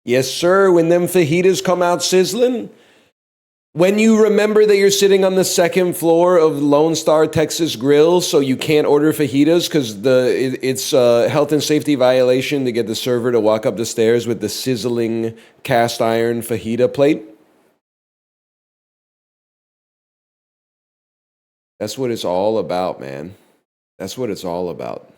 Yes, sir. When them fajitas come out sizzling. When you remember that you're sitting on the second floor of Lone Star Texas Grill, so you can't order fajitas because it's a health and safety violation to get the server to walk up the stairs with the sizzling cast iron fajita plate. That's what it's all about, man. That's what it's all about.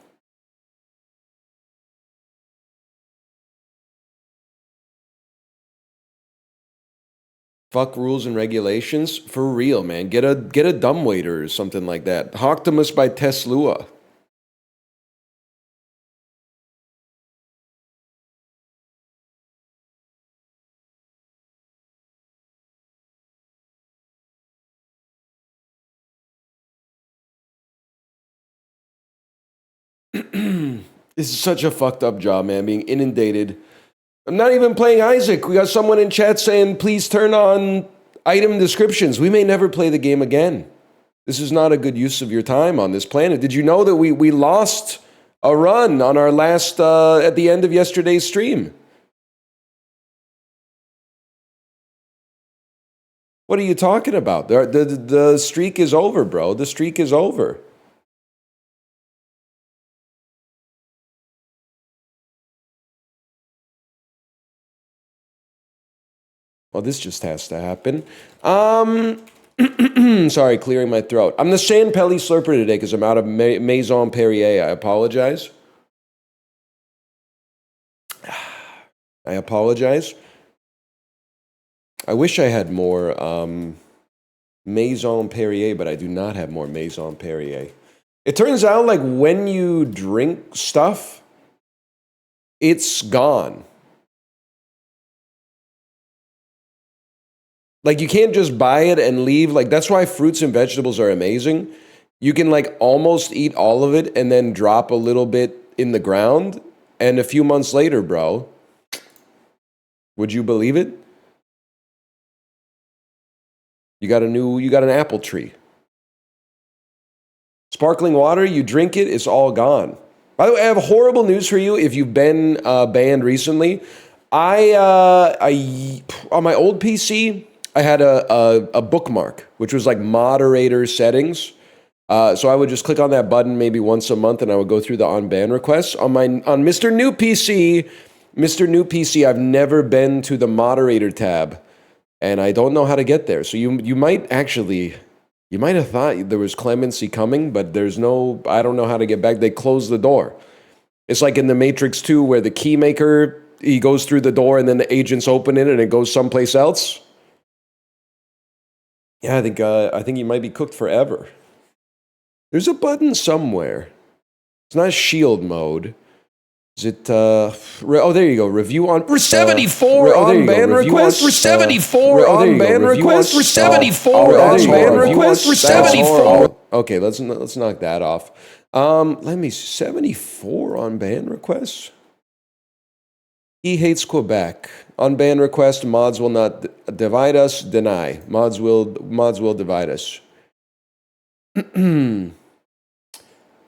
Fuck rules and regulations. For real, man. Get a dumbwaiter or something like that. Hoctimus by Teslua. This is such a fucked up job, man, being inundated. I'm not even playing Isaac. We got someone in chat saying, please turn on item descriptions. We may never play the game again. This is not a good use of your time on this planet. Did you know that we lost a run on our last, at the end of yesterday's stream? What are you talking about? The streak is over, bro. The streak is over. Well, this just has to happen. Sorry, clearing my throat. I'm the San Pelly slurper today because I'm out of Maison Perrier. I apologize. I apologize. I wish I had more Maison Perrier, but I do not have more Maison Perrier. It turns out, like, when you drink stuff, it's gone. Like, you can't just buy it and leave. Like, that's why fruits and vegetables are amazing. You can, like, almost eat all of it and then drop a little bit in the ground. And a few months later, bro, would you believe it? You got an apple tree. Sparkling water, you drink it, it's all gone. By the way, I have horrible news for you if you've been banned recently. I on my old PC, I had a bookmark, which was like moderator settings. So I would just click on that button maybe once a month, and I would go through the on-ban requests. On Mr. New PC, I've never been to the moderator tab, and I don't know how to get there. So you might have thought there was clemency coming, but there's no. I don't know how to get back. They closed the door. It's like in the Matrix 2 where the keymaker, he goes through the door and then the agents open it and it goes someplace else. Yeah, I think you might be cooked forever. There's a button somewhere. It's not shield mode. Is it, oh, there you go. Review on... We're 74 on ban requests. We're 74 on ban requests. We're 74 on ban requests. We're 74. Okay, let's knock that off. Let me... 74 on ban requests? He hates Quebec. On ban request, mods will not divide us. Deny. Mods will divide us.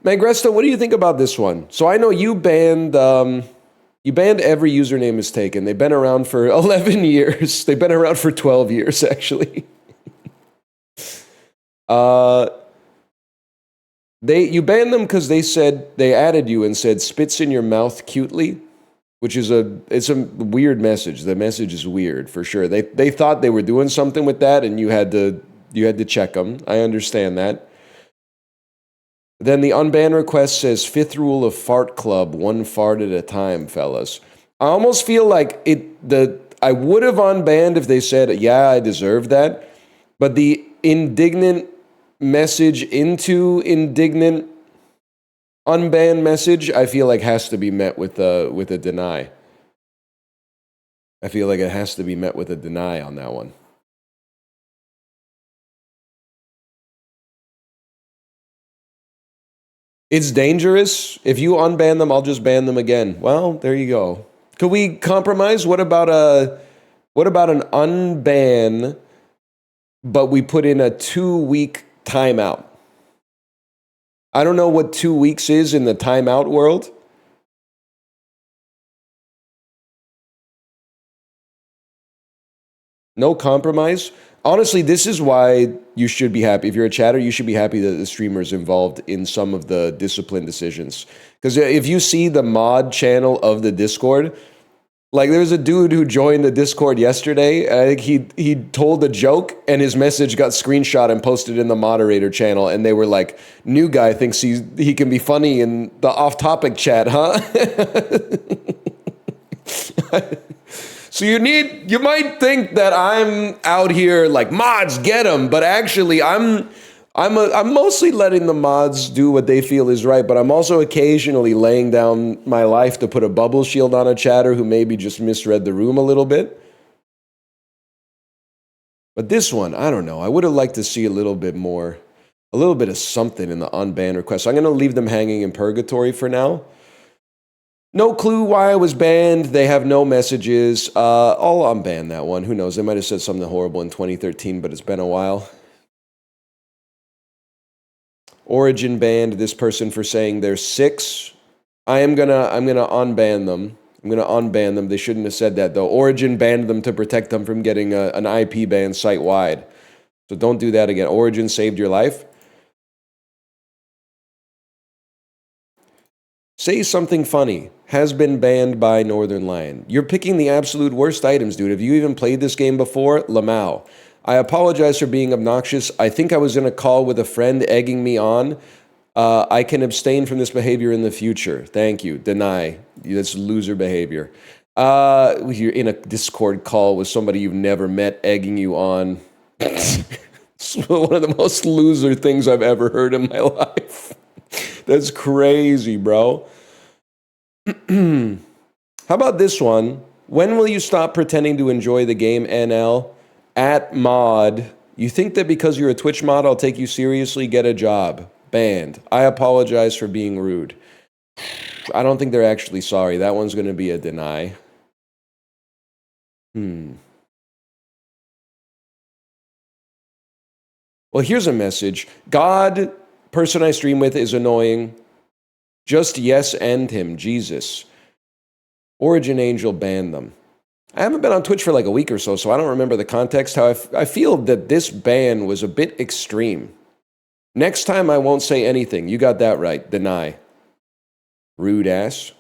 Mangresta, what do you think about this one? So I know you banned every username is taken. They've been around for 11 years. They've been around for 12 years, actually. You banned them because they added you and said spits in your mouth cutely, which is it's a weird message. The message is weird for sure. They thought they were doing something with that, and you had to check them. I understand that. Then the unban request says, fifth rule of Fart Club, one fart at a time, fellas. I almost feel like I would have unbanned if they said, yeah, I deserve that. But the indignant message into indignant unban message, I feel like has to be met with a deny. I feel like it has to be met with a deny on that one. It's dangerous. If you unban them, I'll just ban them again. Well, there you go. Could we compromise? What about an unban, but we put in a 2-week timeout? I don't know what 2 weeks is in the timeout world. No compromise. Honestly, this is why you should be happy. If you're a chatter, you should be happy that the streamer is involved in some of the discipline decisions. Because if you see the mod channel of the Discord, like there was a dude who joined the Discord yesterday. I think he told a joke and his message got screenshot and posted in the moderator channel. And they were like, "New guy thinks he can be funny in the off-topic chat, huh?" So you might think that I'm out here like mods get them, but actually I'm mostly letting the mods do what they feel is right, but I'm also occasionally laying down my life to put a bubble shield on a chatter who maybe just misread the room a little bit. But this one, I don't know. I would have liked to see a little bit more, a little bit of something in the unban request. So I'm going to leave them hanging in purgatory for now. No clue why I was banned. They have no messages. I'll unban that one. Who knows? They might have said something horrible in 2013, but it's been a while. Origin banned this person for saying they're 6. I'm gonna unban them. I'm gonna unban them. They shouldn't have said that though. Origin banned them to protect them from getting an IP ban site-wide. So don't do that again. Origin saved your life. Say something funny. Has been banned by Northernlion. You're picking the absolute worst items, dude. Have you even played this game before? Lamau. I apologize for being obnoxious. I think I was in a call with a friend egging me on. I can abstain from this behavior in the future. Thank you. Deny. That's loser behavior. You're in a Discord call with somebody you've never met egging you on. It's one of the most loser things I've ever heard in my life. That's crazy, bro. How about this one? When will you stop pretending to enjoy the game, NL? At mod. You think that because you're a Twitch mod, I'll take you seriously? Get a job. Banned. I apologize for being rude. I don't think they're actually sorry. That one's going to be a deny. Well, here's a message. God, person I stream with, is annoying. Just yes and him, Jesus. Origin Angel banned them. I haven't been on Twitch for like a week or so, so I don't remember the context. How I feel that this ban was a bit extreme. Next time I won't say anything. You got that right. Deny. Rude ass.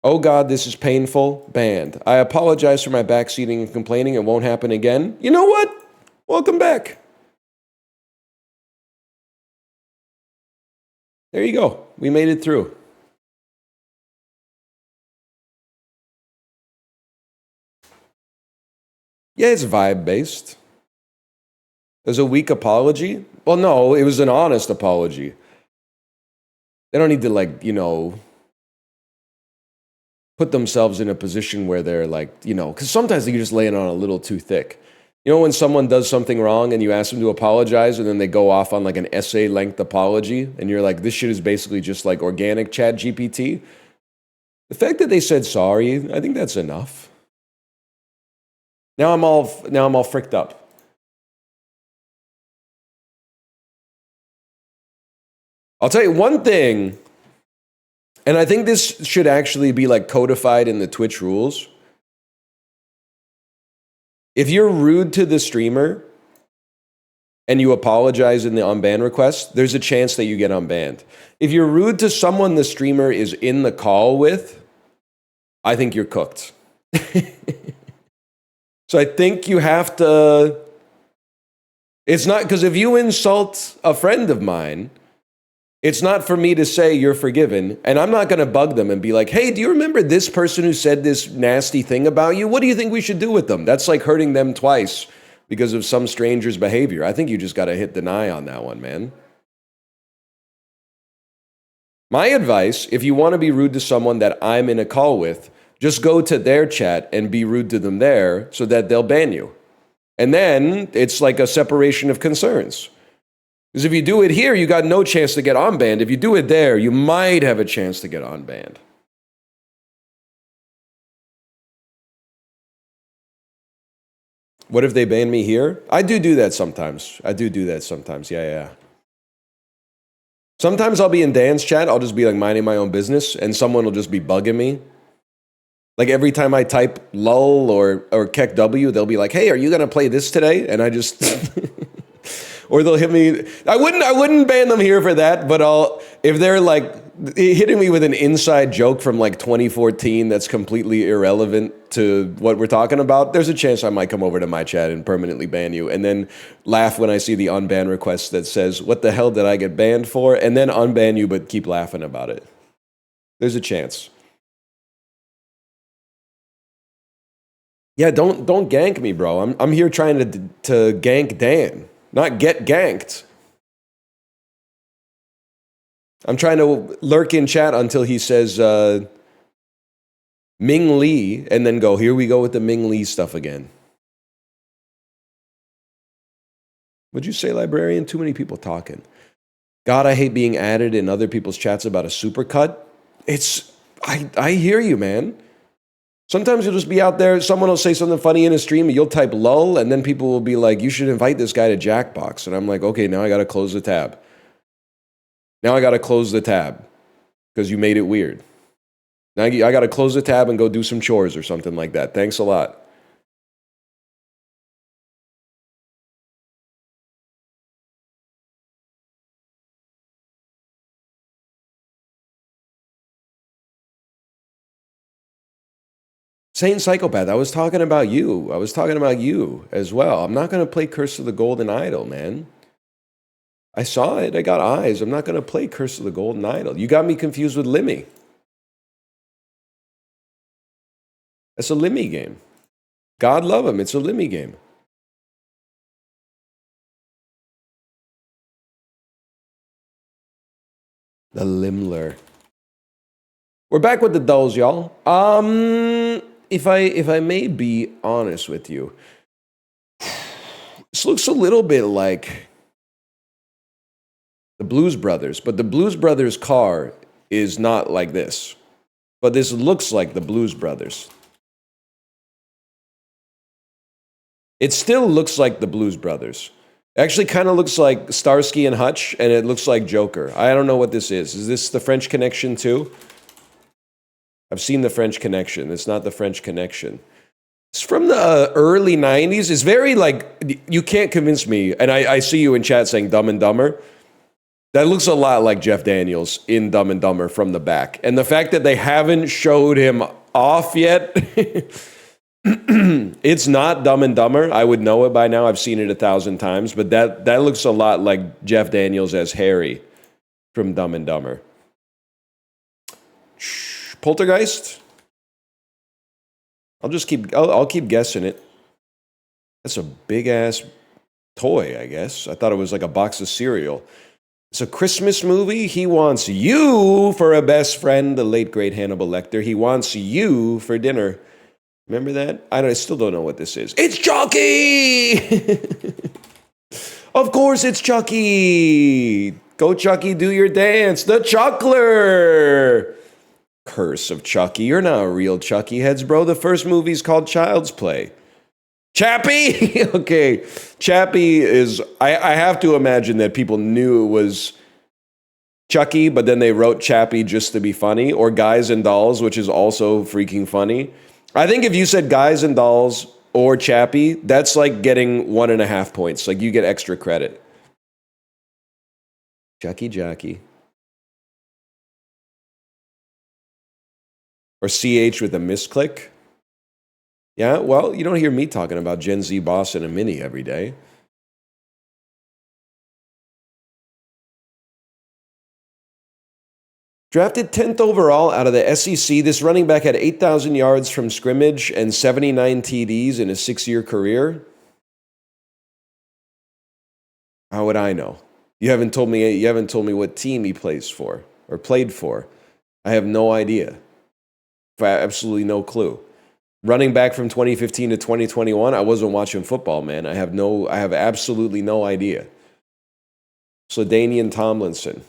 Oh God, this is painful. Banned. I apologize for my backseating and complaining. It won't happen again. You know what? Welcome back. There you go. We made it through. Yeah, it's vibe-based. There's a weak apology? Well, no, it was an honest apology. They don't need to, like, you know, put themselves in a position where they're like, you know, because sometimes you just lay it on a little too thick. You know, when someone does something wrong and you ask them to apologize and then they go off on like an essay-length apology and you're like, this shit is basically just like organic Chat GPT. The fact that they said sorry, I think that's enough. Now I'm all fricked up. I'll tell you one thing, and I think this should actually be like codified in the Twitch rules. If you're rude to the streamer and you apologize in the unban request, there's a chance that you get unbanned. If you're rude to someone the streamer is in the call with, I think you're cooked. So I think you have to... It's not... Because if you insult a friend of mine, it's not for me to say you're forgiven, and I'm not going to bug them and be like, hey, do you remember this person who said this nasty thing about you? What do you think we should do with them? That's like hurting them twice because of some stranger's behavior. I think you just got to hit deny on that one, man. My advice, if you want to be rude to someone that I'm in a call with, just go to their chat and be rude to them there so that they'll ban you. And then it's like a separation of concerns. Because if you do it here, you got no chance to get unbanned. If you do it there, you might have a chance to get unbanned. What if they ban me here? I do that sometimes. Yeah. Sometimes I'll be in Dan's chat. I'll just be like minding my own business, and someone will just be bugging me. Like every time I type lull or kek w, they'll be like, "Hey, are you gonna play this today?" And I just, or they'll hit me. I wouldn't ban them here for that, but if they're like hitting me with an inside joke from like 2014 that's completely irrelevant to what we're talking about, there's a chance I might come over to my chat and permanently ban you, and then laugh when I see the unban request that says, "What the hell did I get banned for?" and then unban you, but keep laughing about it. There's a chance. Yeah, don't gank me, bro. I'm here trying to gank Dan, not get ganked. I'm trying to lurk in chat until he says Ming Lee, and then go, here we go with the Ming Lee stuff again. Would you say, librarian? Too many people talking. God, I hate being added in other people's chats about a supercut. I hear you, man. Sometimes you'll just be out there, someone will say something funny in a stream, and you'll type lull, and then people will be like, you should invite this guy to Jackbox. And I'm like, okay, now I got to close the tab. Now I got to close the tab because you made it weird. Now I got to close the tab and go do some chores or something like that. Thanks a lot. Saint Psychopath, I was talking about you. I was talking about you as well. I'm not going to play Curse of the Golden Idol, man. I saw it. I got eyes. I'm not going to play Curse of the Golden Idol. You got me confused with Limmy. That's a Limmy game. God love him. It's a Limmy game. The Limler. We're back with the dolls, y'all. If I may be honest with you, this looks a little bit like the Blues Brothers, but the Blues Brothers car is not like this. But this looks like the Blues Brothers. It still looks like the Blues Brothers. It actually kind of looks like Starsky and Hutch, and it looks like Joker. I don't know what this is. Is this the French Connection too? I've seen the French Connection. It's not the French Connection. It's from the early 90s. It's very like, you can't convince me. And I see you in chat saying Dumb and Dumber. That looks a lot like Jeff Daniels in Dumb and Dumber from the back. And the fact that they haven't showed him off yet, it's not Dumb and Dumber. I would know it by now. I've seen it 1,000 times. But that looks a lot like Jeff Daniels as Harry from Dumb and Dumber. Poltergeist? I'll keep guessing it. That's a big ass toy, I guess. I thought it was like a box of cereal. It's a Christmas movie. He wants you for a best friend, the late great Hannibal Lecter. He wants you for dinner. Remember that? I still don't know what this is. It's Chucky! Of course it's Chucky! Go Chucky, do your dance. The Chuckler! Curse of Chucky. You're not a real Chucky heads, bro. The first movie's called Child's Play. Chappie? Okay. Chappie is... I have to imagine that people knew it was Chucky, but then they wrote Chappie just to be funny. Or Guys and Dolls, which is also freaking funny. I think if you said Guys and Dolls or Chappie, that's like getting 1.5 points. Like you get extra credit. Chucky Jockey. Or CH with a misclick. Yeah, well, you don't hear me talking about Gen Z Boss and a Mini every day. Drafted 10th overall out of the SEC, this running back had 8,000 yards from scrimmage and 79 TDs in his 6-year career. How would I know? You haven't told me what team he plays for or played for. I have no idea. Absolutely no clue. Running back from 2015 to 2021, I wasn't watching football, man. I have absolutely no idea. Slidanian Tomlinson.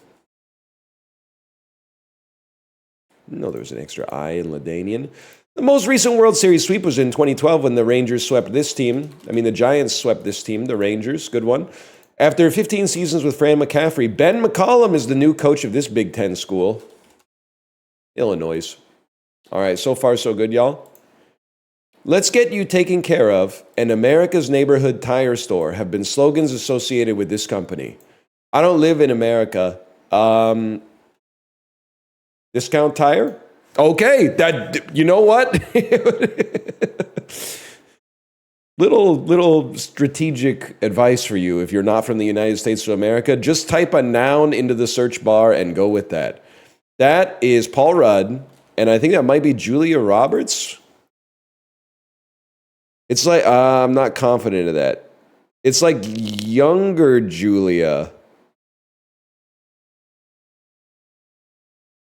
No, there was an extra I in Ladanian. The most recent World Series sweep was in 2012 when the Rangers swept this team. The Giants swept this team, the Rangers. Good one. After 15 seasons with Fran McCaffrey, Ben McCollum is the new coach of this Big Ten school. Illinois. All right, so far so good, y'all. Let's get you taken care of, and America's neighborhood tire store have been slogans associated with this company. I don't live in America. Discount tire? Okay, that, you know what? Little strategic advice for you if you're not from the United States of America. Just type a noun into the search bar and go with that. That is Paul Rudd, and I think that might be Julia Roberts. It's like, I'm not confident of that. It's like younger Julia.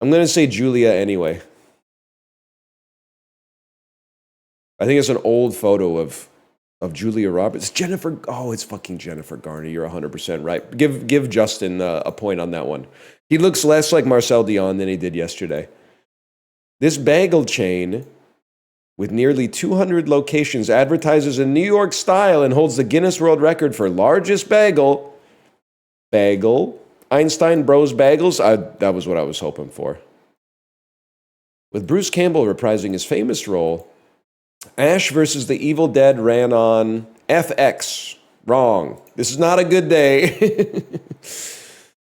I'm going to say Julia anyway. I think it's an old photo of Julia Roberts. Jennifer, oh, it's fucking Jennifer Garner. You're 100% right. Give Justin a point on that one. He looks less like Marcel Dion than he did yesterday. This bagel chain with nearly 200 locations advertises in New York style and holds the Guinness World Record for largest bagel. Einstein Bros Bagels. That was what I was hoping for. With Bruce Campbell reprising his famous role, Ash versus the Evil Dead ran on FX. Wrong. This is not a good day.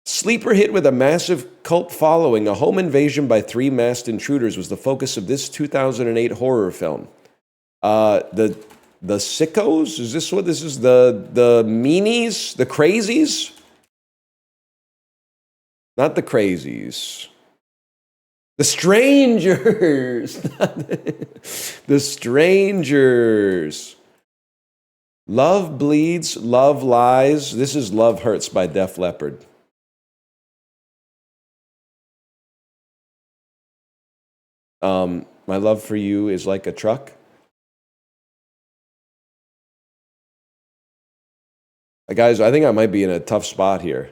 Sleeper hit with a massive cult following, a home invasion by 3 masked intruders was the focus of this 2008 horror film. The Sickos? Is this what this is? The Meanies? The Crazies? Not the Crazies. The Strangers. The Strangers. Love Bleeds, Love Lies. This is Love Hurts by Def Leppard. My love for you is like a truck. Guys, I think I might be in a tough spot here.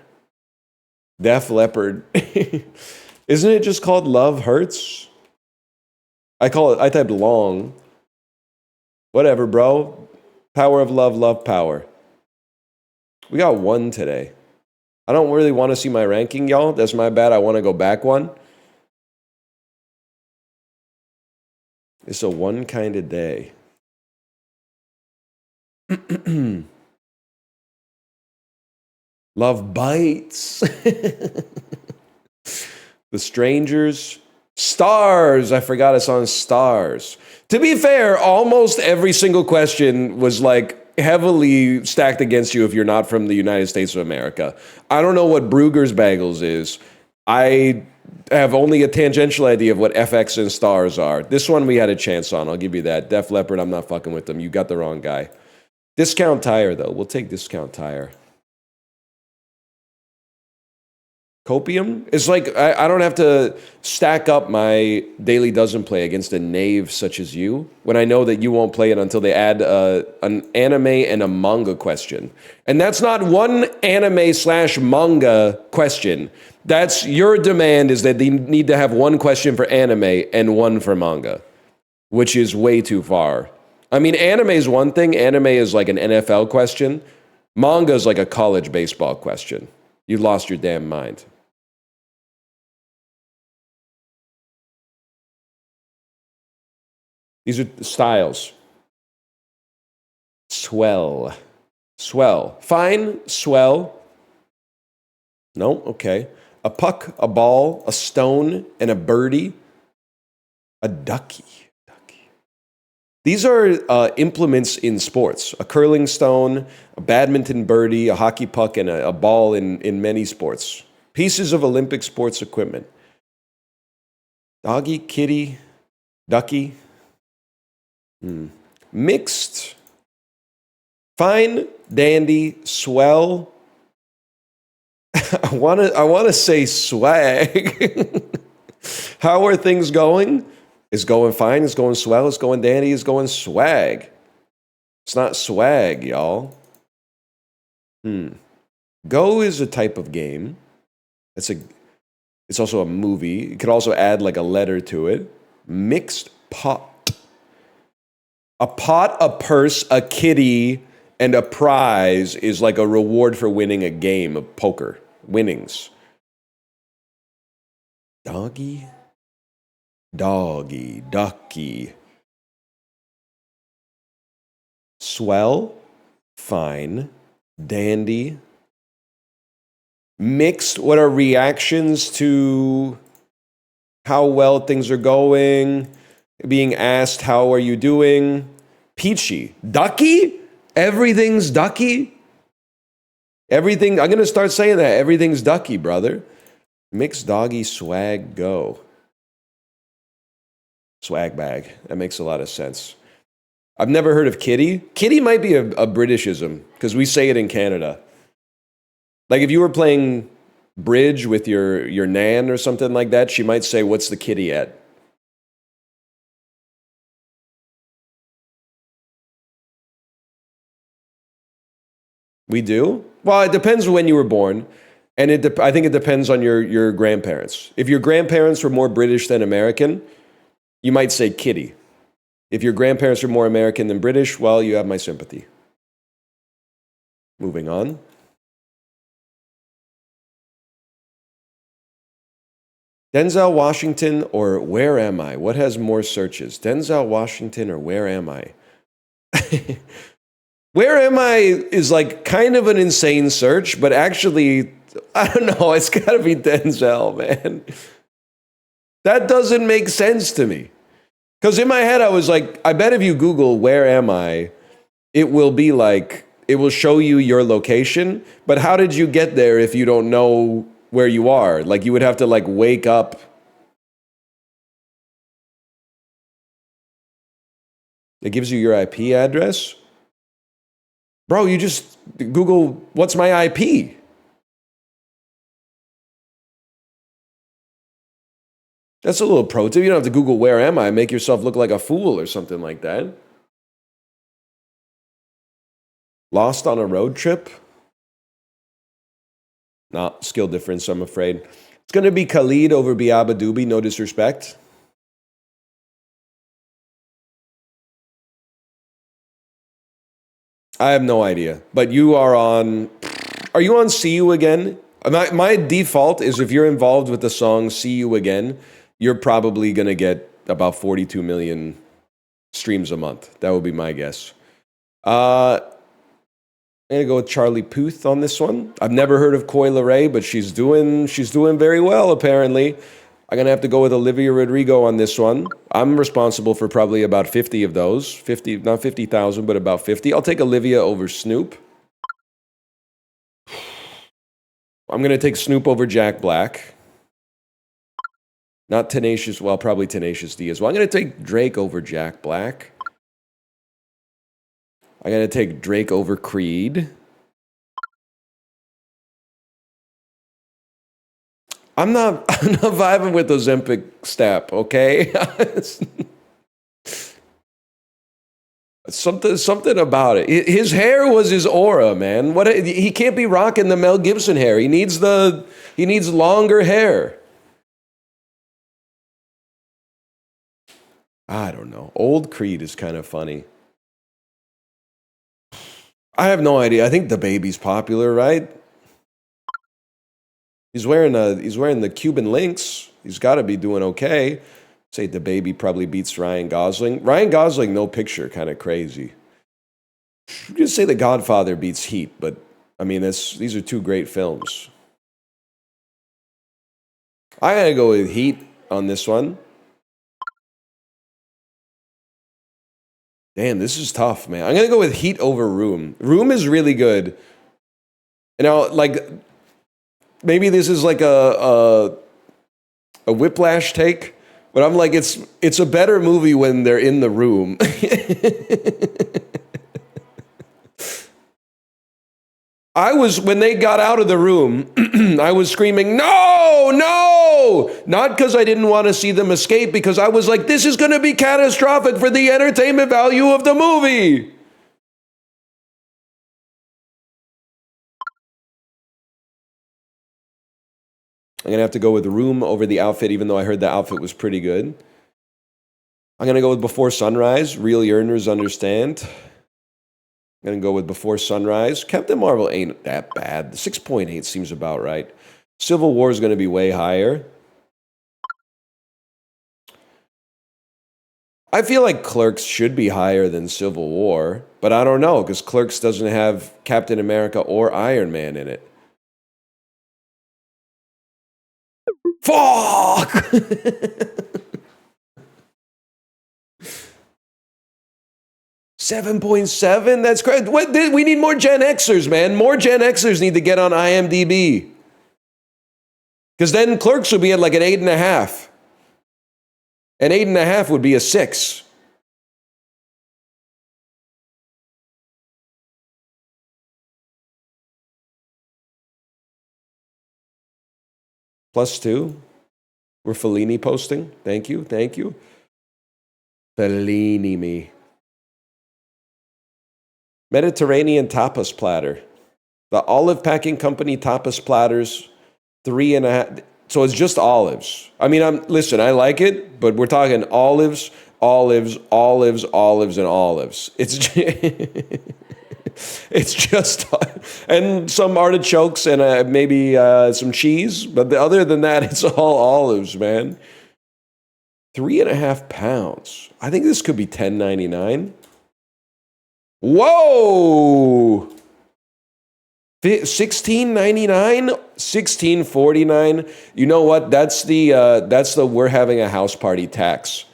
Def Leppard. Isn't it just called Love Hurts? I typed long. Whatever, bro. Power of love, love power. We got 1 today. I don't really want to see my ranking, y'all. That's my bad. I want to go back 1. It's a 1 kind of day. Love bites. The Strangers. Stars. I forgot it's on Stars. To be fair, almost every single question was like heavily stacked against you if you're not from the United States of America. I don't know what Brugger's Bagels is. I have only a tangential idea of what FX and Stars are. This one we had a chance on. I'll give you that. Def Leppard, I'm not fucking with them. You got the wrong guy. Discount Tire, though. We'll take Discount Tire. Copium? It's like I don't have to stack up my Daily Dozen play against a knave such as you when I know that you won't play it until they add an anime and a manga question. And that's not one anime/manga question. That's your demand is that they need to have 1 question for anime and 1 for manga, which is way too far. I mean, anime is one thing. Anime is like an NFL question. Manga is like a college baseball question. You lost your damn mind. These are the styles. Swell. Swell. Fine. Swell. No? Okay. A puck, a ball, a stone, and a birdie. A ducky. These are implements in sports. A curling stone, a badminton birdie, a hockey puck, and a ball in many sports. Pieces of Olympic sports equipment. Doggy, kitty, ducky. Mixed. Fine, dandy, swell. I want to say swag. How are things going? It's going fine, it's going swell, it's going dandy, it's going swag. It's not swag, y'all. Go is a type of game. It's also a movie. You could also add like a letter to it. Mixed pot. A pot, a purse, a kitty, and a prize is like a reward for winning a game of poker. Winnings. Doggy. Doggy, ducky. Swell, fine, dandy. Mixed, what are reactions to how well things are going? Being asked, how are you doing? Peachy. Ducky? Everything's ducky? Everything, I'm gonna start saying that. Everything's ducky, brother. Mixed doggy swag go. Swag bag. That makes a lot of sense. I've never heard of kitty. Kitty might be a Britishism, because we say it in Canada. Like if you were playing bridge with your nan or something like that, she might say, what's the kitty at? We do? Well, it depends when you were born. And I think it depends on your grandparents. If your grandparents were more British than American, you might say kitty. If your grandparents are more American than British, well, you have my sympathy. Moving on. Denzel Washington or Where Am I? What has more searches? Denzel Washington or Where Am I? Where Am I is like kind of an insane search, but actually, I don't know, it's got to be Denzel, man. That doesn't make sense to me. Because in my head, I was like, I bet if you Google Where Am I, it will be like, it will show you your location. But how did you get there if you don't know where you are? Like, you would have to like wake up. It gives you your IP address? Bro, you just Google, what's my IP? That's a little pro tip. You don't have to Google where am I, make yourself look like a fool or something like that. Lost on a road trip? Nah, skill difference, I'm afraid. It's going to be Khalid over Biaba Doobie, no disrespect. I have no idea. But you are on... Are you on See You Again? My default is if you're involved with the song See You Again, you're probably going to get about 42 million streams a month. That would be my guess. I'm going to go with Charlie Puth on this one. I've never heard of Coi Leray, but she's doing very well, apparently. I'm going to have to go with Olivia Rodrigo on this one. I'm responsible for probably about 50 of those. 50, not 50,000, but about 50. I'll take Olivia over Snoop. I'm going to take Snoop over Jack Black. Not Tenacious, well, probably Tenacious D as well. I'm going to take Drake over Jack Black. I'm going to take Drake over Creed. I'm not vibing with Ozempic step, okay? Something about it. His hair was his aura, man. He can't be rocking the Mel Gibson hair. He needs longer hair. I don't know. Old Creed is kind of funny. I have no idea. I think the baby's popular, right? He's wearing the Cuban links. He's got to be doing okay. Say the baby probably beats Ryan Gosling. Ryan Gosling, no picture, kind of crazy. You just say The Godfather beats Heat, but I mean, these are two great films. I gotta go with Heat on this one. Damn, this is tough, man. I'm gonna go with Heat over Room. Room is really good. And now, like, maybe this is like a Whiplash take, but I'm like, it's a better movie when they're in the room. When they got out of the room, I was screaming, no, no! Not because I didn't want to see them escape, because I was like, this is going to be catastrophic for the entertainment value of the movie. I'm going to have to go with Room over the outfit, even though I heard the outfit was pretty good. I'm going to go with Before Sunrise. Real yearners understand. I'm going to go with Before Sunrise. Captain Marvel ain't that bad. The 6.8 seems about right. Civil War is going to be way higher. I feel like Clerks should be higher than Civil War, but I don't know because Clerks doesn't have Captain America or Iron Man in it. Fuck! 7.7? That's crazy. We need more Gen Xers, man. More Gen Xers need to get on IMDb. Because then Clerks would be at like an 8.5. An 8.5 would be a 6. +2. We're Fellini posting. Thank you. Thank you. Fellini me. Mediterranean tapas platter. The Olive Packing Company tapas platters, 3.5. So it's just olives. I mean, listen, I like it, but we're talking olives, olives, olives, olives, and olives. It's just, and some artichokes and maybe some cheese. But other than that, it's all olives, man. 3.5 pounds. I think this could be $10.99. Whoa! $16.99, $16.49. You know what? That's the we're having a house party tax.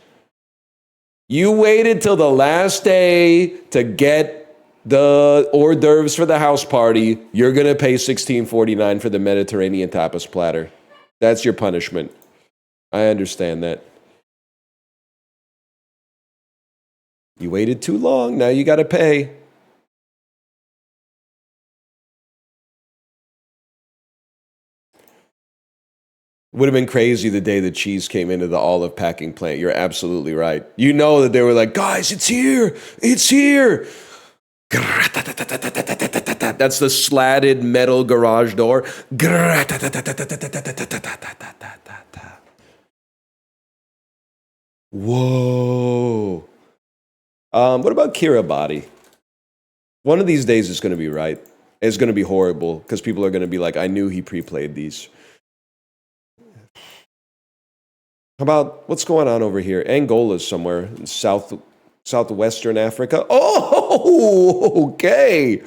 You waited till the last day to get the hors d'oeuvres for the house party. You're gonna pay $16.49 for the Mediterranean tapas platter. That's your punishment. I understand that. You waited too long. Now you gotta pay. Would have been crazy the day the cheese came into the olive packing plant. You're absolutely right. You know that they were like, guys, it's here. It's here. That's the slatted metal garage door. Whoa. What about Kiribati? One of these days it's going to be right. It's going to be horrible because people are going to be like, I knew he pre-played these. How about what's going on over here? Angola's somewhere in southwestern Africa. Oh, okay.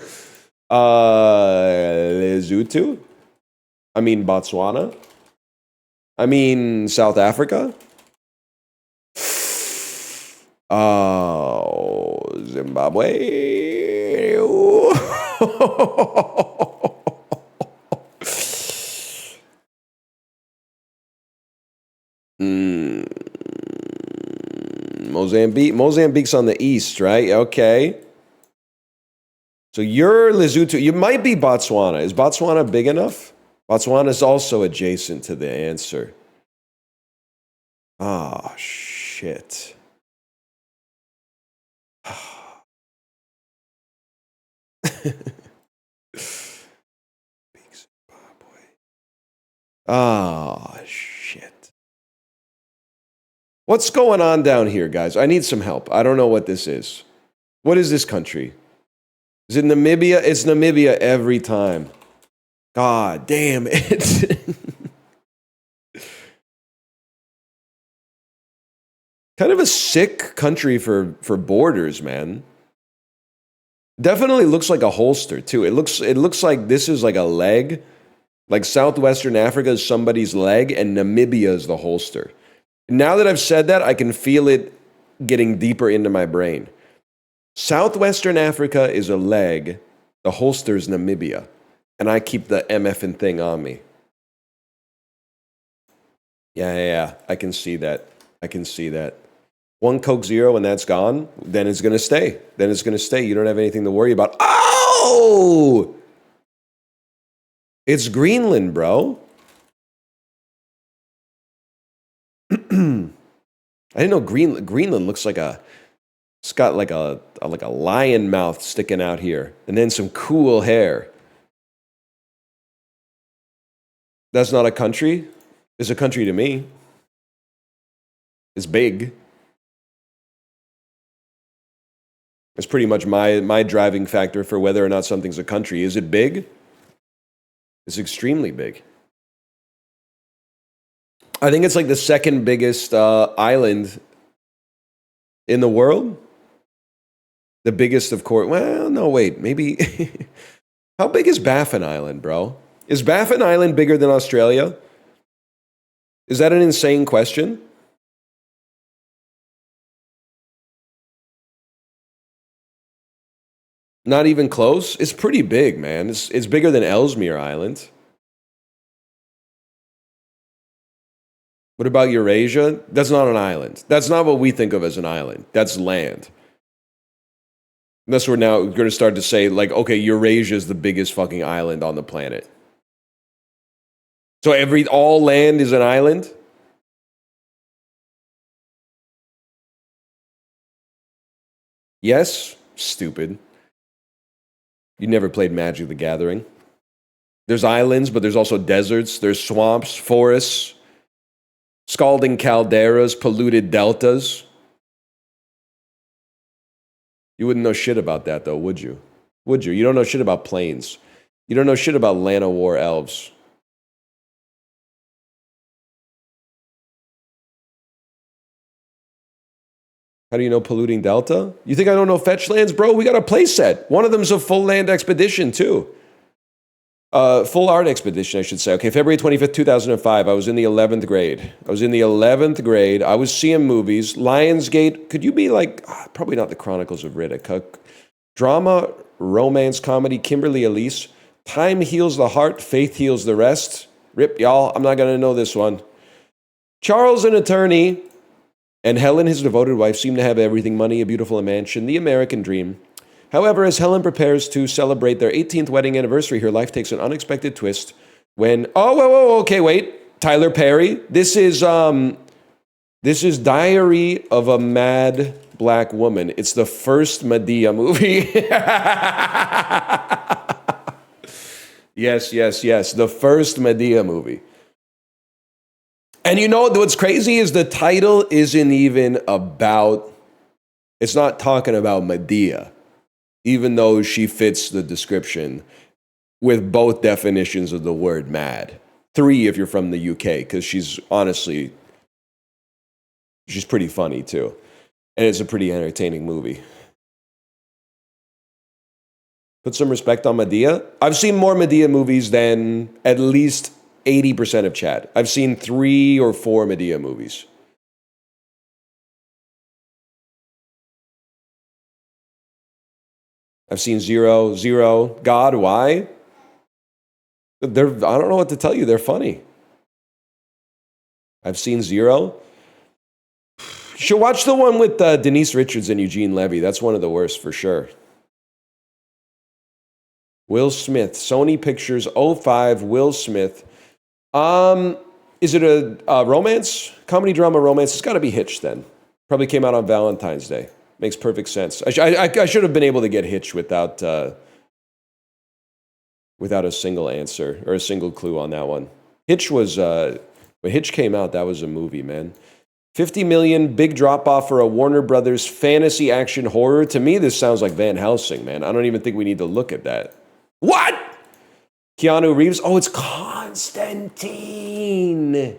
Lesotho. I mean Botswana. I mean South Africa. Oh, Zimbabwe. Mozambique's on the east, right? Okay. So you're Lesotho. You might be Botswana. Is Botswana big enough? Botswana is also adjacent to the answer. Ah, shit. Ah, shit. What's going on down here, guys? I need some help. I don't know what this is. What is this country? Is it Namibia? It's Namibia every time. God damn it. Kind of a sick country for borders, man. Definitely looks like a holster, too. It looks like this is like a leg. Like Southwestern Africa is somebody's leg, and Namibia is the holster. Now that I've said that, I can feel it getting deeper into my brain. Southwestern Africa is a leg, the holster is Namibia, and I keep the MFing thing on me. Yeah, I can see that. I can see that. One Coke Zero and that's gone, then it's going to stay. Then it's going to stay. You don't have anything to worry about. Oh! It's Greenland, bro. I didn't know Greenland looks like it's got like a lion mouth sticking out here, and then some cool hair. That's not a country. It's a country to me. It's big. It's pretty much my driving factor for whether or not something's a country. Is it big? It's extremely big. I think it's like the second biggest island In the world? The biggest, of course. Well, no, wait. Maybe. How big is Baffin Island, bro? Is Baffin Island bigger than Australia? Is that an insane question? Not even close? It's pretty big, man. It's bigger than Ellesmere Island. What about Eurasia? That's not an island. That's not what we think of as an island. That's land. Unless we're now going to start to say, like, okay, Eurasia is the biggest fucking island on the planet. So all land is an island? Yes? Stupid. You never played Magic the Gathering. There's islands, but there's also deserts. There's swamps, forests, scalding calderas, polluted deltas. You wouldn't know shit about that, though, would you? Would you? You don't know shit about plains. You don't know shit about Llanowar elves. How do you know polluting delta? You think I don't know fetch lands? Bro, we got a play set. One of them's a full land expedition, too. Full art expedition, I should say. Okay, February 25th, 2005. I was in the 11th grade. I was seeing movies. Lionsgate. Could you be like, probably not the Chronicles of Riddick. Drama, romance, comedy, Kimberly Elise. Time heals the heart, faith heals the rest. Rip, y'all. I'm not going to know this one. Charles, an attorney, and Helen, his devoted wife, seem to have everything: money, a beautiful mansion, the American dream. However, as Helen prepares to celebrate their 18th wedding anniversary, her life takes an unexpected twist when... Oh, whoa, okay, wait. Tyler Perry. This is Diary of a Mad Black Woman. It's the first Medea movie. Yes. The first Medea movie. And you know what's crazy is the title isn't even about... It's not talking about Medea, even though she fits the description with both definitions of the word mad. 3 if you're from the UK, because she's pretty funny too. And it's a pretty entertaining movie. Put some respect on Medea. I've seen more Medea movies than at least 80% of chat. I've seen 3 or 4 Medea movies. I've seen Zero. God, why? I don't know what to tell you. They're funny. I've seen Zero. You should watch the one with Denise Richards and Eugene Levy. That's one of the worst for sure. Will Smith, Sony Pictures, 05, Will Smith. Is it a romance? Comedy, drama, romance? It's got to be Hitch then. Probably came out on Valentine's Day. Makes perfect sense. I should have been able to get Hitch without a single answer or a single clue on that one. Hitch was when Hitch came out, that was a movie, man. 50 million, big drop off for a Warner Brothers fantasy action horror. To me, this sounds like Van Helsing, man. I don't even think we need to look at that. What? Keanu Reeves? Oh, it's Constantine.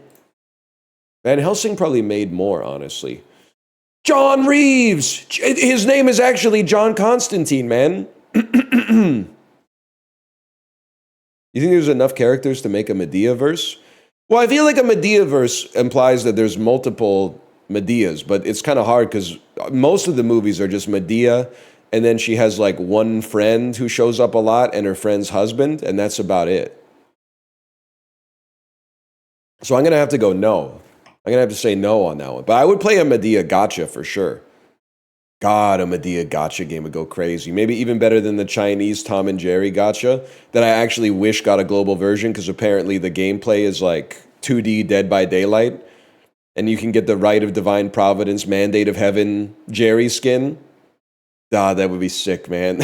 Van Helsing probably made more, honestly. John Reeves! His name is actually John Constantine, man. You think there's enough characters to make a Medea-verse? Well, I feel like a Medea-verse implies that there's multiple Medeas, but it's kind of hard because most of the movies are just Medea, and then she has like one friend who shows up a lot and her friend's husband, and that's about it. So I'm going to have to go no. I'm going to have to say no on that one. But I would play a Medea gotcha for sure. God, a Medea gotcha game would go crazy. Maybe even better than the Chinese Tom and Jerry gotcha that I actually wish got a global version because apparently the gameplay is like 2D Dead by Daylight. And you can get the Right of Divine Providence, Mandate of Heaven, Jerry skin. Ah, that would be sick, man.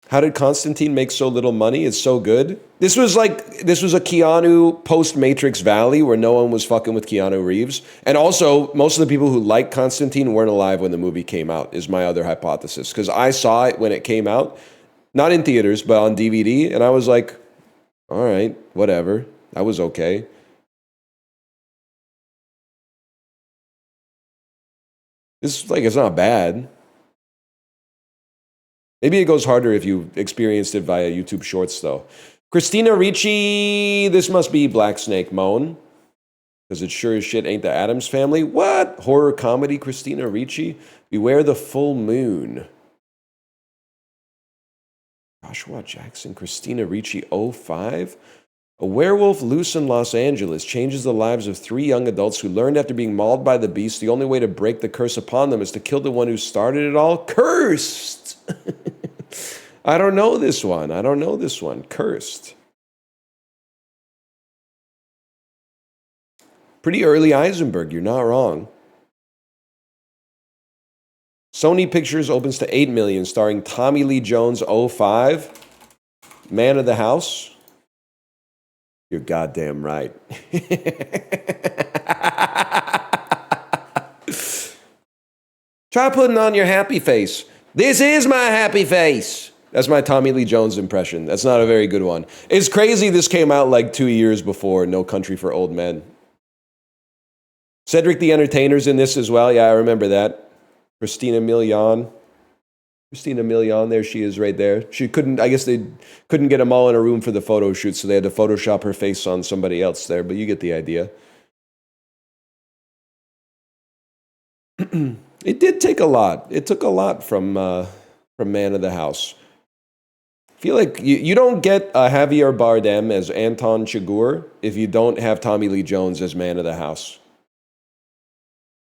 How did Constantine make so little money? It's so good. This was a Keanu post-Matrix Valley where no one was fucking with Keanu Reeves. And also, most of the people who liked Constantine weren't alive when the movie came out, is my other hypothesis. Because I saw it when it came out, not in theaters, but on DVD, and I was like, all right, whatever. That was okay. This like it's not bad. Maybe it goes harder if you experienced it via YouTube Shorts, though. Christina Ricci, this must be Black Snake Moan. Because it sure as shit ain't the Addams Family. What? Horror comedy, Christina Ricci? Beware the Full Moon. Joshua Jackson, Christina Ricci, 05? A werewolf loose in Los Angeles changes the lives of 3 young adults who learned after being mauled by the beast the only way to break the curse upon them is to kill the one who started it all. Cursed! I don't know this one. Cursed. Pretty early Eisenberg, you're not wrong. Sony Pictures opens to $8 million, starring Tommy Lee Jones, 05. Man of the House. You're goddamn right. Try putting on your happy face. This is my happy face. That's my Tommy Lee Jones impression. That's not a very good one. It's crazy this came out like 2 years before No Country for Old Men. Cedric the Entertainer's in this as well. Yeah, I remember that. Christina Milian, there she is right there. I guess they couldn't get them all in a room for the photo shoot, so they had to Photoshop her face on somebody else there, but you get the idea. It did take a lot. It took a lot from Man of the House. I feel like you don't get Javier Bardem as Anton Chigurh if you don't have Tommy Lee Jones as Man of the House.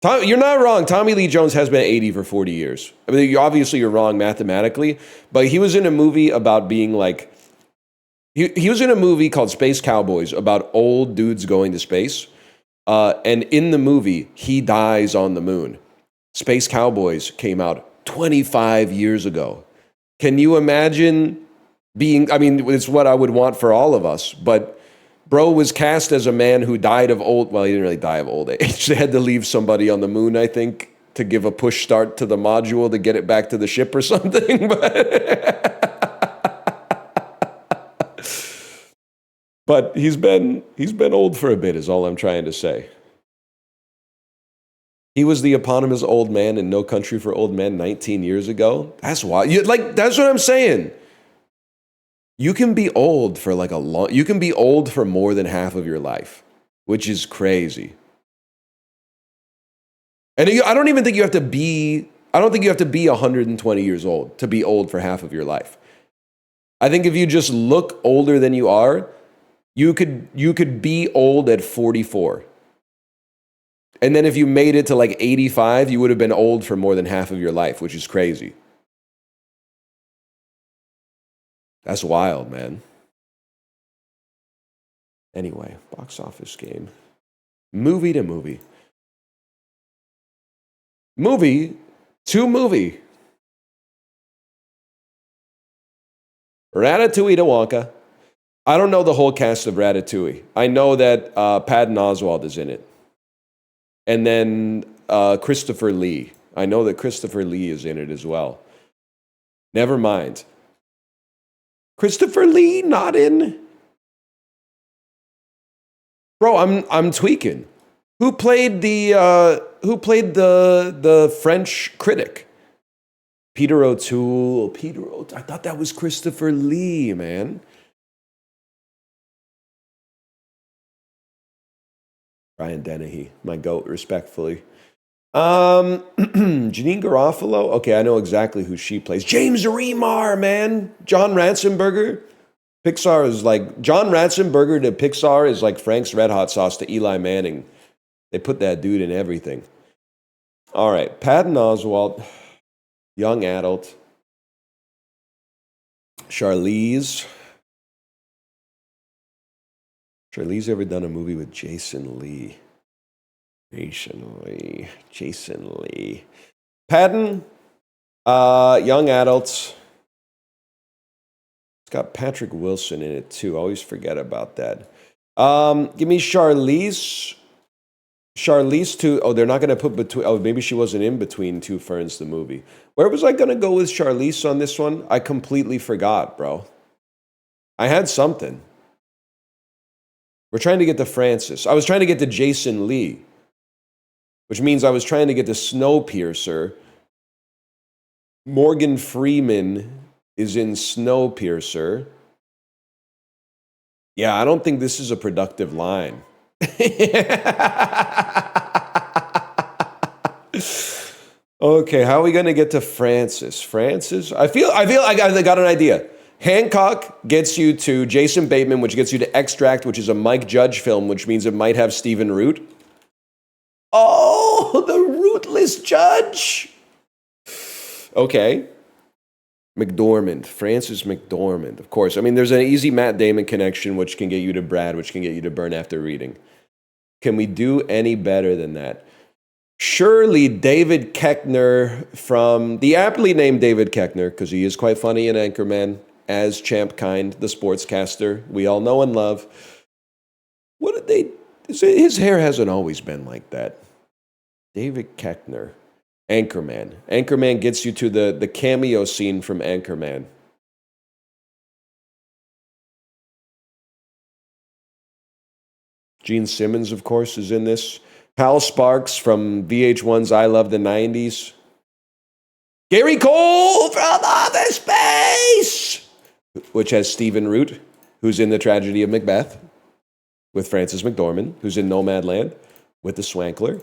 You're not wrong. Tommy Lee Jones has been 80 for 40 years. I mean, obviously you're wrong mathematically, but he was in a movie about being like... He was in a movie called Space Cowboys about old dudes going to space. And in the movie, he dies on the moon. Space Cowboys came out 25 years ago. Can you imagine being... I mean, it's what I would want for all of us, but... Bro was cast as a man who died of old... Well, he didn't really die of old age. They had to leave somebody on the moon, I think, to give a push start to the module to get it back to the ship or something. But he's been old for a bit, is all I'm trying to say. He was the eponymous old man in No Country for Old Men 19 years ago. That's why... that's what I'm saying. You can be old for you can be old for more than half of your life, which is crazy. And I don't think you have to be 120 years old to be old for half of your life. I think if you just look older than you are, you could be old at 44. And then if you made it to like 85, you would have been old for more than half of your life, which is crazy. That's wild, man. Anyway, box office game. Movie to movie. Movie to movie. Ratatouille to Wonka. I don't know the whole cast of Ratatouille. I know that Patton Oswalt is in it. And then Christopher Lee. I know that Christopher Lee is in it as well. Never mind. Christopher Lee not in? Bro, I'm tweaking. Who played the French critic? Peter O'Toole. I thought that was Christopher Lee, man. Brian Dennehy, my goat, respectfully. Janine Garofalo. Okay, I know exactly who she plays. James Remar, man. John Ratzenberger. Pixar is like... John Ratzenberger to Pixar is like Frank's Red Hot Sauce to Eli Manning. They put that dude in everything. All right, Patton Oswalt. Young adult. Charlize. Charlize ever done a movie with Jason Lee? Jason Lee. Patton, young adults. It's got Patrick Wilson in it too. I always forget about that. Give me Charlize. Charlize to... Oh, they're not going to put between... Oh, maybe she wasn't in Between Two Ferns, the movie. Where was I going to go with Charlize on this one? I completely forgot, bro. I had something. We're trying to get to Francis. I was trying to get to Jason Lee. which means I was trying to get to Snowpiercer. Morgan Freeman is in Snowpiercer. Yeah, I don't think this is a productive line. Okay, how are we gonna get to Francis? Francis? I feel I got an idea. Hancock gets you to Jason Bateman, which gets you to Extract, which is a Mike Judge film, which means it might have Stephen Root. Oh, the rootless judge. Okay. McDormand, Francis McDormand, of course. I mean, there's an easy Matt Damon connection, which can get you to Brad, which can get you to Burn After Reading. Can we do any better than that? Surely David Koechner from the aptly named David Koechner, because he is quite funny in Anchorman, as Champ Kind, the sportscaster we all know and love. What did they... His hair hasn't always been like that. David Koechner. Anchorman. Anchorman gets you to the cameo scene from Anchorman. Gene Simmons, of course, is in this. Hal Sparks from VH1's I Love the 90s. Gary Cole from Outer Space, which has Stephen Root, who's in The Tragedy of Macbeth, with Frances McDormand, who's in Nomadland, with the Swankler.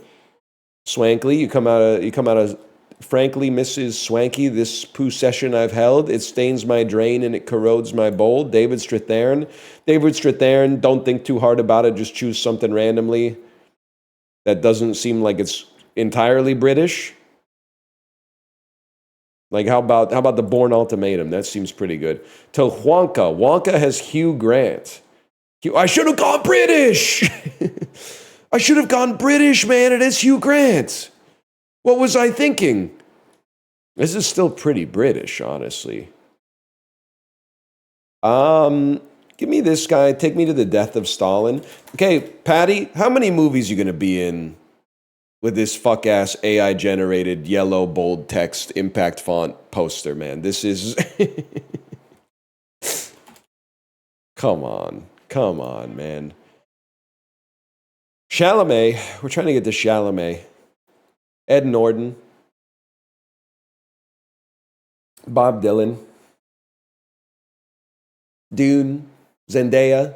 Swankley, you come out of frankly, Mrs. Swanky, this poo session I've held, it stains my drain and it corrodes my bowl. David Strathairn. David Strathairn, don't think too hard about it, just choose something randomly that doesn't seem like it's entirely British. Like how about the Bourne Ultimatum? That seems pretty good. To Wonka. Wonka has Hugh Grant. I should have gone British. I should have gone British, man. It is Hugh Grant. What was I thinking? This is still pretty British, honestly. Give me this guy. Take me to the Death of Stalin. Okay, Patty, how many movies are you going to be in with this fuck-ass AI-generated yellow bold text impact font poster, man? This is... Come on, man. Chalamet. We're trying to get to Chalamet. Ed Norton. Bob Dylan. Dune. Zendaya.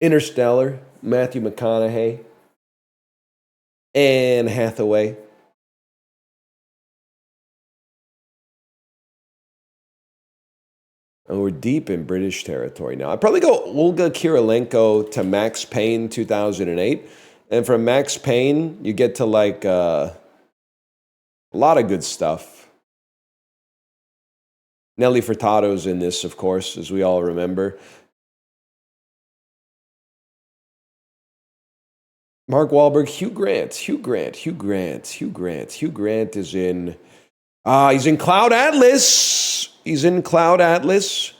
Interstellar. Matthew McConaughey. Anne Hathaway. And we're deep in British territory now. I'd probably go Olga Kurylenko to Max Payne 2008. And from Max Payne, you get to like a lot of good stuff. Nelly Furtado's in this, of course, as we all remember. Mark Wahlberg, Hugh Grant is in... he's in Cloud Atlas. He's in Cloud Atlas,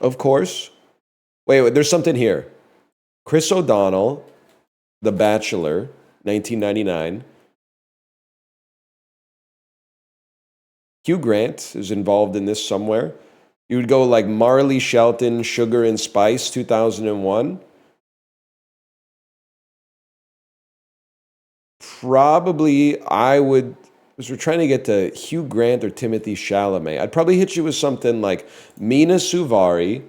of course. Wait, there's something here. Chris O'Donnell, The Bachelor, 1999. Hugh Grant is involved in this somewhere. You would go like Marley Shelton, Sugar and Spice, 2001. Probably I would, because we're trying to get to Hugh Grant or Timothy Chalamet. I'd probably hit you with something like Mina Suvari,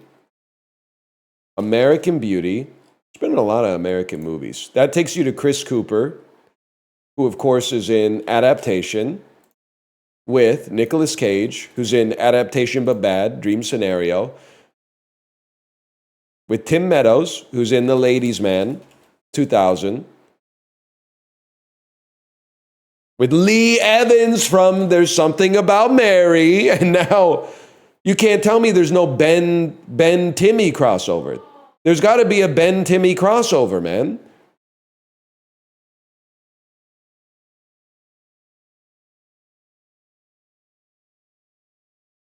American Beauty. There's been a lot of American movies. That takes you to Chris Cooper, who of course is in Adaptation, with Nicolas Cage, who's in Adaptation But Bad, Dream Scenario, with Tim Meadows, who's in The Ladies' Man, 2000, with Lee Evans from There's Something About Mary, and now you can't tell me there's no Ben Timmy crossover. There's got to be a Ben Timmy crossover, man.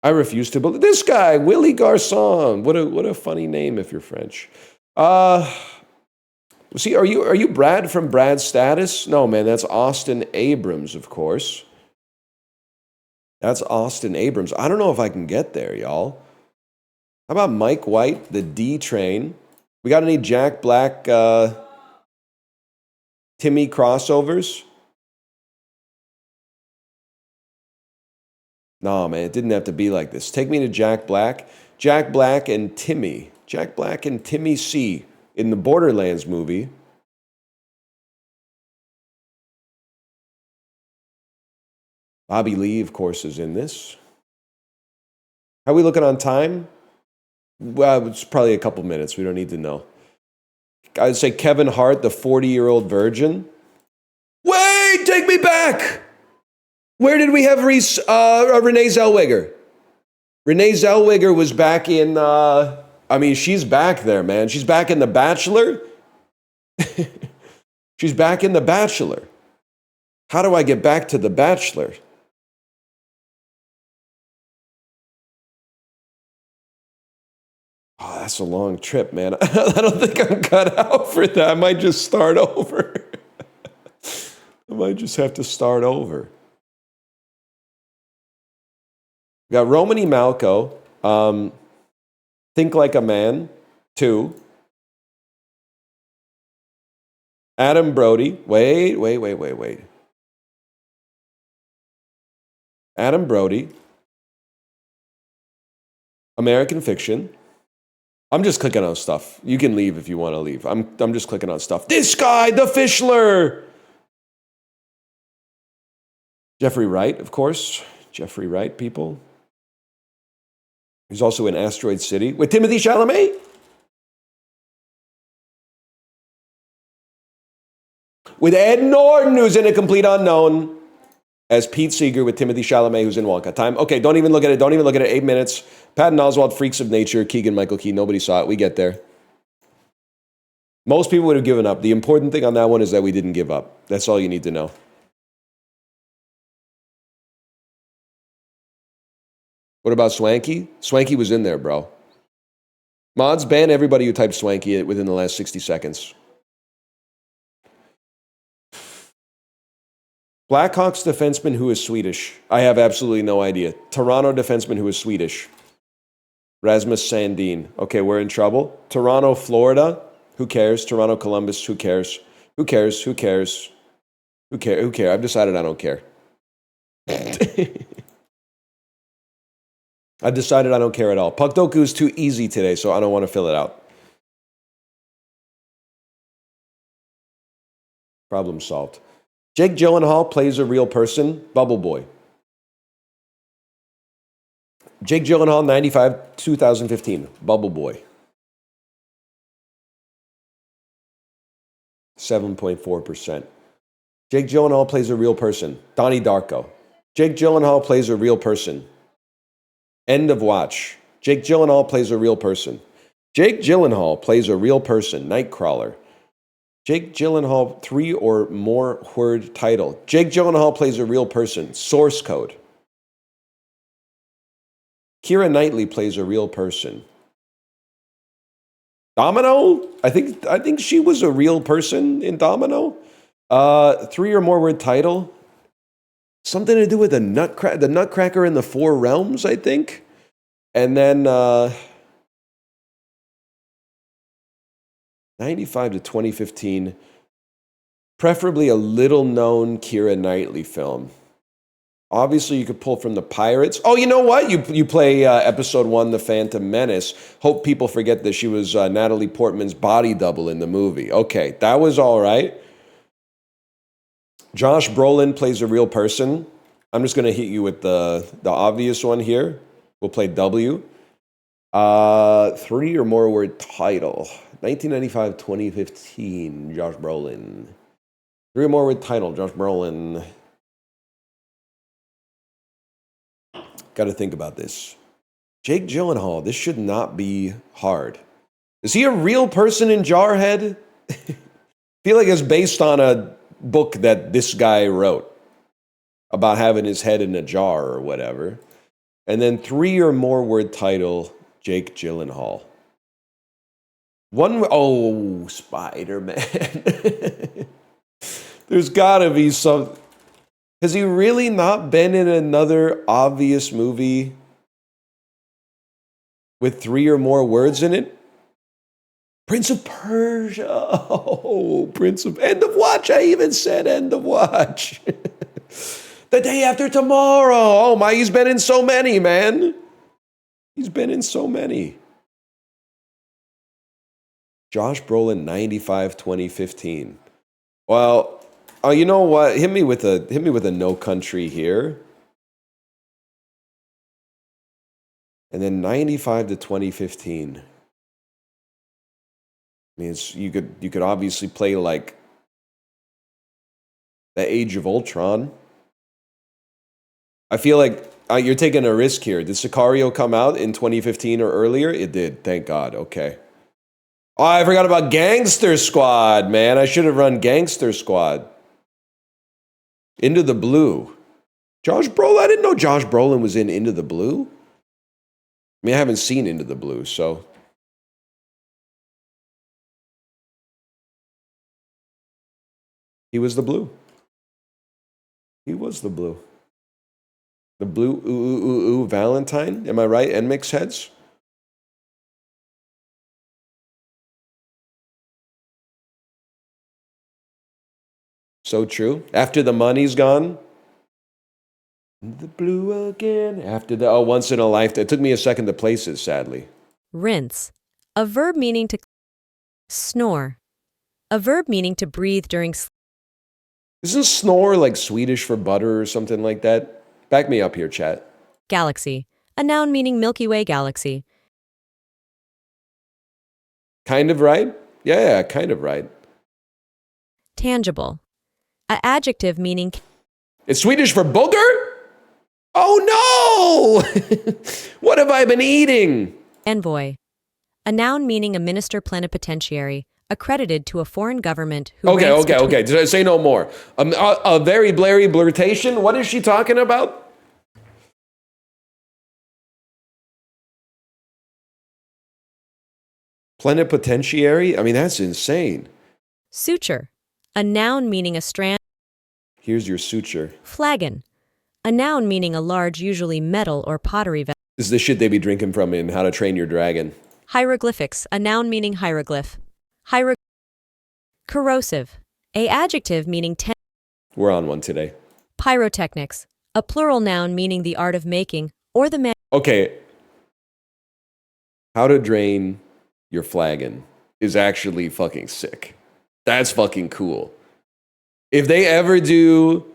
I refuse to believe this guy, Willie Garçon. What a funny name if you're French. See, are you Brad from Brad Status? No, man, that's Austin Abrams, of course. That's Austin Abrams. I don't know if I can get there, y'all. How about Mike White, the D Train? We got any Jack Black, Timmy crossovers? No, man, it didn't have to be like this. Take me to Jack Black. Jack Black and Timmy. Jack Black and Timmy C in the Borderlands movie. Bobby Lee, of course, is in this. How are we looking on time? Well, it's probably a couple minutes. We don't need to know. I'd say Kevin Hart, the 40-year-old virgin. Wait, take me back! Where did we have Renee Zellweger? Renee Zellweger was back in, I mean, she's back there, man. She's back in The Bachelor. She's back in The Bachelor. How do I get back to The Bachelor? Oh, that's a long trip, man. I don't think I'm cut out for that. I might just start over. I might just have to start over. We got Romany Malco, Think Like a Man, 2. Adam Brody, wait. Adam Brody, American Fiction. I'm just clicking on stuff. You can leave if you want to leave. I'm just clicking on stuff. This guy, the Fischler. Jeffrey Wright, of course. Jeffrey Wright, people. He's also in Asteroid City with Timothée Chalamet. With Ed Norton, who's in A Complete Unknown, as Pete Seeger with Timothée Chalamet, who's in Wonka. Time. Okay, don't even look at it. 8 minutes. Patton Oswalt, Freaks of Nature, Keegan-Michael Key. Nobody saw it. We get there. Most people would have given up. The important thing on that one is that we didn't give up. That's all you need to know. What about Swanky? Swanky was in there, bro. Mods, ban everybody who typed Swanky within the last 60 seconds. Blackhawks defenseman who is Swedish. I have absolutely no idea. Toronto defenseman who is Swedish. Rasmus Sandin. Okay, we're in trouble. Toronto, Florida. Who cares? Toronto, Columbus. Who cares? Who cares? Who cares? Who cares? Who cares? I've decided I don't care. I've decided I don't care at all. Puckdoku is too easy today, so I don't want to fill it out. Problem solved. Jake Gyllenhaal plays a real person. Bubble Boy. Jake Gyllenhaal, 95, 2015. Bubble Boy. 7.4%. Jake Gyllenhaal plays a real person. Donnie Darko. Jake Gyllenhaal plays a real person. End of watch. Jake Gyllenhaal plays a real person. Jake Gyllenhaal plays a real person. Nightcrawler. Jake Gyllenhaal, 3 or more word title. Jake Gyllenhaal plays a real person. Source code. Keira Knightley plays a real person. Domino? I think she was a real person in Domino. 3 or more word title. Something to do with the Nutcracker in the Four Realms, I think. And then 95 to 2015. Preferably a little-known Keira Knightley film. Obviously, you could pull from the Pirates. Oh, you know what? You play episode 1, The Phantom Menace. Hope people forget that she was Natalie Portman's body double in the movie. Okay, that was all right. Josh Brolin plays a real person. I'm just going to hit you with the obvious one here. We'll play W. 3 or more word title. 1995, 2015. Josh Brolin. 3 or more word title. Josh Brolin. Got to think about this. Jake Gyllenhaal. This should not be hard. Is he a real person in Jarhead? I feel like it's based on a book that this guy wrote about having his head in a jar or whatever. And then 3 or more word title, Jake Gyllenhaal. Spider-Man. There's got to be some... Has he really not been in another obvious movie with 3 or more words in it? Prince of Persia. Oh, Prince of... End of Watch. I even said End of Watch. The Day After Tomorrow. Oh, my. He's been in so many, man. He's been in so many. Josh Brolin, 95, 2015. Well, you know what? Hit me with a No Country here. And then 95 to 2015. I mean, you could obviously play like the Age of Ultron. I feel like you're taking a risk here. Did Sicario come out in 2015 or earlier? It did. Thank God. Okay. Oh, I forgot about Gangster Squad, man. I should have run Gangster Squad. Into the Blue. Josh Brolin? I didn't know Josh Brolin was in Into the Blue. I mean, I haven't seen Into the Blue, so... He was the Blue. He was the Blue. The Blue, ooh, Valentine. Am I right? NMIX heads? So true. After the money's gone. The blue again. After the, once in a lifetime. It took me a second to place it, sadly. Rinse. A verb meaning to snore. A verb meaning to breathe during sleep. Isn't snore like Swedish for butter or something like that? Back me up here, chat. Galaxy. A noun meaning Milky Way galaxy. Kind of right? Yeah, kind of right. Tangible. An adjective meaning... It's Swedish for booger? Oh no! What have I been eating? Envoy. A noun meaning a minister plenipotentiary, accredited to a foreign government who... Okay. Did I say no more? A very blurry blurtation? What is she talking about? Plenipotentiary? I mean, that's insane. Suture. A noun meaning a strand... Here's your suture. Flagon. A noun meaning a large, usually metal or pottery vessel. This is the shit they be drinking from in How to Train Your Dragon. Hieroglyphics. A noun meaning hieroglyph. Corrosive. A adjective meaning... We're on one today. Pyrotechnics. A plural noun meaning the art of making or the... Okay. How to drain your flagon is actually fucking sick. That's fucking cool. If they ever do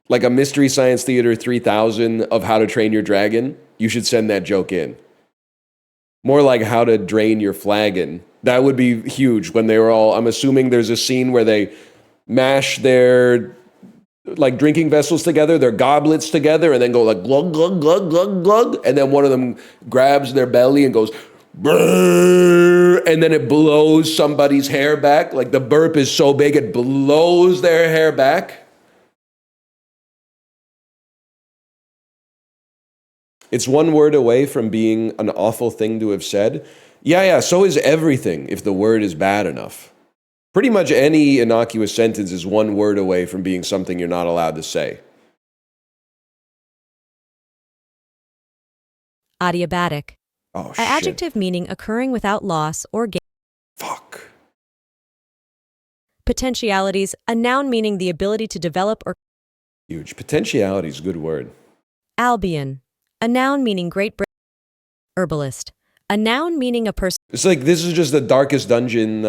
like a Mystery Science Theater 3000 of How to Train Your Dragon, you should send that joke in. More like How to Drain Your Flagon. That would be huge when they were all... I'm assuming there's a scene where they mash their like drinking vessels together, their goblets together, and then go like glug, glug, glug, glug, glug. And then one of them grabs their belly and goes... Brrr, and then it blows somebody's hair back. Like the burp is so big, it blows their hair back. It's one word away from being an awful thing to have said. Yeah, so is everything if the word is bad enough. Pretty much any innocuous sentence is one word away from being something you're not allowed to say. Adiabatic. Oh, An adjective meaning occurring without loss or gain. Fuck. Potentialities. A noun meaning the ability to develop or... Huge. Potentiality is a good word. Albion. A noun meaning Great Britain. Herbalist. A noun meaning a person... It's like this is just the Darkest Dungeon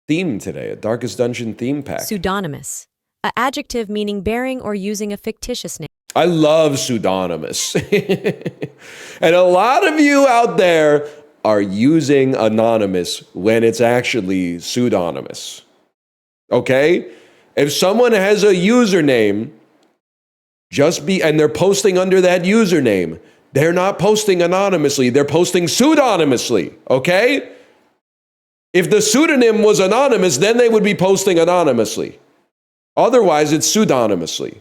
theme today. A Darkest Dungeon theme pack. Pseudonymous. An adjective meaning bearing or using a fictitious name. I love pseudonymous. And a lot of you out there are using anonymous when it's actually pseudonymous. Okay? If someone has a username, and they're posting under that username, they're not posting anonymously, they're posting pseudonymously. Okay? If the pseudonym was anonymous, then they would be posting anonymously. Otherwise, it's pseudonymously.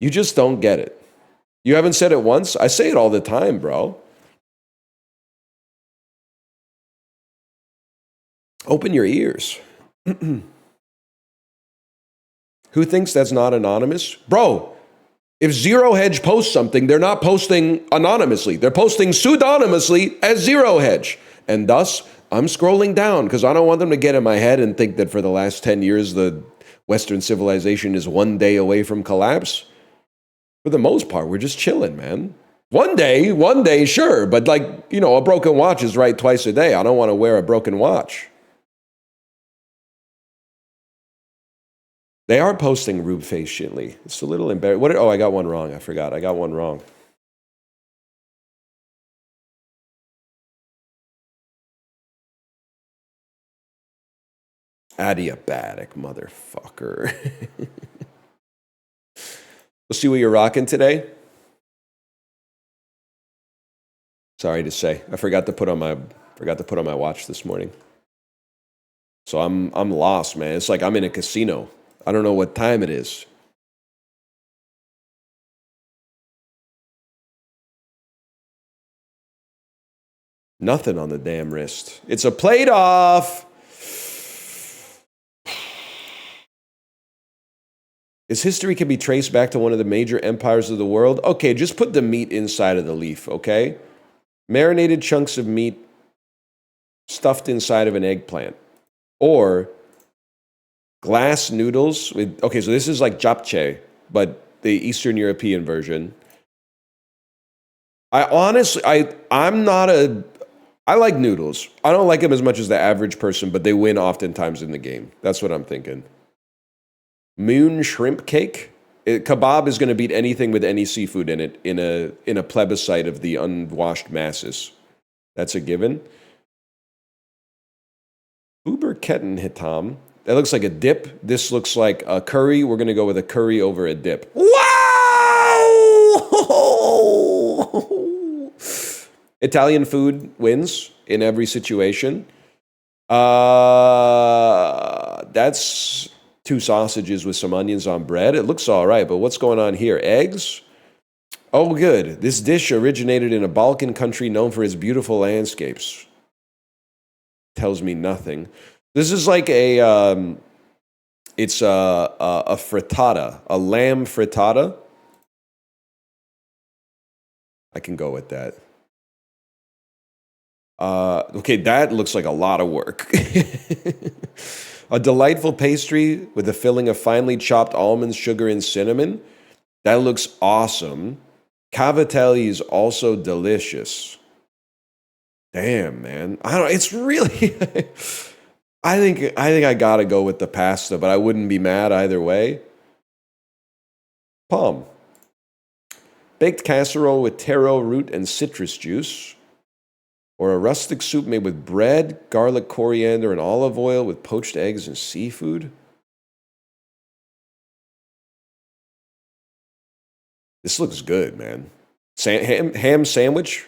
You just don't get it. You haven't said it once? I say it all the time, bro. Open your ears. Who thinks that's not anonymous? Bro, if Zero Hedge posts something, they're not posting anonymously. They're posting pseudonymously as Zero Hedge. And thus, I'm scrolling down because I don't want them to get in my head and think that for the last 10 years, the Western civilization is one day away from collapse. For the most part, we're just chilling, man. One day, sure. But like, you know, a broken watch is right twice a day. I don't want to wear a broken watch. They are posting Rube face shitly. It's a little embarrassing. Oh, I got one wrong. I forgot. I got one wrong. Adiabatic, motherfucker. Let's see what you're rocking today. Sorry to say, I forgot to put on my watch this morning. So I'm lost, man. It's like I'm in a casino. I don't know what time it is. Nothing on the damn wrist. It's a plate off. Its history can be traced back to one of the major empires of the world. Okay, just put the meat inside of the leaf, okay? Marinated chunks of meat stuffed inside of an eggplant. Or glass noodles with, okay, so this is like japchae, but the Eastern European version. I like noodles. I don't like them as much as the average person, but they win oftentimes in the game. That's what I'm thinking. Moon shrimp cake. Kebab is going to beat anything with any seafood in it in a plebiscite of the unwashed masses. That's a given. Uber Ketten Hitam. That looks like a dip. This looks like a curry. We're going to go with a curry over a dip. Wow! Italian food wins in every situation. That's 2 sausages with some onions on bread. It looks all right, but what's going on here? Eggs? Oh, good. This dish originated in a Balkan country known for its beautiful landscapes. Tells me nothing. This is like it's a frittata, a lamb frittata. I can go with that. Okay, that looks like a lot of work. A delightful pastry with a filling of finely chopped almonds, sugar, and cinnamon. That looks awesome. Cavatelli is also delicious. Damn, man. I don't. It's really. I think I gotta go with the pasta, but I wouldn't be mad either way. Palm. Baked casserole with taro root and citrus juice. Or a rustic soup made with bread, garlic, coriander, and olive oil with poached eggs and seafood. This looks good, man. Ham sandwich.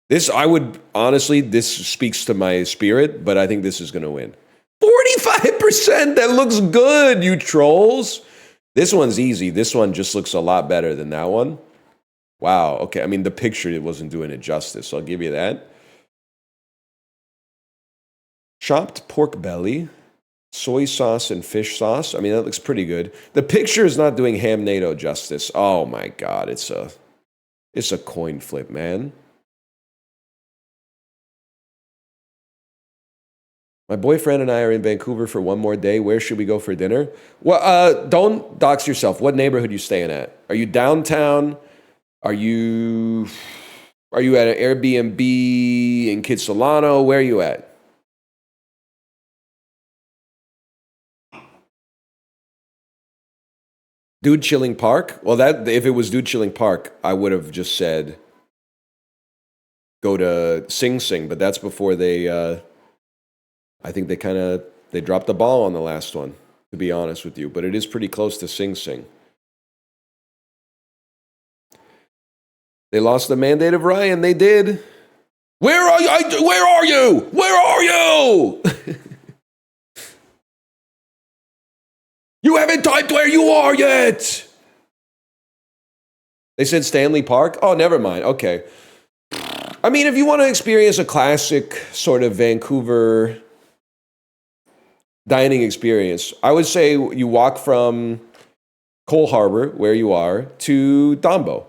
This speaks to my spirit, but I think this is going to win. 45%! That looks good, you trolls! This one's easy. This one just looks a lot better than that one. Wow, okay. I mean, the picture, it wasn't doing it justice, so I'll give you that. Chopped pork belly, soy sauce, and fish sauce. I mean, that looks pretty good. The picture is not doing Hamnado justice. Oh my God, it's a coin flip, man. My boyfriend and I are in Vancouver for one more day. Where should we go for dinner? Well, don't dox yourself. What neighborhood you staying at? Are you downtown? Are you at an Airbnb in Kitsilano? Where are you at? Dude Chilling Park? Well, that if it was Dude Chilling Park, I would have just said go to Sing Sing, but that's before they I think they dropped the ball on the last one, to be honest with you, but it is pretty close to Sing Sing. They lost the mandate of Ryan, they did. Where are you? Where are you? Where are you? You haven't typed where you are yet. They said Stanley Park? Oh, never mind. Okay. I mean, if you want to experience a classic sort of Vancouver dining experience, I would say you walk from Cole Harbor, where you are, to Dumbo.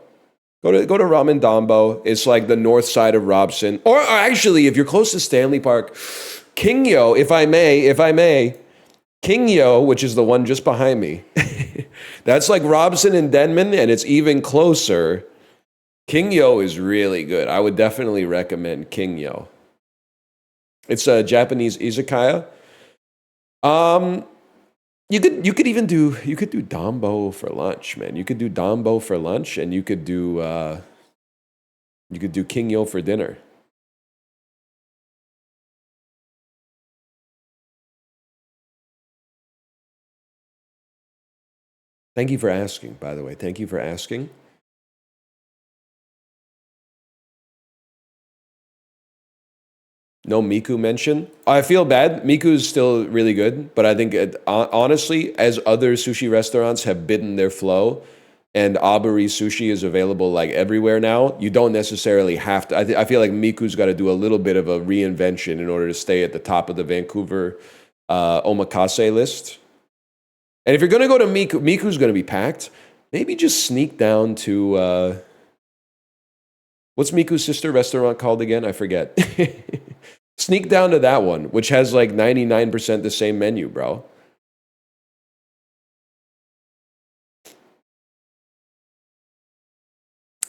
Go to Ramen Dambo. It's like the north side of Robson. Or actually, if you're close to Stanley Park, Kingyo, if I may, Kingyo, which is the one just behind me. That's like Robson and Denman, and it's even closer. Kingyo is really good. I would definitely recommend Kingyo. It's a Japanese izakaya. You could even do Dambo for lunch, man. You could do Dambo for lunch, and you could do Kingyo for dinner. Thank you for asking, by the way. Thank you for asking. No Miku mention. I feel bad. Miku is still really good, but I think honestly, as other sushi restaurants have bitten their flow, and Aburi sushi is available like everywhere now, you don't necessarily have to. I feel like Miku's got to do a little bit of a reinvention in order to stay at the top of the Vancouver omakase list. And if you're going to go to Miku, Miku's going to be packed. Maybe just sneak down to what's Miku's sister restaurant called again? I forget. Sneak down to that one, which has like 99% the same menu, bro.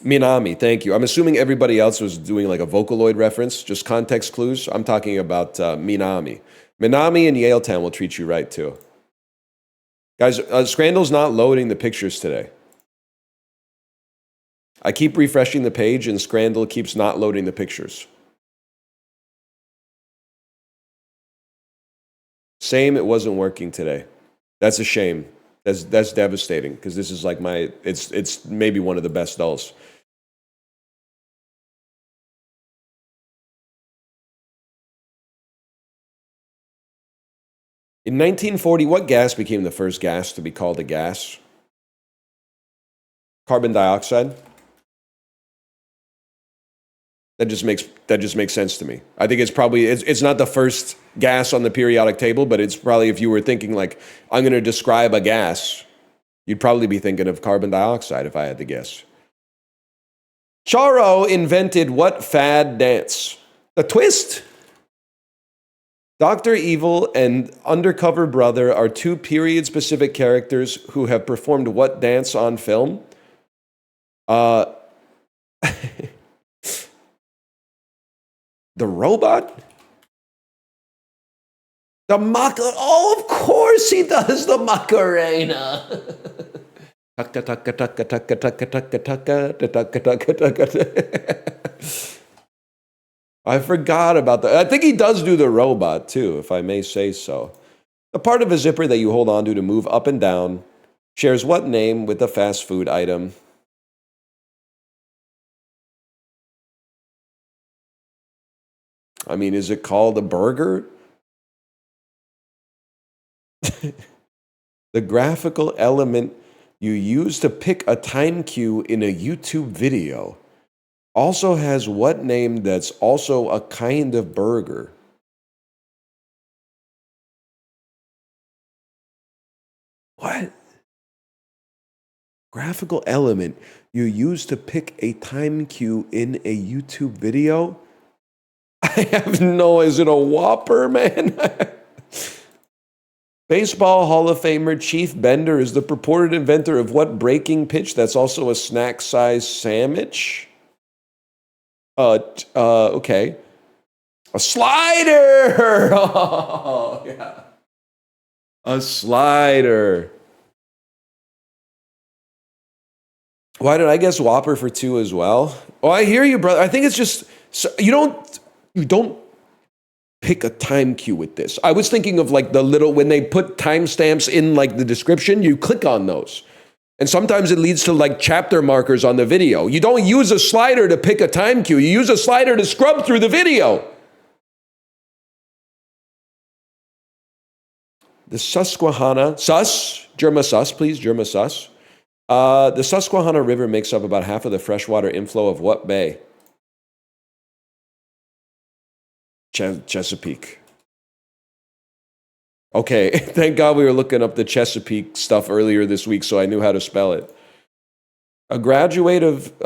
Minami, thank you. I'm assuming everybody else was doing like a Vocaloid reference, just context clues. I'm talking about Minami. Minami and Yaletown will treat you right too. Guys, Scrandal's not loading the pictures today. I keep refreshing the page and Scrandal keeps not loading the pictures. Same, it wasn't working today. That's a shame. That's devastating because this is like it's maybe one of the best dolls. In 1940, what gas became the first gas to be called a gas? Carbon dioxide. That just makes sense to me. I think it's not the first gas on the periodic table, but it's probably, if you were thinking like, I'm going to describe a gas, you'd probably be thinking of carbon dioxide if I had to guess. Charo invented what fad dance? A twist? Dr. Evil and Undercover Brother are two period-specific characters who have performed what dance on film? The robot? The Macarena. Oh, of course he does the Macarena. I forgot about that. I think he does do the robot too, if I may say so. The part of a zipper that you hold on to move up and down shares what name with the fast food item? I mean, is it called a burger? The graphical element you use to pick a time cue in a YouTube video also has what name that's also a kind of burger? What? Graphical element you use to pick a time cue in a YouTube video? I have no, is it a Whopper, man? Baseball Hall of Famer Chief Bender is the purported inventor of what breaking pitch that's also a snack-sized sandwich? Okay. A slider! Oh, yeah. A slider. Why did I guess Whopper for 2 as well? Oh, I hear you, brother. I think it's just, you don't pick a time cue with this. I was thinking of like the little, when they put timestamps in like the description, you click on those. And sometimes it leads to like chapter markers on the video. You don't use a slider to pick a time cue. You use a slider to scrub through the video. The Susquehanna, Germa sus, please, Germa sus. The Susquehanna River makes up about half of the freshwater inflow of what bay? Chesapeake. Okay, thank God we were looking up the Chesapeake stuff earlier this week, so I knew how to spell it. A graduate of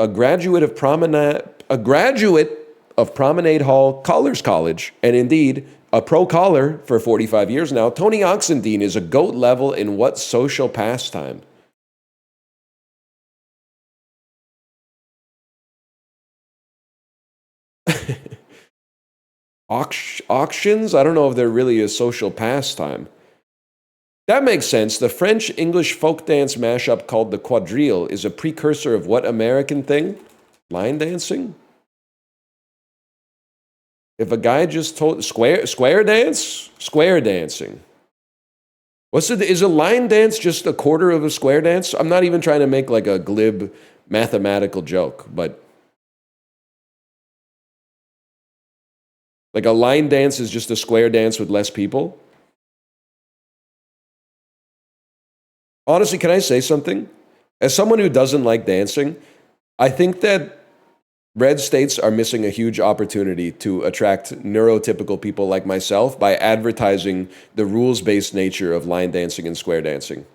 Promenade Hall Collars College, and indeed a pro collar for 45 years now, Tony Oxendine is a GOAT level in what social pastime? Auctions? I don't know if they're really a social pastime. That makes sense. The French-English folk dance mashup called the quadrille is a precursor of what American thing? Line dancing? If a guy just told square dance? Square dancing. Is a line dance just a quarter of a square dance? I'm not even trying to make like a glib mathematical joke, but like a line dance is just a square dance with less people? Honestly, can I say something? As someone who doesn't like dancing, I think that red states are missing a huge opportunity to attract neurotypical people like myself by advertising the rules-based nature of line dancing and square dancing.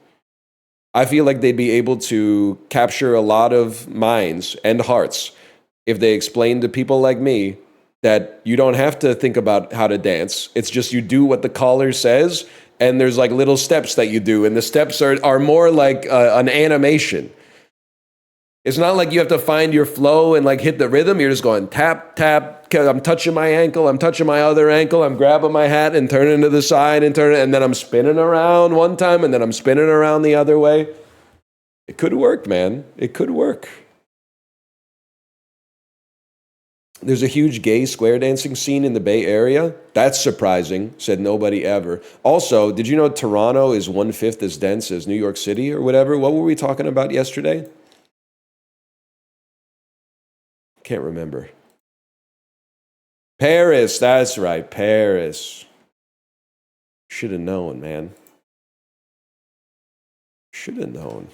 I feel like they'd be able to capture a lot of minds and hearts if they explained to people like me that you don't have to think about how to dance. It's just you do what the caller says, and there's like little steps that you do, and the steps are more like an animation. It's not like you have to find your flow and like hit the rhythm. You're just going tap, tap. I'm touching my ankle. I'm touching my other ankle. I'm grabbing my hat and turning to the side and turning, and then I'm spinning around one time and then I'm spinning around the other way. It could work, man. It could work. There's a huge gay square dancing scene in the Bay Area. That's surprising, said nobody ever. Also, did you know Toronto is 1/5 as dense as New York City or whatever? What were we talking about yesterday? Can't remember. Paris, that's right, Paris. Should have known, man. Should have known.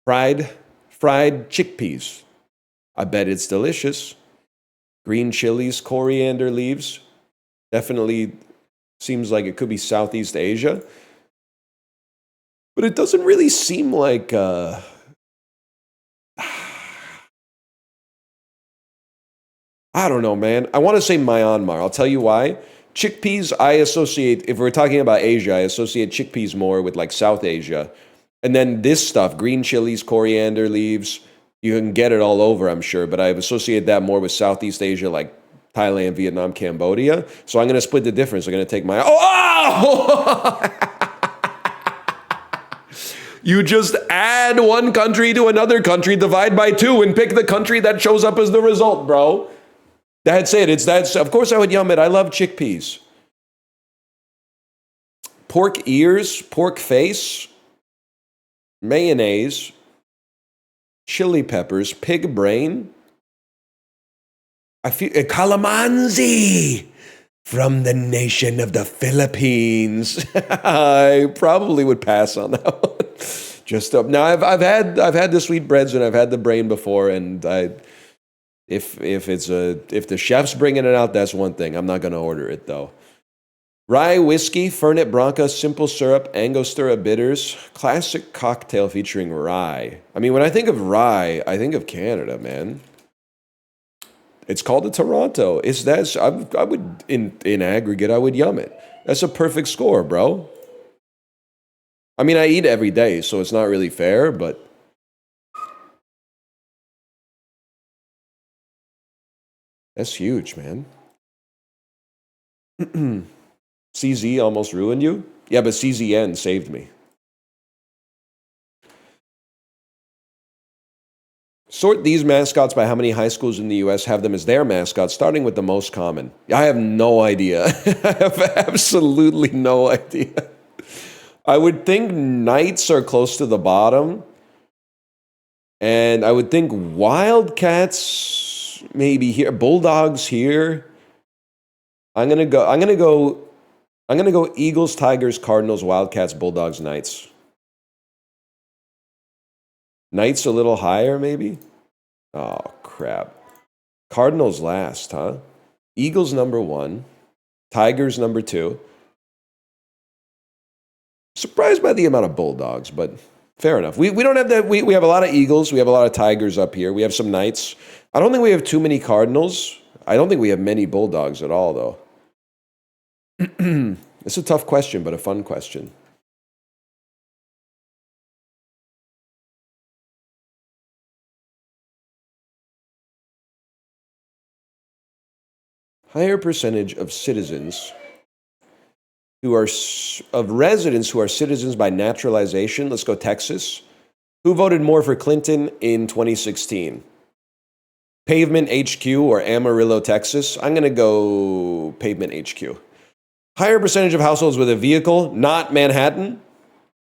Fried chickpeas. I bet it's delicious. Green chilies, coriander leaves. Definitely seems like it could be Southeast Asia. But it doesn't really seem like... I don't know, man. I want to say Myanmar. I'll tell you why. Chickpeas, I associate... If we're talking about Asia, I associate chickpeas more with like South Asia. And then this stuff, green chilies, coriander leaves, you can get it all over, I'm sure. But I associate that more with Southeast Asia, like Thailand, Vietnam, Cambodia. So I'm going to split the difference. I'm going to take my... Oh! You just add one country to another country, divide by 2, and pick the country that shows up as the result, bro. That's it. Of course I would yum it. I love chickpeas. Pork ears, pork face, mayonnaise, chili peppers, pig brain. I feel calamansi from the nation of the Philippines. I probably would pass on that one. Just up now. I've had the sweetbreads and I've had the brain before, and if the chef's bringing it out, that's one thing. I'm not gonna order it though. Rye whiskey, Fernet Branca, simple syrup, Angostura bitters, classic cocktail featuring rye. I mean, when I think of rye, I think of Canada, man. It's called a Toronto. I would in aggregate, I would yum it. That's a perfect score, bro. I mean, I eat every day, so it's not really fair, but that's huge, man. CZ almost ruined you? Yeah, but CZN saved me. Sort these mascots by how many high schools in the US have them as their mascots, starting with the most common. I have no idea. I have absolutely no idea. I would think Knights are close to the bottom. And I would think Wildcats maybe here, Bulldogs here. I'm gonna go Eagles, Tigers, Cardinals, Wildcats, Bulldogs, Knights. Knights a little higher, maybe? Oh, crap. Cardinals last, huh? Eagles number 1. Tigers number 2. Surprised by the amount of bulldogs, but fair enough. We don't have that. We have a lot of eagles. We have a lot of tigers up here. We have some knights. I don't think we have too many cardinals. I don't think we have many bulldogs at all, though. It's a tough question, but a fun question. Higher percentage of citizens who are of residents who are citizens by naturalization. Let's go Texas. Who voted more for Clinton in 2016? Pavement HQ or Amarillo, Texas? I'm going to go Pavement HQ. Higher percentage of households with a vehicle, not Manhattan.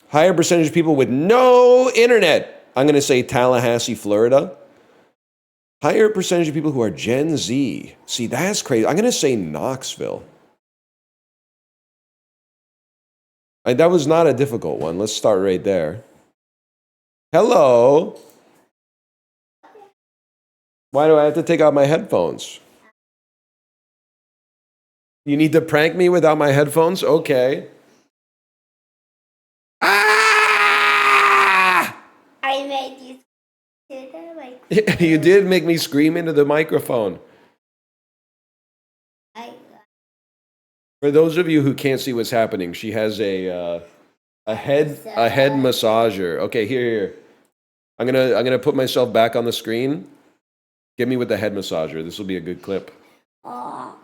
Higher percentage of people with no internet. I'm going to say Tallahassee, Florida. Higher percentage of people who are Gen Z. See, that's crazy. I'm going to say Knoxville. That was not a difficult one. Let's start right there. Hello. Why do I have to take out my headphones? You need to prank me without my headphones? Okay. Ah! I made you do that, like. You did make me scream into the microphone. For those of you who can't see what's happening, she has a head massager. Okay, here. I'm gonna put myself back on the screen. Get me with the head massager. This will be a good clip. Oh.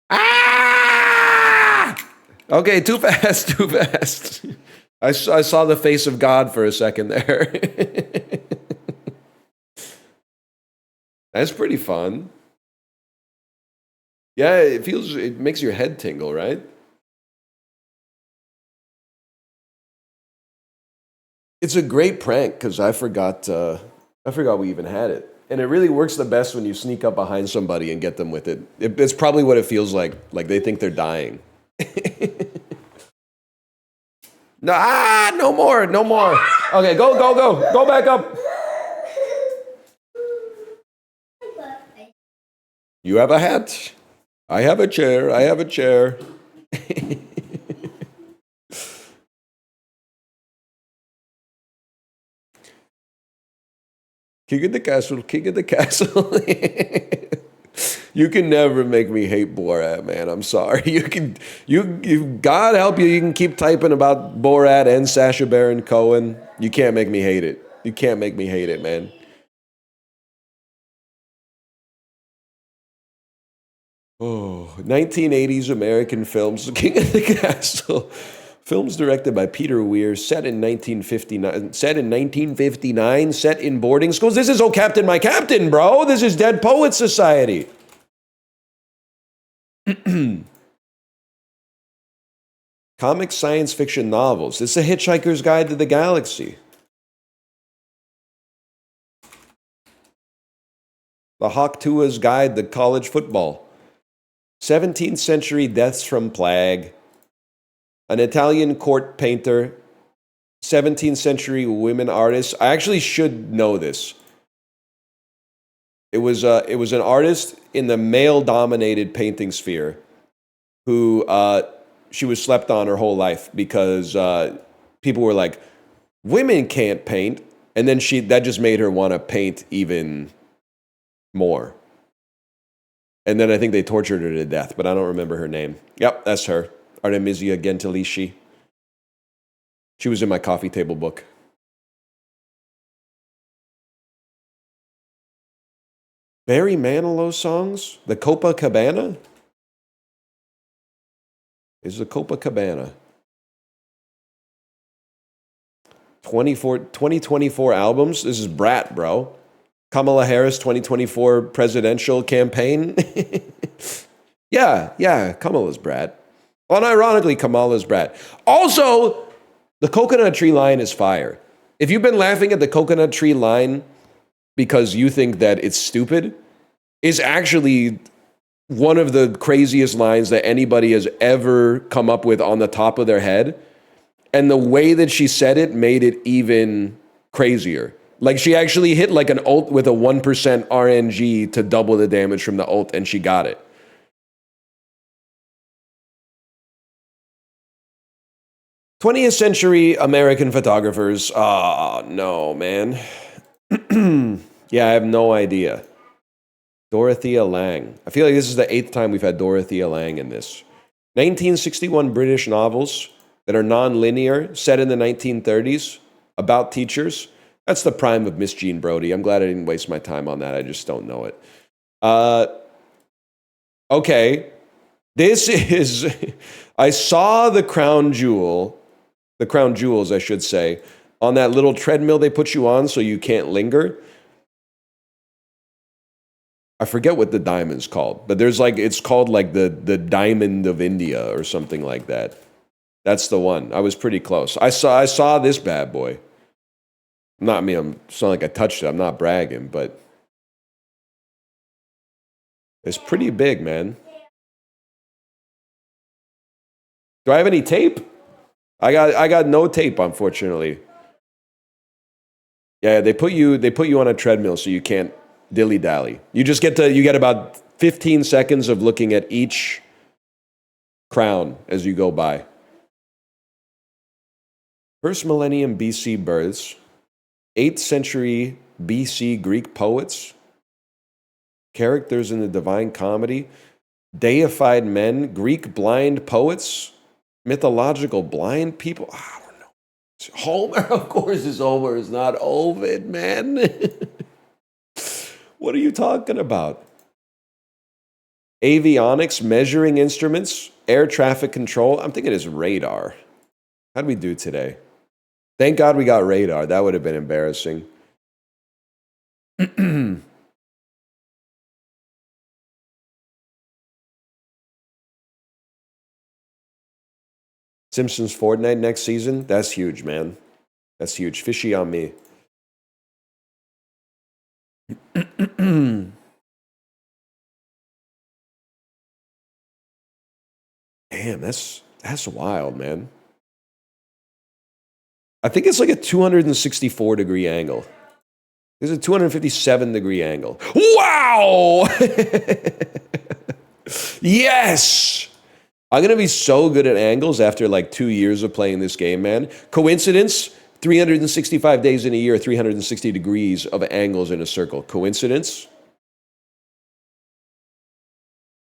Ah! Okay, too fast, too fast. I saw the face of God for a second there. That's pretty fun. Yeah, it makes your head tingle, right? It's a great prank because I forgot we even had it. And it really works the best when you sneak up behind somebody and get them with it. It's probably what it feels like they think they're dying. No more. Okay, go back up. You have a hat. I have a chair. King of the castle. You can never make me hate Borat, man. I'm sorry. God help you. You can keep typing about Borat and Sacha Baron Cohen. You can't make me hate it. You can't make me hate it, man. Oh, 1980s American films. King of the Castle. Films directed by Peter Weir, set in 1959, set in boarding schools. This is Oh Captain, My Captain, bro. This is Dead Poets Society. Comic science fiction novels. This is A Hitchhiker's Guide to the Galaxy. The Hawk Tua's Guide to College Football. 17th century deaths from plague. An Italian court painter. 17th century women artists. I actually should know this. It was an artist in the male-dominated painting sphere who she was slept on her whole life because people were like, women can't paint, and then that just made her want to paint even more. And then I think they tortured her to death, but I don't remember her name. Yep, that's her. Artemisia Gentileschi. She was in my coffee table book. Barry Manilow songs? The Copacabana? Is the Copacabana. 2024 albums? This is Brat, bro. Kamala Harris 2024 presidential campaign? Yeah, Kamala's Brat. Unironically, Kamala's Brat. Also, the coconut tree line is fire. If you've been laughing at the coconut tree line because you think that it's stupid, it's actually one of the craziest lines that anybody has ever come up with on the top of their head. And the way that she said it made it even crazier. Like she actually hit like an ult with a 1% RNG to double the damage from the ult, and she got it. 20th century American photographers. Ah, no, man. Yeah, I have no idea. Dorothea Lange. I feel like this is the 8th time we've had Dorothea Lange in this. 1961 British novels that are non-linear, set in the 1930s, about teachers. That's the prime of Miss Jean Brodie. I'm glad I didn't waste my time on that. I just don't know it. Okay. This is... I saw the crown jewels, I should say, on that little treadmill they put you on so you can't linger. I forget what the diamond's called, but there's like, it's called like the Diamond of India or something like that. That's the one. I was pretty close. I saw this bad boy. Not me, it's not like I touched it. I'm not bragging, but it's pretty big, man. Do I have any tape? I got no tape, unfortunately. Yeah, they put you on a treadmill so you can't dilly-dally. You get about 15 seconds of looking at each crown as you go by. First millennium BC births, 8th century BC Greek poets, characters in the Divine Comedy, deified men, Greek blind poets, mythological blind people. I don't know. Homer, of course, Homer is not Ovid, man. What are you talking about? Avionics, measuring instruments, air traffic control. I'm thinking it's radar. How'd we do today? Thank God we got radar. That would have been embarrassing. Simpsons Fortnite next season? That's huge, man. That's huge. Fishy on me. Damn, that's wild, man. I think it's like a 264 degree angle. There's a 257 degree angle. Wow! Yes! I'm going to be so good at angles after like 2 years of playing this game, man. Coincidence? 365 days in a year, 360 degrees of angles in a circle. Coincidence?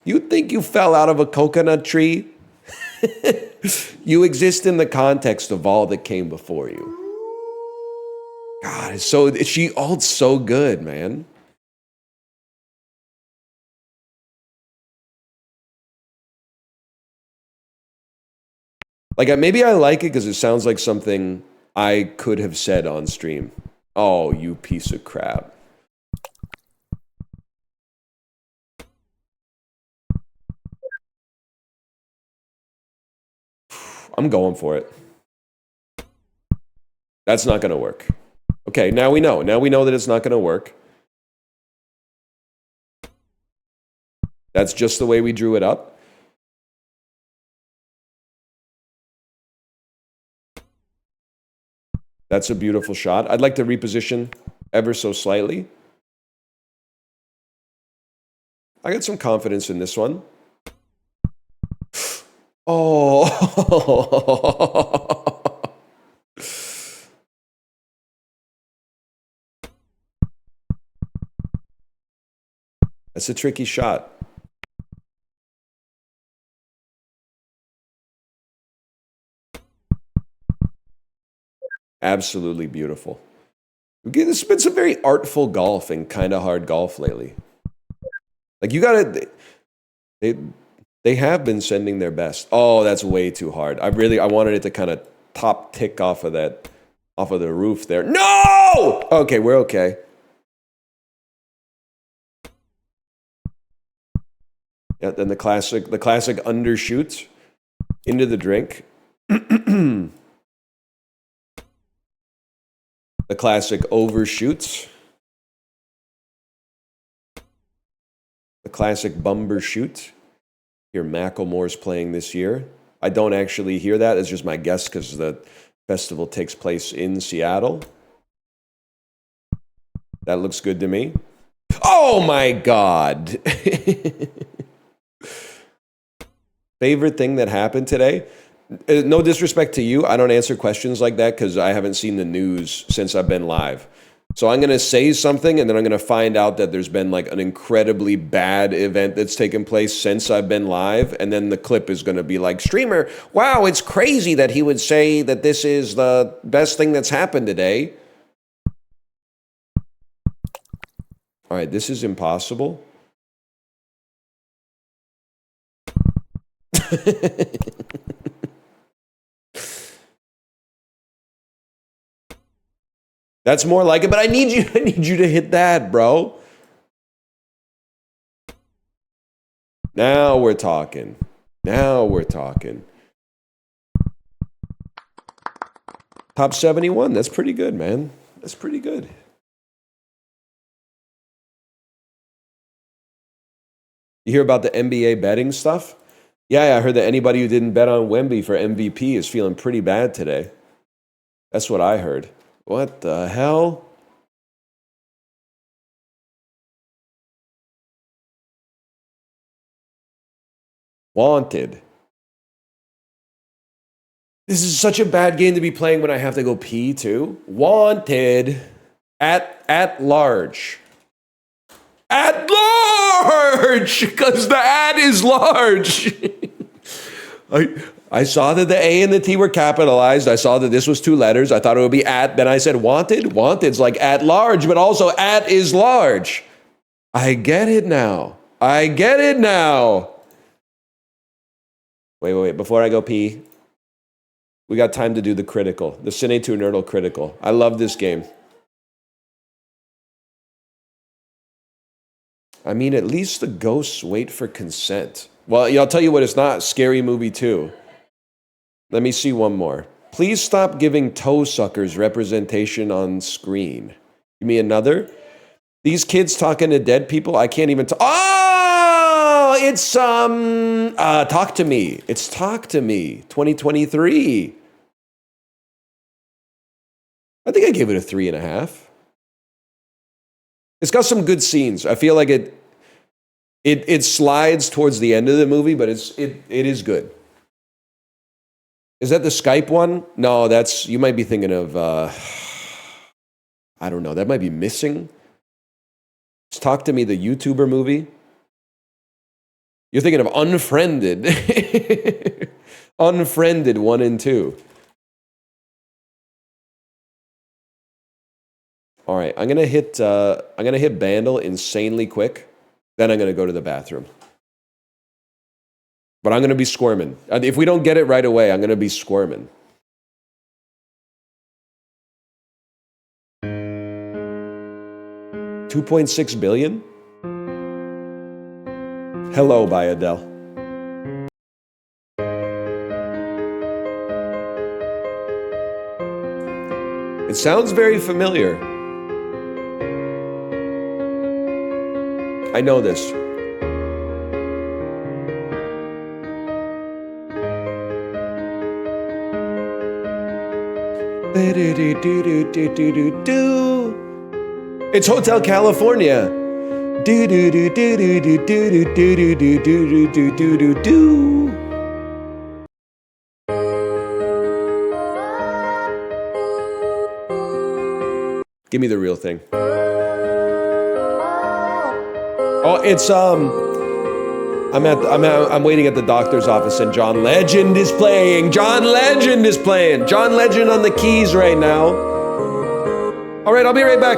You think you fell out of a coconut tree? You exist in the context of all that came before you. God, she ults so good, man. Like, maybe I like it because it sounds like something I could have said on stream. Oh, you piece of crap. I'm going for it. That's not going to work. Okay, now we know. Now we know that it's not going to work. That's just the way we drew it up. That's a beautiful shot. I'd like to reposition ever so slightly. I got some confidence in this one. Oh. That's a tricky shot. Absolutely beautiful. This has been some very artful golf and kind of hard golf lately. Like, you gotta... They have been sending their best. Oh, that's way too hard. I wanted it to kind of top tick off of the roof there. No! Okay, we're okay. Yeah, then the classic undershoot into the drink. The classic overshoots. The classic bumper shoot. Hear Macklemore's playing this year. I don't actually hear that. It's just my guess because the festival takes place in Seattle. That looks good to me. Oh my God. Favorite thing that happened today? No disrespect to you. I don't answer questions like that because I haven't seen the news since I've been live. So I'm going to say something and then I'm going to find out that there's been like an incredibly bad event that's taken place since I've been live. And then the clip is going to be like, streamer, wow, it's crazy that he would say that this is the best thing that's happened today. All right, this is impossible. That's more like it, but I need you to hit that, bro. Now we're talking. Now we're talking. Top 71. That's pretty good, man. That's pretty good. You hear about the NBA betting stuff? Yeah, I heard that anybody who didn't bet on Wemby for MVP is feeling pretty bad today. That's what I heard. What the hell? Wanted. This is such a bad game to be playing when I have to go pee too. Wanted. At large. At large! Because the ad is large. I saw that the A and the T were capitalized. I saw that this was 2 letters. I thought it would be at. Then I said wanted. Wanted's like at large, but also at is large. I get it now. I get it now. Wait. Before I go pee, we got time to do the critical. The Cine 2 Nerdle critical. I love this game. I mean, at least the ghosts wait for consent. Well, I'll tell you what it's not. Scary Movie 2. Let me see one more. Please stop giving toe suckers representation on screen. Give me another. These kids talking to dead people. I can't even talk. Oh, it's Talk to Me. It's Talk to Me 2023. I think I gave it a 3.5. It's got some good scenes. I feel like it slides towards the end of the movie, but it is good. Is that the Skype one? No, you might be thinking of, I don't know, that might be Missing. It's Talk to Me, the YouTuber movie. You're thinking of Unfriended. Unfriended 1 and 2. All right, I'm gonna hit Bandle insanely quick. Then I'm gonna go to the bathroom. But I'm gonna be squirming. If we don't get it right away, I'm gonna be squirming. $2.6 billion? Hello by Adele. It sounds very familiar. I know this. It's Hotel California. Give me the real thing. Oh, it's I'm waiting at the doctor's office and John Legend is playing. John Legend is playing. John Legend on the keys right now. All right, I'll be right back.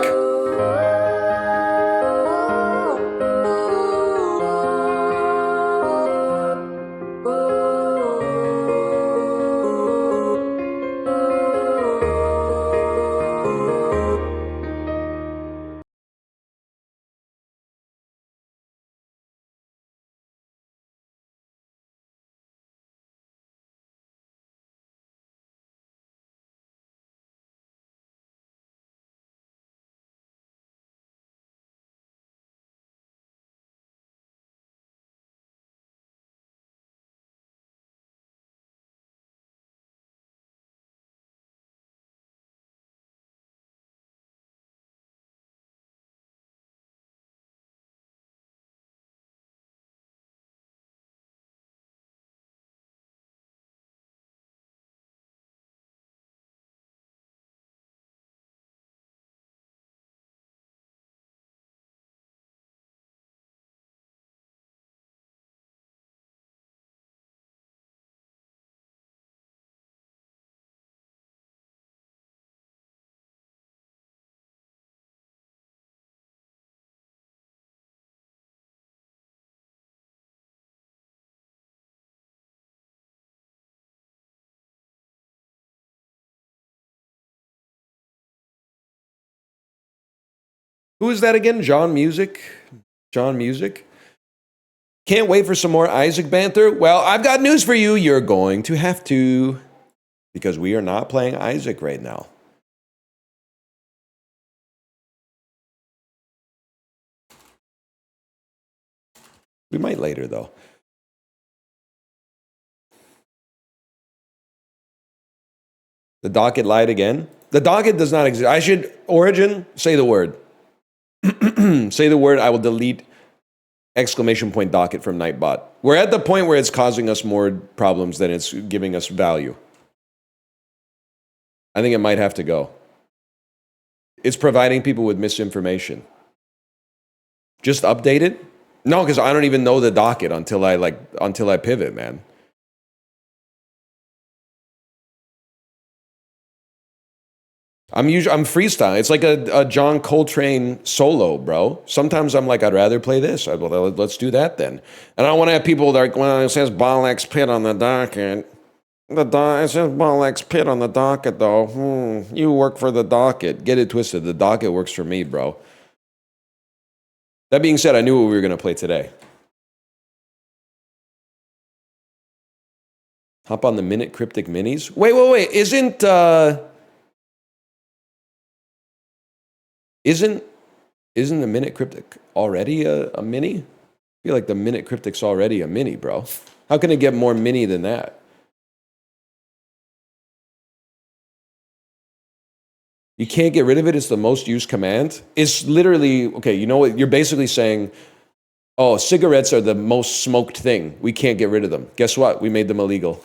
Who is that again? John Music? John Music? Can't wait for some more Isaac banter? Well, I've got news for you. You're going to have to. Because we are not playing Isaac right now. We might later, though. The docket lied again. The docket does not exist. I should, Origin, say the word. Say the word, I will delete exclamation point docket from Nightbot. We're at the point where it's causing us more problems than it's giving us value. I think it might have to go. It's providing people with misinformation. Just update it? No, because I don't even know the docket until I pivot, man. I'm freestyle. It's like a John Coltrane solo, bro. Sometimes I'm like, I'd rather play this. Let's do that then. And I don't want to have people that are, well, it says Ball X Pit on the docket. It says Ball X Pit on the docket, though. You work for the docket. Get it twisted. The docket works for me, bro. That being said, I knew what we were going to play today. Hop on the Minute Cryptic Minis. Wait. Isn't the Minute Cryptic already a mini? I feel like the Minute Cryptic's already a mini, bro. How can it get more mini than that? You can't get rid of it. It's the most used command. It's literally, okay, you know what? You're basically saying, oh, cigarettes are the most smoked thing. We can't get rid of them. Guess what? We made them illegal.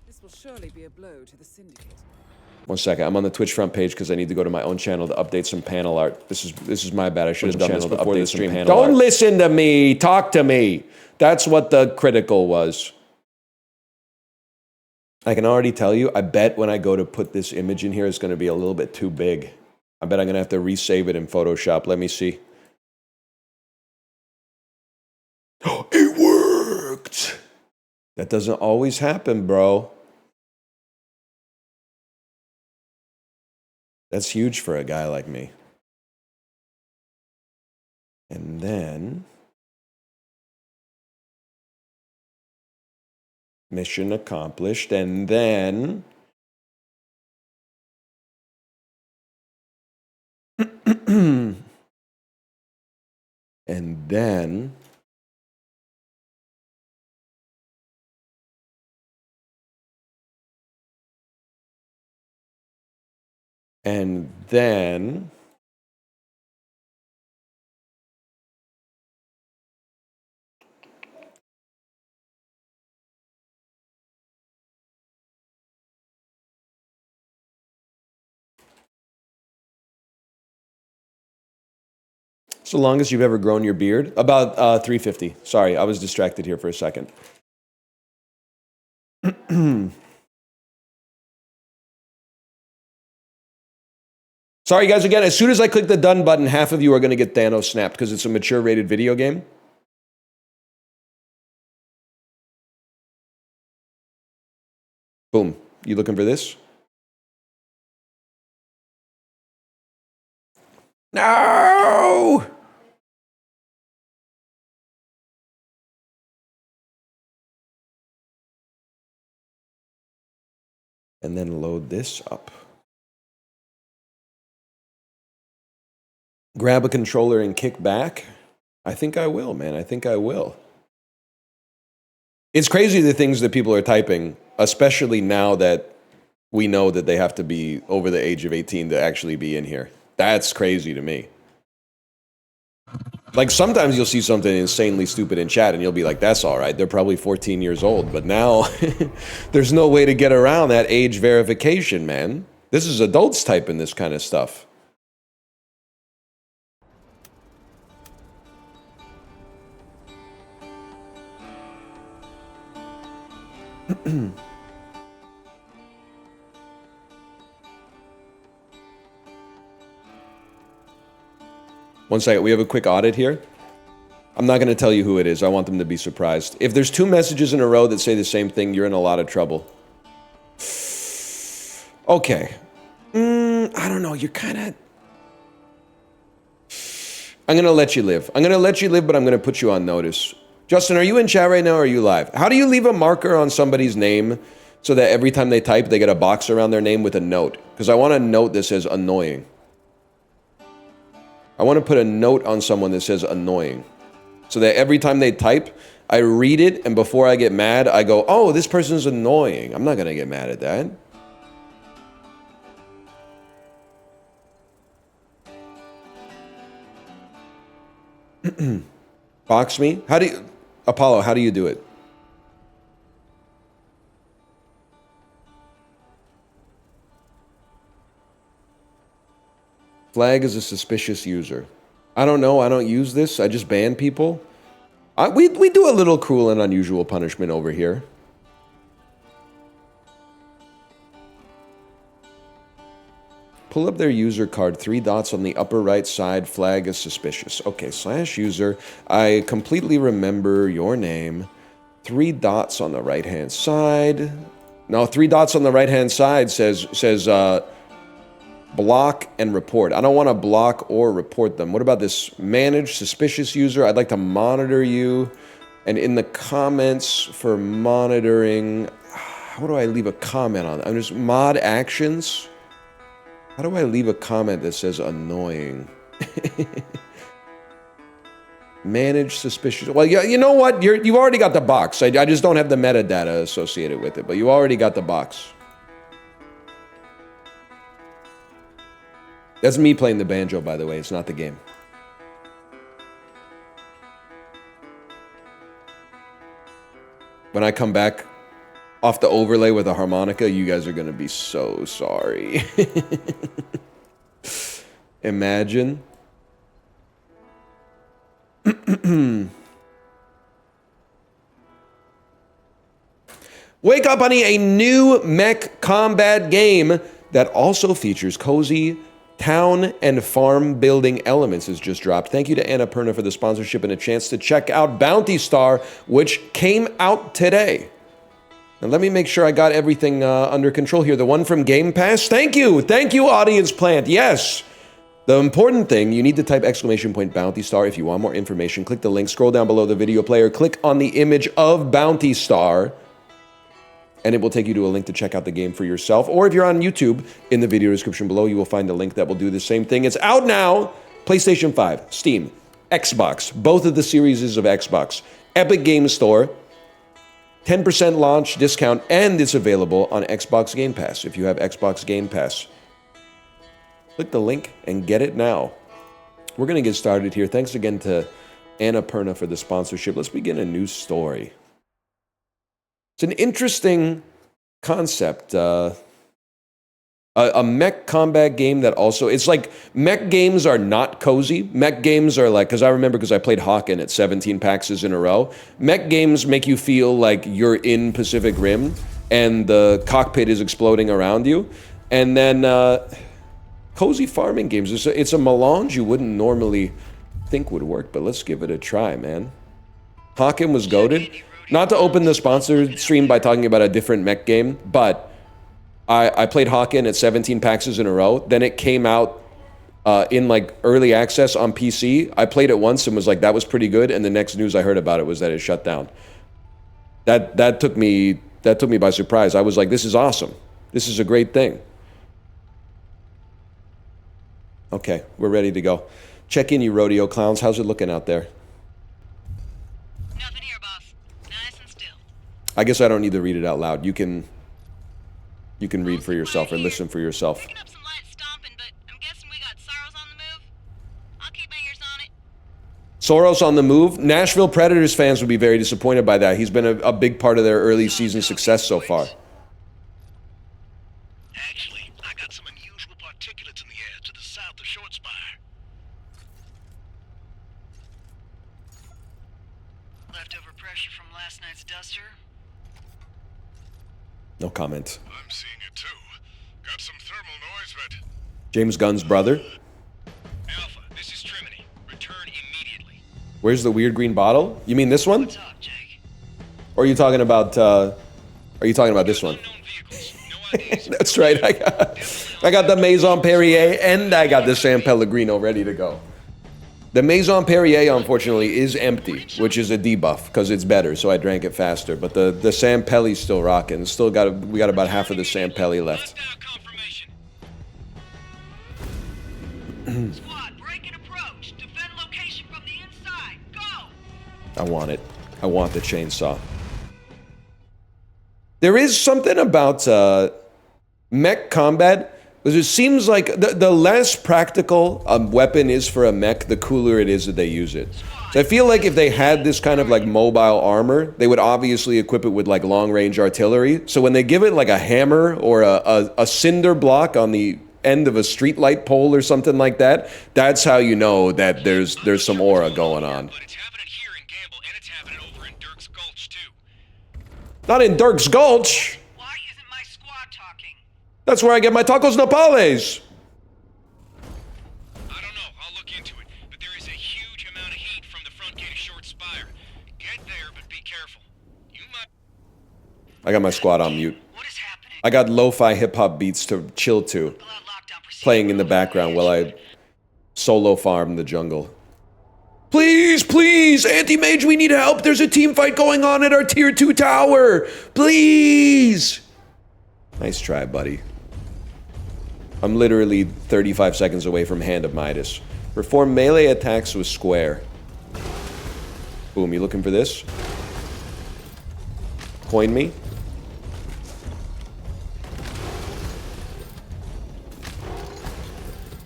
This will surely be a blow to the syndicate. 1 second. I'm on the Twitch front page because I need to go to my own channel to update some panel art. This is my bad. I should have done this before the stream. Don't listen to me. Talk to me. That's what the critical was. I can already tell you, I bet when I go to put this image in here, it's going to be a little bit too big. I bet I'm going to have to resave it in Photoshop. Let me see. Oh, it worked! That doesn't always happen, bro. That's huge for a guy like me. And then... mission accomplished, and then... and then... and then... So longest you've ever grown your beard? About 350. Sorry, I was distracted here for a second. Sorry, guys, again, as soon as I click the done button, half of you are going to get Thanos snapped because it's a mature rated video game. Boom. You looking for this? No! And then load this up. Grab a controller and kick back? I think I will, man. I think I will. It's crazy the things that people are typing, especially now that we know that they have to be over the age of 18 to actually be in here. That's crazy to me. Like, sometimes you'll see something insanely stupid in chat and you'll be like, that's all right. They're probably 14 years old. But now, there's no way to get around that age verification, man. This is adults typing this kind of stuff. One second, we have a quick audit here. I'm not going to tell you who it is. I want them to be surprised. If there's 2 messages in a row that say the same thing, you're in a lot of trouble. Okay. I don't don't know. You're kind of... I'm going to let you live. I'm going to let you live, but I'm going to put you on notice. Justin, are you in chat right now or are you live? How do you leave a marker on somebody's name so that every time they type, they get a box around their name with a note? Because I want a note that says annoying. I want to put a note on someone that says annoying. So that every time they type, I read it, and before I get mad, I go, oh, this person's annoying. I'm not going to get mad at that. Box me? How do you... Apollo, how do you do it? Flag is a suspicious user. I don't know. I don't use this. I just ban people. We do a little cruel and unusual punishment over here. Pull up their user card, 3 dots on the upper right side, flag is suspicious. Okay, /user, I completely remember your name. 3 dots on the right-hand side. No, 3 dots on the right-hand side says block and report. I don't want to block or report them. What about this? Manage suspicious user. I'd like to monitor you. And in the comments for monitoring, how do I leave a comment on that? I'm just mod actions. How do I leave a comment that says annoying? Manage suspicious. Well, yeah, you know what? You've already got the box. I just don't have the metadata associated with it, but you already got the box. That's me playing the banjo, by the way. It's not the game. When I come back off the overlay with a harmonica, you guys are going to be so sorry. Imagine. Wake up, honey, a new mech combat game that also features cozy town and farm building elements has just dropped. Thank you to Annapurna for the sponsorship and a chance to check out Bounty Star, which came out today. And let me make sure I got everything under control here. The one from Game Pass. Thank you, audience plant. Yes. The important thing, you need to type !Bounty Star if you want more information. Click the link, scroll down below the video player, click on the image of Bounty Star, and it will take you to a link to check out the game for yourself. Or if you're on YouTube, in the video description below, you will find a link that will do the same thing. It's out now. PlayStation 5, Steam, Xbox, both of the series of Xbox, Epic Games Store, 10% launch discount, and it's available on Xbox Game Pass if you have Xbox Game Pass. Click the link and get it now. We're going to get started here. Thanks again to Annapurna for the sponsorship. Let's begin a new story. It's an interesting concept. A mech combat game that also... It's like mech games are not cozy. Mech games are like... Because I remember because I played Hawken at 17 PAXs in a row. Mech games make you feel like you're in Pacific Rim and the cockpit is exploding around you. And then cozy farming games. It's a melange you wouldn't normally think would work, but let's give it a try, man. Hawken was goated. Not to open the sponsored stream by talking about a different mech game, but... I played Hawken at 17 PAXs in a row. Then it came out in like early access on PC. I played it once and was like, that was pretty good. And the next news I heard about it was that it shut down. That took me by surprise. I was like, this is awesome. This is a great thing. Okay, we're ready to go. Check in, you rodeo clowns. How's it looking out there? Nothing here, boss. Nice and still. I guess I don't need to read it out loud. You can read for yourself or listen for yourself. Picking up some light stomping, but I'm guessing we got Soros on the move. I'll keep my ears on it. Soros on the move. Nashville Predators fans would be very disappointed by that. He's been a big part of their early season success so far. Actually, I got some unusual particulates in the air to the south of Shortspire. Leftover pressure from last night's duster. No comment. I'm seeing it too. Got some thermal noise, but... James Gunn's brother. Alpha, this is Trimony. Return immediately. Where's the weird green bottle? You mean this one? What's up, Jake? Or are you talking about this one? Unknown vehicles. No That's right. I got the Maison Perrier and I got the San Pellegrino ready to go. The Maison Perrier, unfortunately, is empty, which is a debuff because it's better, so I drank it faster. But the San Pelly's still rocking. We got about half of the San Pelly left. Squad, break and approach. Defend location from the inside. Go! I want it. I want the chainsaw. There is something about mech combat, because it seems like the less practical a weapon is for a mech, the cooler it is that they use it. So I feel like if they had this kind of like mobile armor, they would obviously equip it with like long-range artillery. So when they give it like a hammer or a cinder block on the end of a streetlight pole or something like that, that's how you know that there's some aura going on. But it's happening here in Gamble, and it's happening over in Dirk's Gulch, too. Not in Dirk's Gulch. Why isn't my squad talking? That's where I get my tacos napales. I don't know. I'll look into it. But there is a huge amount of heat from the front gate of Short Spire. Get there, but be careful. You might... I got my squad on mute. What is happening? I got lo-fi hip-hop beats to chill to, Allow lockdown procedure. playing in the background while I solo farm the jungle. Please, please, Anti-Mage, we need help. There's a team fight going on at our tier 2 tower. Please. Nice try, buddy. I'm literally 35 seconds away from Hand of Midas. Perform melee attacks with square. Boom, you looking for this? Coin me.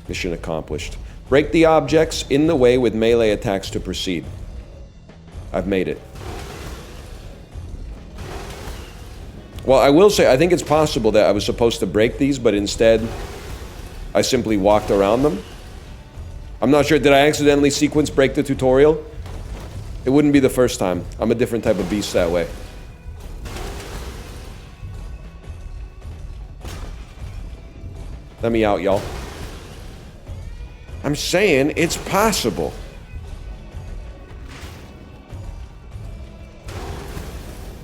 Mission accomplished. Break the objects in the way with melee attacks to proceed. I've made it. Well, I will say, I think it's possible that I was supposed to break these, but instead, I simply walked around them. I'm not sure, did I accidentally sequence break the tutorial? It wouldn't be the first time. I'm a different type of beast that way. Let me out, y'all. I'm saying it's possible.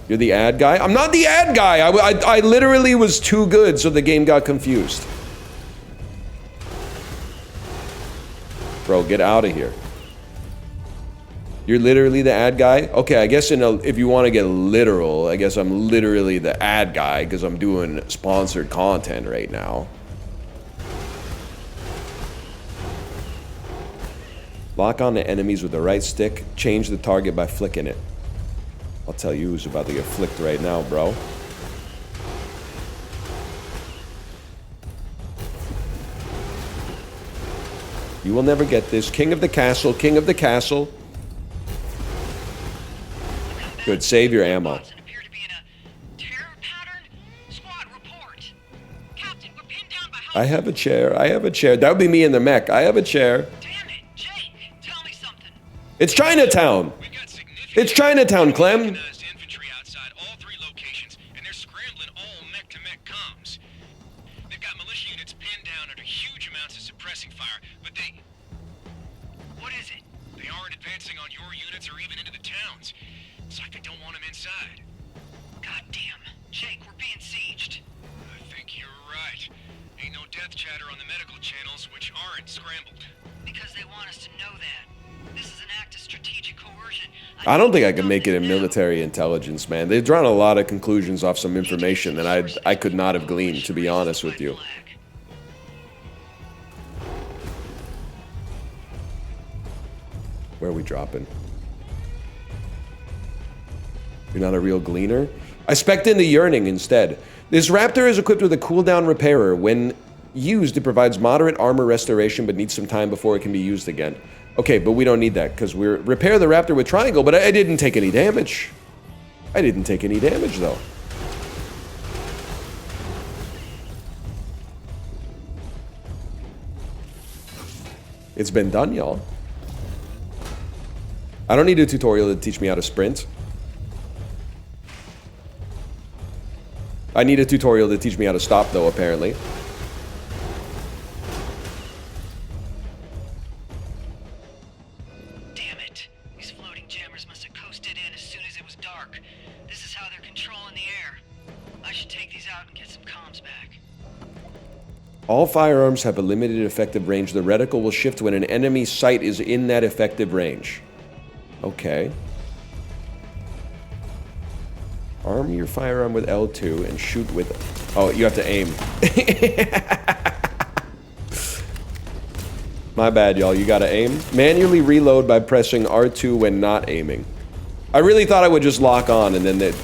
You're the ad guy? I'm not the ad guy! I literally was too good, so the game got confused. Bro, get out of here. You're literally the ad guy? Okay, I guess if you want to get literal, I guess I'm literally the ad guy because I'm doing sponsored content right now. Lock on to enemies with the right stick. Change the target by flicking it. I'll tell you who's about to get flicked right now, bro. You will never get this. King of the castle, king of the castle. Good, save your ammo. Appear to be in a terror pattern. Squad, report. Captain, we're pinned down by I have a chair, I have a chair. That would be me in the mech. I have a chair. Damn it, Jake, tell me something. It's Chinatown. We got significant... It's Chinatown, Clem. ...mechanized infantry outside all 3 locations, and they're scrambling all mech-to-mech comms. They've got militia units pinned down under huge amounts of suppressing fire, but they... What is it? They aren't advancing on your units or even into the towns. It's like they don't want them inside. Goddamn, Jake, we're being sieged. I think you're right. Ain't no death chatter on the medical channels, which aren't scrambled. Because they want us to know that. This is an act of strategic coercion. I don't think I could make it in military intelligence, man. They've drawn a lot of conclusions off some information that I could not have gleaned, to be honest with you. Where are we dropping? You're not a real gleaner? I spec'd into Yearning instead. This Raptor is equipped with a cooldown repairer. When used, it provides moderate armor restoration, but needs some time before it can be used again. Okay, but we don't need that, because we're repair the Raptor with triangle, but I didn't take any damage. I didn't take any damage, though. It's been done, y'all. I don't need a tutorial to teach me how to sprint. I need a tutorial to teach me how to stop, though, apparently. Damn it. These floating jammers must have coasted in as soon as it was dark. This is how they're controlling the air. I should take these out and get some comms back. All firearms have a limited effective range. The reticle will shift when an enemy sight is in that effective range. Okay. Arm your firearm with L2 and shoot with... Oh, you have to aim. My bad, y'all. You gotta aim. Manually reload by pressing R2 when not aiming. I really thought I would just lock on and then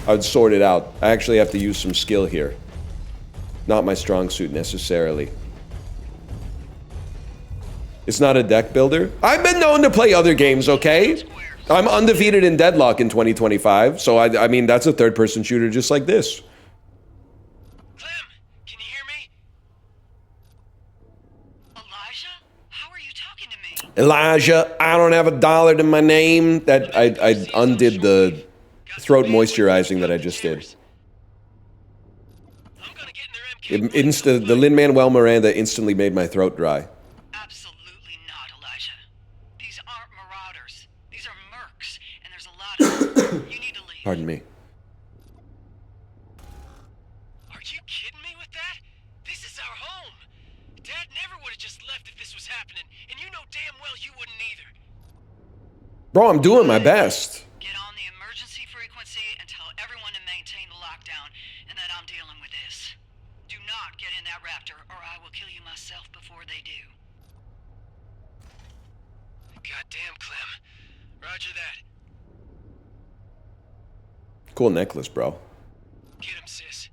I would sort it out. I actually have to use some skill here. Not my strong suit necessarily. It's not a deck builder. I've been known to play other games, okay? I'm undefeated in Deadlock in 2025, so I mean, that's a third-person shooter just like this. Clem, can you hear me? Elijah? How are you talking to me? Elijah, I don't have $1 to my name. That I undid the throat moisturizing that I just did. I'm gonna get in their MK. The Lin-Manuel Miranda instantly made my throat dry. Absolutely not, Elijah. These aren't marauders. These are mercs, and there's a lot of them. You need to leave. Pardon me. Are you kidding me with that? This is our home. Dad never would have just left if this was happening, and you know damn well you wouldn't either. Bro, I'm doing my best. Get on the emergency frequency and tell everyone to maintain the lockdown and that I'm dealing with this. Do not get in that raptor or I will kill you myself before they do. Goddamn, Clem. Roger that. Cool necklace, bro. Get him, sis.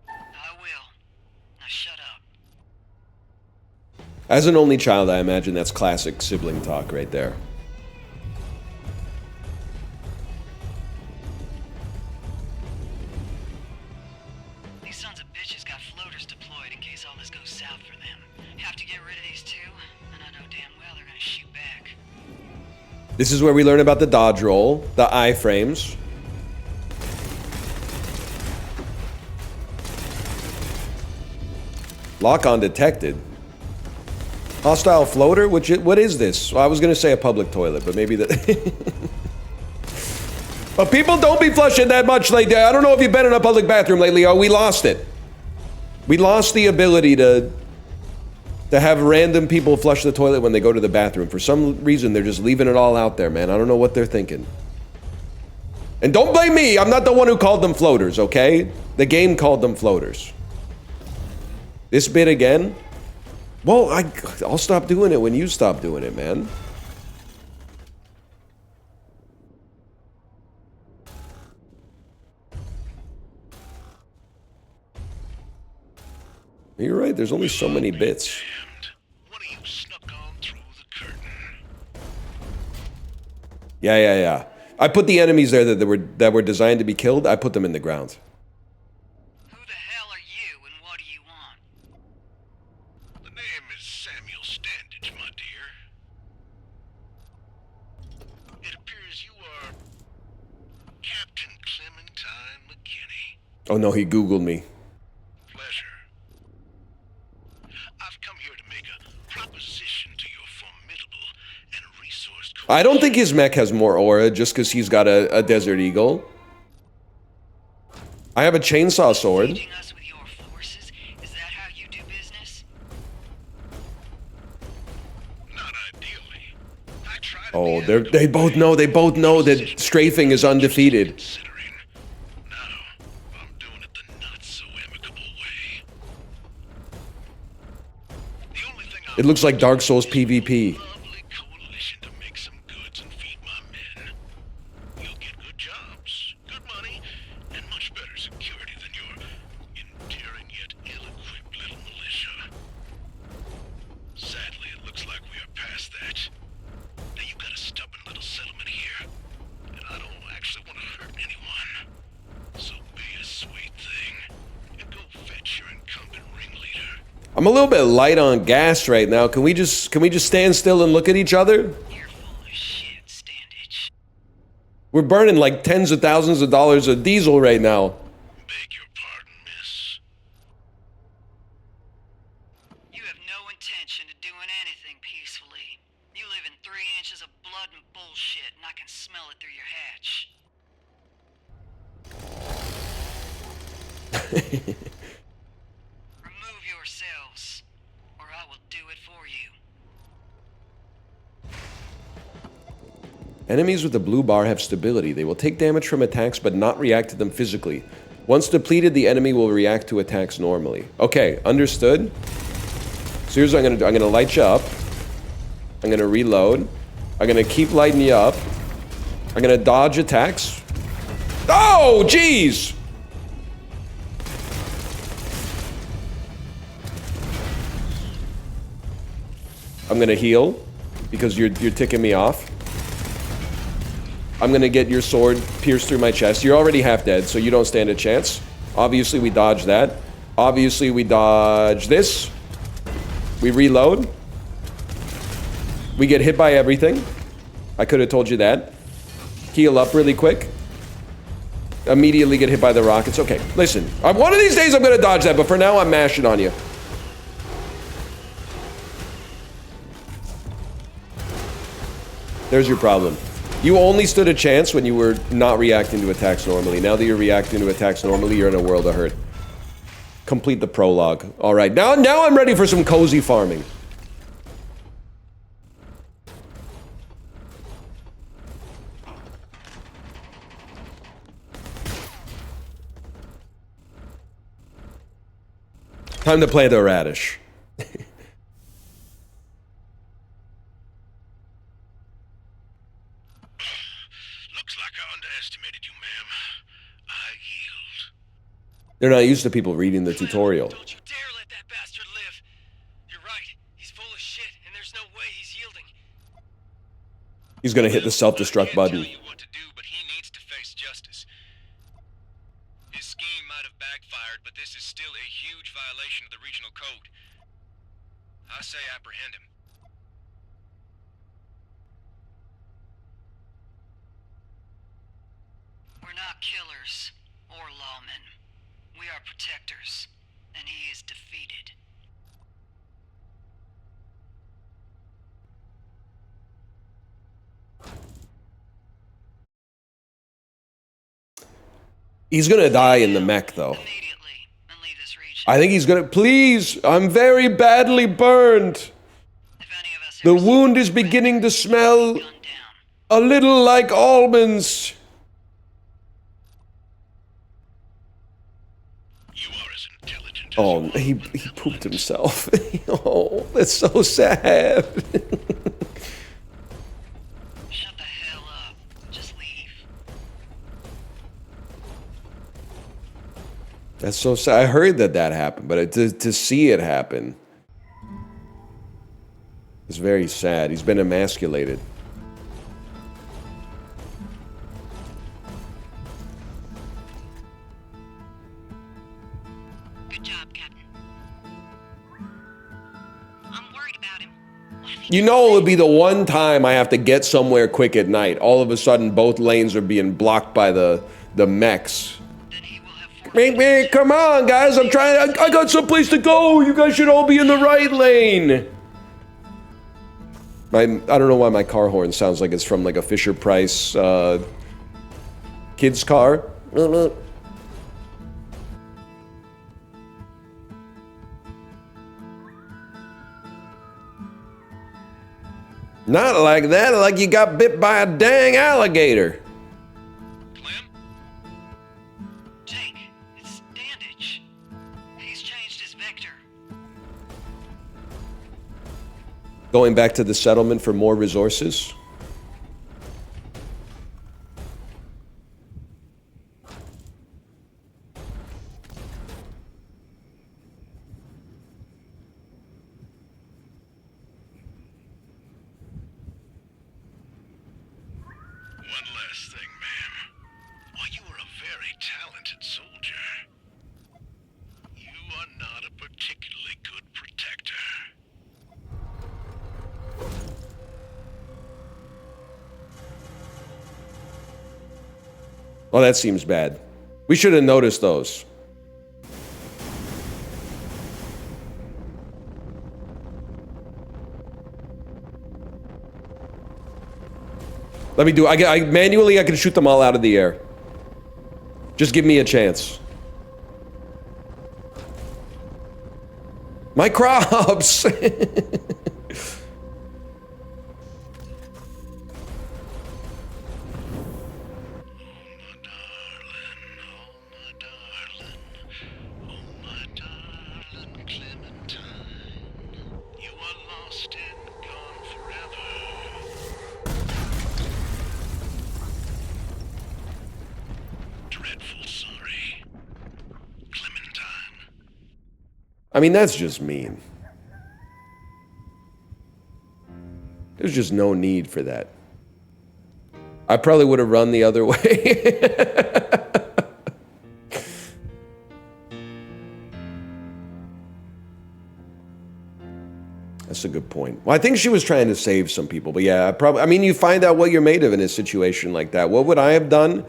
I will. Now shut up. As an only child, I imagine that's classic sibling talk right there. These sons of bitches got floaters deployed in case all this goes south for them. Have to get rid of these two, and I know damn well they're gonna shoot back. This is where we learn about the dodge roll, the iframes. Lock on detected. Hostile floater? What is this? Well, I was gonna say a public toilet, but maybe that... But people don't be flushing that much lately. I don't know if you've been in a public bathroom lately. Oh, we lost it. We lost the ability to have random people flush the toilet when they go to the bathroom. For some reason, they're just leaving it all out there, man. I don't know what they're thinking. And don't blame me. I'm not the one who called them floaters, okay? The game called them floaters. This bit again? Well, I'll stop doing it when you stop doing it, man. You're right, there's only so many bits. One of you snuck on through the curtain. Yeah. I put the enemies there that were designed to be killed, I put them in the ground. Who the hell are you and what do you want? The name is Samuel Standage, my dear. It appears you are Captain Clementine McKinney. Oh no, he Googled me. Pleasure. I've come here to make a proposition to your formidable and resourced... I don't think his mech has more aura just because he's got a Desert Eagle. I have a chainsaw sword. Engaging us with your forces? Is that how you do business? Not ideally. I try to Oh, be they both know that strafing is undefeated. considering. Now, I'm doing it the not so amicable way. The only thing I It looks like Dark Souls PvP. lovely coalition to make some goods and feed my men. You'll get good jobs, good money, and much better security than your endearing yet ill-equipped little militia. Sadly, it looks like we are past that. Now you've got a stubborn little settlement here, and I don't actually want to hurt anyone. So be a sweet thing, and go fetch your incumbent ringleader. I'm a little bit light on gas right now. Can we just stand still and look at each other? You're full of shit, Standage. We're burning like tens of thousands of dollars of diesel right now. Beg your pardon, miss. You have no intention of doing anything peacefully. You live in 3 inches of blood and bullshit, and I can smell it through your hatch. Remove yourselves, or I will do it for you. Enemies with the blue bar have stability. They will take damage from attacks but not react to them physically. Once depleted, the enemy will react to attacks normally. Okay, understood. So here's what I'm gonna do. I'm gonna light you up. I'm gonna reload. I'm gonna keep lighting you up. I'm gonna dodge attacks. Oh, jeez! I'm gonna heal because you're ticking me off. I'm gonna get your sword pierced through my chest. You're already half dead, so you don't stand a chance. Obviously, we dodge that. Obviously, we dodge this. We reload. We get hit by everything. I could have told you that. Heal up really quick. Immediately get hit by the rockets. Okay, listen. One of these days I'm gonna dodge that, but for now I'm mashing on you. There's your problem. You only stood a chance when you were not reacting to attacks normally. Now that you're reacting to attacks normally, you're in a world of hurt. Complete the prologue. All right, now I'm ready for some cozy farming. Time to play the radish. They're not used to people reading the tutorial. Don't you dare let that bastard live. You're right. He's full of shit, and there's no way he's yielding. He's gonna hit the self-destruct button. I can't tell you what to do, but he needs to face justice. His scheme might have backfired, but this is still a huge violation of the regional code. I say apprehend him. We're not killers or lawmen. We are protectors, and he is defeated. He's gonna die in the mech, though. Immediately, and leave this region. I think he's gonna. Please, I'm very badly burned. If any of us The ever see wound you is beginning to gunned smell down. a little like almonds. You are as intelligent as Oh, he pooped himself. Oh, that's so sad. Shut the hell up. Just leave. That's so sad. I heard that happened, but to see it happen is very sad. He's been emasculated. Good job, Captain. I'm worried about him. What if he You know, it would be the one time I have to get somewhere quick at night. All of a sudden, both lanes are being blocked by the mechs. then he will have Man, come on, guys! I'm trying. I got someplace to go. You guys should all be in the right lane. I don't know why my car horn sounds like it's from like a Fisher Price kid's car. Not like that, like you got bit by a dang alligator. Clem? Jake, it's Dandage. He's changed his vector. Going back to the settlement for more resources. One last thing, ma'am. While you are a very talented soldier, you are not a particularly good protector. Oh, that seems bad. We should have noticed those. Let me do. I manually I can shoot them all out of the air. Just give me a chance. My crops! I mean, that's just mean. There's just no need for that. I probably would have run the other way. That's a good point. Well, I think she was trying to save some people, but yeah, I mean, you find out what you're made of in a situation like that. What would I have done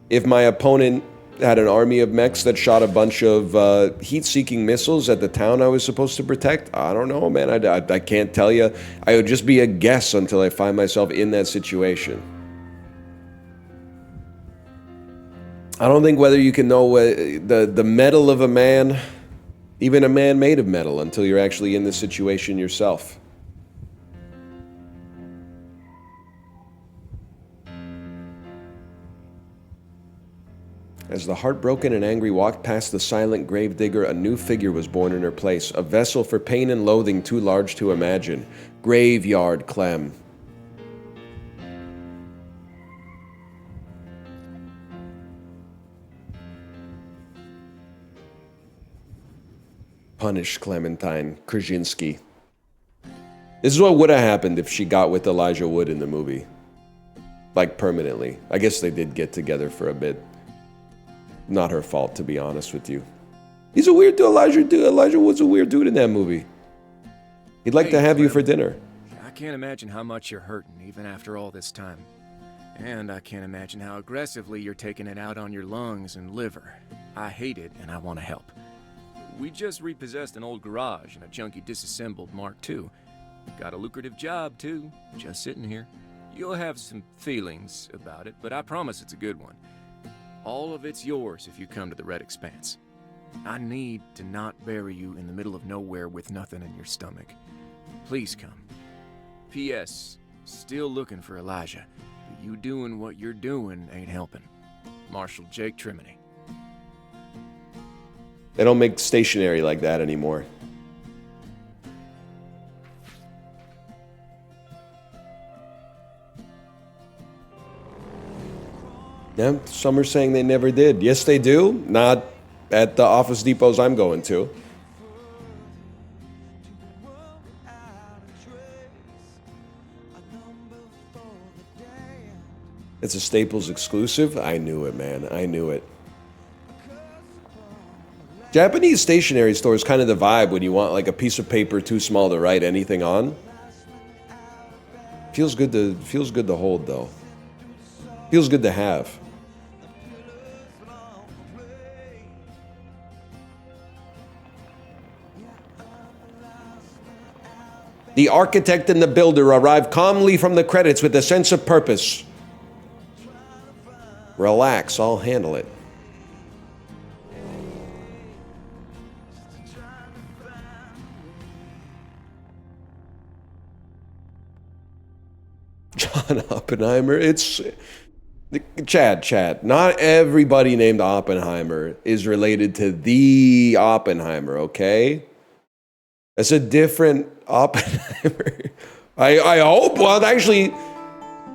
if my opponent had an army of mechs that shot a bunch of heat-seeking missiles at the town I was supposed to protect? I don't know, man. I can't tell you. I would just be a guess until I find myself in that situation. I don't think whether you can know the metal of a man, even a man made of metal, until you're actually in this situation yourself. As the heartbroken and angry walked past the silent gravedigger, a new figure was born in her place, a vessel for pain and loathing too large to imagine. Graveyard Clem. Punish Clementine Krasinski. This is what would have happened if she got with Elijah Wood in the movie. Like, permanently. I guess they did get together for a bit. Not her fault, to be honest with you. He's a weird dude. Elijah Wood's a weird dude in that movie. He'd like to have you for dinner. I can't imagine how much you're hurting, even after all this time. And I can't imagine how aggressively you're taking it out on your lungs and liver. I hate it, and I want to help. We just repossessed an old garage and a junky disassembled Mark II. Got a lucrative job, too, just sitting here. You'll have some feelings about it, but I promise it's a good one. All of it's yours if you come to the Red Expanse. I need to not bury you in the middle of nowhere with nothing in your stomach. Please come. P.S. Still looking for Elijah, but you doing what you're doing ain't helping. Marshal Jake Trimony. They don't make stationery like that anymore. Yeah, some are saying they never did. Yes, they do. Not at the Office Depots I'm going to. It's a Staples exclusive. I knew it, man. I knew it. Japanese stationery store is kind of the vibe when you want like a piece of paper too small to write anything on. Feels good to hold though. Feels good to have. The architect and the builder arrive calmly from the credits with a sense of purpose. Relax, I'll handle it. John Oppenheimer, it's... Chad, not everybody named Oppenheimer is related to the Oppenheimer, okay? That's a different Oppenheimer. I hope. Well, actually,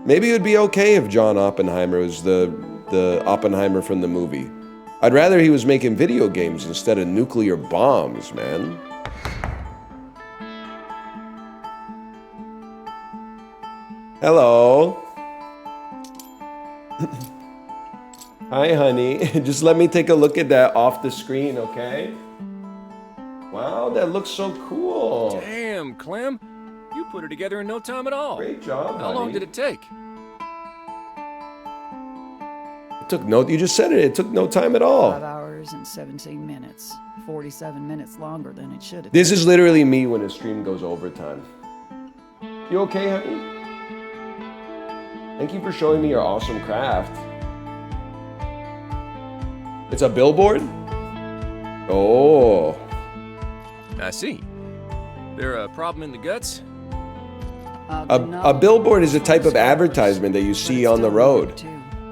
maybe it would be okay if John Oppenheimer was the Oppenheimer from the movie. I'd rather he was making video games instead of nuclear bombs, man. Hello. Hi, honey. Just let me take a look at that off the screen, okay? Wow, that looks so cool. Damn, Clem. You put her together in no time at all. Great job, How long did it take? It took no... You just said it. It took no time at all. 5 hours and 17 minutes. 47 minutes longer than it should have. This is literally me when a stream goes overtime. You okay, honey? Thank you for showing me your awesome craft. It's a billboard? Oh. I see. There a problem in the guts? A billboard is a type of advertisement that you see on the road.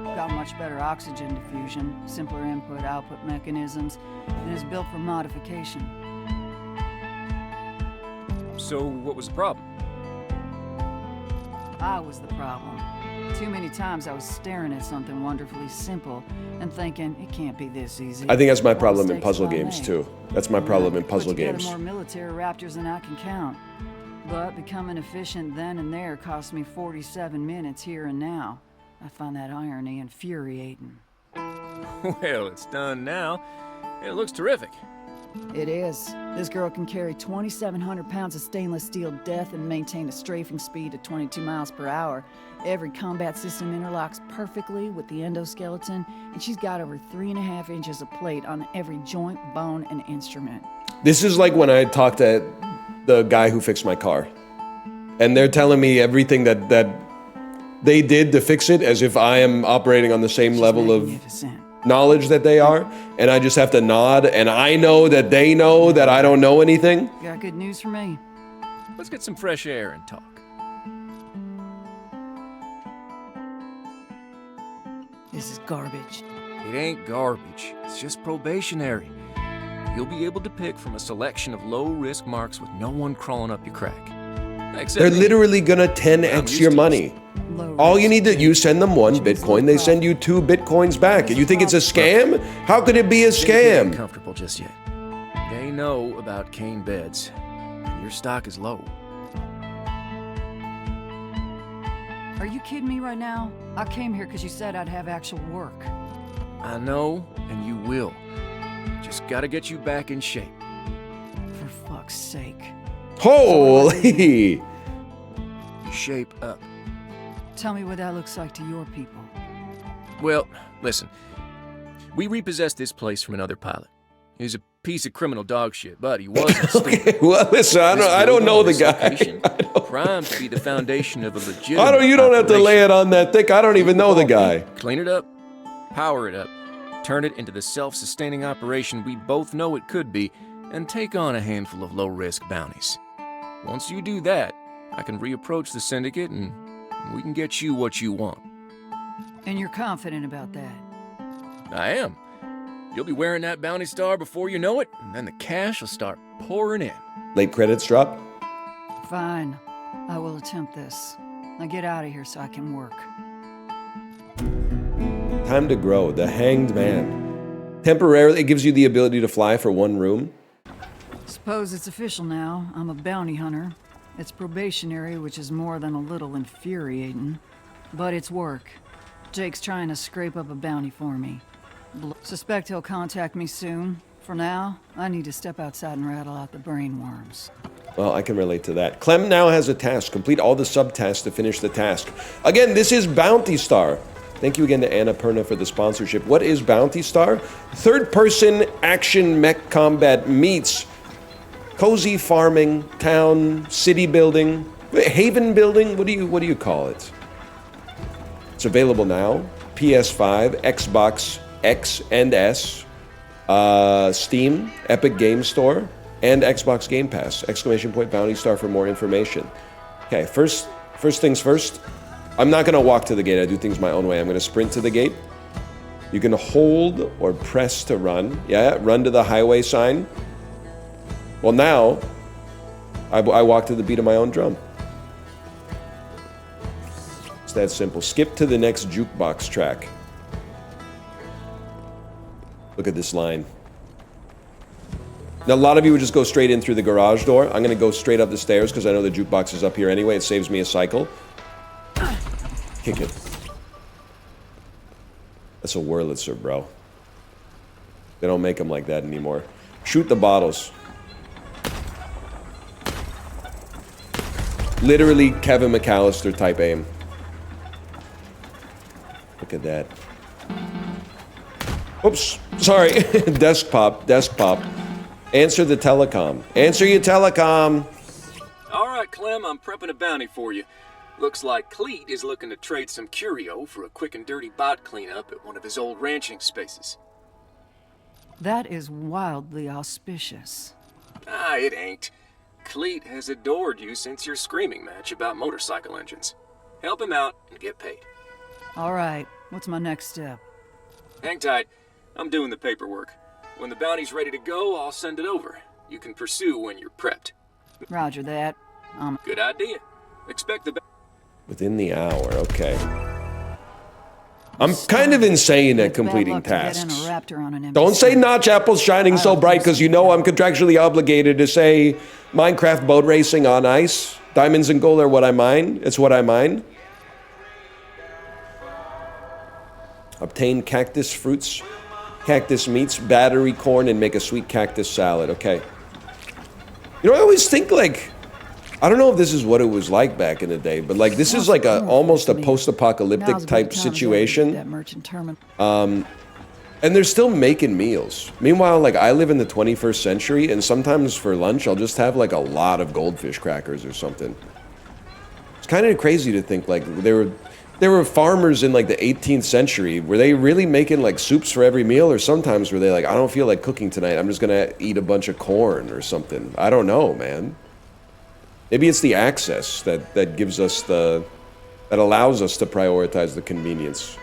Got much better oxygen diffusion, simpler input-output mechanisms, and is built for modification. So what was the problem? I was the problem. Too many times I was staring at something wonderfully simple and thinking, it can't be this easy. I think that's my All problem in mistakes puzzle I games made. too. That's my problem in puzzle Put together games. more military raptors than I can count. But becoming efficient then and there cost me 47 minutes here and now. I find that irony infuriating. Well, it's done now. It looks terrific. It is. This girl can carry 2,700 pounds of stainless steel death and maintain a strafing speed of 22 miles per hour. Every combat system interlocks perfectly with the endoskeleton, and she's got over 3.5 inches of plate on every joint, bone, and instrument. This is like when I talked to the guy who fixed my car. And they're telling me everything that they did to fix it as if I am operating on the same She's level of magnificent. knowledge that they are. And I just have to nod, and I know that they know that I don't know anything. Got good news for me. Let's get some fresh air and talk. This is garbage. It ain't garbage. It's just probationary. You'll be able to pick from a selection of low-risk marks with no one crawling up your crack. Except They're me. literally gonna I'm 10x used your to money. Low All you risk. need to, you send them 1 Bitcoin, they send you 2 Bitcoins back. And you think it's a scam? How could it be a They ain't scam? comfortable just yet. They know about cane beds, and your stock is low. Are you kidding me right now? I came here because you said I'd have actual work. I know, and you will. Just gotta get you back in shape. For fuck's sake. Holy! Shape up. Tell me what that looks like to your people. Well, listen. We repossessed this place from another pilot. He was a piece of criminal dog shit, but he wasn't stupid. Okay, well, listen, I don't know the guy. Primed to be the foundation of a legitimate You don't have to lay operation. it on that thick. I don't even know the guy. Clean it up, power it up, turn it into the self-sustaining operation we both know it could be, and take on a handful of low-risk bounties. Once you do that, I can reapproach the syndicate and we can get you what you want. And you're confident about that? I am. You'll be wearing that bounty star before you know it, and then the cash will start pouring in. Late credits drop. Fine. I will attempt this. Now get out of here so I can work. Time to grow. The Hanged Man. Temporarily, it gives you the ability to fly for 1 room. Suppose it's official now. I'm a bounty hunter. It's probationary, which is more than a little infuriating. But it's work. Jake's trying to scrape up a bounty for me. Suspect he'll contact me soon. For now, I need to step outside and rattle out the brain worms. Well, I can relate to that. Clem now has a task. Complete all the subtasks to finish the task. Again, this is Bounty Star. Thank you again to Anna Perna for the sponsorship. What is Bounty Star? Third-person action mech combat meets cozy farming, town, city building, haven building. What do you call it? It's available now. PS5, Xbox X and S, Steam, Epic Game Store, and Xbox Game Pass. ! Bounty Star for more information. Okay, first things first. I'm not gonna walk to the gate. I do things my own way. I'm gonna sprint to the gate. You can hold or press to run. Yeah, run to the highway sign. Well, now I walk to the beat of my own drum. It's that simple. Skip to the next jukebox track. Look at this line. Now, a lot of you would just go straight in through the garage door. I'm going to go straight up the stairs because I know the jukebox is up here anyway. It saves me a cycle. Kick it. That's a Wurlitzer, bro. They don't make them like that anymore. Shoot the bottles. Literally Kevin McAllister type aim. Look at that. Oops, sorry. Desk pop. Answer the telecom. Answer your telecom. All right, Clem, I'm prepping a bounty for you. Looks like Cleet is looking to trade some curio for a quick and dirty bot cleanup at one of his old ranching spaces. That is wildly auspicious. Ah, it ain't. Cleet has adored you since your screaming match about motorcycle engines. Help him out and get paid. All right, what's my next step? Hang tight. I'm doing the paperwork. When the bounty's ready to go, I'll send it over. You can pursue when you're prepped. Roger that. Good idea. Expect the... Within the hour, okay. I'm kind of insane at It's bad completing luck to get in a tasks. raptor on an empty Don't say stomach. notch apples shining so bright, because you know I'm contractually obligated to say Minecraft boat racing on ice. Diamonds and gold are what I mine. It's what I mine. Obtain cactus fruits, cactus meats, battery corn, and make a sweet cactus salad. Okay. You know, I always think, like, I don't know if this is what it was like back in the day, but like this is like a almost a post-apocalyptic type situation. That merchant terminal. And they're still making meals. Meanwhile, like I live in the 21st century, and sometimes for lunch I'll just have like a lot of goldfish crackers or something. It's kind of crazy to think like there were farmers in like the 18th century. Were they really making like soups for every meal, or sometimes were they like, I don't feel like cooking tonight, I'm just gonna eat a bunch of corn or something? I don't know, man. Maybe it's the access that gives us that allows us to prioritize the convenience.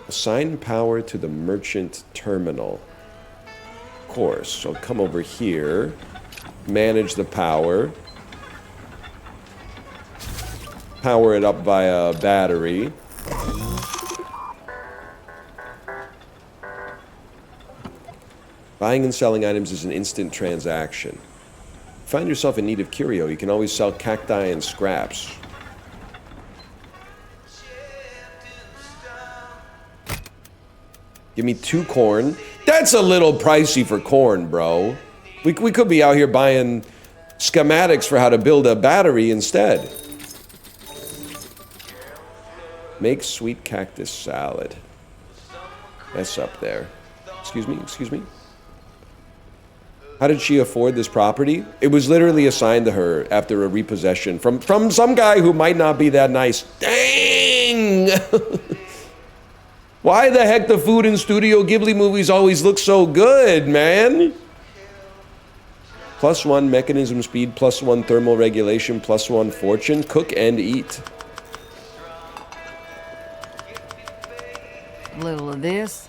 Assign power to the merchant terminal. Of course, so come over here, manage the power. Power it up via battery. Buying and selling items is an instant transaction. Find yourself in need of curio, you can always sell cacti and scraps. Give me 2 corn. That's a little pricey for corn, bro. We could be out here buying schematics for how to build a battery instead. Make sweet cactus salad. That's up there. Excuse me, excuse me. How did she afford this property? It was literally assigned to her after a repossession from some guy who might not be that nice. Dang! Why the heck the food in Studio Ghibli movies always look so good, man? +1 mechanism speed, +1 thermal regulation, +1 fortune. Cook and eat. A little of this.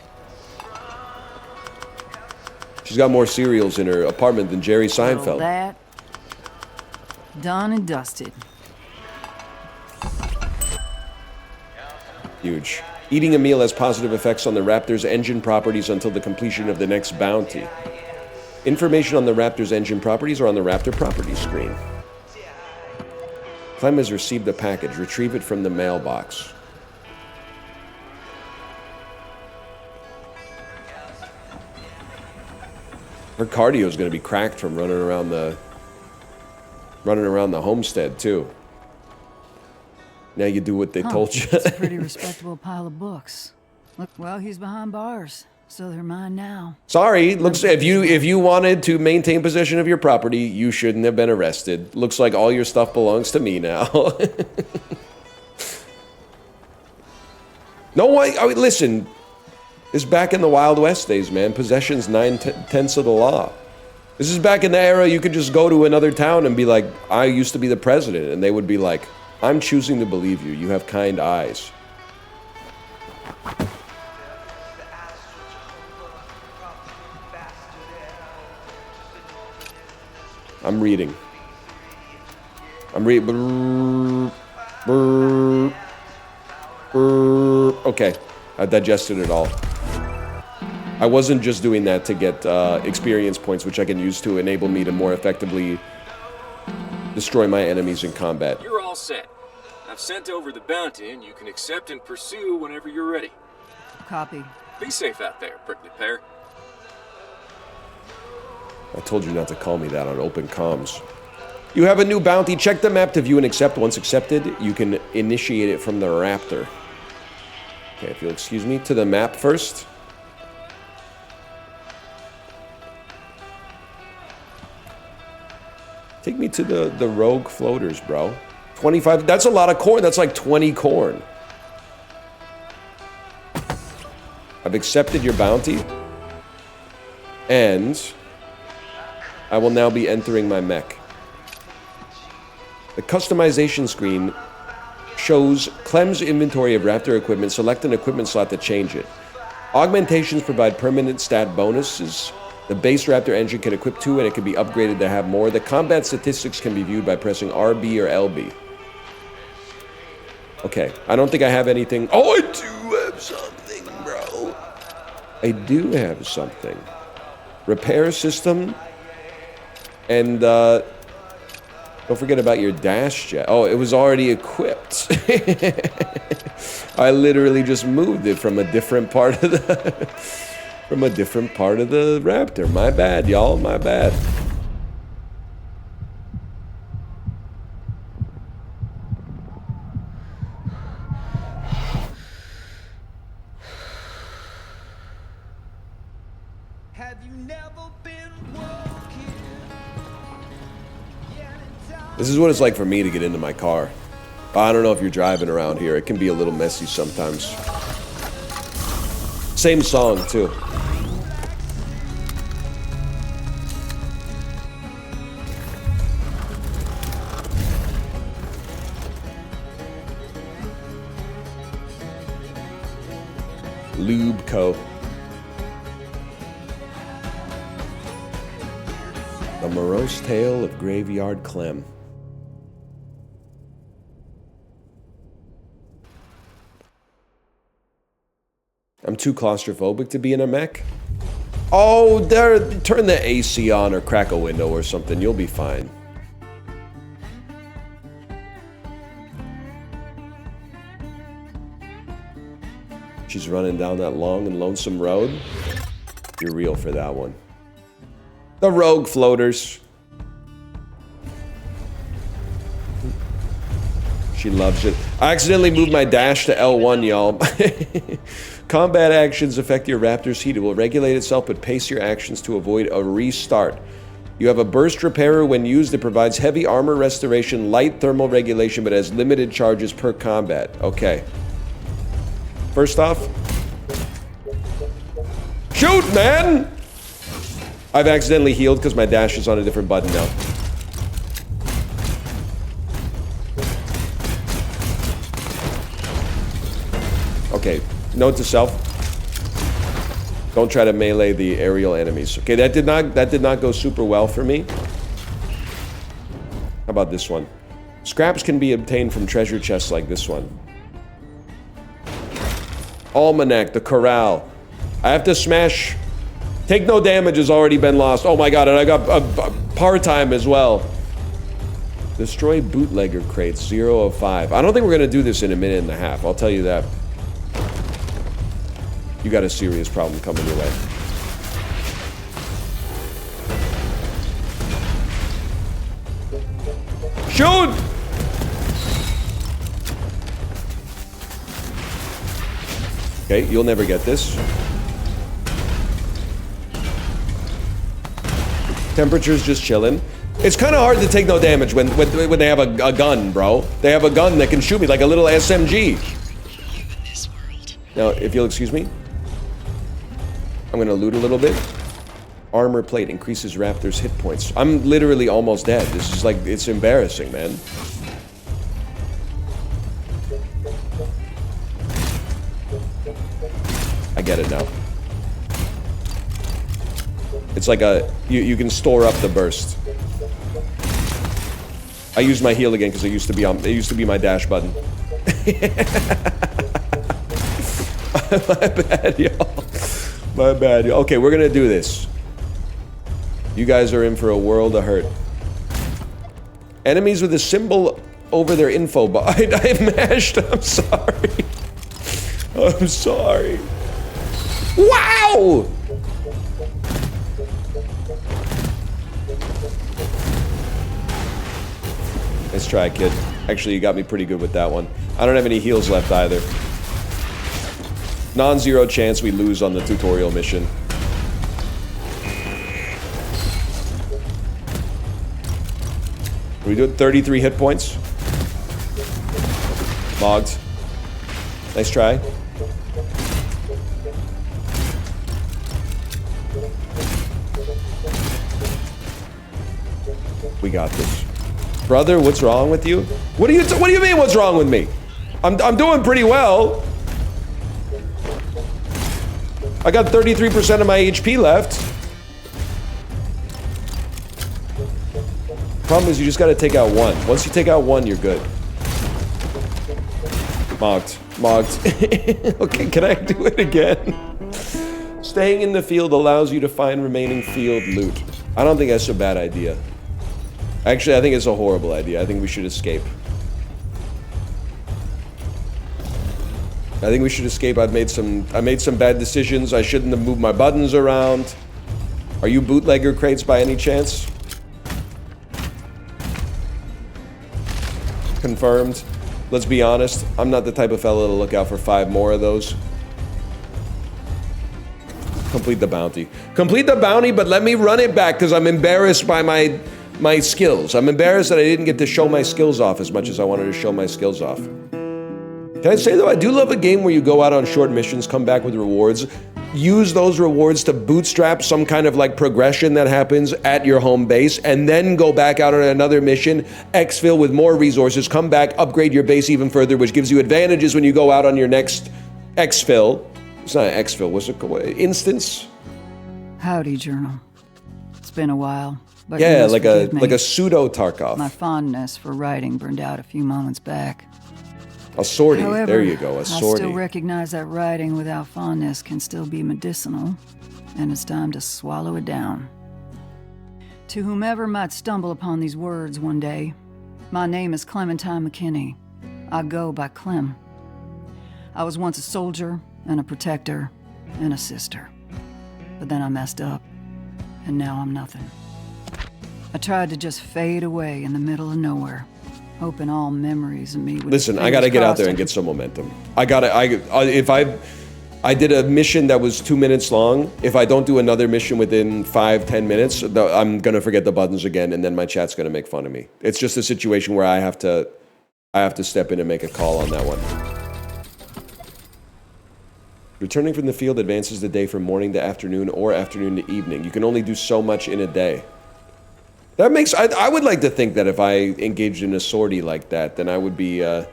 She's got more cereals in her apartment than Jerry Little of Seinfeld. that. Done and dusted. Huge. Eating a meal has positive effects on the Raptor's engine properties until the completion of the next bounty. Information on the Raptor's engine properties are on the Raptor properties screen. Clem has received a package. Retrieve it from the mailbox. Her cardio is going to be cracked from running around the homestead too. Now you do what they told you. It's a pretty respectable pile of books. Look, well, he's behind bars, so they're mine now. Sorry, looks if you wanted to maintain possession of your property, you shouldn't have been arrested. Looks like all your stuff belongs to me now. No, I mean, listen. This is back in the Wild West days, man. Possession's 9/10 of the law. This is back in the era you could just go to another town and be like, I used to be the president. And they would be like, I'm choosing to believe you. You have kind eyes. I'm reading. Okay, I digested it all. I wasn't just doing that to get experience points, which I can use to enable me to more effectively destroy my enemies in combat. You're all set. I've sent over the bounty, and you can accept and pursue whenever you're ready. Copy. Be safe out there, prickly pear. I told you not to call me that on open comms. You have a new bounty. Check the map to view and accept. Once accepted, you can initiate it from the Raptor. Okay, if you'll excuse me, to the map first. Take me to the rogue floaters, bro. 25, that's a lot of corn. That's like 20 corn. I've accepted your bounty. And I will now be entering my mech. The customization screen shows Clem's inventory of Raptor equipment. Select an equipment slot to change it. Augmentations provide permanent stat bonuses. The base Raptor engine can equip 2 and it can be upgraded to have more. The combat statistics can be viewed by pressing RB or LB. Okay, I don't think I have anything. Oh, I do have something, bro. I do have something. Repair system. And, don't forget about your dash jet. Oh, it was already equipped. I literally just moved it from a different part of the... from a different part of the Raptor. My bad, y'all. My bad. This is what it's like for me to get into my car. I don't know if you're driving around here. It can be a little messy sometimes. Same song, too. Lube Co. The Morose Tale of Graveyard Clem. I'm too claustrophobic to be in a mech. Oh, there! Turn the AC on or crack a window or something. You'll be fine. She's running down that long and lonesome road. You're real for that one. The rogue floaters. She loves it. I accidentally moved my dash to L1, y'all. Combat actions affect your Raptor's heat. It will regulate itself but pace your actions to avoid a restart. You have a burst repairer when used. It provides heavy armor restoration, light thermal regulation, but has limited charges per combat. Okay. First off, shoot, man! I've accidentally healed because my dash is on a different button now. Okay, note to self. Don't try to melee the aerial enemies. Okay, that did not go super well for me. How about this one? Scraps can be obtained from treasure chests like this one. Almanac, the corral. I have to smash. Take no damage has already been lost. Oh my god, and I got a part-time as well. Destroy bootlegger crates, 0 of 5. I don't think we're gonna do this in a minute and a half, I'll tell you that. You got a serious problem coming your way. Shoot! Okay, you'll never get this. Temperature's just chilling. It's kind of hard to take no damage when they have a gun, bro. They have a gun that can shoot me like a little SMG. Now, if you'll excuse me, I'm gonna loot a little bit. Armor plate increases Raptor's hit points. I'm literally almost dead. This is like, it's embarrassing, man. I get it now. It's like a, you can store up the burst. I used my heal again because it used to be my dash button. My bad, y'all. My bad, y'all. Okay, we're gonna do this. You guys are in for a world of hurt. Enemies with a symbol over their info bar. I mashed. I'm sorry. I'm sorry. Wow! Nice try, kid. Actually, you got me pretty good with that one. I don't have any heals left either. Non-zero chance we lose on the tutorial mission. Are we doing 33 hit points? Logged. Nice try. We got this. Brother, what's wrong with you? What do you mean what's wrong with me? I'm doing pretty well. I got 33% of my HP left. Problem is you just gotta take out one. Once you take out one, you're good. Mogged. Okay, can I do it again? Staying in the field allows you to find remaining field loot. I don't think that's a bad idea. Actually, I think it's a horrible idea. I think we should escape. I think we should escape. I made some bad decisions. I shouldn't have moved my buttons around. Are you bootlegger crates by any chance? Confirmed. Let's be honest. I'm not the type of fellow to look out for 5 more of those. Complete the bounty. Complete the bounty, but let me run it back because I'm embarrassed by my skills. I'm embarrassed that I didn't get to show my skills off as much as I wanted to show my skills off. Can I say, though, I do love a game where you go out on short missions, come back with rewards, use those rewards to bootstrap some kind of like progression that happens at your home base, and then go back out on another mission, exfil with more resources, come back, upgrade your base even further, which gives you advantages when you go out on your next exfil. It's not an exfil, what's it called? Instance? Howdy, Journal. It's been a while, but yeah, you must forgive me. like a pseudo Tarkov. My fondness for writing burned out a few moments back. A sortie. However, There you go, a sortie. I still recognize that writing without fondness can still be medicinal, and it's time to swallow it down. To whomever might stumble upon these words one day, my name is Clementine McKinney. I go by Clem. I was once a soldier, and a protector, and a sister. But then I messed up, and now I'm nothing. I tried to just fade away in the middle of nowhere, hoping all memories of me would... Listen, I gotta get out there and get some momentum. If I did a mission that was 2 minutes long, if I don't do another mission within 5-10 minutes, I'm gonna forget the buttons again, and then my chat's gonna make fun of me. It's just a situation where I have to step in and make a call on that one. Returning from the field advances the day from morning to afternoon or afternoon to evening. You can only do so much in a day. That makes... I would like to think that if I engaged in a sortie like that, then I would be... I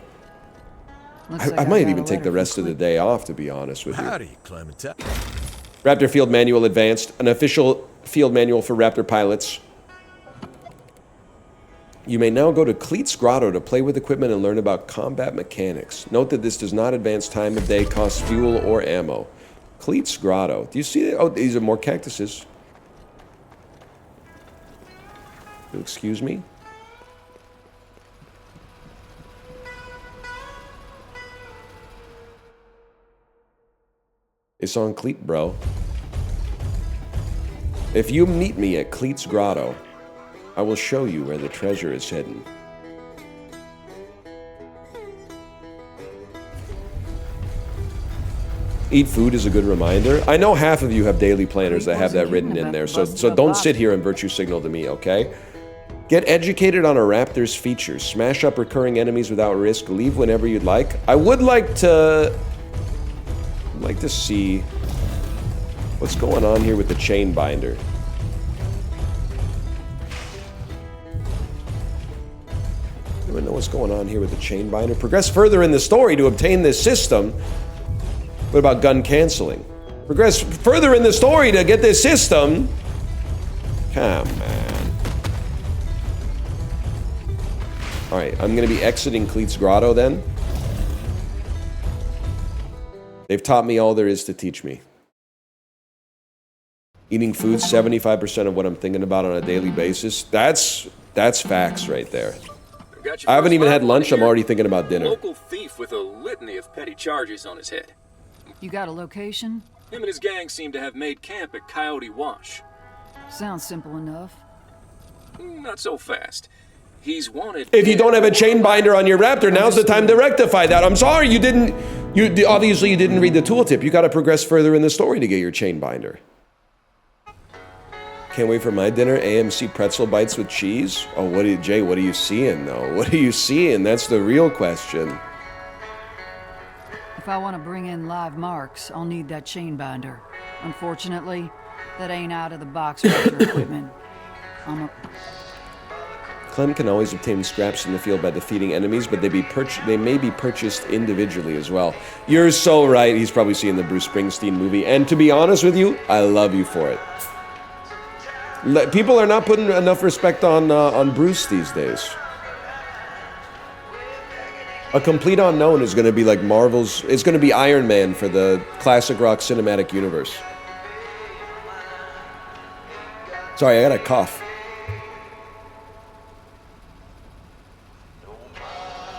might even take the rest of the day off, to be honest with you. Howdy, Clementine. Raptor Field Manual Advanced. An official field manual for Raptor pilots. You may now go to Cleet's Grotto to play with equipment and learn about combat mechanics. Note that this does not advance time of day, cost fuel, or ammo. Cleet's Grotto. Do you see it? Oh, these are more cactuses. You'll excuse me? It's on Cleet, bro. If you meet me at Cleet's Grotto, I will show you where the treasure is hidden. Eat food is a good reminder. I know half of you have daily planners that have that written in there, so don't sit here and virtue signal to me, okay? Get educated on a raptor's features. Smash up recurring enemies without risk. Leave whenever you'd like. I would like to... see what's going on here with the chain binder. Anyone know what's going on here with the chain binder? Progress further in the story to obtain this system. What about gun canceling? Progress further in the story to get this system. Come on. Alright, I'm going to be exiting Cleet's Grotto then. They've taught me all there is to teach me. Eating food, 75% of what I'm thinking about on a daily basis. That's facts right there. I haven't even had lunch, I'm already thinking about dinner. Local thief with a litany of petty charges on his head. You got a location? Him and his gang seem to have made camp at Coyote Wash. Sounds simple enough. Not so fast. He's wanted... If you don't have a chain binder on your Raptor, now's the time to rectify that. I'm sorry, obviously you didn't read the tooltip. You gotta progress further in the story to get your chain binder. Can't wait for my dinner. AMC pretzel bites with cheese. Oh, Jay, what are you seeing, though? What are you seeing? That's the real question. If I want to bring in live marks, I'll need that chain binder. Unfortunately, that ain't out of the box Raptor equipment. Clem can always obtain scraps in the field by defeating enemies, but they may be purchased individually as well. You're so right. He's probably seen the Bruce Springsteen movie. And to be honest with you, I love you for it. People are not putting enough respect on Bruce these days. A Complete Unknown is going to be like Marvel's... It's going to be Iron Man for the classic rock cinematic universe. Sorry, I got a cough.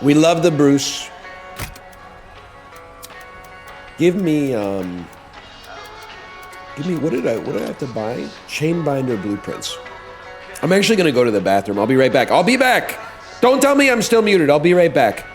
We love the Bruce. Give me, what did I have to buy? Chainbinder blueprints. I'm actually going to go to the bathroom. I'll be right back. I'll be back. Don't tell me I'm still muted. I'll be right back.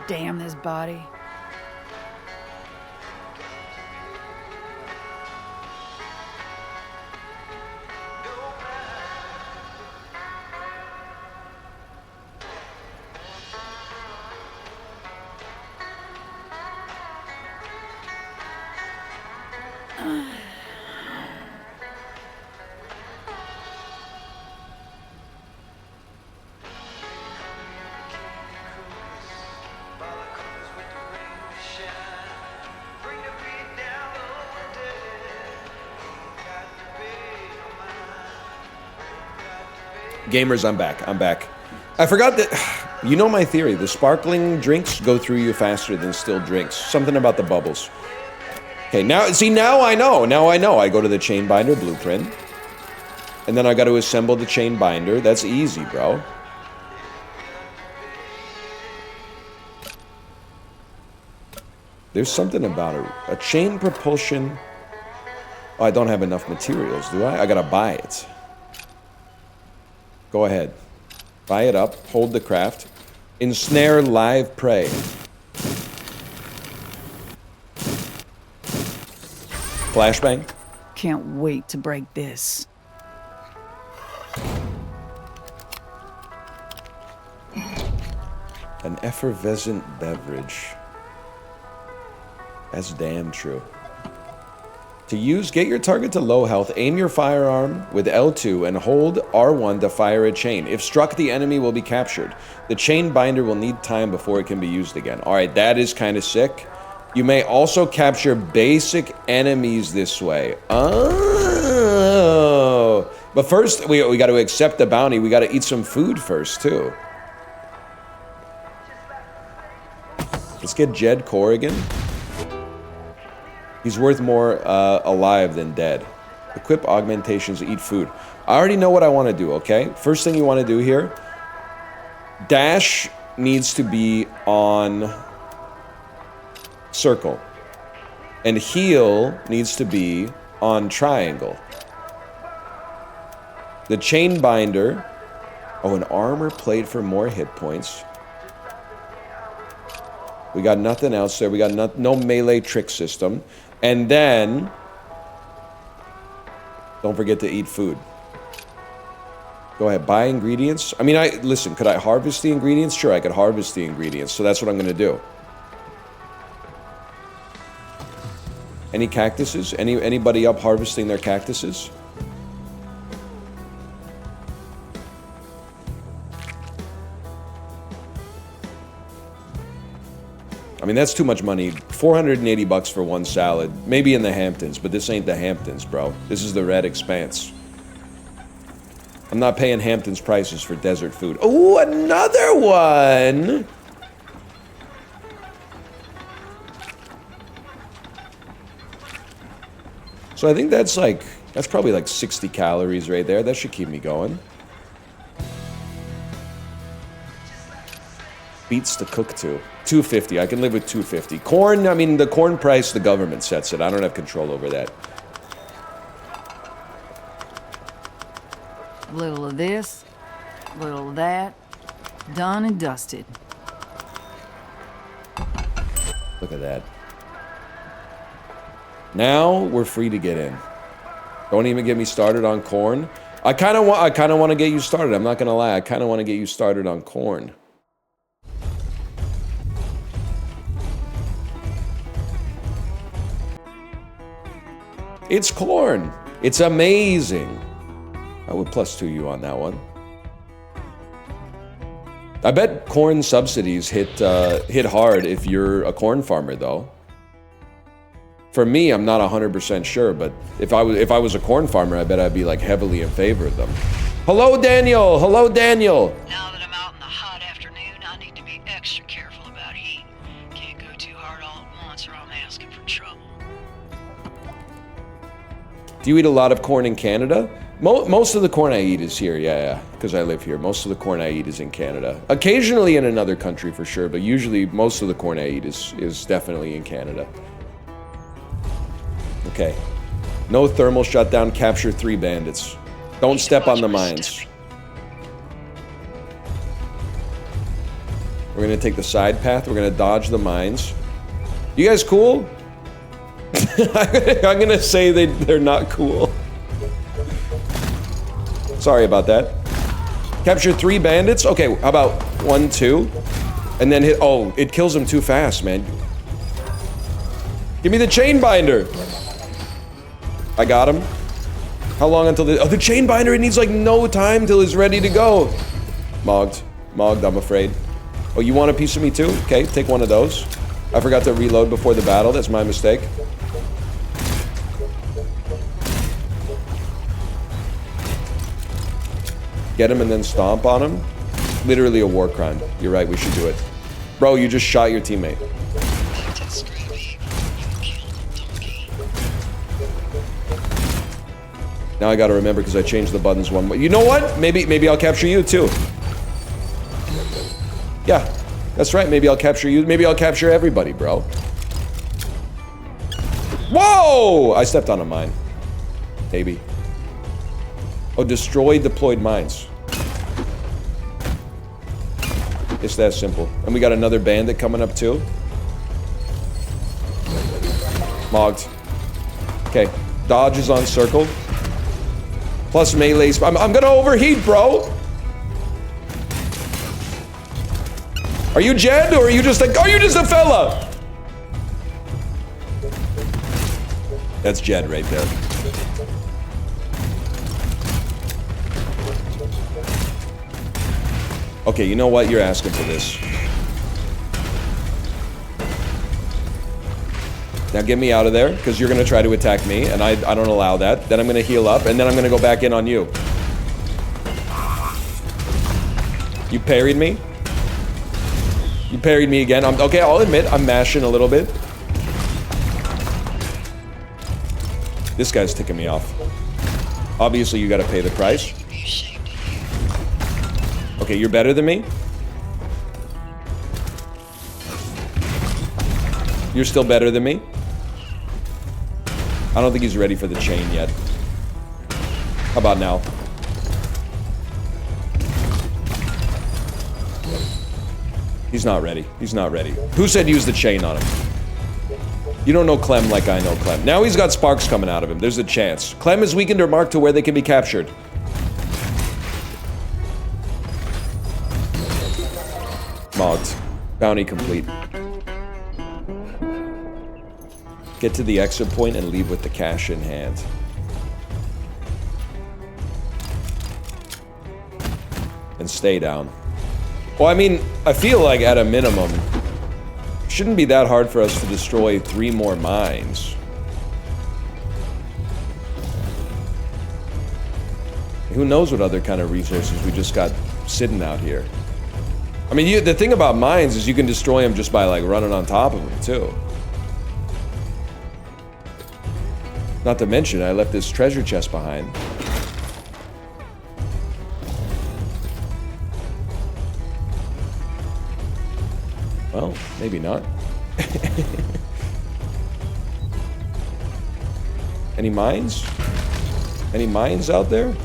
Damn this body. Gamers, I'm back. I'm back. I forgot that... You know my theory. The sparkling drinks go through you faster than still drinks. Something about the bubbles. Okay, now... See, now I know. Now I know. I go to the chain binder blueprint. And then I got to assemble the chain binder. That's easy, bro. There's something about a chain propulsion... Oh, I don't have enough materials, do I? I gotta buy it. Go ahead. Buy it up. Hold the craft. Ensnare live prey. Flashbang. Can't wait to break this. An effervescent beverage. That's damn true. To use, get your target to low health, aim your firearm with L2 and hold R1 to fire a chain. If struck, the enemy will be captured. The chain binder will need time before it can be used again. Alright, that is kind of sick. You may also capture basic enemies this way. Oh. But first, we got to accept the bounty. We got to eat some food first, too. Let's get Jed Corrigan. He's worth more alive than dead. Equip augmentations, eat food. I already know what I want to do, okay? First thing you want to do here, dash needs to be on circle. And heal needs to be on triangle. The chain binder, oh, an armor plate for more hit points. We got nothing else there. We got no melee trick system. And then, don't forget to eat food. Go ahead, buy ingredients. I mean, listen, could I harvest the ingredients? Sure, I could harvest the ingredients, so that's what I'm going to do. Any cactuses? Anybody up harvesting their cactuses? I mean, that's too much money. 480 bucks for one salad. Maybe in the Hamptons, but this ain't the Hamptons, bro. This is the Red Expanse. I'm not paying Hamptons prices for desert food. Oh, another one! So I think that's probably like 60 calories right there. That should keep me going. beets to cook to? 250. I can live with 250. Corn, I mean, the corn price, the government sets it. I don't have control over that. A little of this, a little of that. Done and dusted. Look at that. Now we're free to get in. Don't even get me started on corn. I kind of want to get you started. I'm not gonna lie. I kind of want to get you started on corn. It's corn. It's amazing. I would +2 you on that one. I bet corn subsidies hit hard if you're a corn farmer, though. For me, I'm not 100% sure, but if I was a corn farmer, I bet I'd be like heavily in favor of them. Hello, Daniel. Hello, Daniel. Now that I'm out in the hot afternoon, I need to be extra careful about heat. Can't go too hard all at once or I'm asking for trouble. Do you eat a lot of corn in Canada? Most of the corn I eat is here, yeah, because I live here. Most of the corn I eat is in Canada. Occasionally in another country for sure, but usually most of the corn I eat is definitely in Canada. Okay. No thermal shutdown, capture 3 bandits. Don't step on the mines. We're gonna take the side path, we're gonna dodge the mines. You guys cool? I'm gonna say they're not cool. Sorry about that. Capture 3 bandits? Okay, how about 1, 2? And then hit, oh, it kills them too fast, man. Give me the chain binder. I got him. How long until the chain binder, it needs like no time till it's ready to go. Mogged, I'm afraid. Oh, you want a piece of me too? Okay, take one of those. I forgot to reload before the battle, that's my mistake. Get him and then stomp on him. Literally a war crime. You're right, we should do it. Bro, you just shot your teammate. Now I gotta remember because I changed the buttons one way. You know what? Maybe I'll capture you too. Yeah, that's right. Maybe I'll capture you. Maybe I'll capture everybody, bro. Whoa! I stepped on a mine. Maybe. Oh, destroy deployed mines. It's that simple. And we got another bandit coming up too. Mogged. Okay. Dodge is on circle. Plus melee. I'm gonna overheat, bro. Are you Jed or are you just a fella? That's Jed right there. Okay, you know what? You're asking for this. Now get me out of there, because you're going to try to attack me, and I don't allow that. Then I'm going to heal up, and then I'm going to go back in on you. You parried me? You parried me again. Okay, I'll admit, I'm mashing a little bit. This guy's ticking me off. Obviously, you got to pay the price. Okay, you're better than me? You're still better than me? I don't think he's ready for the chain yet. How about now? He's not ready. He's not ready. Who said use the chain on him? You don't know Clem like I know Clem. Now he's got sparks coming out of him. There's a chance. Clem is weakened or marked to where they can be captured. Mogged. Bounty complete. Get to the exit point and leave with the cash in hand. And stay down. Well, I mean, I feel like at a minimum, it shouldn't be that hard for us to destroy 3 more mines. Who knows what other kind of resources we just got sitting out here. I mean, the thing about mines is you can destroy them just by, like, running on top of them, too. Not to mention, I left this treasure chest behind. Maybe not. Any mines? Any mines out there?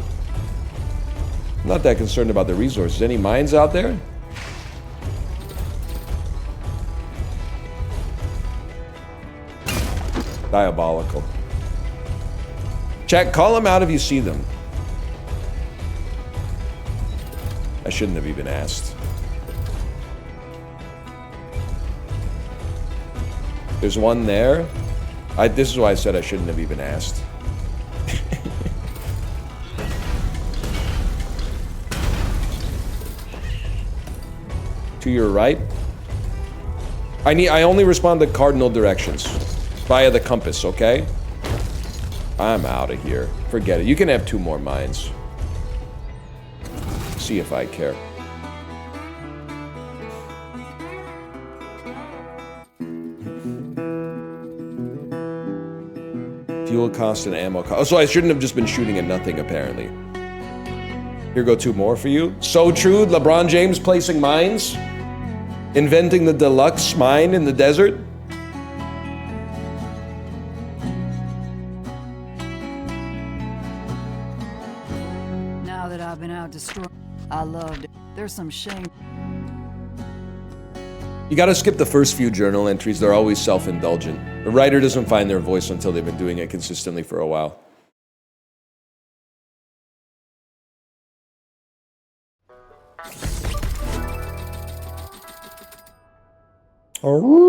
I'm not that concerned about the resources. Any mines out there? Diabolical. Chat, call them out if you see them. I shouldn't have even asked. There's one there. This is why I said I shouldn't have even asked. To your right. I only respond to cardinal directions via the compass, okay? I'm out of here. Forget it. You can have 2 more mines. See if I care. Fuel cost and ammo cost. Oh, so I shouldn't have just been shooting at nothing, apparently. Here go 2 more for you. So true, LeBron James placing mines? Inventing the deluxe mine in the desert? Now that I've been out destroying, I loved it. There's some shame. You gotta skip the first few journal entries. They're always self-indulgent. The writer doesn't find their voice until they've been doing it consistently for a while. Oh.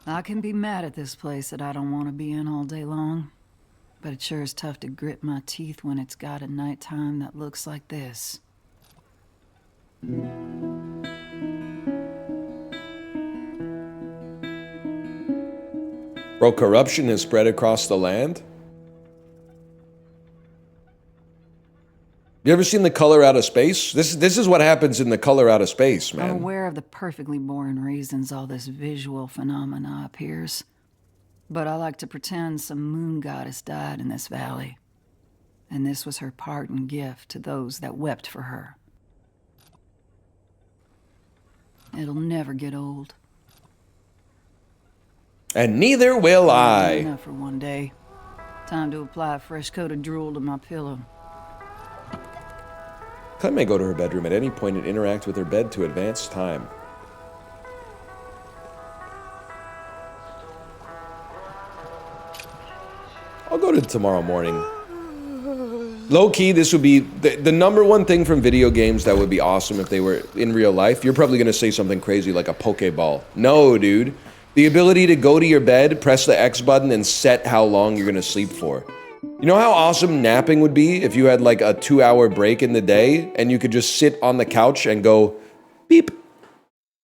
I can be mad at this place that I don't want to be in all day long, but it sure is tough to grit my teeth when it's got a nighttime that looks like this. Bro, corruption has spread across the land? You ever seen The Color Out of Space? This is what happens in The Color Out of Space, man. I'm aware of the perfectly boring reasons all this visual phenomena appears, but I like to pretend some moon goddess died in this valley, and this was her parting gift to those that wept for her. It'll never get old. And neither will I. Enough for one day. Time to apply a fresh coat of drool to my pillow. Clem may go to her bedroom at any point and interact with her bed to advance time. I'll go to tomorrow morning. Low-key, this would be the number one thing from video games that would be awesome if they were in real life. You're probably going to say something crazy like a Pokeball. No, dude. The ability to go to your bed, press the X button, and set how long you're going to sleep for. You know how awesome napping would be if you had like a 2-hour break in the day and you could just sit on the couch and go beep,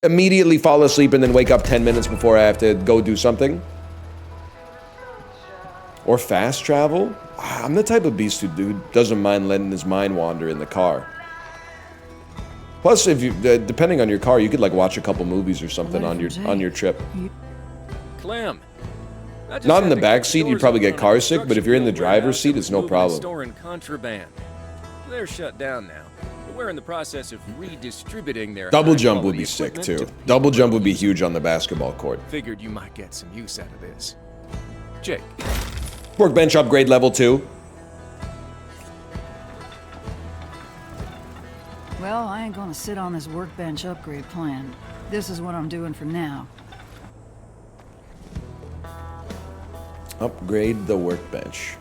immediately fall asleep and then wake up 10 minutes before I have to go do something? Or fast travel? I'm the type of beast who doesn't mind letting his mind wander in the car. Plus, if you, depending on your car, you could like watch a couple movies or something on your trip. Clem. Not in the back seat, you'd probably get car sick, but if you're in the driver's seat, it's no problem. Storing contraband. They're shut down now. But we're in the process of redistributing their Double jump would be sick too. Double jump would be huge on the basketball court. Figured you might get some use out of this. Jake. Workbench upgrade level 2. Well, I ain't gonna sit on this workbench upgrade plan. This is what I'm doing for now. Upgrade the workbench.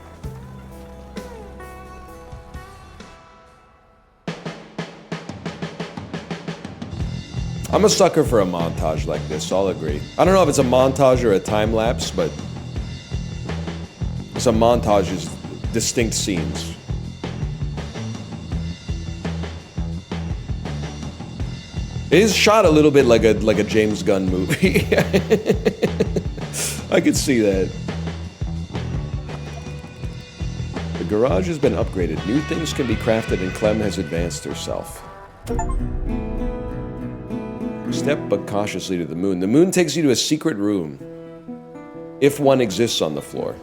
I'm a sucker for a montage like this, I'll agree. I don't know if it's a montage or a time lapse, but some montages, distinct scenes. It is shot a little bit like a James Gunn movie. I could see that. The garage has been upgraded. New things can be crafted and Clem has advanced herself. Step but cautiously to the moon. The moon takes you to a secret room. If one exists on the floor.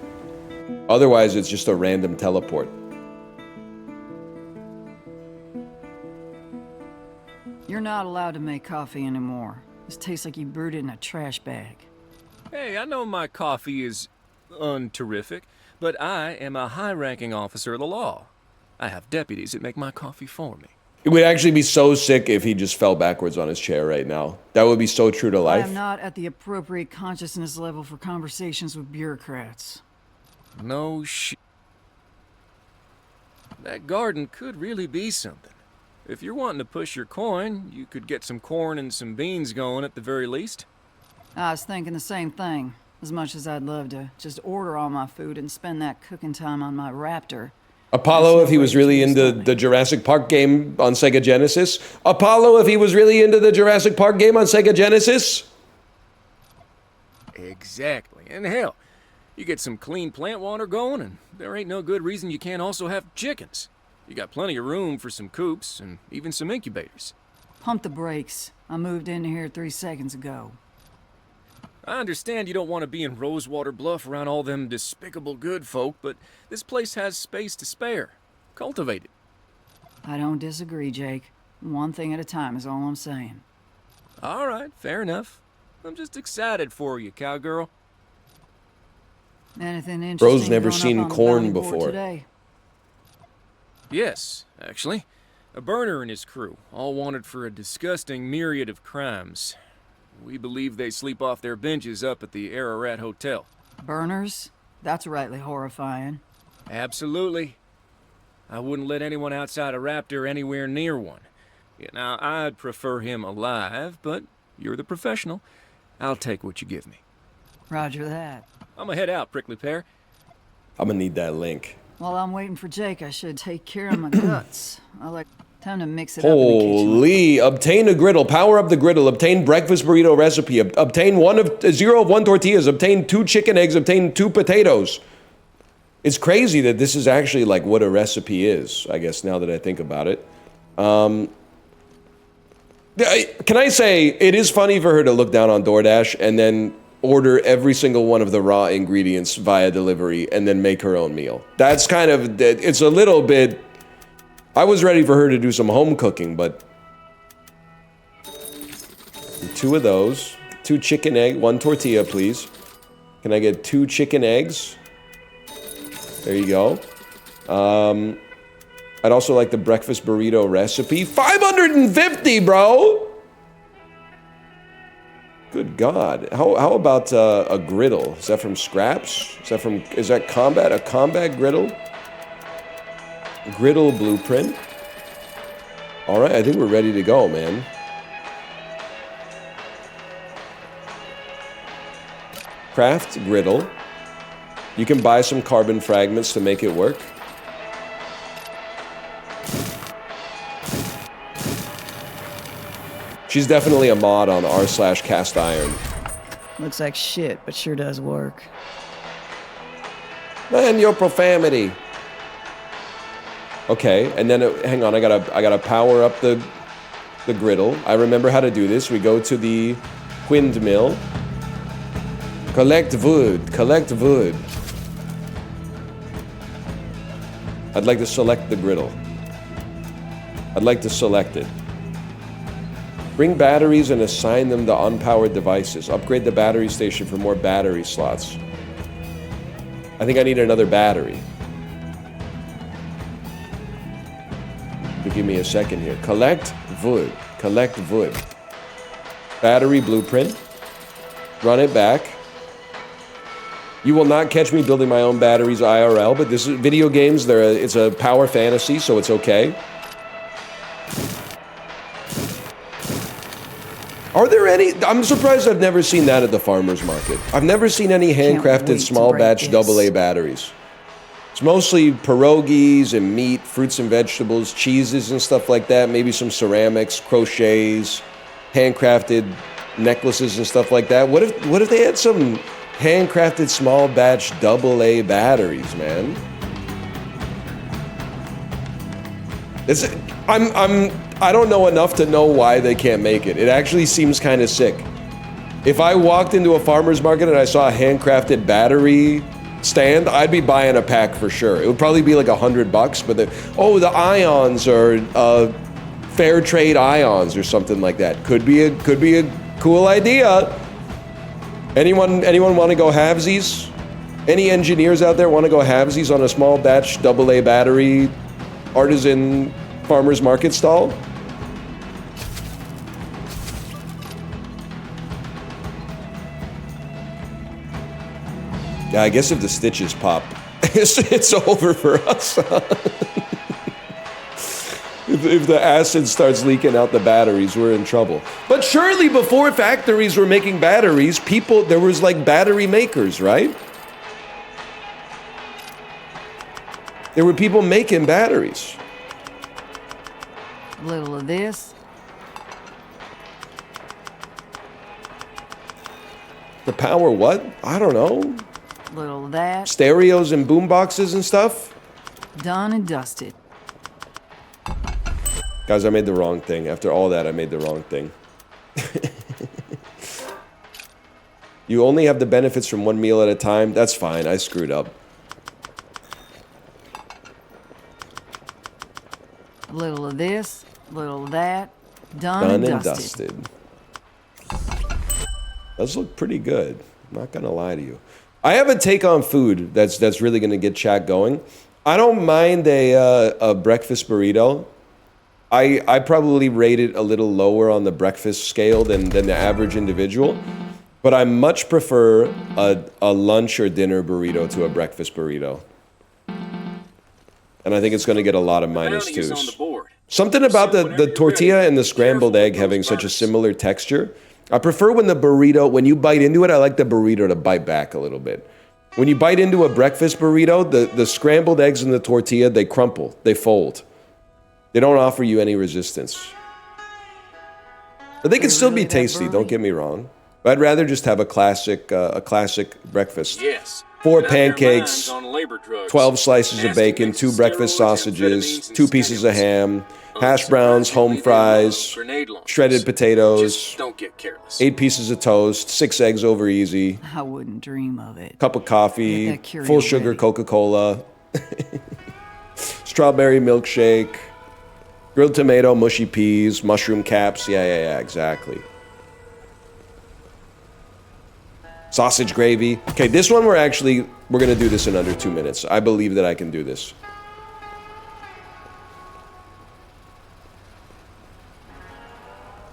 Otherwise, it's just a random teleport. You're not allowed to make coffee anymore. This tastes like you brewed it in a trash bag. Hey, I know my coffee is unterrific, but I am a high-ranking officer of the law. I have deputies that make my coffee for me. It would actually be so sick if he just fell backwards on his chair right now. That would be so true to I life. am not at the appropriate consciousness level for conversations with bureaucrats. No That garden could really be something. If you're wanting to push your coin, you could get some corn and some beans going at the very least. I was thinking the same thing. As much as I'd love to just order all my food and spend that cooking time on my Raptor. Apollo, if he was really into the Jurassic Park game on Sega Genesis. Apollo, if he was really into the Jurassic Park game on Sega Genesis. Exactly. And hell, you get some clean plant water going, and there ain't no good reason you can't also have chickens. You got plenty of room for some coops and even some incubators. Pump the brakes. I moved in here 3 seconds ago. I understand you don't want to be in Rosewater Bluff around all them despicable good folk, but this place has space to spare. Cultivate it. I don't disagree, Jake. One thing at a time is all I'm saying. All right, fair enough. I'm just excited for you, cowgirl. Anything interesting Bro's never going up seen on the corn bounty board before. Today? Yes, actually. A burner and his crew, all wanted for a disgusting myriad of crimes. We believe they sleep off their benches up at the Ararat Hotel. Burners? That's rightly horrifying. Absolutely. I wouldn't let anyone outside a Raptor anywhere near one. Now, I'd prefer him alive, but you're the professional. I'll take what you give me. Roger that. I'm gonna head out, prickly pear. I'm gonna need that link. While I'm waiting for Jake, I should take care of my guts. Time to mix it up in the kitchen. Holy, obtain a griddle, power up the griddle, obtain breakfast burrito recipe, obtain 0 of 1 tortillas, obtain 2 chicken eggs, obtain 2 potatoes. It's crazy that this is actually like what a recipe is, I guess, now that I think about it. Can I say, it is funny for her to look down on DoorDash and then order every single one of the raw ingredients via delivery and then make her own meal. That's kind of, it's a little bit, I was ready for her to do some home cooking, but 2 of those, 2 chicken egg, 1 tortilla, please. Can I get 2 chicken eggs? There you go. I'd also like the breakfast burrito recipe. 550, bro! Good God. How about a griddle? Is that from scraps? Is that combat? A combat griddle? Griddle blueprint. All right, I think we're ready to go, man. Craft griddle. You can buy some carbon fragments to make it work. She's definitely a mod on r/cast iron. Looks like shit, but sure does work. Man, your profanity. Okay, and then hang on, I gotta power up the griddle. I remember how to do this. We go to the windmill. Collect wood. Collect wood. I'd like to select the griddle. I'd like to select it. Bring batteries and assign them to unpowered devices. Upgrade the battery station for more battery slots. I think I need another battery. Give me a second here. Collect wood. Collect wood. Battery blueprint. Run it back. You will not catch me building my own batteries IRL, but this is video games. It's a power fantasy, so it's okay. Are there any? I'm surprised I've never seen that at the farmer's market. I've never seen any handcrafted small batch AA batteries. It's mostly pierogies and meat, fruits and vegetables, cheeses and stuff like that. Maybe some ceramics, crochets, handcrafted necklaces and stuff like that. What if they had some handcrafted small batch AA batteries, man? I don't know enough to know why they can't make it. It actually seems kind of sick. If I walked into a farmer's market and I saw a handcrafted battery stand, I'd be buying a pack for sure. It would probably be like $100, but the ions are fair trade ions or something like that. Could be a cool idea. Anyone want to go halvesies? Any engineers out there want to go halvesies on a small batch AA battery artisan farmer's market stall? Yeah, I guess if the stitches pop, it's over for us. If the acid starts leaking out the batteries, we're in trouble. But surely before factories were making batteries, there was like battery makers, right? There were people making batteries. A little of this. To power what? I don't know. Little of that. Stereos and boom boxes and stuff? Done and dusted. Guys, I made the wrong thing. After all that, I made the wrong thing. You only have the benefits from one meal at a time. That's fine. I screwed up. A little of this, a little of that. Done and dusted. Those look pretty good. I'm not gonna lie to you. I have a take on food that's really gonna get chat going. I don't mind a breakfast burrito. I probably rate it a little lower on the breakfast scale than the average individual, but I much prefer a lunch or dinner burrito to a breakfast burrito. And I think it's going to get a lot of minus twos. Something about the tortilla and the scrambled egg having such a similar texture. I prefer when when you bite into it, I like the burrito to bite back a little bit. When you bite into a breakfast burrito, the scrambled eggs and the tortilla, they crumple, they fold. They don't offer you any resistance. But they can still be tasty, don't get me wrong. But I'd rather just have a classic breakfast. Yes. 4 pancakes, 12 slices of bacon, 2 breakfast sausages, 2 pieces of ham, hash browns, home fries, shredded potatoes, 8 pieces of toast, 6 eggs over easy, I wouldn't dream of it. cup of coffee, Get that curio full sugar ready. Coca-Cola, strawberry milkshake, grilled tomato, mushy peas, mushroom caps. Yeah, exactly. Sausage gravy. Okay, this one we're gonna do this in under 2 minutes. I believe that I can do this.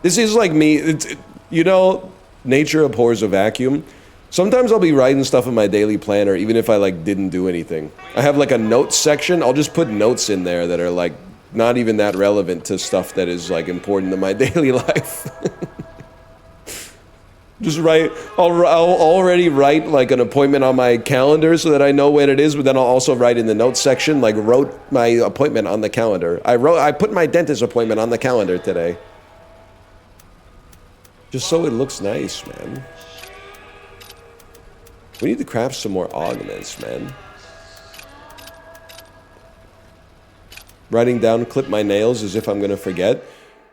This is like me, nature abhors a vacuum. Sometimes I'll be writing stuff in my daily planner even if I didn't do anything. I have a notes section. I'll just put notes in there that are not even that relevant to stuff that is important to my daily life. Just write, I'll already write an appointment on my calendar so that I know when it is, but then I'll also write in the notes section, wrote my appointment on the calendar. I put my dentist appointment on the calendar today. Just so it looks nice, man. We need to craft some more augments, man. Writing down, clip my nails as if I'm gonna forget.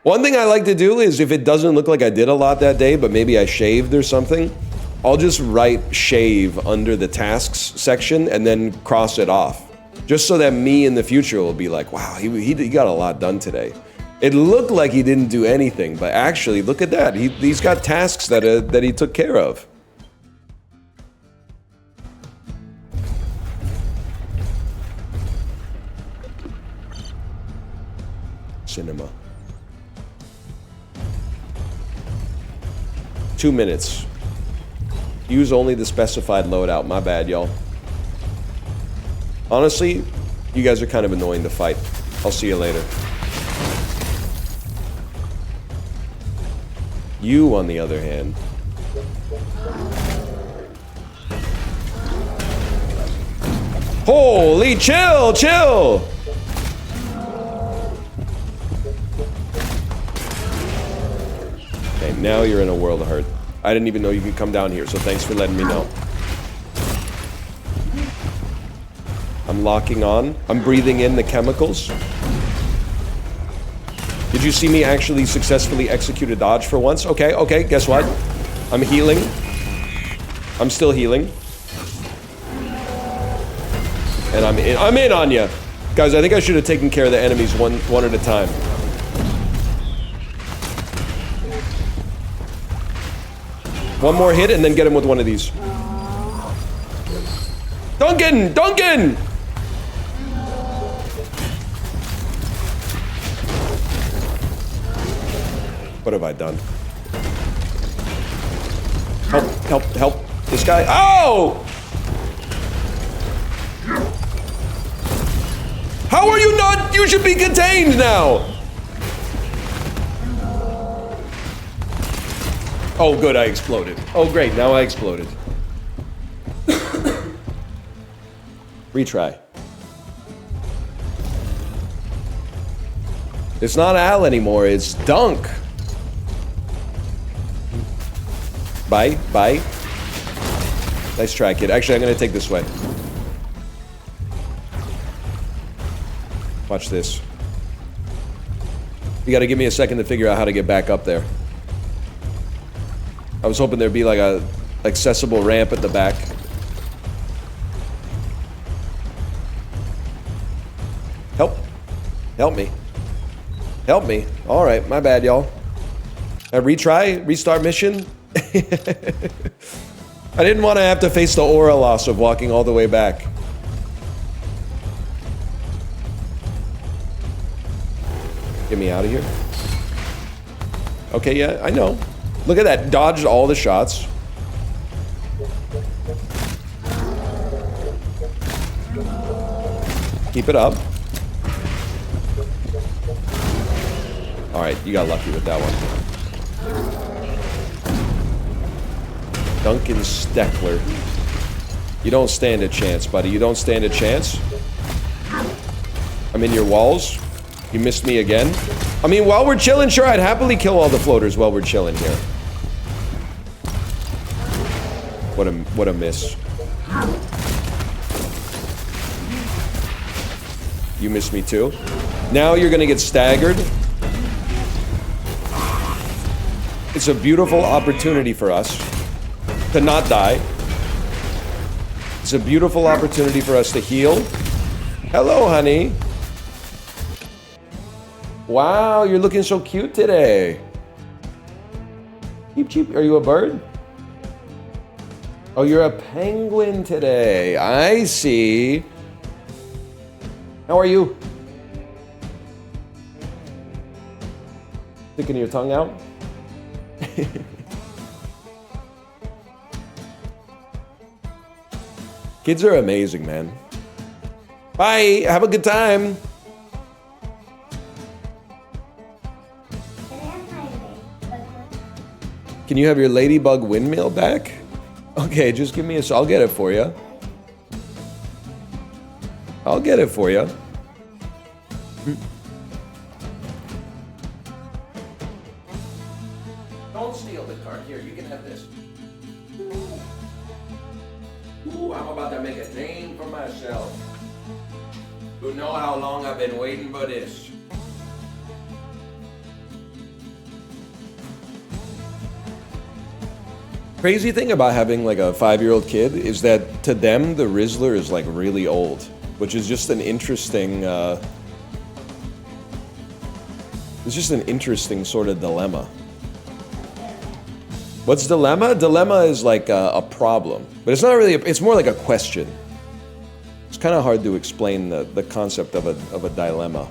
One thing I like to do is if it doesn't look like I did a lot that day, but maybe I shaved or something, I'll just write shave under the tasks section and then cross it off. Just so that me in the future will be like, wow, he got a lot done today. It looked like he didn't do anything, but actually, look at that. He's got tasks that he took care of. Cinema. 2 minutes. Use only the specified loadout. My bad, y'all. Honestly, you guys are kind of annoying to fight. I'll see you later. You, on the other hand. Holy, chill! Okay, now you're in a world of hurt. I didn't even know you could come down here, so thanks for letting me know. I'm locking on. I'm breathing in the chemicals. Did you see me actually successfully execute a dodge for once? Okay, guess what? I'm healing. I'm still healing. And I'm in on you. Guys, I think I should have taken care of the enemies one at a time. One more hit and then get him with one of these. Duncan! Duncan! What have I done? Help, help, help. This guy. Oh! How are you not? You should be contained now. Oh, good, I exploded. Oh, great, now I exploded. Retry. It's not Al anymore, it's Dunk. Bye, bye. Nice try, kid. Actually, I'm gonna take this way. Watch this. You gotta give me a second to figure out how to get back up there. I was hoping there'd be like a accessible ramp at the back. Help. Help me. Help me. Alright, my bad, y'all. Retry? Restart mission? I didn't want to have to face the aura loss of walking all the way back. Get me out of here. Okay, yeah, I know. Look at that. Dodged all the shots. Keep it up. Alright, you got lucky with that one. Duncan Steckler. You don't stand a chance, buddy. You don't stand a chance. I'm in your walls. You missed me again. I mean, while we're chilling, sure, I'd happily kill all the floaters while we're chilling here. What a miss. You missed me too. Now you're gonna get staggered. It's a beautiful opportunity for us to not die. It's a beautiful opportunity for us to heal. Hello, honey. Wow, you're looking so cute today. Cheep, cheep. Are you a bird? Oh, you're a penguin today. I see. How are you? Sticking your tongue out? Kids are amazing, man. Bye. Have a good time. Can you have your ladybug windmill back? Okay, just give me a... I'll get it for you. I'll get it for you. Don't steal the card. Here, you can have this. Ooh, I'm about to make a name for myself. You know how long I've been waiting for this. Crazy thing about having like a 5-year-old kid is that to them, the Rizzler is like really old, which is just an interesting, it's just an interesting sort of dilemma. What's dilemma? Dilemma is like a problem, but it's not really, it's more like a question. It's kind of hard to explain the concept of a dilemma.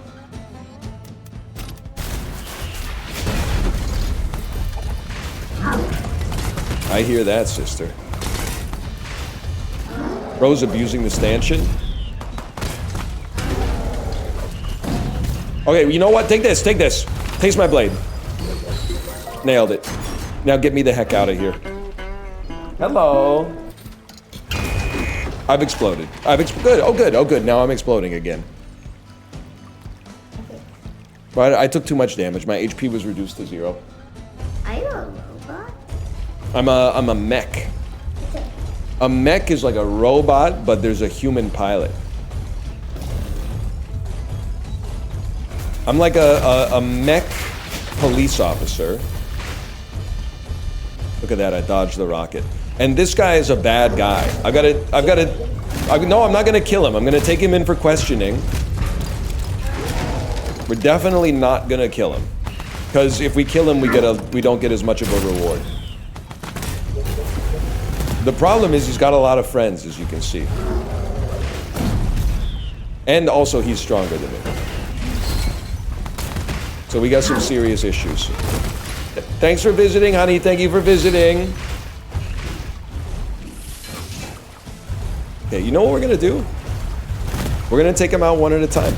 I hear that, sister. Bro's abusing the stanchion. Okay, you know what? Take this, take this. Taste my blade. Nailed it. Now get me the heck out of here. Hello. I've exploded. Good. Oh, good. Oh, good. Now I'm exploding again. But I took too much damage. My HP was reduced to 0. Are you a robot? I'm a mech. A mech is like a robot, but there's a human pilot. I'm like a mech police officer. Look at that, I dodged the rocket. And this guy is a bad guy. I've got to No, I'm not gonna kill him. I'm gonna take him in for questioning. We're definitely not gonna kill him. Because if we kill him, we don't get as much of a reward. The problem is he's got a lot of friends, as you can see. And also he's stronger than me. So we got some serious issues. Thanks for visiting, honey. Thank you for visiting. Okay, you know what we're gonna do? We're gonna take him out one at a time.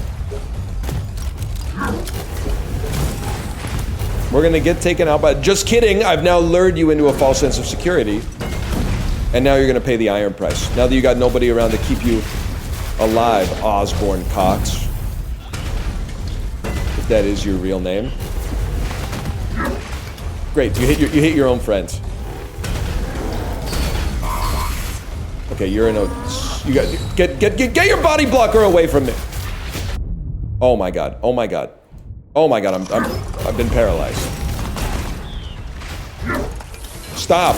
We're gonna get taken out by... Just kidding! I've now lured you into a false sense of security. And now you're gonna pay the iron price. Now that you got nobody around to keep you alive, Osborne Cox. If that is your real name. Great, you hit your own friends. Okay, you're in a... You got... Get your body blocker away from me! Oh my god, oh my god. Oh my god, I've been paralyzed. Stop!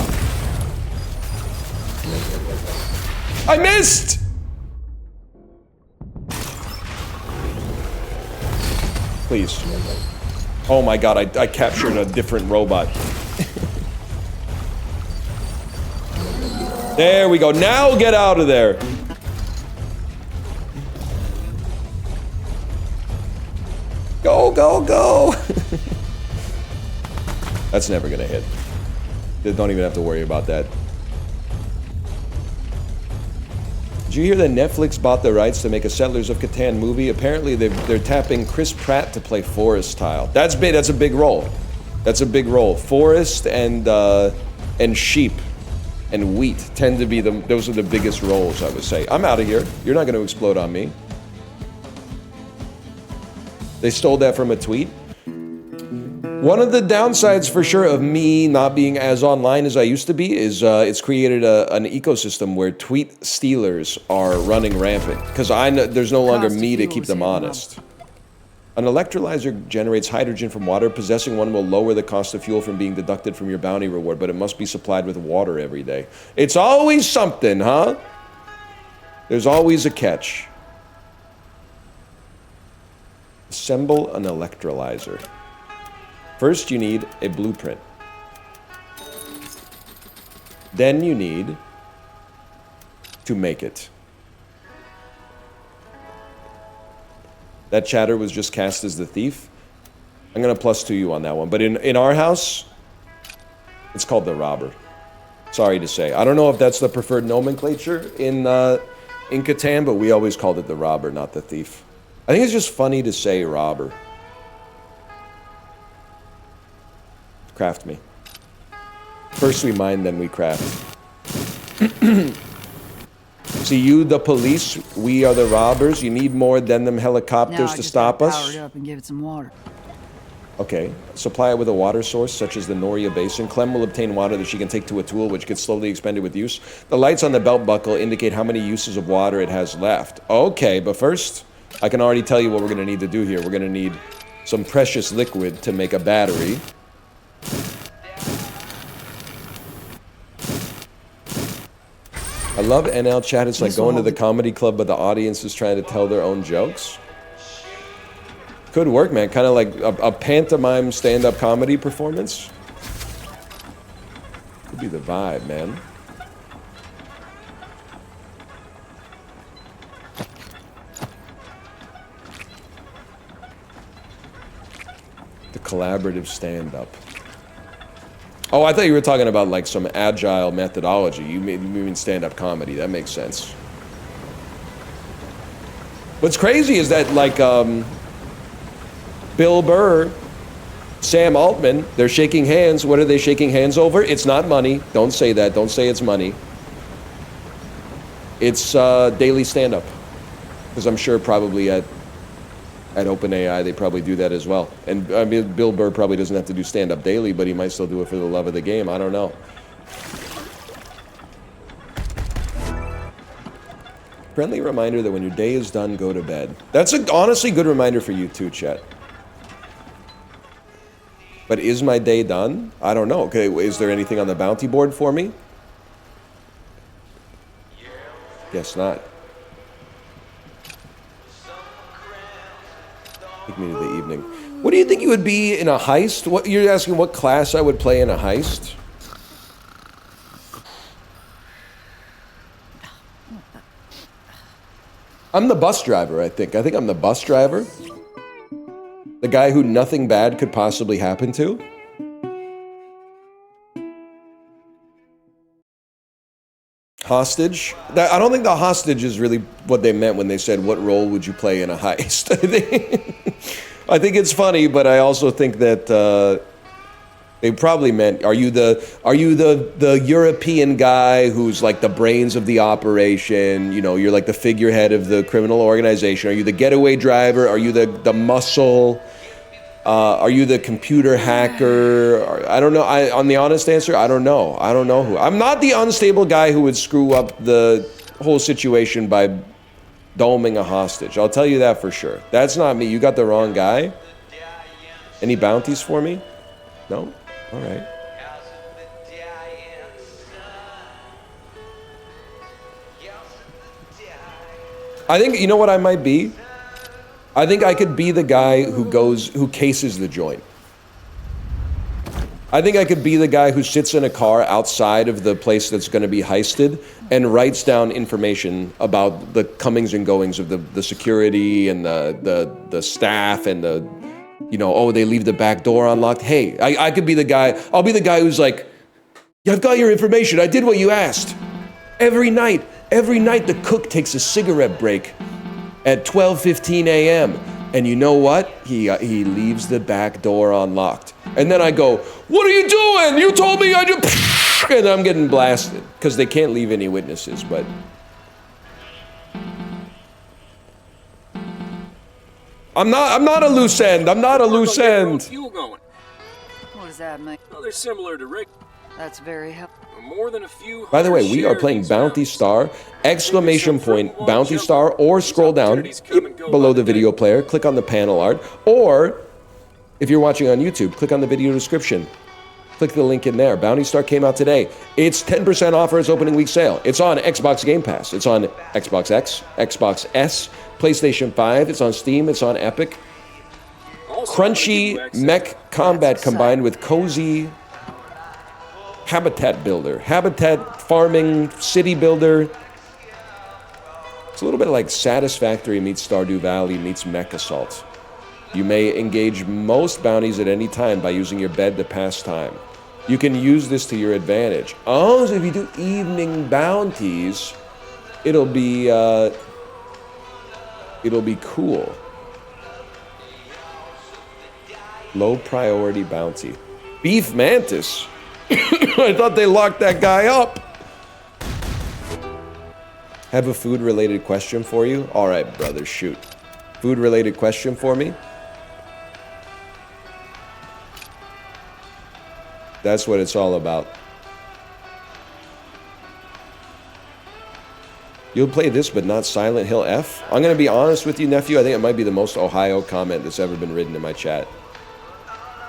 I missed! Please. Oh my god, I captured a different robot. There we go, now get out of there! Go, go, go! That's never gonna hit. They don't even have to worry about that. Did you hear that Netflix bought the rights to make a Settlers of Catan movie? Apparently they're tapping Chris Pratt to play Forrest Tile. That's big. That's a big role. That's a big role. Forest and sheep and wheat tend to be those are the biggest roles, I would say. I'm out of here. You're not going to explode on me. They stole that from a tweet. One of the downsides, for sure, of me not being as online as I used to be is it's created an ecosystem where tweet stealers are running rampant. Because there's no longer me to keep them honest. An electrolyzer generates hydrogen from water. Possessing one will lower the cost of fuel from being deducted from your bounty reward, but it must be supplied with water every day. It's always something, huh? There's always a catch. Assemble an electrolyzer. First, you need a blueprint. Then you need to make it. That chatter was just cast as the thief. I'm gonna +2 you on that one. But in our house, it's called the robber. Sorry to say. I don't know if that's the preferred nomenclature in Catan, but we always called it the robber, not the thief. I think it's just funny to say robber. Craft me. First we mine, then we craft. See, you the police, we are the robbers. You need more than them helicopters to stop us. Power it up and give it some water. Okay. Supply it with a water source, such as the Noria Basin. Clem will obtain water that she can take to a tool, which gets slowly expended with use. The lights on the belt buckle indicate how many uses of water it has left. Okay, but first, I can already tell you what we're going to need to do here. We're going to need some precious liquid to make a battery. I love NL chat. It's like going to the comedy club, but the audience is trying to tell their own jokes. Could work, man. Kind of like a pantomime stand-up comedy performance. Could be the vibe, man. The collaborative stand-up. Oh, I thought you were talking about like some agile methodology. You mean stand-up comedy. That makes sense. What's crazy is that like Bill Burr, Sam Altman, they're shaking hands. What are they shaking hands over? It's not money. Don't say that. Don't say it's money. It's daily stand-up. Because I'm sure probably at OpenAI, they probably do that as well. And I mean, Bill Burr probably doesn't have to do stand-up daily, but he might still do it for the love of the game. I don't know. Friendly reminder that when your day is done, go to bed. That's a honestly good reminder for you too, chat. But is my day done? I don't know. Okay, is there anything on the bounty board for me? Guess not. Take me to the evening. What do you think you would be in a heist? What you're asking? What class I would play in a heist? I'm the bus driver. I think I'm the bus driver. The guy who nothing bad could possibly happen to. Hostage? I don't think the hostage is really what they meant when they said, what role would you play in a heist? I think it's funny, but I also think that they probably meant, are you the European guy who's like the brains of the operation? You know, you're like the figurehead of the criminal organization. Are you the getaway driver? Are you the muscle? Are you the computer hacker? I don't know. On the honest answer, I don't know. I don't know who. I'm not the unstable guy who would screw up the whole situation by doming a hostage. I'll tell you that for sure. That's not me. You got the wrong guy. Any bounties for me? No? All right. I think, you know what I might be? I think I could be the guy who cases the joint. I think I could be the guy who sits in a car outside of the place that's going to be heisted and writes down information about the comings and goings of the security and the staff and oh, they leave the back door unlocked. Hey, I could be the guy. I'll be the guy who's like, yeah, I've got your information. I did what you asked. Every night the cook takes a cigarette break at 12:15 a.m. And you know what? He leaves the back door unlocked. And then I go, what are you doing? You told me I do. And I'm getting blasted because they can't leave any witnesses. But I'm not a loose end. I'm not a loose end. Fuel going. What does that mean? Well, they're similar to rig. That's very helpful. More than a few. By the way, we are playing Bounty Star, exclamation point, Bounty Star, or scroll down below the video player, click on the panel art, or if you're watching on YouTube, click on the video description. Click the link in there. Bounty Star came out today. It's 10% off for its opening week sale. It's on Xbox Game Pass. It's on Xbox X, Xbox S, PlayStation 5. It's on Steam. It's on Epic. Crunchy mech combat combined with cozy habitat builder, habitat farming, city builder. It's a little bit like Satisfactory meets Stardew Valley meets Mech Assault. You may engage most bounties at any time by using your bed to pass time. You can use this to your advantage. Oh, so if you do evening bounties, it'll be cool. Low priority bounty. Beef mantis. I thought they locked that guy up. Have a food-related question for you? All right, brother, shoot. Food-related question for me? That's what it's all about. You'll play this, but not Silent Hill F? I'm going to be honest with you, nephew. I think it might be the most Ohio comment that's ever been written in my chat.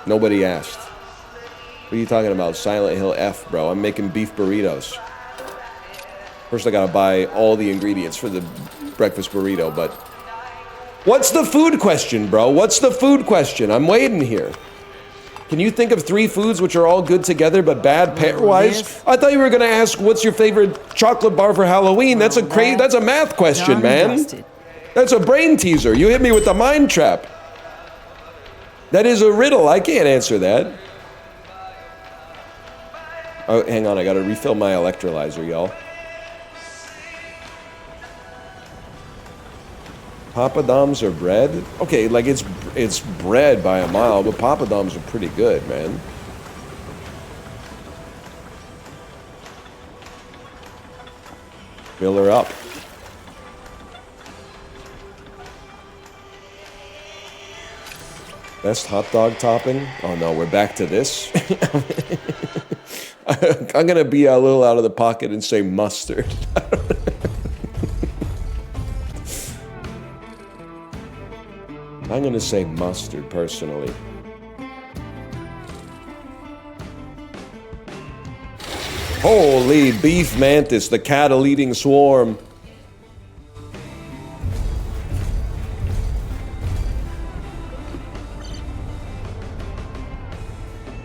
Nobody asked. What are you talking about? Silent Hill F, bro. I'm making beef burritos. First, I gotta buy all the ingredients for the breakfast burrito, but... What's the food question, bro? What's the food question? I'm waiting here. Can you think of 3 foods which are all good together but bad pair-wise? I thought you were gonna ask, what's your favorite chocolate bar for Halloween? That's a math question, man. That's a brain teaser. You hit me with the mind trap. That is a riddle. I can't answer that. Oh, hang on, I gotta refill my electrolyzer, y'all. Papadums are bread? Okay, like it's bread by a mile, but papadums are pretty good, man. Fill her up. Best hot dog topping? Oh no, we're back to this. I'm gonna be a little out of the pocket and say mustard. I'm gonna say mustard personally. Holy beef mantis, the cattle-eating swarm.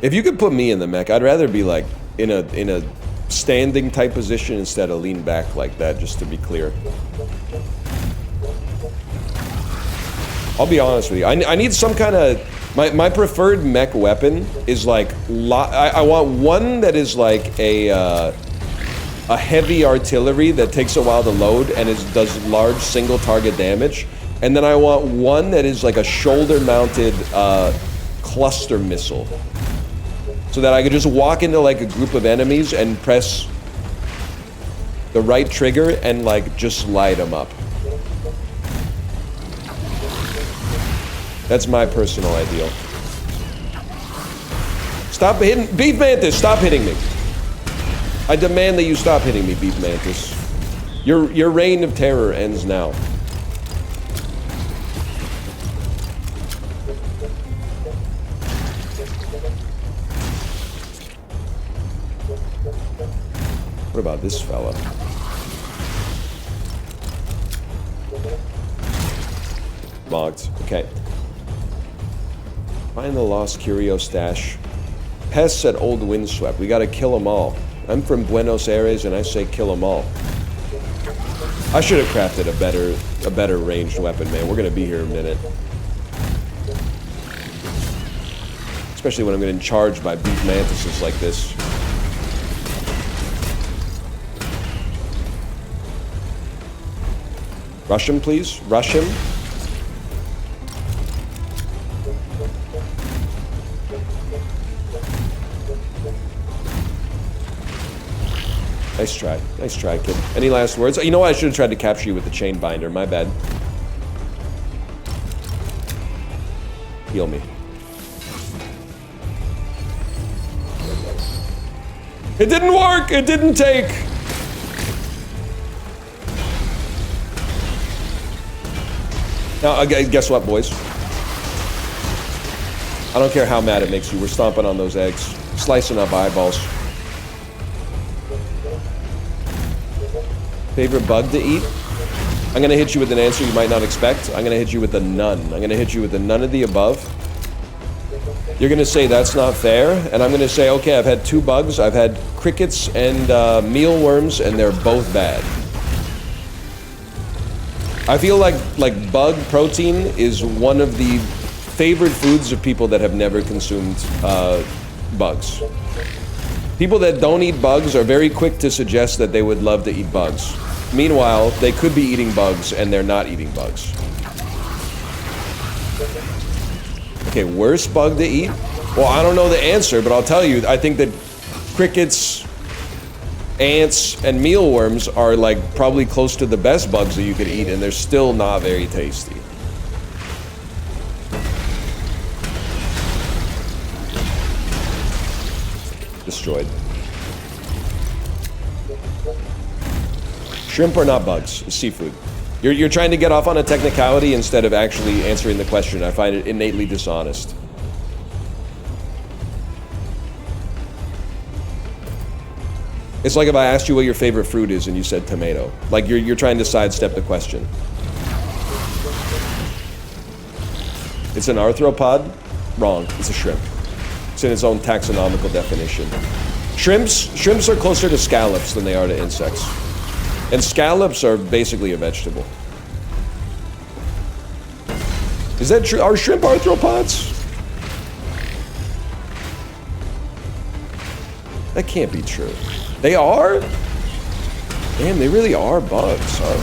If you could put me in the mech, I'd rather be like in a standing type position instead of lean back like that, just to be clear. I'll be honest with you. I need some kind of... My preferred mech weapon is like... I want one that is like a heavy artillery that takes a while to load and does large single target damage. And then I want one that is like a shoulder-mounted cluster missile. So that I could just walk into like a group of enemies and press the right trigger and like just light them up. That's my personal ideal. Stop hitting... Beef Mantis, stop hitting me. I demand that you stop hitting me, Beef Mantis. Your reign of terror ends now. What about this fella? Logged. Okay. Find the lost curio stash. Pests at Old Windswept. We gotta kill them all. I'm from Buenos Aires and I say kill them all. I should have crafted a better ranged weapon, man. We're gonna be here a minute. Especially when I'm getting charged by beef mantises like this. Rush him, please. Rush him. Nice try. Nice try, kid. Any last words? You know what? I should have tried to capture you with the chain binder. My bad. Heal me. It didn't work! It didn't take! Now, guess what, boys? I don't care how mad it makes you. We're stomping on those eggs. Slicing up eyeballs. Favorite bug to eat? I'm gonna hit you with an answer you might not expect. I'm gonna hit you with a none. I'm gonna hit you with a none of the above. You're gonna say that's not fair, and I'm gonna say, okay, I've had 2 bugs. I've had crickets and mealworms, and they're both bad. I feel like bug protein is one of the favorite foods of people that have never consumed bugs. People that don't eat bugs are very quick to suggest that they would love to eat bugs. Meanwhile, they could be eating bugs and they're not eating bugs. Okay, worst bug to eat? Well, I don't know the answer, but I'll tell you, I think that crickets, ants, and mealworms are like probably close to the best bugs that you could eat, and they're still not very tasty. Destroyed. Shrimp are not bugs, it's seafood. You're trying to get off on a technicality instead of actually answering the question. I find it innately dishonest. It's like if I asked you what your favorite fruit is and you said tomato. Like you're trying to sidestep the question. It's an arthropod? Wrong, it's a shrimp. It's in its own taxonomical definition. Shrimps are closer to scallops than they are to insects. And scallops are basically a vegetable. Is that true? Are shrimp arthropods? That can't be true. They are? Damn, they really are bugs, huh?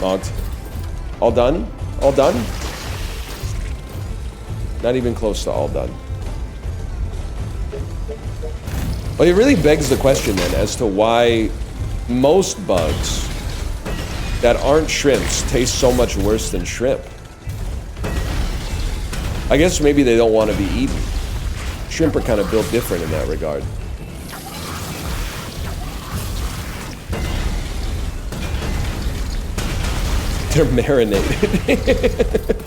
Logged. All done? All done? Not even close to all done. Well, it really begs the question then as to why most bugs that aren't shrimps taste so much worse than shrimp. I guess maybe they don't want to be eaten. Shrimp are kind of built different in that regard. They're marinated.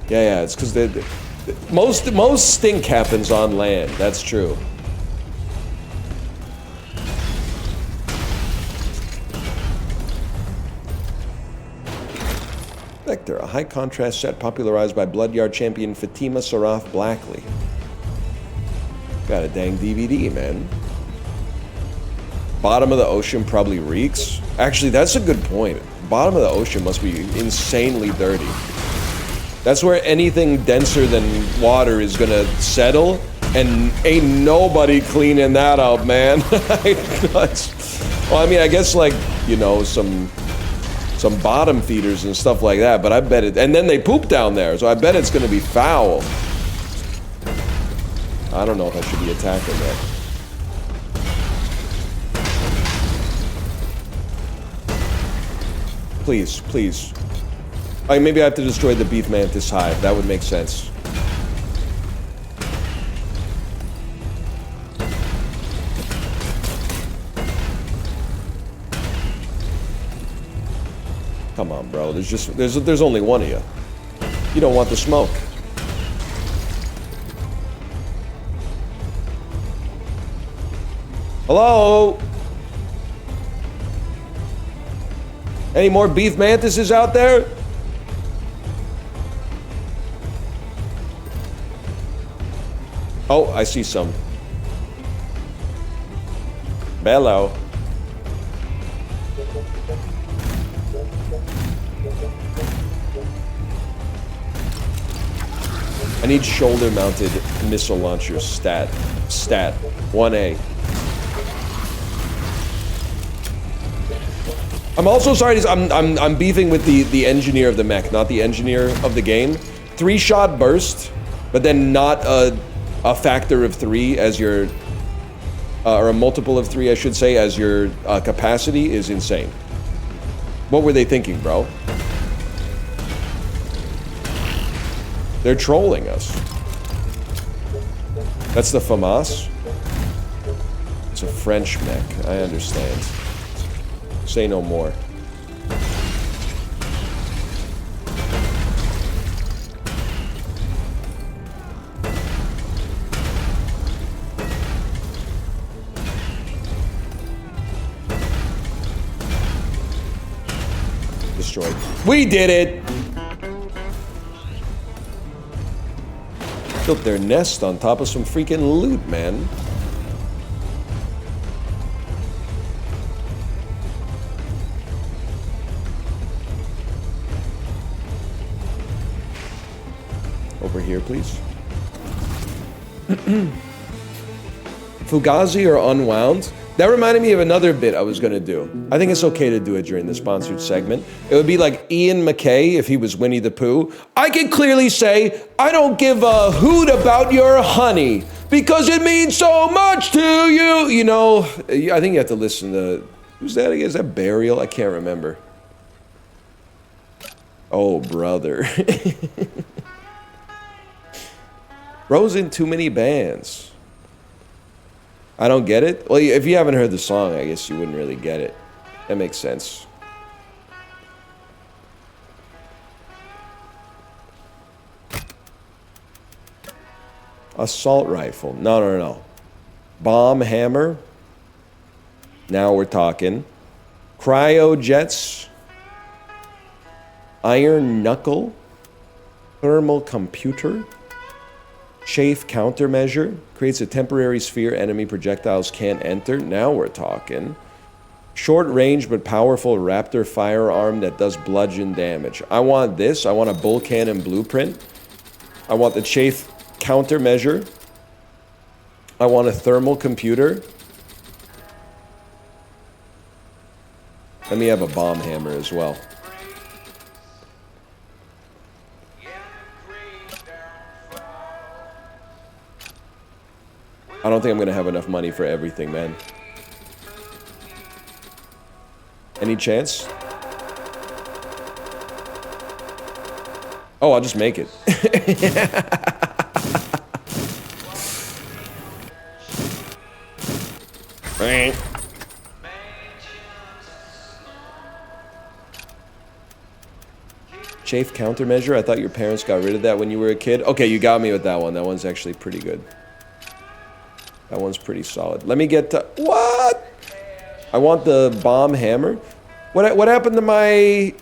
Yeah, it's because most stink happens on land. That's true. Nectar, a high contrast set popularized by Bloodyard champion Fatima Saraf Blackley. Got a dang DVD, man. Bottom of the ocean probably reeks. Actually, that's a good point. Bottom of the ocean must be insanely dirty. That's where anything denser than water is gonna settle, and ain't nobody cleaning that up, man. Well, I mean, I guess like, you know, some bottom feeders and stuff like that, but I bet it, and then they poop down there, so I bet it's gonna be foul. I don't know if I should be attacking that. Please, please. Like, maybe I have to destroy the beef mantis hive. That would make sense. Come on, bro. There's only one of you. You don't want the smoke. Hello? Any more beef mantises out there? Oh, I see some. Bello. I need shoulder-mounted missile launchers. Stat 1A. I'm also sorry. I'm beefing with the engineer of the mech, not the engineer of the game. 3-shot burst, but then not a factor of 3 as your, or a multiple of 3, I should say, as your capacity is insane. What were they thinking, bro? They're trolling us. That's the FAMAS? It's a French mech, I understand. Say no more. Destroyed. We did it! Built their nest on top of some freaking loot, man. Over here, please. Fugazi or unwound? That reminded me of another bit I was gonna do. I think it's okay to do it during the sponsored segment. It would be like Ian McKay if he was Winnie the Pooh. I can clearly say, I don't give a hoot about your honey because it means so much to you. You know, I think you have to listen to, who's that again? Is that Burial? I can't remember. Oh, brother. Bro's in too many bands. I don't get it. Well, if you haven't heard the song, I guess you wouldn't really get it. That makes sense. Assault rifle. No. Bomb hammer. Now we're talking. Cryojets. Iron knuckle. Thermal computer. Chafe countermeasure. Creates a temporary sphere enemy projectiles can't enter. Now we're talking. Short range but powerful raptor firearm that does bludgeon damage. I want this. I want a bull cannon blueprint. I want the chafe countermeasure. I want a thermal computer. Let me have a bomb hammer as well. I don't think I'm gonna have enough money for everything, man. Any chance? Oh, I'll just make it. Chafe countermeasure? I thought your parents got rid of that when you were a kid. Okay, you got me with that one. That one's actually pretty good. That one's pretty solid. Let me get to... What? I want the bomb hammer. What happened to my...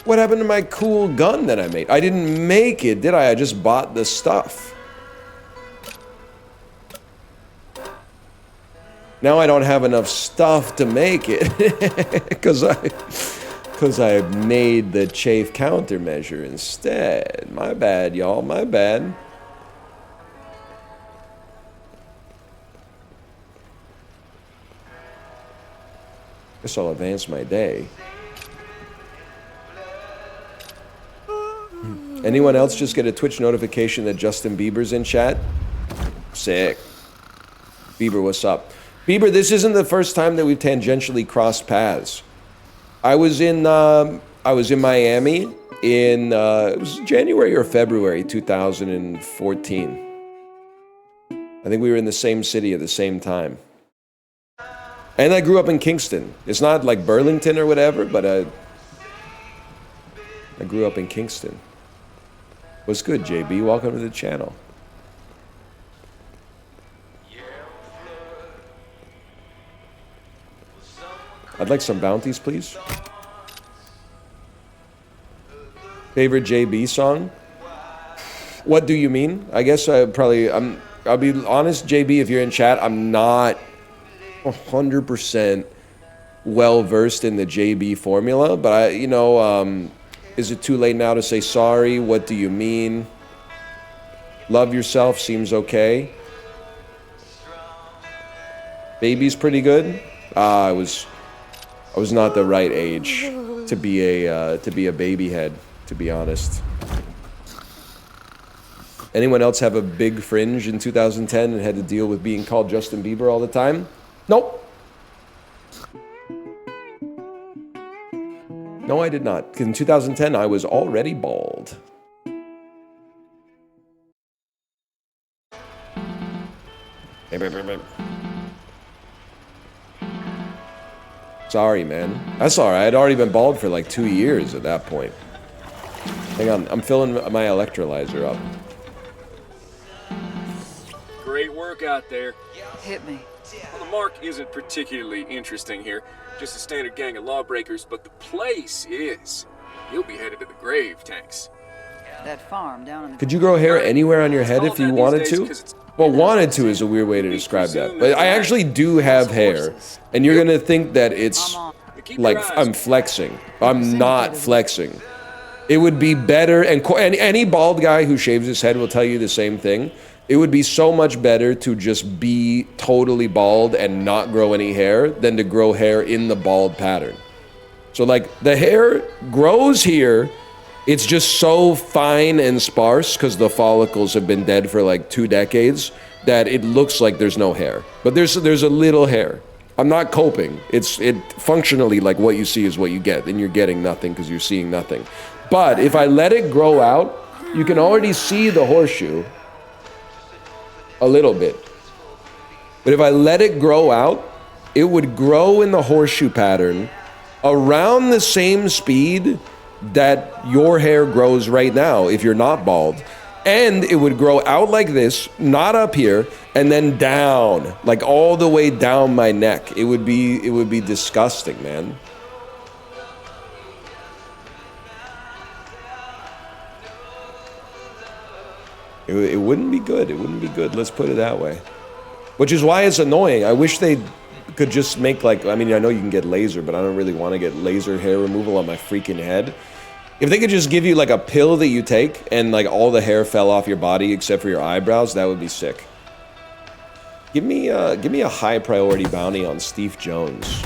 What happened to my cool gun that I made? I didn't make it, did I? I just bought the stuff. Now I don't have enough stuff to make it because I made the chafe countermeasure instead. My bad, y'all. My bad. Guess I'll advance my day. Anyone else just get a Twitch notification that Justin Bieber's in chat? Sick. Bieber, what's up? Bieber, this isn't the first time that we've tangentially crossed paths. I was in Miami in it was January or February 2014. I think we were in the same city at the same time. And I grew up in Kingston. It's not like Burlington or whatever, but I grew up in Kingston. What's good, JB? Welcome to the channel. I'd like some bounties, please. Favorite JB song? What do you mean? I guess I'll be honest, JB, if you're in chat, I'm not 100% well versed in the JB formula, but is it too late now to say sorry? What do you mean? Love yourself seems okay. Baby's pretty good. I was not the right age to be a baby head, to be honest. Anyone else have a big fringe in 2010 and had to deal with being called Justin Bieber all the time? Nope. No, I did not. In 2010, I was already bald. Sorry, man. That's all right. I'd already been bald for like 2 years at that point. Hang on, I'm filling my electrolyzer up. Great work out there. Hit me. Well, the mark isn't particularly interesting here. Just a standard gang of lawbreakers, but the place is. You'll be headed to the grave, Tanks. That farm down in the... Could you grow hair anywhere on your head if you wanted to? Well, wanted to is a weird way to describe that. But I actually do have hair. And you're going to think that it's like I'm flexing. I'm not flexing. It would be better, and any bald guy who shaves his head will tell you the same thing. It would be so much better to just be totally bald and not grow any hair than to grow hair in the bald pattern. So like the hair grows here, it's just so fine and sparse because the follicles have been dead for like 2 decades that it looks like there's no hair. But there's a little hair. I'm not coping. It functionally, like what you see is what you get, and you're getting nothing because you're seeing nothing. But if I let it grow out, you can already see the horseshoe a little bit. But if I let it grow out, it would grow in the horseshoe pattern around the same speed that your hair grows right now if you're not bald. And it would grow out like this, not up here, and then down, like all the way down my neck. It would be disgusting, man. It wouldn't be good. It wouldn't be good. Let's put it that way. Which is why it's annoying. I wish they could just make like, I mean, I know you can get laser, but I don't really want to get laser hair removal on my freaking head. If they could just give you like a pill that you take and like all the hair fell off your body except for your eyebrows, that would be sick. Give me a high priority bounty on Steve Jones.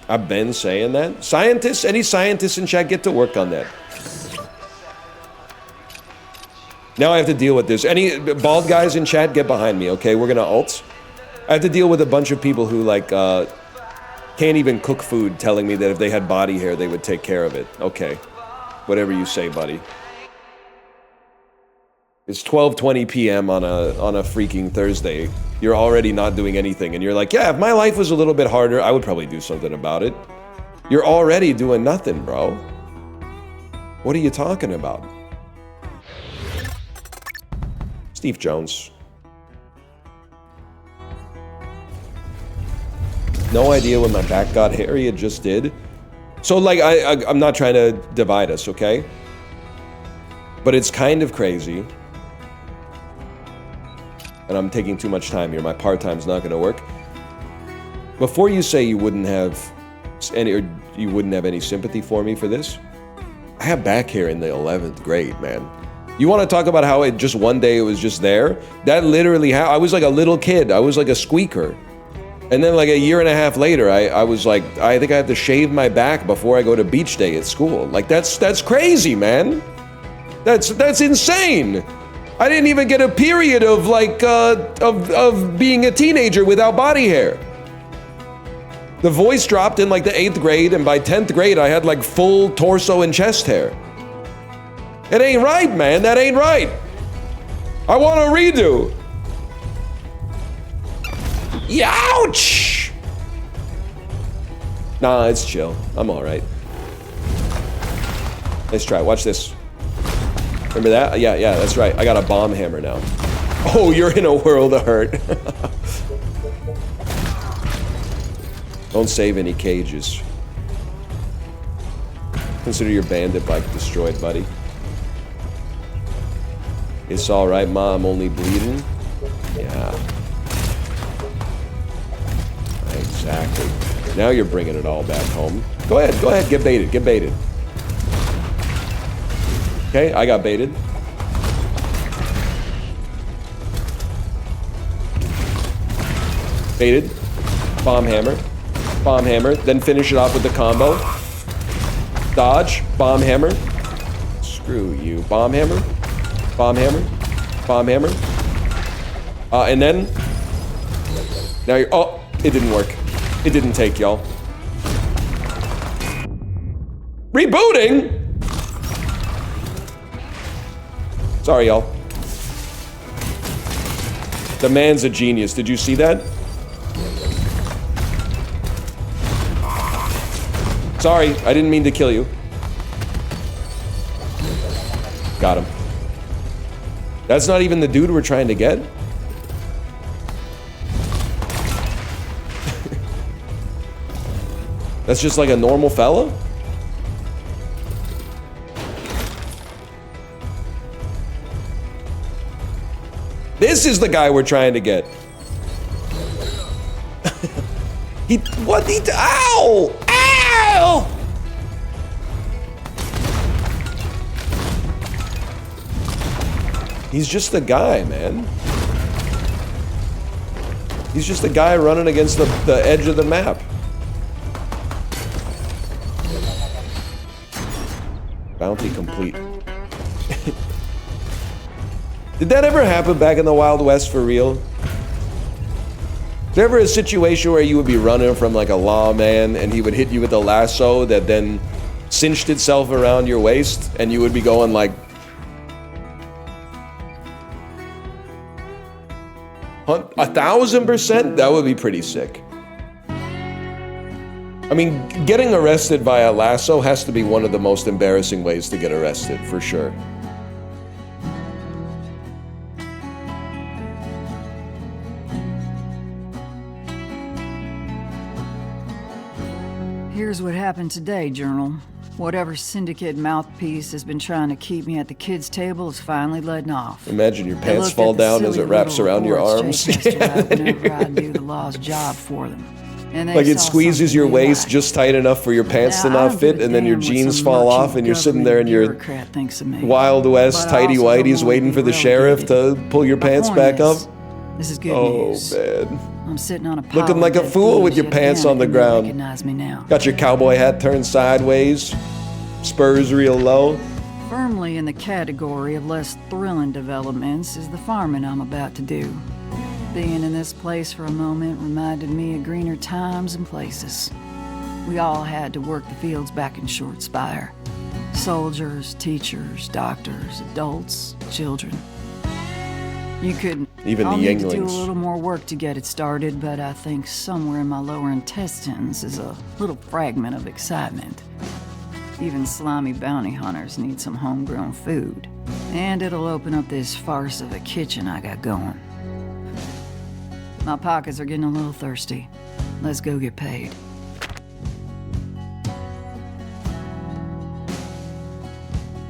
I've been saying that. Scientists, any scientists in chat, get to work on that. Now I have to deal with this. Any bald guys in chat, get behind me, okay? We're gonna ult. I have to deal with a bunch of people who like can't even cook food, telling me that if they had body hair, they would take care of it. Okay, whatever you say, buddy. It's 12:20 p.m. on a freaking Thursday. You're already not doing anything, and you're like, yeah, if my life was a little bit harder, I would probably do something about it. You're already doing nothing, bro. What are you talking about? Steve Jones. No idea when my back got hairy, it just did. So, like, I'm not trying to divide us, okay? But it's kind of crazy. And I'm taking too much time here. My part-time's not gonna work. Before you say you wouldn't have any, or you wouldn't have any sympathy for me for this, I had back hair in the 11th grade, man. You want to talk about how it just one day it was just there? That literally, I was like a little kid. I was like a squeaker. And then like a year and a half later, I was like, I think I have to shave my back before I go to beach day at school. Like that's crazy, man. That's insane. I didn't even get a period of like of being a teenager without body hair. The voice dropped in like the 8th grade, and by 10th grade, I had like full torso and chest hair. It ain't right, man. That ain't right. I want a redo. Ouch! Nah, it's chill. I'm all right. Let's try. Watch this. Remember that? Yeah, that's right. I got a bomb hammer now. Oh, you're in a world of hurt. Don't save any cages. Consider your bandit bike destroyed, buddy. It's all right, Ma. I'm only bleeding. Yeah. Exactly. Now you're bringing it all back home. Go ahead, get baited. Okay, I got baited. Baited. Bomb hammer, then finish it off with the combo. Dodge, bomb hammer. Screw you. Bomb hammer. And then... Now you're... Oh, it didn't work. It didn't take, y'all. Rebooting? Sorry, y'all. The man's a genius. Did you see that? Sorry, I didn't mean to kill you. Got him. That's not even the dude we're trying to get? That's just like a normal fella? This is the guy we're trying to get. Ow! Ow! He's just a guy, man. He's just a guy running against the edge of the map. Bounty complete. Did that ever happen back in the Wild West for real? Is there ever a situation where you would be running from like a lawman and he would hit you with a lasso that then cinched itself around your waist and you would be going like 1,000%? That would be pretty sick. I mean, getting arrested by a lasso has to be one of the most embarrassing ways to get arrested, for sure. Here's what happened today, Journal. Whatever syndicate mouthpiece has been trying to keep me at the kids' table is finally letting off. Imagine your pants fall down as it wraps around your arms. Whenever I do the law's job for them. And like it squeezes your waist just tight enough for your pants to not fit, and then your jeans fall off, and you're sitting there in your Wild West tighty whities waiting for the sheriff to pull your pants back up. This is good news. Oh man. I'm sitting on a pile looking like a fool with your pants on the ground. Recognize me now. Got your cowboy hat turned sideways, spurs real low. Firmly in the category of less thrilling developments is the farming I'm about to do. Being in this place for a moment reminded me of greener times and places. We all had to work the fields back in Short Spire. Soldiers, teachers, doctors, adults, children. You couldn't. Even I'll the need to younglings. do a little more work to get it started, but I think somewhere in my lower intestines is a little fragment of excitement. Even slimy bounty hunters need some homegrown food. And it'll open up this farce of a kitchen I got going. My pockets are getting a little thirsty. Let's go get paid.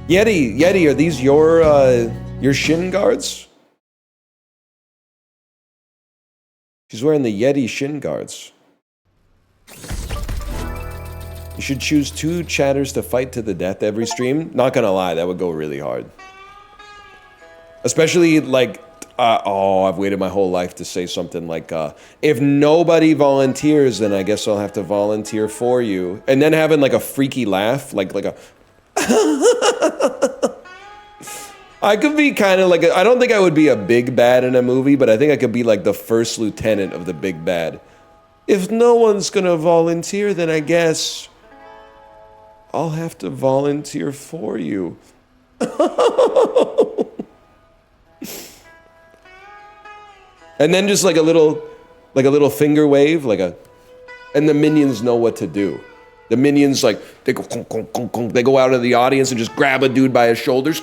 Yeti, are these your shin guards? She's wearing the Yeti shin guards. You should choose 2 chatters to fight to the death every stream. Not gonna lie, that would go really hard. Especially like, I've waited my whole life to say something like, if nobody volunteers, then I guess I'll have to volunteer for you. And then having like a freaky laugh, like a... I could be kind of like, I don't think I would be a big bad in a movie, but I think I could be like the first lieutenant of the big bad. If no one's gonna volunteer, then I guess I'll have to volunteer for you. And then just like a little finger wave, and the minions know what to do. The minions, like, they go, kong, kong, kong, kong. They go out of the audience and just grab a dude by his shoulders.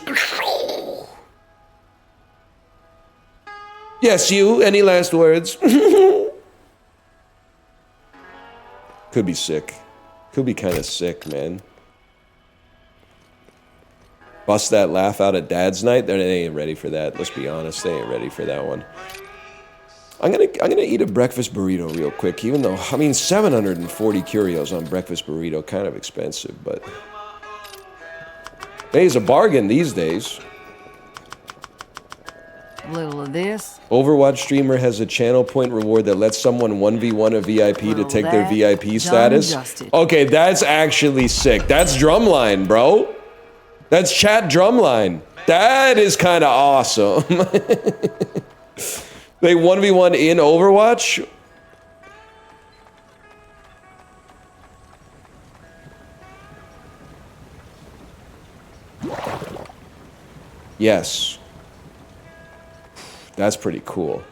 Yes, you. Any last words? Could be sick. Could be kind of sick, man. Bust that laugh out at Dad's night. They ain't ready for that. Let's be honest. They ain't ready for that one. I'm gonna eat a breakfast burrito real quick, even though, I mean, 740 curios on breakfast burrito, kind of expensive, but hey, it's a bargain these days. A little of this. Overwatch streamer has a channel point reward that lets someone 1v1 a VIP to take their VIP status. Okay, that's actually sick. That's drumline, bro. That's chat drumline. That is kind of awesome. They 1v1 in Overwatch? Yes. That's pretty cool.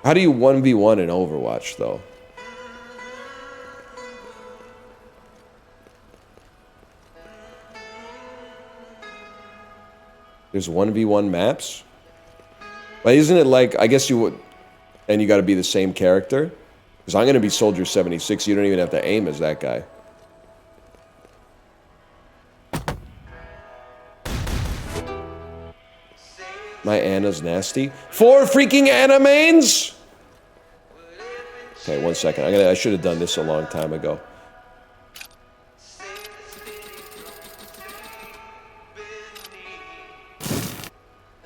How do you 1v1 in Overwatch, though? There's 1v1 maps? But isn't it like, I guess you would, and you gotta be the same character? Because I'm gonna be Soldier 76, you don't even have to aim as that guy. My Anna's nasty. 4 freaking Anna mains? Okay, 1 second. I should have done this a long time ago.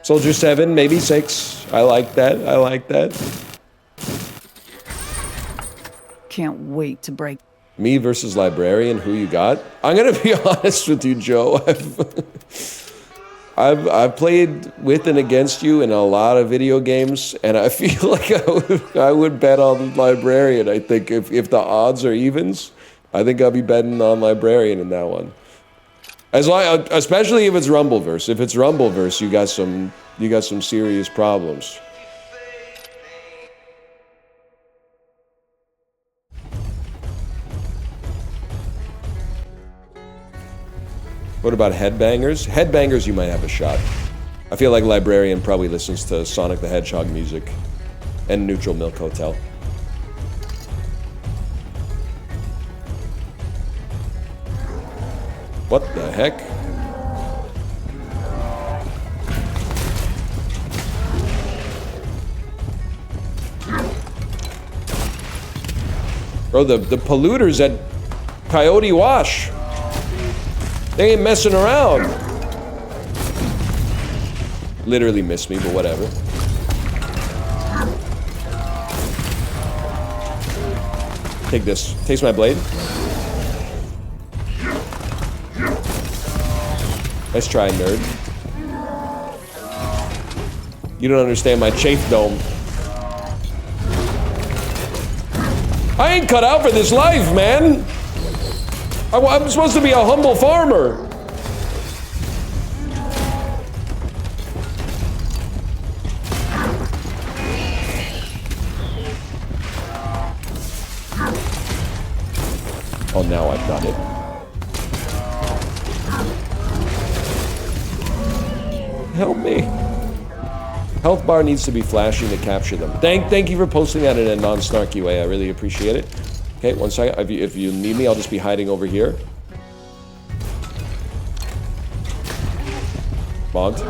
Soldier 7, maybe 6. I like that. I like that. Can't wait to break. Me versus Librarian, who you got? I'm gonna be honest with you, Joe. I've played with and against you in a lot of video games, and I feel like I would bet on Librarian. I think if the odds are evens, I think I'll be betting on Librarian in that one. Especially if it's Rumbleverse. If it's Rumbleverse, you got some serious problems. What about Headbangers? Headbangers, you might have a shot. I feel like Librarian probably listens to Sonic the Hedgehog music and Neutral Milk Hotel. What the heck? Bro, the polluters at Coyote Wash. They ain't messing around. Literally missed me, but whatever. Take this. Taste my blade. Nice try, nerd. You don't understand my chafe dome. I ain't cut out for this life, man. I'm supposed to be a humble farmer. Oh, now I've done it. Help me. Health bar needs to be flashing to capture them. Thank you for posting that in a non-snarky way. I really appreciate it. Okay, one second. If you need me, I'll just be hiding over here. Mogged.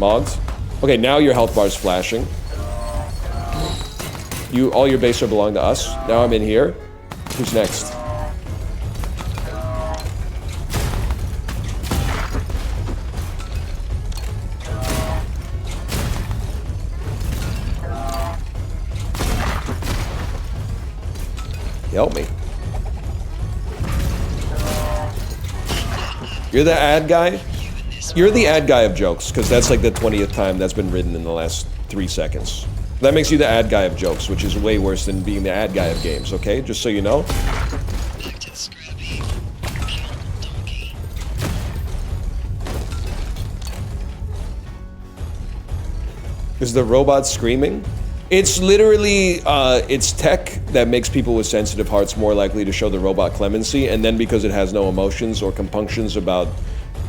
Mogged. Okay, now your health bar's flashing. All your base are belong to us. Now I'm in here. Who's next? Help me. You're the ad guy? You're the ad guy of jokes, because that's like the 20th time that's been written in the last 3 seconds. That makes you the ad guy of jokes, which is way worse than being the ad guy of games, okay? Just so you know. Back to the scrappy. Donkey. Is the robot screaming? It's literally, it's tech that makes people with sensitive hearts more likely to show the robot clemency, and then because it has no emotions or compunctions about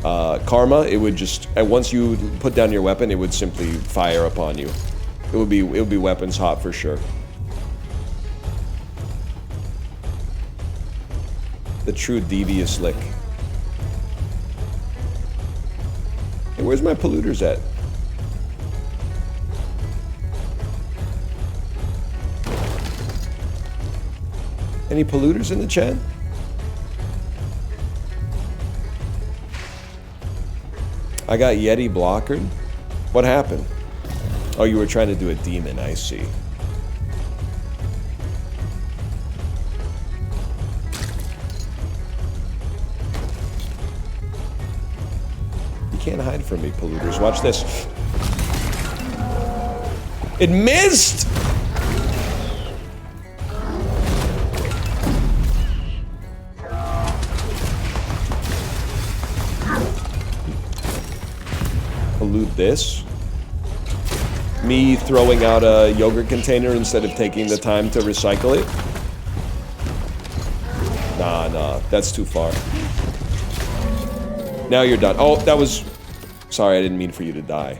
karma, it would just, once you put down your weapon, it would simply fire upon you. It would be weapons hot for sure. The true devious lick. Hey, where's my polluters at? Any polluters in the chat? I got Yeti blockered. What happened? Oh, you were trying to do a demon, I see. You can't hide from me, polluters. Watch this. It missed! Pollute this. Me throwing out a yogurt container instead of taking the time to recycle it. Nah, that's too far. Now you're done. Oh, that was... Sorry, I didn't mean for you to die.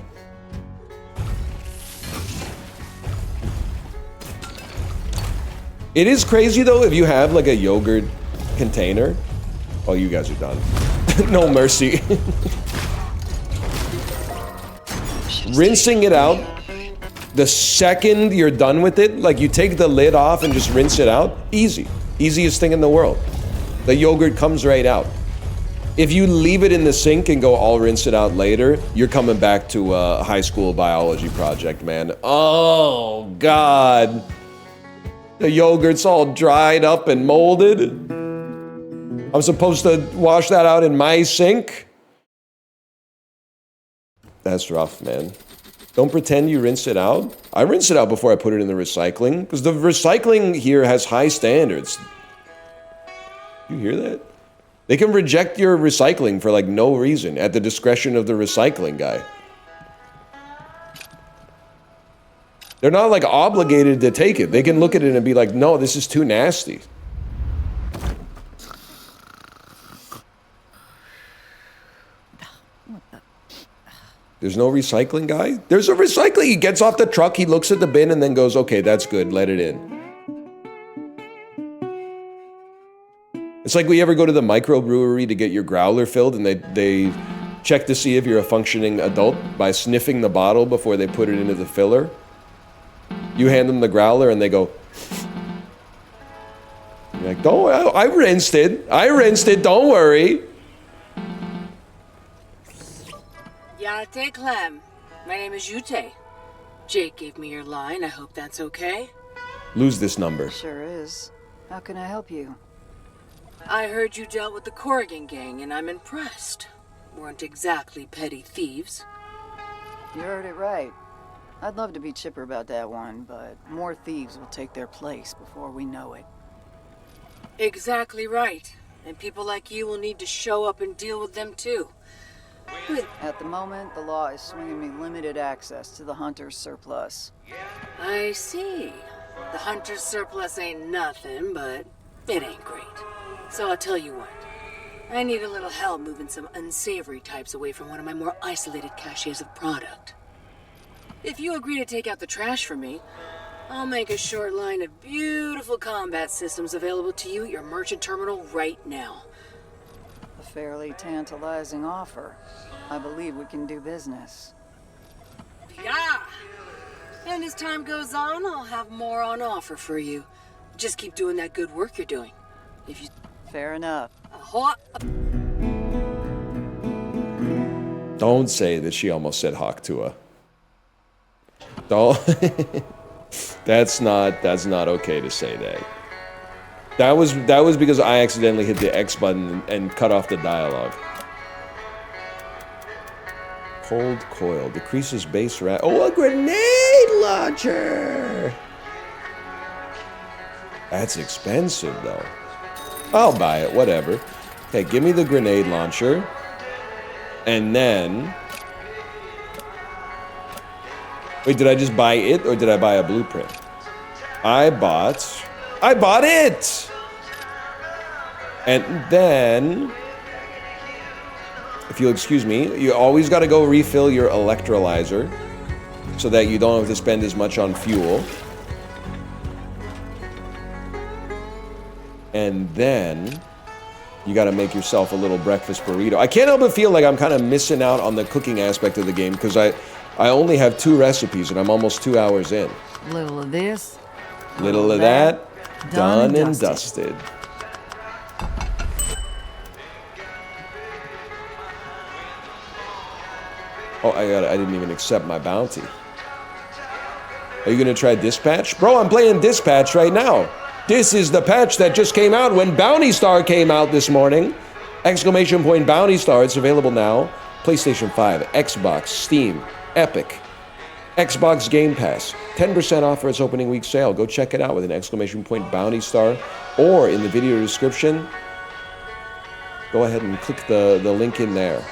It is crazy, though, if you have, like, a yogurt container. Oh, you guys are done. No mercy. Rinsing it out, the second you're done with it, like you take the lid off and just rinse it out, easy. Easiest thing in the world. The yogurt comes right out. If you leave it in the sink and go, I'll rinse it out later, you're coming back to a high school biology project, man. Oh, God. The yogurt's all dried up and molded. I'm supposed to wash that out in my sink? That's rough, man. Don't pretend you rinse it out. I rinse it out before I put it in the recycling, because the recycling here has high standards. You hear that? They can reject your recycling for like no reason, at the discretion of the recycling guy. They're not like obligated to take it. They can look at it and be like, no, this is too nasty. There's no recycling guy? There's a recycling. He gets off the truck, he looks at the bin and then goes, okay, that's good, let it in. It's like we ever go to the microbrewery to get your growler filled and they check to see if you're a functioning adult by sniffing the bottle before they put it into the filler. You hand them the growler and they go, you're like, don't worry, I rinsed it, don't worry. Yate Clem. My name is Jute. Jake gave me your line. I hope that's okay. Lose this number. Sure is. How can I help you? I heard you dealt with the Corrigan gang, and I'm impressed. Weren't exactly petty thieves. You heard it right. I'd love to be chipper about that one, but more thieves will take their place before we know it. Exactly right. And people like you will need to show up and deal with them too. At the moment, the law is swinging me limited access to the Hunter's surplus. I see. The Hunter's surplus ain't nothing, but it ain't great. So I'll tell you what. I need a little help moving some unsavory types away from one of my more isolated caches of product. If you agree to take out the trash for me, I'll make a short line of beautiful combat systems available to you at your merchant terminal right now. A fairly tantalizing offer. I believe we can do business. Yeah. And as time goes on, I'll have more on offer for you. Just keep doing that good work you're doing. If you... Fair enough. Don't say that she almost said Hawk Tua. Don't. That's not okay to say that. That was because I accidentally hit the X button and cut off the dialogue. Cold coil decreases base rat. Oh, a grenade launcher. That's expensive though. I'll buy it, whatever. Okay, give me the grenade launcher. And then... Wait, did I just buy it or did I buy a blueprint? I bought it! And then... If you'll excuse me, you always gotta go refill your electrolyzer so that you don't have to spend as much on fuel. And then you gotta make yourself a little breakfast burrito. I can't help but feel like I'm kind of missing out on the cooking aspect of the game because I only have 2 recipes and I'm almost 2 hours in. Little of this. Little of that. Done and dusted. Oh, I didn't even accept my bounty. Are you gonna try Dispatch? Bro, I'm playing Dispatch right now. This is the patch that just came out when Bounty Star came out this morning. Exclamation point Bounty Star. It's available now. PlayStation 5, Xbox, Steam, Epic, Xbox Game Pass. 10% off for its opening week sale. Go check it out with an exclamation point Bounty Star or in the video description. Go ahead and click the link in there.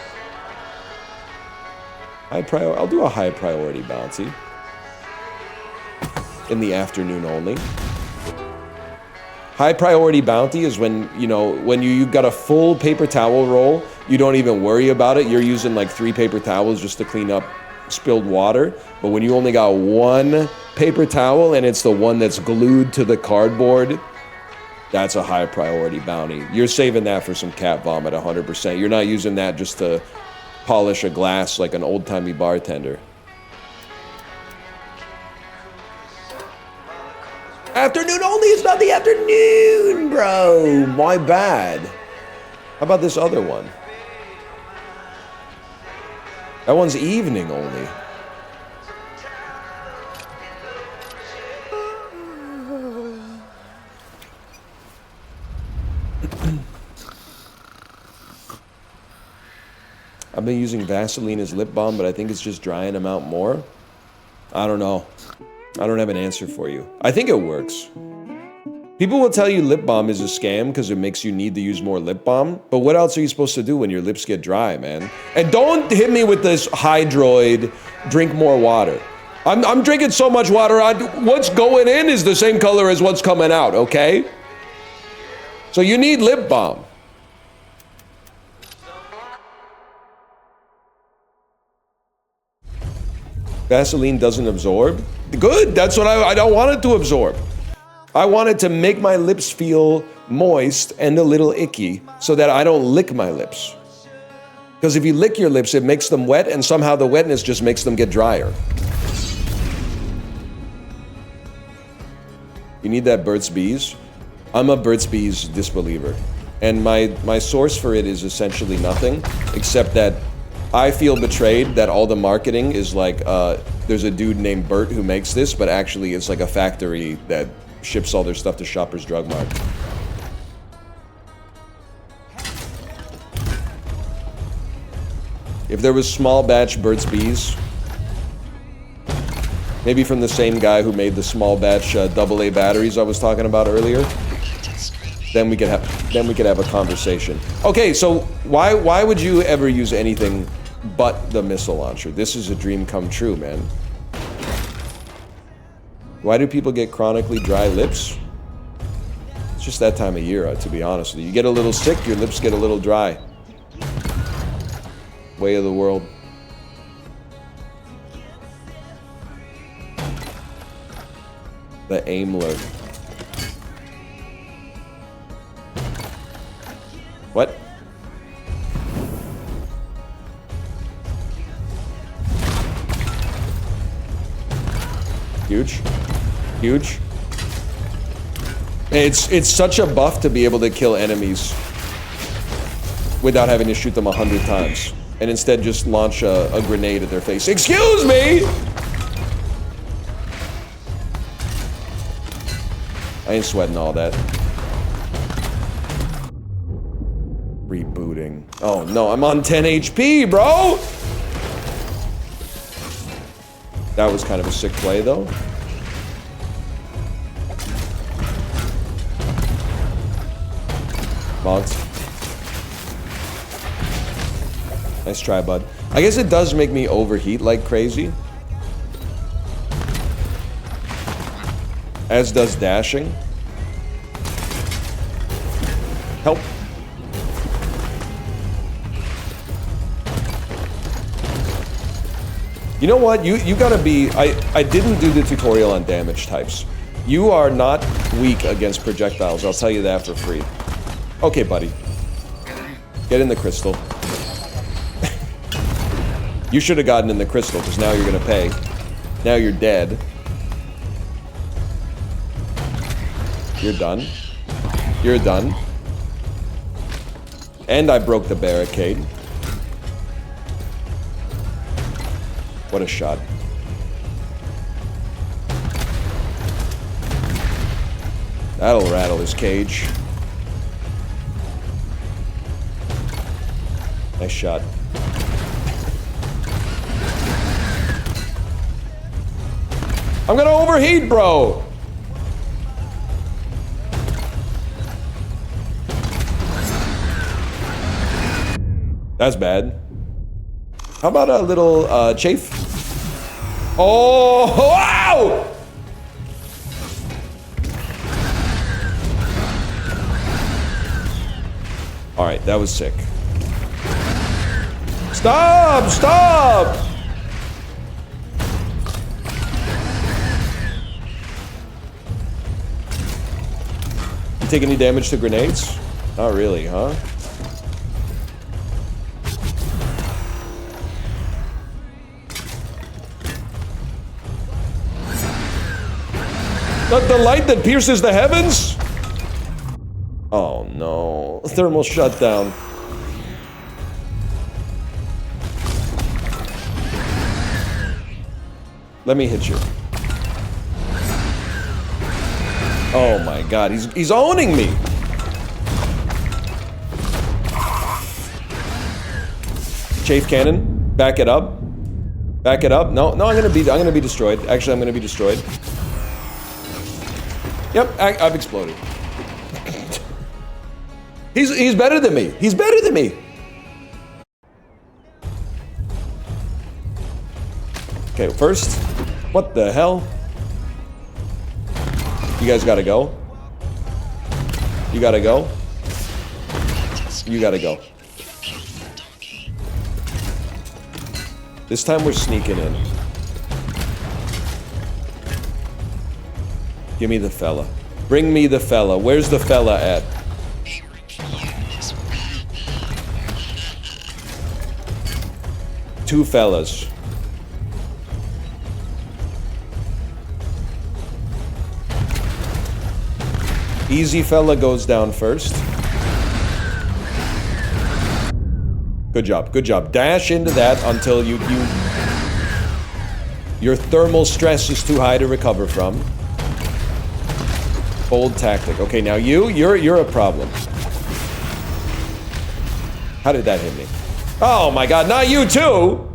I'll do a high priority bounty. In the afternoon only. High priority bounty is when, when you've got a full paper towel roll, you don't even worry about it. You're using like 3 paper towels just to clean up spilled water. But when you only got 1 paper towel and it's the one that's glued to the cardboard, that's a high priority bounty. You're saving that for some cat vomit 100%. You're not using that just to polish a glass like an old-timey bartender. Afternoon only? It's not the afternoon, bro. My bad. How about this other one? That one's evening only. I've been using Vaseline as lip balm, but I think it's just drying them out more. I don't know. I don't have an answer for you. I think it works. People will tell you lip balm is a scam because it makes you need to use more lip balm. But what else are you supposed to do when your lips get dry, man? And don't hit me with this Hydroid, drink more water. I'm drinking so much water, what's going in is the same color as what's coming out, okay? So you need lip balm. Vaseline doesn't absorb? Good, that's what I don't want it to absorb. I want it to make my lips feel moist and a little icky so that I don't lick my lips. Because if you lick your lips, it makes them wet and somehow the wetness just makes them get drier. You need that Burt's Bees? I'm a Burt's Bees disbeliever. And my source for it is essentially nothing, except that I feel betrayed that all the marketing is like, there's a dude named Bert who makes this, but actually it's like a factory that ships all their stuff to Shoppers Drug Mart. If there was small batch Burt's Bees, maybe from the same guy who made the small batch AA batteries I was talking about earlier, then we could have a conversation. Okay, so why would you ever use anything but the missile launcher? This is a dream come true, man. Why do people get chronically dry lips? It's just that time of year, to be honest with you. You get a little sick, your lips get a little dry. Way of the world. The Aimler. What? Huge. Huge. It's such a buff to be able to kill enemies without having to shoot them 100 times. And instead just launch a grenade at their face. Excuse me! I ain't sweating all that. Rebooting. Oh no, I'm on 10 HP, bro! That was kind of a sick play, though. Mogs. Nice try, bud. I guess it does make me overheat like crazy. As does dashing. Help. You know what? You gotta be... I didn't do the tutorial on damage types. You are not weak against projectiles. I'll tell you that for free. Okay, buddy. Get in the crystal. You should have gotten in the crystal, because now you're gonna pay. Now you're dead. You're done. You're done. And I broke the barricade. What a shot. That'll rattle his cage. Nice shot. I'm gonna overheat, bro! That's bad. How about a little, chafe? Oh, wow! Alright, that was sick. Stop! Stop! You take any damage to grenades? Not really, huh? The light that pierces the heavens? Oh no. Thermal shutdown. Let me hit you. Oh my god, he's owning me. Chafe cannon, back it up. Back it up. No, I'm gonna be destroyed. Actually, I'm gonna be destroyed. Yep, I've exploded. He's better than me. He's better than me. Okay, first, what the hell? You guys gotta go. You gotta go. You gotta go. This time we're sneaking in. Give me the fella. Bring me the fella. Where's the fella at? Two fellas. Easy fella goes down first. Good job, good job. Dash into that until your thermal stress is too high to recover from. Bold tactic. Okay, now you're a problem. How did that hit me? Oh my god, not you too!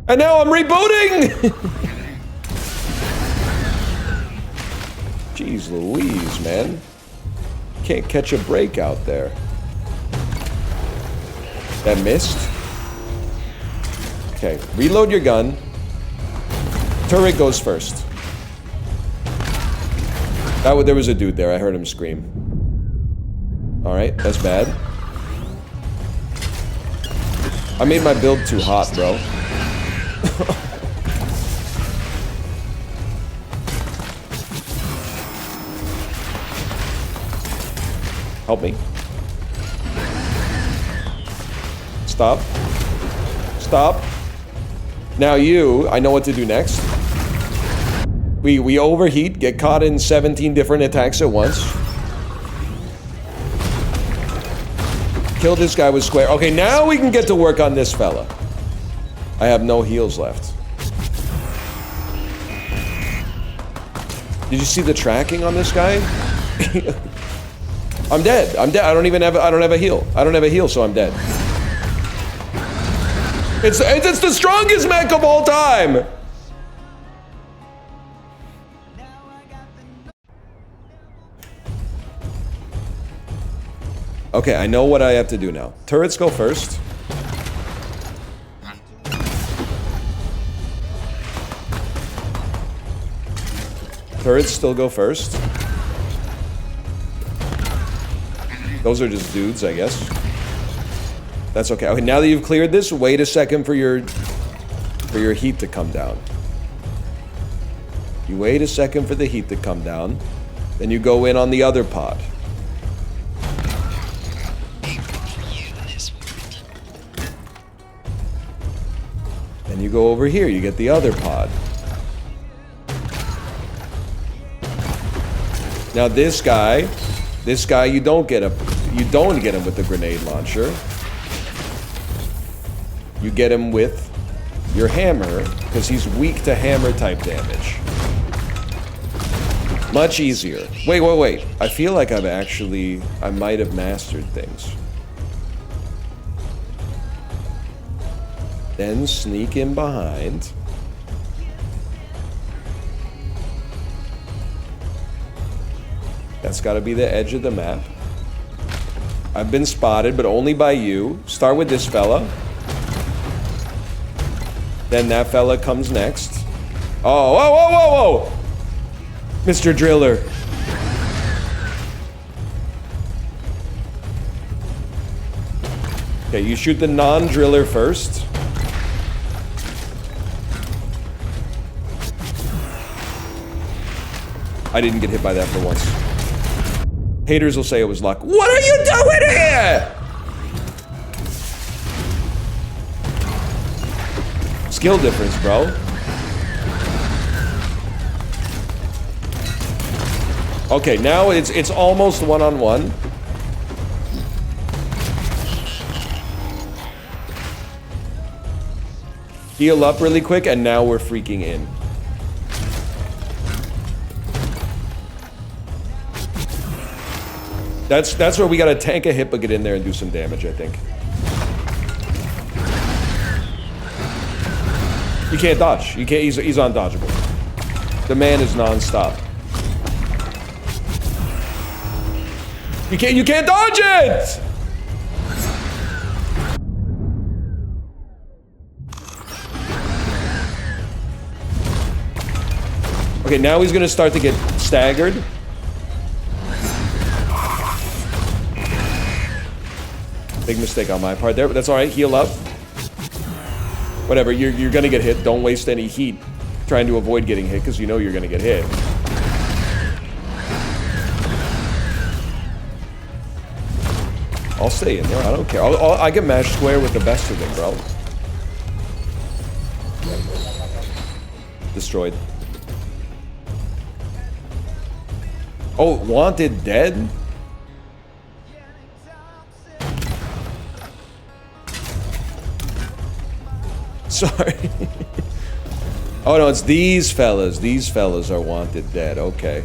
And now I'm rebooting! Jeez Louise, man. Can't catch a break out there. That missed? Okay, reload your gun. Turret goes first. There was a dude there, I heard him scream. Alright, that's bad. I made my build too hot, bro. Help me. Stop. Stop. Now you, I know what to do next. We overheat, get caught in 17 different attacks at once. Kill this guy with square. Okay, now we can get to work on this fella. I have no heals left. Did you see the tracking on this guy? I'm dead. I'm dead. I don't have a heal. I don't have a heal, so I'm dead. It's the strongest mech of all time. Okay, I know what I have to do now. Turrets go first. Turrets still go first. Those are just dudes, I guess. That's okay. Okay, now that you've cleared this, wait a second for your heat to come down. You wait a second for the heat to come down. Then you go in on the other pod. Then you go over here, you get the other pod. Now this guy, you don't get him with the grenade launcher. You get him with your hammer, because he's weak to hammer type damage. Much easier. Wait. I feel like I might have mastered things. Then sneak in behind. That's got to be the edge of the map. I've been spotted, but only by you. Start with this fella. Then that fella comes next. Oh, whoa! Mr. Driller. Okay, you shoot the non-driller first. I didn't get hit by that for once. Haters will say it was luck. What are you doing here? Skill difference, bro. Okay, now it's almost one-on-one. Heal up really quick, and now we're freaking in. That's where we gotta tank a hit, but get in there and do some damage, I think. You can't dodge. You can't. He's undodgeable. The man is non-stop. You can't dodge it! Okay, now he's gonna start to get staggered. Big mistake on my part there, but that's alright. Heal up. Whatever, you're gonna get hit. Don't waste any heat trying to avoid getting hit, because you know you're gonna get hit. I'll stay in there, I don't care. I can mash square with the best of them, bro. Destroyed. Oh, wanted dead? Sorry. Oh no, it's these fellas. These fellas are wanted dead. Okay.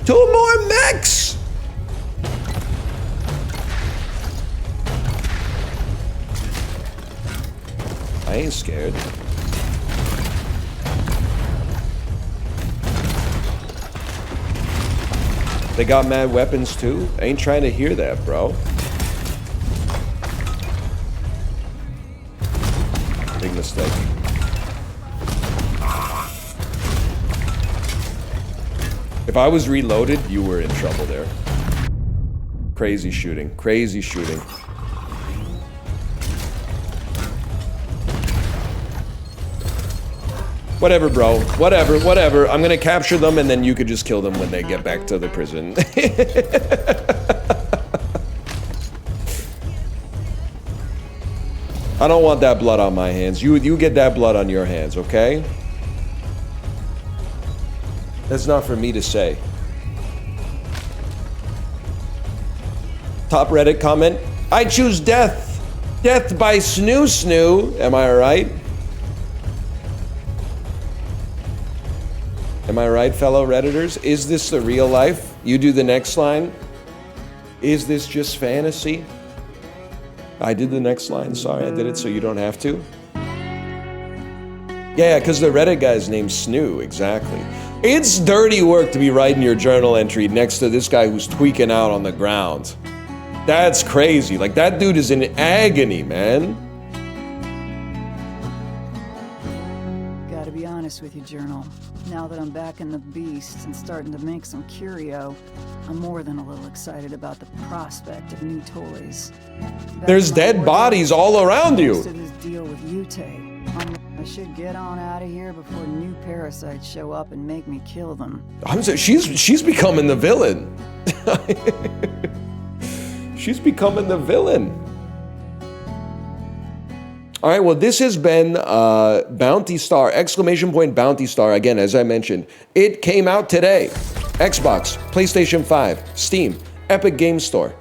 Two more mechs! I ain't scared. They got mad weapons too? I ain't trying to hear that, bro. Big mistake. If I was reloaded, you were in trouble there. Crazy shooting. Crazy shooting. Whatever, bro. Whatever, whatever. I'm gonna capture them and then you could just kill them when they get back to the prison. I don't want that blood on my hands. You get that blood on your hands, okay? That's not for me to say. Top Reddit comment. I choose death. Death by Snoo Snoo. Am I right? Am I right, fellow Redditors? Is this the real life? You do the next line. Is this just fantasy? I did the next line. Sorry, I did it so you don't have to. Yeah, because the Reddit guy's name's Snoo, exactly. It's dirty work to be writing your journal entry next to this guy who's tweaking out on the ground. That's crazy. Like, that dude is in agony, man. Gotta be honest with you, Journal. Now that I'm back in the beast and starting to make some curio, I'm more than a little excited about the prospect of new toys. There's dead bodies all around you. To this deal with Yute. I should get on out of here before new parasites show up and make me kill them. She's becoming the villain. She's becoming the villain. All right, well, this has been Bounty Star, exclamation point Bounty Star. Again, as I mentioned, it came out today. Xbox, PlayStation 5, Steam, Epic Games Store.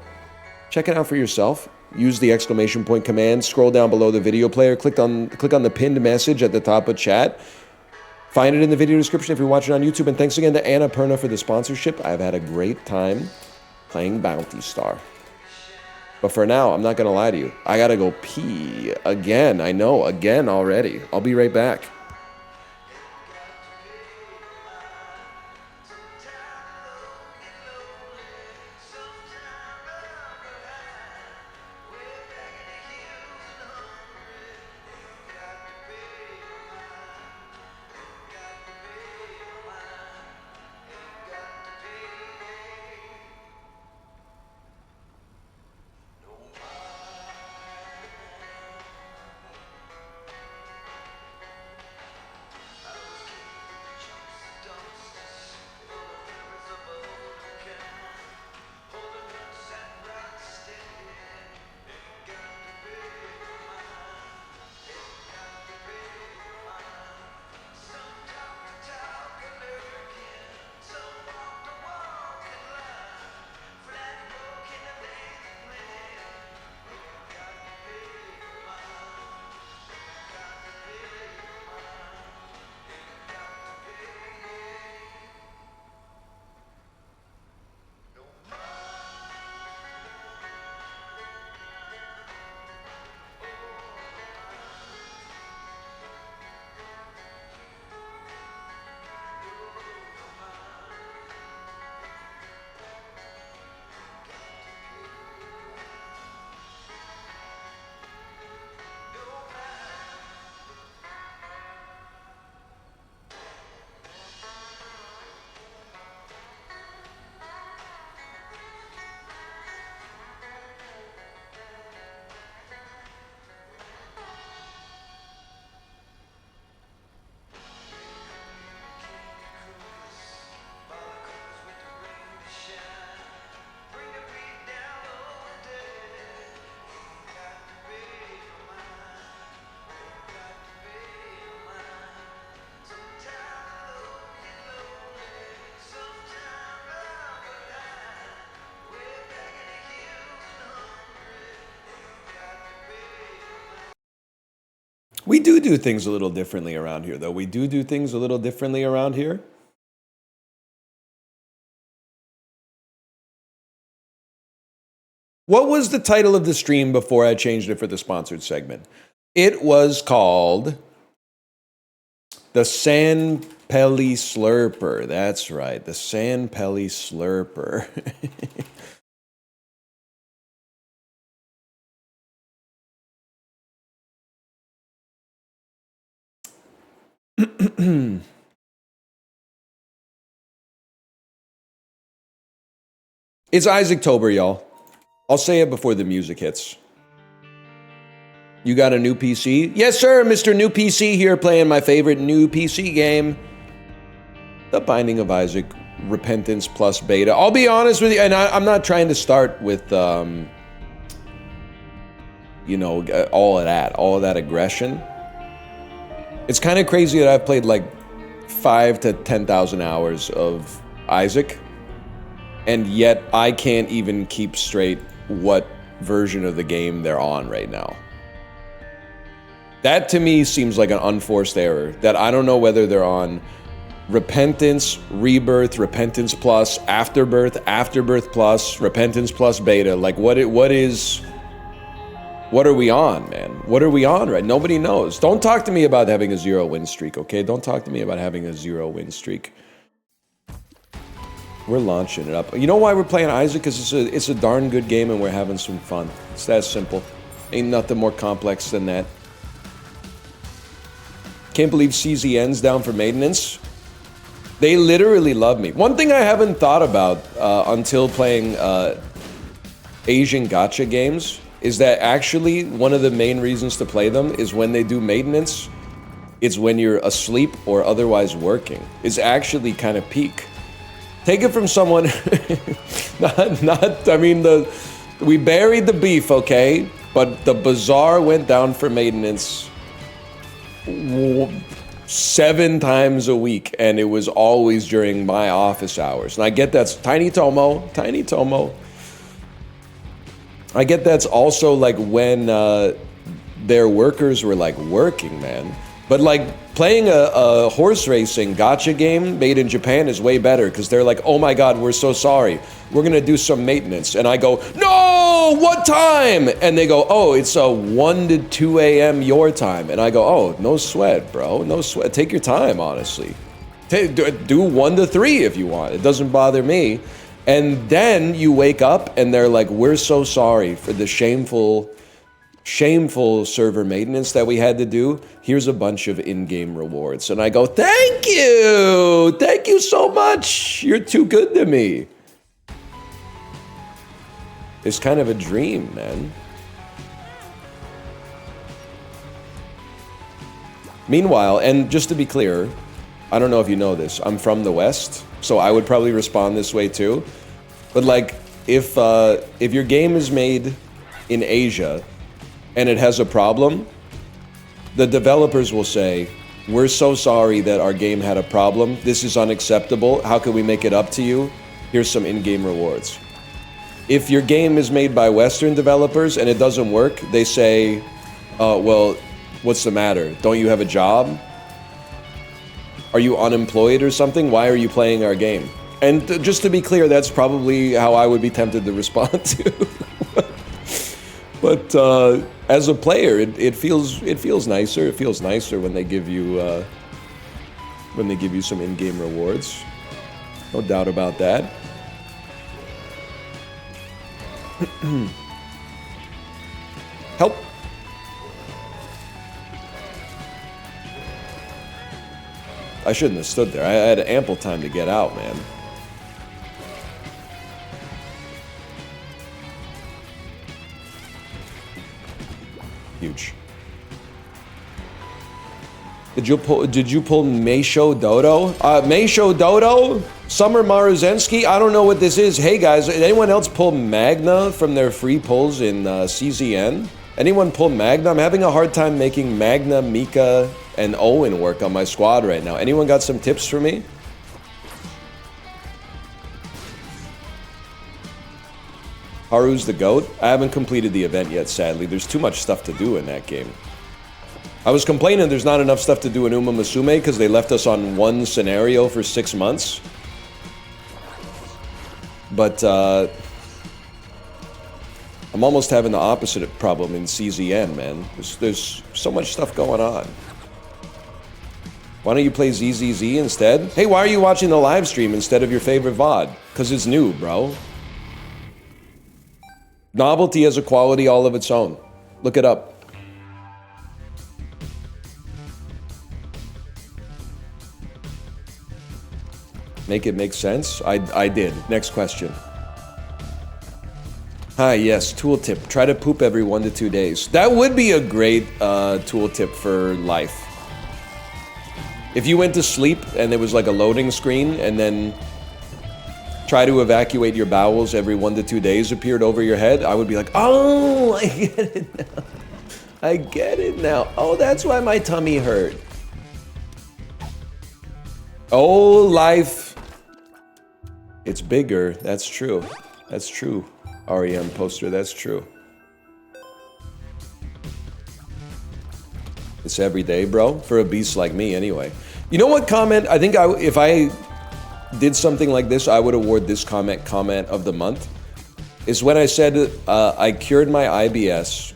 Check it out for yourself. Use the exclamation point command, scroll down below the video player, click on the pinned message at the top of chat. Find it in the video description if you're watching on YouTube. And thanks again to Anna Perna for the sponsorship. I've had a great time playing Bounty Star. But for now, I'm not going to lie to you. I got to go pee again. I know, again already. I'll be right back. We do things a little differently around here, though. We do things a little differently around here. What was the title of the stream before I changed it for the sponsored segment? It was called the San Pelly Slurper. That's right, the San Pelly Slurper. It's Isaac Tober, y'all. I'll say it before the music hits. You got a new PC? Yes, sir, Mr. New PC here, playing my favorite new PC game, The Binding of Isaac, Repentance plus beta. I'll be honest with you, and I'm not trying to start with, you know, all of that aggression. It's kind of crazy that I've played like 5,000 to 10,000 hours of Isaac, and yet I can't even keep straight what version of the game they're on right now. That to me seems like an unforced error, that I don't know whether they're on Repentance, Rebirth, Repentance Plus, Afterbirth, Afterbirth Plus, Repentance Plus Beta. Like, what are we on, man? What are we on, right? Nobody knows. Don't talk to me about having a 0 win streak, okay? Don't talk to me about having a 0 win streak. We're launching it up. You know why we're playing Isaac? Because it's a darn good game and we're having some fun. It's that simple. Ain't nothing more complex than that. Can't believe CZN's down for maintenance. They literally love me. One thing I haven't thought about until playing Asian gacha games is that actually one of the main reasons to play them is when they do maintenance, it's when you're asleep or otherwise working. It's actually kind of peak. Take it from someone, I mean, we buried the beef, okay? But the bazaar went down for maintenance 7 times a week, and it was always during my office hours. And I get that's Tiny Tomo. I get that's also like when their workers were like working, man. But like playing a horse racing gacha game made in Japan is way better because they're like, oh my God, we're so sorry. We're gonna do some maintenance. And I go, no, what time? And they go, oh, it's 1 to 2 a.m. your time. And I go, oh, no sweat, bro, no sweat. Take your time, honestly. Do 1 to 3 if you want. It doesn't bother me. And then you wake up and they're like, we're so sorry for the shameful server maintenance that we had to do. Here's a bunch of in-game rewards. And I go, thank you so much. You're too good to me. It's kind of a dream, man. Meanwhile, and just to be clear, I don't know if you know this, I'm from the West, so I would probably respond this way too. But like, if your game is made in Asia and it has a problem, the developers will say, we're so sorry that our game had a problem. This is unacceptable. How can we make it up to you? Here's some in-game rewards. If your game is made by Western developers and it doesn't work, they say, well, what's the matter? Don't you have a job? Are you unemployed or something? Why are you playing our game? And just to be clear, that's probably how I would be tempted to respond to. But as a player, it feels nicer. It feels nicer when they give you some in-game rewards. No doubt about that. Help. I shouldn't have stood there. I had ample time to get out, man. Huge. Did you pull Meisho Dodo? Meisho Dodo? Summer Maruzensky? I don't know what this is. Hey guys, did anyone else pull Magna from their free pulls in CZN? Anyone pull Magna? I'm having a hard time making Magna, Mika, and Owen work on my squad right now. Anyone got some tips for me? Haru's the GOAT? I haven't completed the event yet, sadly. There's too much stuff to do in that game. I was complaining there's not enough stuff to do in Uma Musume because they left us on one scenario for 6 months. But, I'm almost having the opposite problem in CZN, man. There's so much stuff going on. Why don't you play ZZZ instead? Hey, why are you watching the live stream instead of your favorite VOD? Because it's new, bro. Novelty has a quality all of its own. Look it up. Make it make sense? I did. Next question. Ah, yes, tooltip. Try to poop every 1 to 2 days. That would be a great tooltip for life. If you went to sleep and there was like a loading screen and then try to evacuate your bowels every 1 to 2 days appeared over your head, I would be like, oh, I get it now. I get it now. Oh, that's why my tummy hurt. Oh, life. It's bigger. That's true. That's true. REM poster, that's true. It's every day, bro. For a beast like me, anyway. You know what comment? I think if I did something like this, I would award this comment of the month. Is when I said I cured my IBS.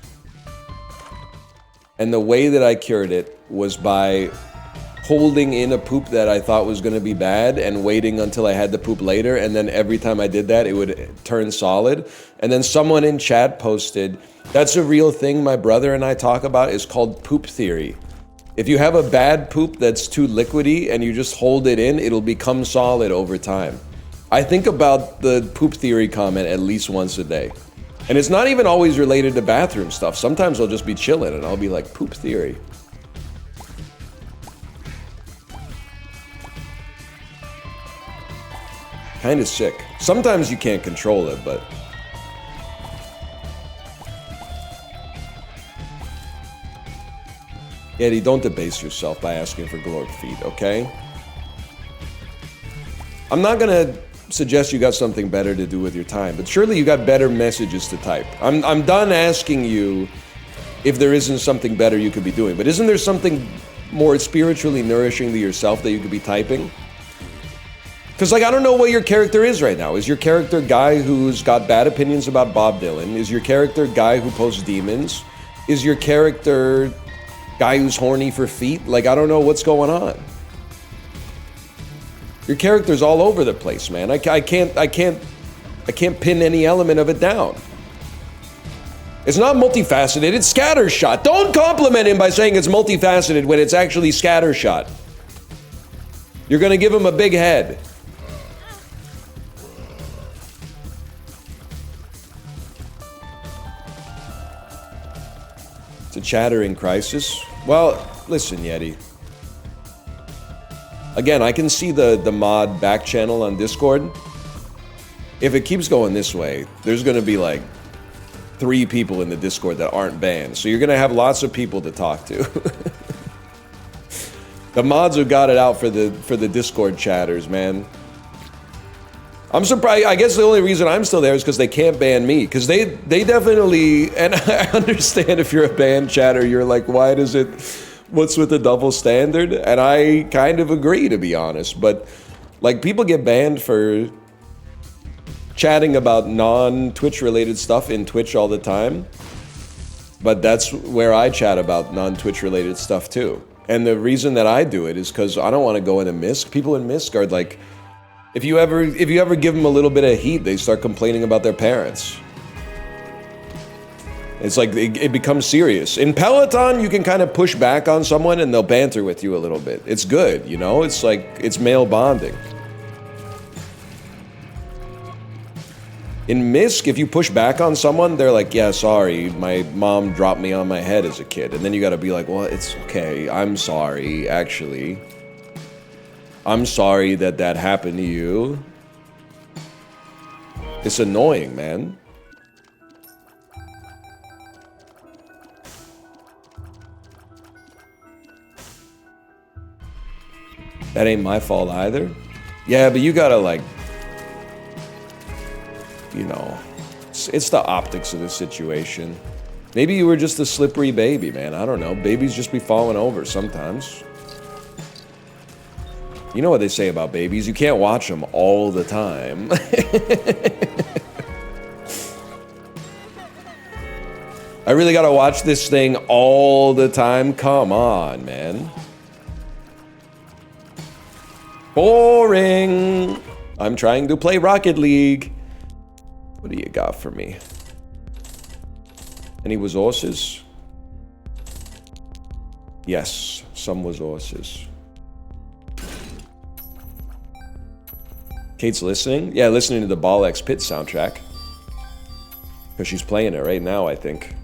And the way that I cured it was by holding in a poop that I thought was going to be bad and waiting until I had to poop later. And then every time I did that, it would turn solid. And then someone in chat posted, that's a real thing my brother and I talk about. It's called poop theory. If you have a bad poop that's too liquidy and you just hold it in, it'll become solid over time. I think about the poop theory comment at least once a day. And it's not even always related to bathroom stuff. Sometimes I'll just be chilling and I'll be like, poop theory. Kind of sick. Sometimes you can't control it, but... Eddie, don't debase yourself by asking for glory feed, okay? I'm not gonna suggest you got something better to do with your time, but surely you got better messages to type. I'm done asking you if there isn't something better you could be doing, but isn't there something more spiritually nourishing to yourself that you could be typing? Because, like, I don't know what your character is right now. Is your character guy who's got bad opinions about Bob Dylan? Is your character guy who posts demons? Is your character guy who's horny for feet? Like, I don't know what's going on. Your character's all over the place, man. I can't pin any element of it down. It's not multifaceted, it's scattershot. Don't compliment him by saying it's multifaceted when it's actually scattershot. You're gonna give him a big head. It's a chattering crisis. Well, listen, Yeti. Again, I can see the mod back channel on Discord. If it keeps going this way, there's gonna be like 3 people in the Discord that aren't banned. So you're gonna have lots of people to talk to. The mods have got it out for the Discord chatters, man. I'm surprised. I guess the only reason I'm still there is because they can't ban me. Because they definitely, and I understand if you're a banned chatter, you're like, why does it, what's with the double standard? And I kind of agree, to be honest. But like, people get banned for chatting about non-Twitch related stuff in Twitch all the time. But that's where I chat about non-Twitch related stuff too. And the reason that I do it is because I don't want to go into MISC. People in MISC are like, if you ever give them a little bit of heat, they start complaining about their parents. It's like it becomes serious. In Peloton, you can kind of push back on someone and they'll banter with you a little bit. It's good, you know? It's like, it's male bonding. In MISC, if you push back on someone, they're like, yeah, sorry, my mom dropped me on my head as a kid. And then you gotta be like, well, it's okay, I'm sorry, actually. I'm sorry that that happened to you. It's annoying, man. That ain't my fault either. Yeah, but you gotta like, you know, it's the optics of the situation. Maybe you were just a slippery baby, man. I don't know. Babies just be falling over sometimes. You know what they say about babies? You can't watch them all the time. I really gotta watch this thing all the time? Come on, man. Boring. I'm trying to play Rocket League. What do you got for me? Any resources? Yes, some resources. Kate's listening? Yeah, listening to the Ball X Pit soundtrack. Because she's playing it right now, I think.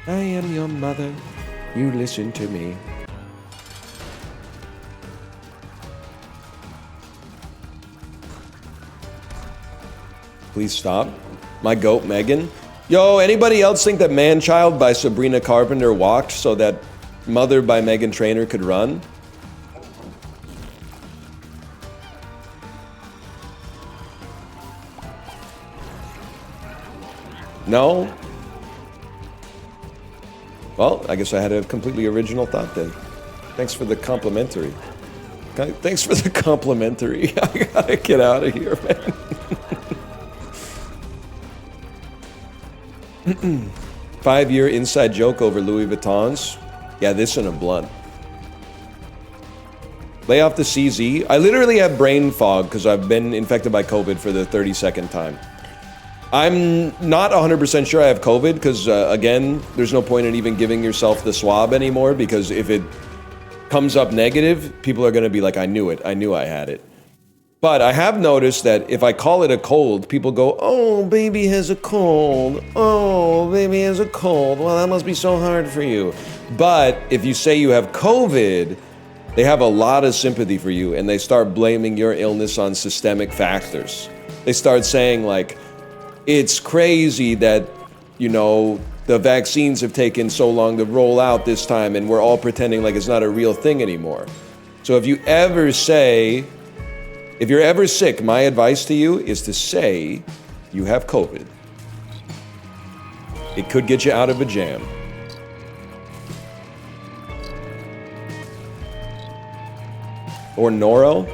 I am your mother. You listen to me. Please stop. My goat, Megan. Yo, anybody else think that Man-Child by Sabrina Carpenter walked so that Mother by Megan Trainor could run? No? Well, I guess I had a completely original thought then. Thanks for the complimentary. Thanks for the complimentary. I gotta get out of here, man. 5-year inside joke over Louis Vuittons. Yeah, this and a blunt. Lay off the CZ. I literally have brain fog because I've been infected by COVID for the 32nd time. I'm not 100% sure I have COVID because, again, there's no point in even giving yourself the swab anymore because if it comes up negative, people are going to be like, I knew it. I knew I had it. But I have noticed that if I call it a cold, people go, oh, baby has a cold. Oh, baby has a cold. Well, that must be so hard for you. But if you say you have COVID, they have a lot of sympathy for you and they start blaming your illness on systemic factors. They start saying like, it's crazy that, you know, the vaccines have taken so long to roll out this time and we're all pretending like it's not a real thing anymore. So if you're ever sick, my advice to you is to say you have COVID. It could get you out of a jam. Or Noro?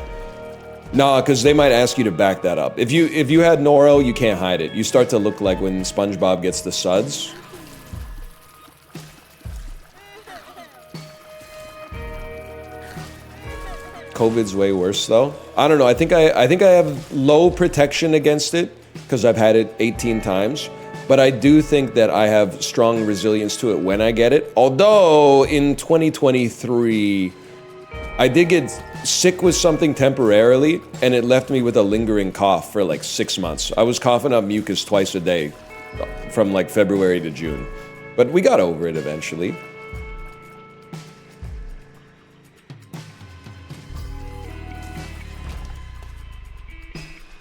Nah, because they might ask you to back that up. If you had Noro, you can't hide it. You start to look like when SpongeBob gets the suds. COVID's way worse though. I don't know. I think I have low protection against it because I've had it 18 times. But I do think that I have strong resilience to it when I get it. Although in 2023, I did get sick with something temporarily, and it left me with a lingering cough for like 6 months. I was coughing up mucus twice a day from like February to June. But we got over it eventually.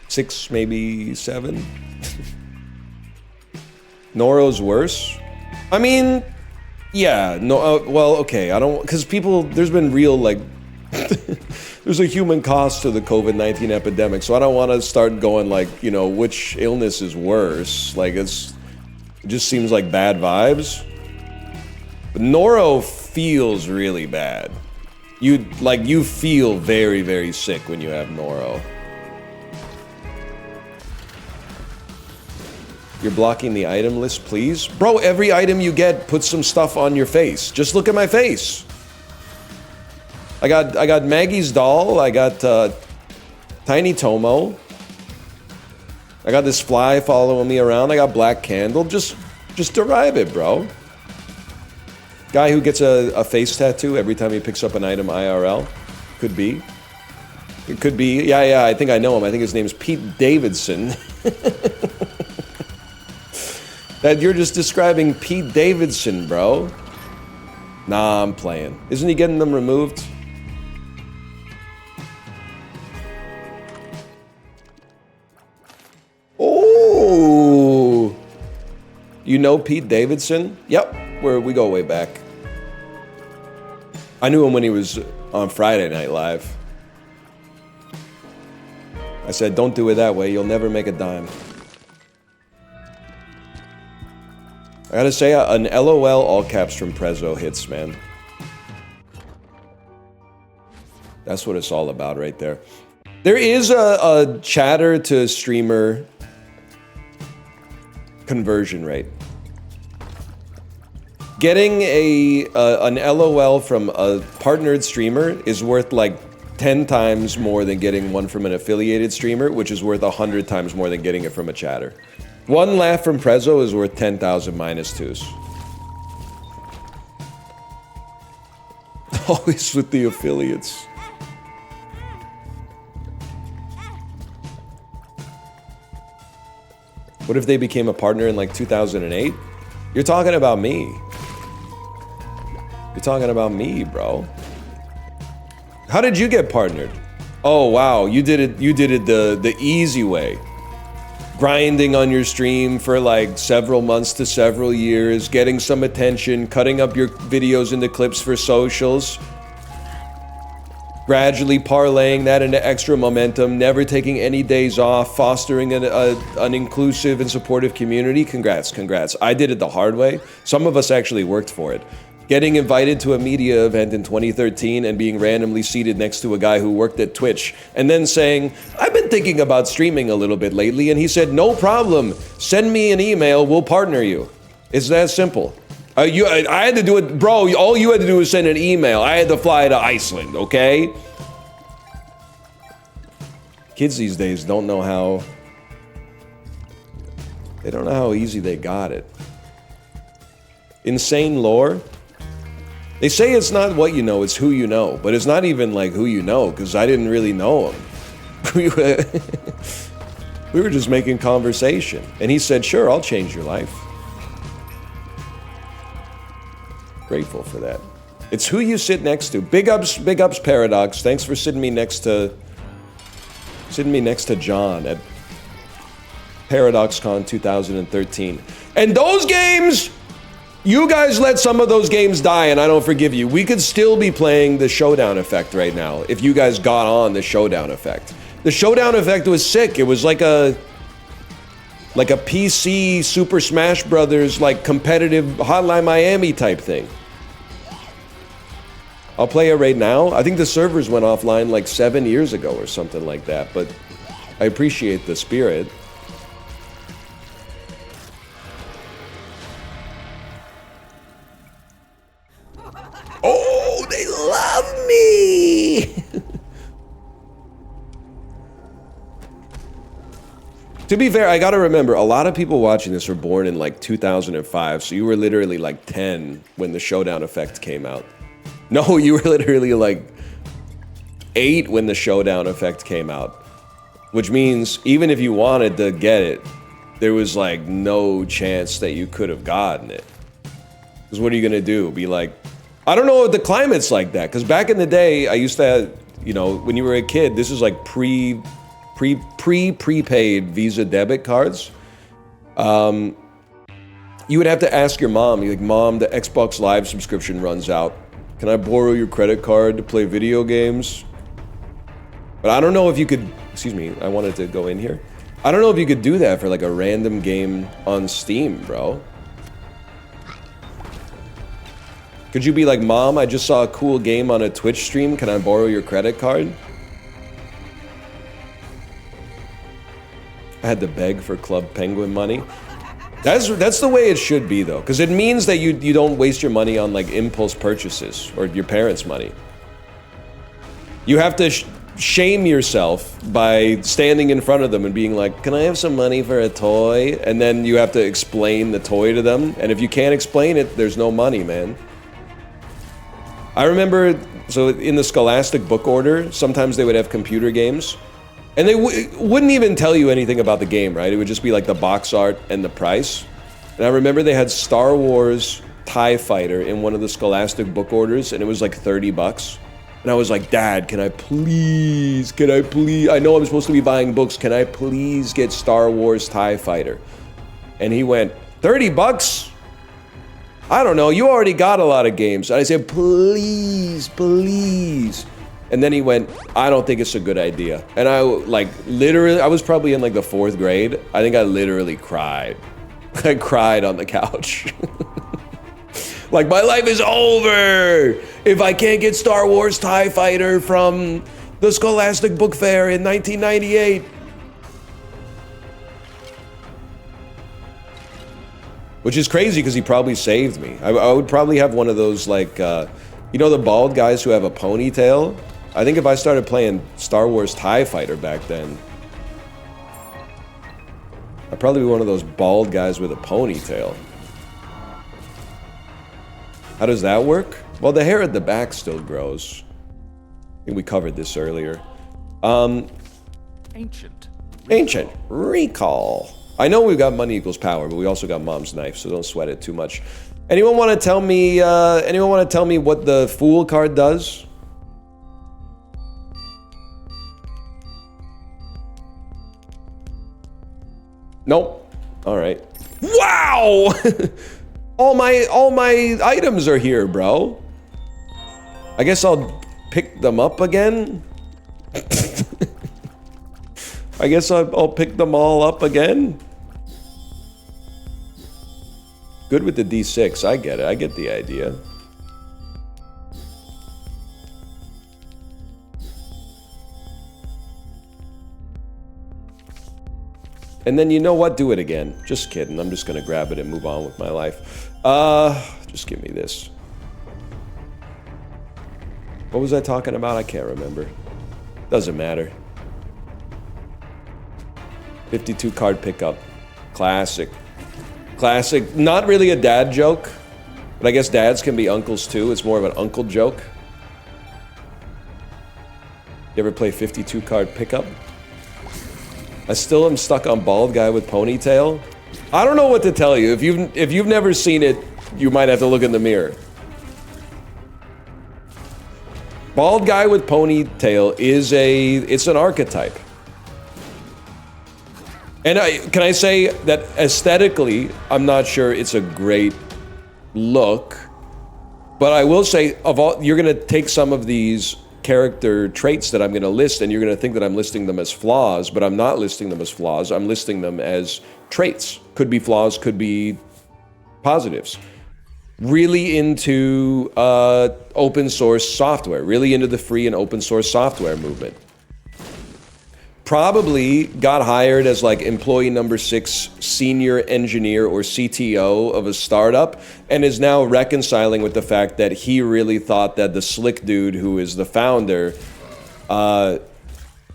Six, maybe 7. Noro's worse. I mean, yeah, no, well, okay, I don't, because people, there's been real, like, there's a human cost to the COVID-19 epidemic, so I don't want to start going, like, you know, which illness is worse. Like, it just seems like bad vibes. But Noro feels really bad. You feel very, very sick when you have Noro. You're blocking the item list, please? Bro, every item you get puts some stuff on your face. Just look at my face. I got Maggie's doll. I got Tiny Tomo. I got this fly following me around. I got Black Candle. Just derive it, bro. Guy who gets a face tattoo every time he picks up an item IRL. Could be. It could be. Yeah, I think I know him. I think his name's Pete Davidson. That you're just describing Pete Davidson, bro. Nah, I'm playing. Isn't he getting them removed? Oh! You know Pete Davidson? Yep, we go way back. I knew him when he was on Friday Night Live. I said, don't do it that way, you'll never make a dime. I gotta say, an LOL all caps from Prezzo hits, man. That's what it's all about right there. There is a chatter to streamer conversion rate. Getting an LOL from a partnered streamer is worth like 10 times more than getting one from an affiliated streamer, which is worth 100 times more than getting it from a chatter. One laugh from Prezzo is worth 10,000 -2s. Always with the affiliates. What if they became a partner in like 2008? You're talking about me. You're talking about me, bro. How did you get partnered? Oh wow, you did it the easy way. Grinding on your stream for like several months to several years, getting some attention, cutting up your videos into clips for socials, gradually parlaying that into extra momentum, never taking any days off, fostering an inclusive and supportive community. Congrats, congrats. I did it the hard way. Some of us actually worked for it. Getting invited to a media event in 2013 and being randomly seated next to a guy who worked at Twitch, and then saying, I've been thinking about streaming a little bit lately, and he said, no problem, send me an email, we'll partner you. It's that simple. I had to do it, bro, all you had to do was send an email. I had to fly to Iceland, okay? Kids these days don't know how, they don't know how easy they got it. Insane lore. They say it's not what you know, it's who you know. But it's not even like who you know, because I didn't really know him. We were just making conversation. And he said, sure, I'll change your life. Grateful for that. It's who you sit next to. Big ups, Paradox. Thanks for sitting me next to John at ParadoxCon 2013. And those games, you guys let some of those games die and I don't forgive you. We could still be playing the Showdown Effect right now if you guys got on the Showdown Effect. The Showdown Effect was sick. It was like a PC Super Smash Brothers, like competitive Hotline Miami type thing. I'll play it right now. I think the servers went offline like 7 years ago or something like that, but I appreciate the spirit. Oh, they love me! To be fair, I gotta remember, a lot of people watching this were born in like 2005, so you were literally like 10 when the Showdown Effect came out. No, you were literally like 8 when the Showdown Effect came out. Which means, even if you wanted to get it, there was like no chance that you could have gotten it. Because what are you gonna do? Be like, I don't know if the climate's like that, because back in the day, I used to have, you know, when you were a kid, this is like prepaid Visa debit cards. You would have to ask your mom, you're like, Mom, the Xbox Live subscription runs out. Can I borrow your credit card to play video games? But I don't know if you could, excuse me, I wanted to go in here. I don't know if you could do that for like a random game on Steam, bro. Could you be like, Mom, I just saw a cool game on a Twitch stream. Can I borrow your credit card? I had to beg for Club Penguin money. That's the way it should be, though, because it means that you don't waste your money on like impulse purchases or your parents' money. You have to shame yourself by standing in front of them and being like, can I have some money for a toy? And then you have to explain the toy to them. And if you can't explain it, there's no money, man. I remember, so in the Scholastic book order, sometimes they would have computer games. And they wouldn't even tell you anything about the game, right? It would just be like the box art and the price. And I remember they had Star Wars TIE Fighter in one of the Scholastic book orders, and it was like $30. And I was like, Dad, can I please, I know I'm supposed to be buying books, can I please get Star Wars TIE Fighter? And he went, $30? I don't know, you already got a lot of games. And I said, please, please. And then he went, I don't think it's a good idea. And I like literally, I was probably in like the 4th grade. I think I literally cried. I cried on the couch. Like, my life is over if I can't get Star Wars TIE Fighter from the Scholastic Book Fair in 1998. Which is crazy because he probably saved me. I would probably have one of those, like, you know the bald guys who have a ponytail? I think if I started playing Star Wars TIE Fighter back then, I'd probably be one of those bald guys with a ponytail. How does that work? Well, the hair at the back still grows. I think we covered this earlier. Ancient Recall. I know we've got money equals power, but we also got mom's knife, so don't sweat it too much. Anyone want to tell me? Anyone want to tell me what the Fool card does? Nope. All right. Wow! all my items are here, bro. I guess I'll pick them up again. I guess I'll pick them all up again. Good with the D6. I get it. I get the idea. And then you know what? Do it again. Just kidding. I'm just gonna grab it and move on with my life. Just give me this. What was I talking about? I can't remember. Doesn't matter. 52 card pickup. Classic. Classic. Not really a dad joke, but I guess dads can be uncles too. It's more of an uncle joke. You ever play 52 card pickup? I still am stuck on bald guy with ponytail. I don't know what to tell you. If you've never seen it, you might have to look in the mirror. Bald guy with ponytail is it's an archetype. And can I say that aesthetically, I'm not sure it's a great look, but I will say you're gonna take some of these character traits that I'm gonna list and you're gonna think that I'm listing them as flaws, but I'm not listing them as flaws, I'm listing them as traits. Could be flaws, could be positives. Really into open source software, really into the free and open source software movement. Probably got hired as like employee number 6 senior engineer or CTO of a startup and is now reconciling with the fact that he really thought that the slick dude who is the founder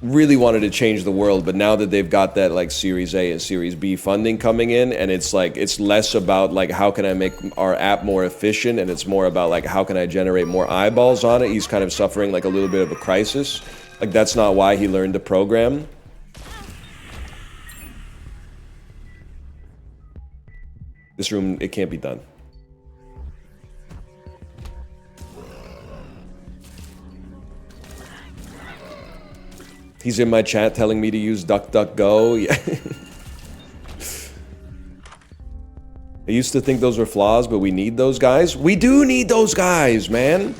really wanted to change the world, but now that they've got that like Series A and Series B funding coming in, and it's like it's less about like how can I make our app more efficient and it's more about like how can I generate more eyeballs on it. He's kind of suffering like a little bit of a crisis. Like, that's not why he learned to program. This room, it can't be done. He's in my chat telling me to use DuckDuckGo. Yeah. I used to think those were flaws, but we need those guys. We do need those guys, man.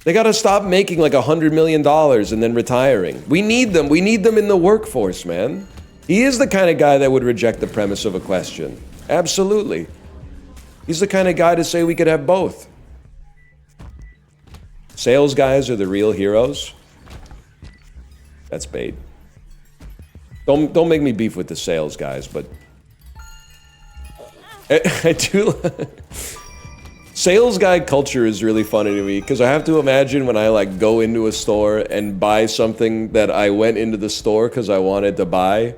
They gotta stop making like $100 million and then retiring. We need them. We need them in the workforce, man. He is the kind of guy that would reject the premise of a question. Absolutely. He's the kind of guy to say we could have both. Sales guys are the real heroes. That's bait. Don't make me beef with the sales guys, but I do. Sales guy culture is really funny to me because I have to imagine when I like go into a store and buy something that I went into the store because I wanted to buy.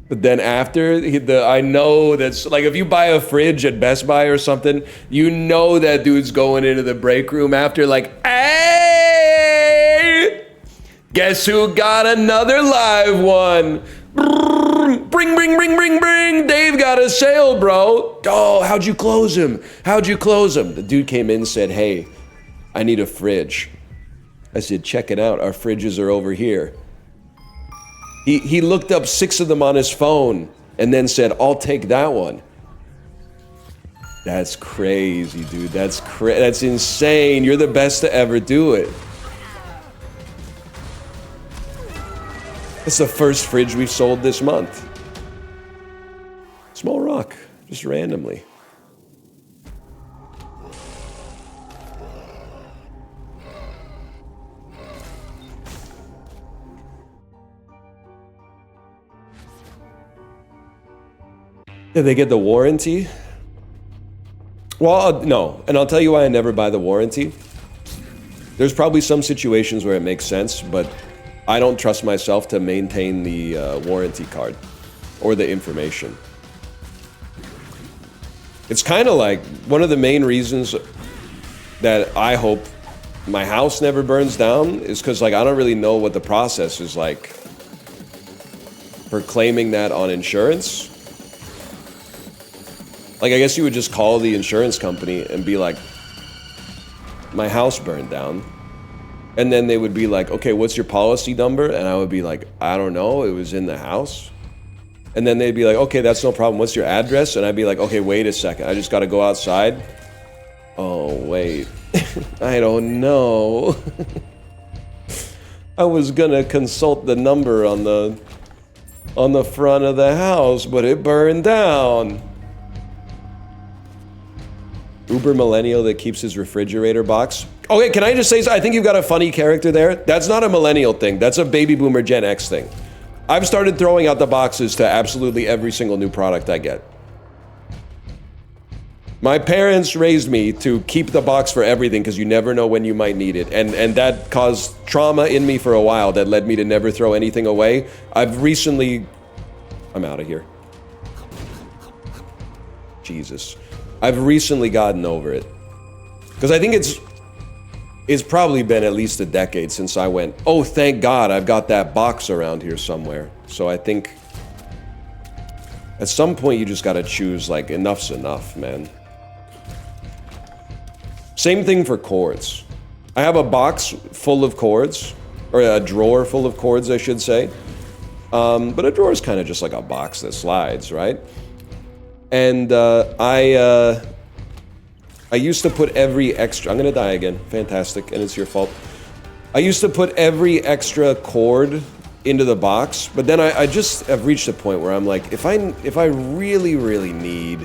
But then after, I know that's like if you buy a fridge at Best Buy or something, you know that dude's going into the break room after like, hey, guess who got another live one? Bring, bring, bring, bring, bring. Dave got a sale, bro. Oh, how'd you close him? How'd you close him? The dude came in and said, hey, I need a fridge. I said, check it out. Our fridges are over here. He looked up 6 of them on his phone and then said, I'll take that one. That's crazy, dude. That's insane. You're the best to ever do it. It's the first fridge we've sold this month. Small rock, just randomly. Did they get the warranty? Well, no, and I'll tell you why I never buy the warranty. There's probably some situations where it makes sense, but I don't trust myself to maintain the warranty card or the information. It's kind of like one of the main reasons that I hope my house never burns down is because, like, I don't really know what the process is like for claiming that on insurance. Like, I guess you would just call the insurance company and be like, my house burned down. And then they would be like, okay, what's your policy number? And I would be like, I don't know, it was in the house. And then they'd be like, okay, that's no problem. What's your address? And I'd be like, okay, wait a second. I just got to go outside. Oh, wait. I don't know. I was going to consult the number on the front of the house, but it burned down. Uber millennial that keeps his refrigerator box. Okay, can I just say, I think you've got a funny character there. That's not a millennial thing. That's a baby boomer Gen X thing. I've started throwing out the boxes to absolutely every single new product I get. My parents raised me to keep the box for everything because you never know when you might need it. And that caused trauma in me for a while that led me to never throw anything away. I'm out of here. Jesus. I've recently gotten over it. Because I think it's probably been at least a decade since I went, oh, thank God I've got that box around here somewhere. So I think at some point you just gotta choose, like, enough's enough, man. Same thing for cords. I have a box full of cords, or a drawer full of cords, I should say. But a drawer is kind of just like a box that slides, right? And I used to put every extra... I'm gonna die again. Fantastic, and it's your fault. I used to put every extra cord into the box, but then I just have reached a point where I'm like, if I really, really need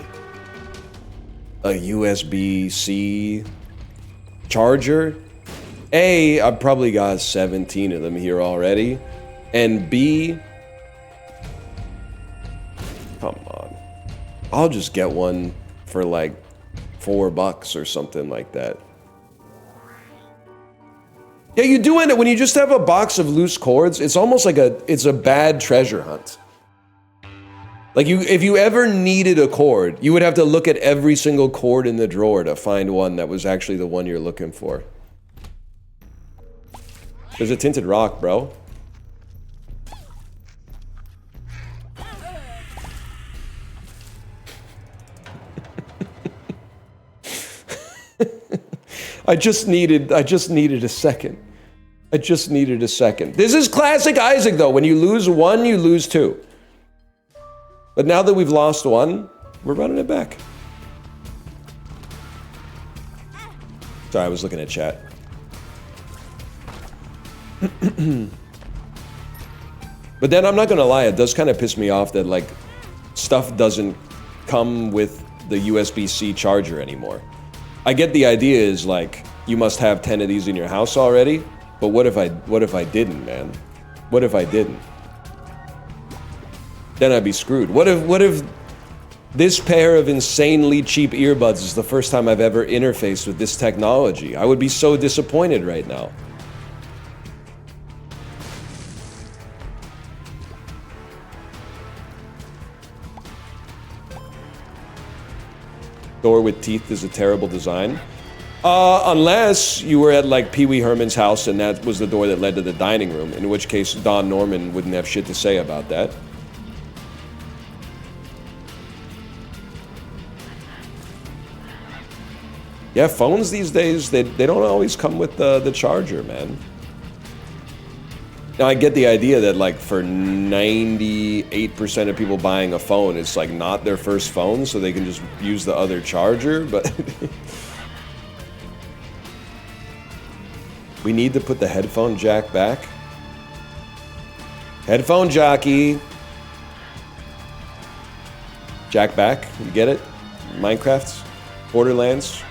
a USB-C charger, A, I've probably got 17 of them here already, and B, come on, I'll just get one for like $4 or something like that. Yeah, you do end it when you just have a box of loose cords. It's almost like it's a bad treasure hunt. Like if you ever needed a cord, you would have to look at every single cord in the drawer to find one that was actually the one you're looking for. There's a tinted rock, bro. I just needed a second. I just needed a second. This is classic Isaac, though. When you lose one, you lose two. But now that we've lost one, we're running it back. Sorry, I was looking at chat. But then I'm not gonna lie, it does kind of piss me off that, like, stuff doesn't come with the USB-C charger anymore. I get the idea is, like, you must have 10 of these in your house already, but what if I didn't, man? What if I didn't? Then I'd be screwed. What if this pair of insanely cheap earbuds is the first time I've ever interfaced with this technology? I would be so disappointed right now. Door with teeth is a terrible design. Unless you were at, like, Pee Wee Herman's house and that was the door that led to the dining room, in which case Don Norman wouldn't have shit to say about that. Yeah, phones these days, they don't always come with the charger, man. Now, I get the idea that, like, for 98% of people buying a phone, it's, like, not their first phone, so they can just use the other charger, but... We need to put the headphone jack back. Headphone jockey. Jack back, you get it? Minecraft? Borderlands?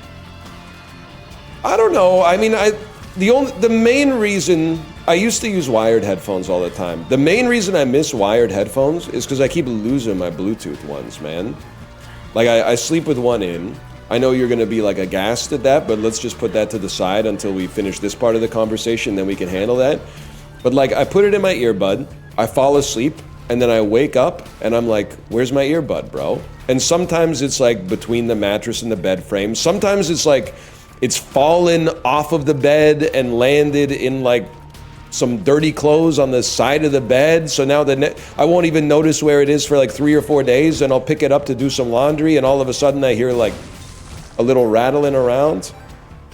I don't know, I mean, the main reason... I used to use wired headphones all the time. The main reason I miss wired headphones is because I keep losing my Bluetooth ones, man. Like, I sleep with one in. I know you're gonna be, like, aghast at that, but let's just put that to the side until we finish this part of the conversation, then we can handle that. But, like, I put it in my earbud, I fall asleep, and then I wake up and I'm like, where's my earbud, bro? And sometimes it's like between the mattress and the bed frame. Sometimes it's like it's fallen off of the bed and landed in like some dirty clothes on the side of the bed. So now I won't even notice where it is for like 3 or 4 days, and I'll pick it up to do some laundry, and all of a sudden I hear like a little rattling around.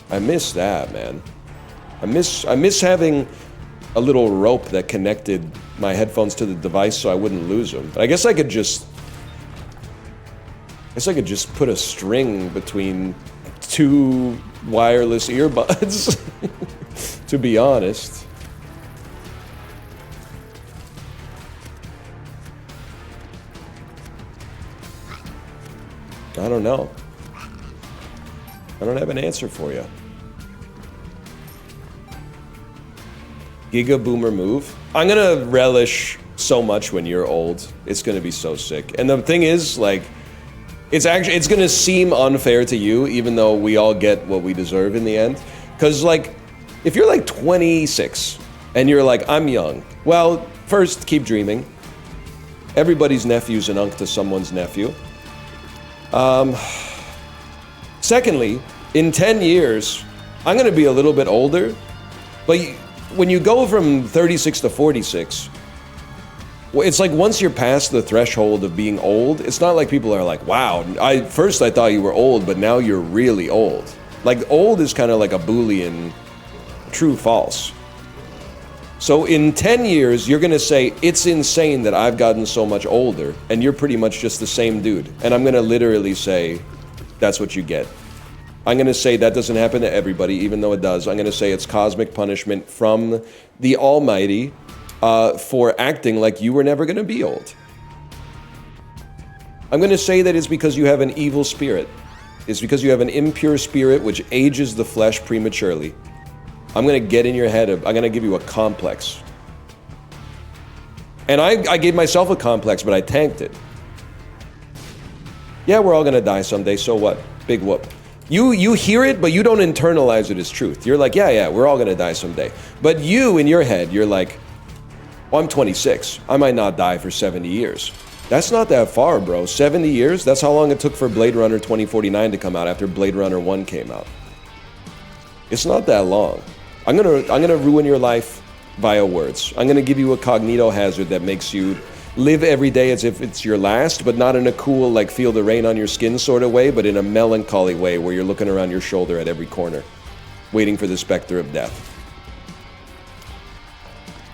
I miss that, man. I miss having a little rope that connected my headphones to the device so I wouldn't lose them. But I guess I could just put a string between 2 wireless earbuds, to be honest. I don't know. I don't have an answer for you. Giga Boomer move. I'm gonna relish so much when you're old. It's gonna be so sick. And the thing is, like, it's gonna seem unfair to you, even though we all get what we deserve in the end. Cause like, if you're like 26 and you're like, I'm young. Well, first, keep dreaming. Everybody's nephew's an uncle to someone's nephew. Secondly, in 10 years, I'm gonna be a little bit older, but when you go from 36 to 46, it's like once you're past the threshold of being old, it's not like people are like, wow, first I thought you were old, but now you're really old. Like, old is kind of like a Boolean true false. So in 10 years, you're gonna say, it's insane that I've gotten so much older, and you're pretty much just the same dude. And I'm gonna literally say, that's what you get. I'm gonna say that doesn't happen to everybody, even though it does. I'm gonna say it's cosmic punishment from the Almighty for acting like you were never gonna be old. I'm gonna say that it's because you have an evil spirit. It's because you have an impure spirit which ages the flesh prematurely. I'm gonna get in your head, I'm gonna give you a complex. And I gave myself a complex, but I tanked it. Yeah, we're all gonna die someday, so what? Big whoop. You hear it, but you don't internalize it as truth. You're like, yeah, we're all gonna die someday. But you, in your head, you're like, well, I'm 26. I might not die for 70 years. That's not that far, bro. 70 years? That's how long it took for Blade Runner 2049 to come out after Blade Runner 1 came out. It's not that long. I'm gonna ruin your life via words. I'm gonna give you a cognito hazard that makes you live every day as if it's your last, but not in a cool, like, feel the rain on your skin sort of way, but in a melancholy way where you're looking around your shoulder at every corner, waiting for the specter of death.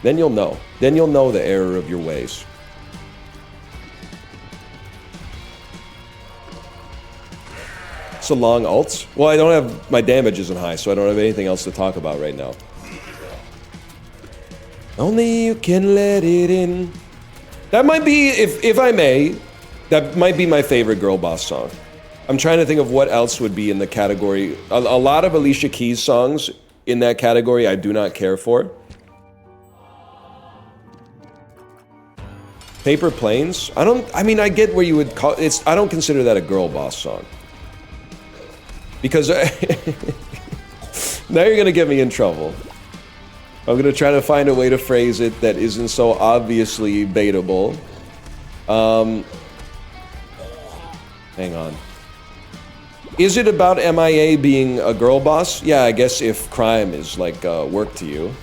Then you'll know. Then you'll know the error of your ways. So long ults? Well, I don't have, my damage isn't high, so I don't have anything else to talk about right now. Only you can let it in. That might be, if I may, that might be my favorite girl boss song. I'm trying to think of what else would be in the category. A lot of Alicia Keys songs in that category I do not care for. Paper Planes? I mean, I get where you would call, I don't consider that a girl boss song. Because now you're gonna get me in trouble. I'm gonna try to find a way to phrase it that isn't so obviously baitable. Hang on. Is it about MIA being a girl boss? Yeah, I guess if crime is like work to you.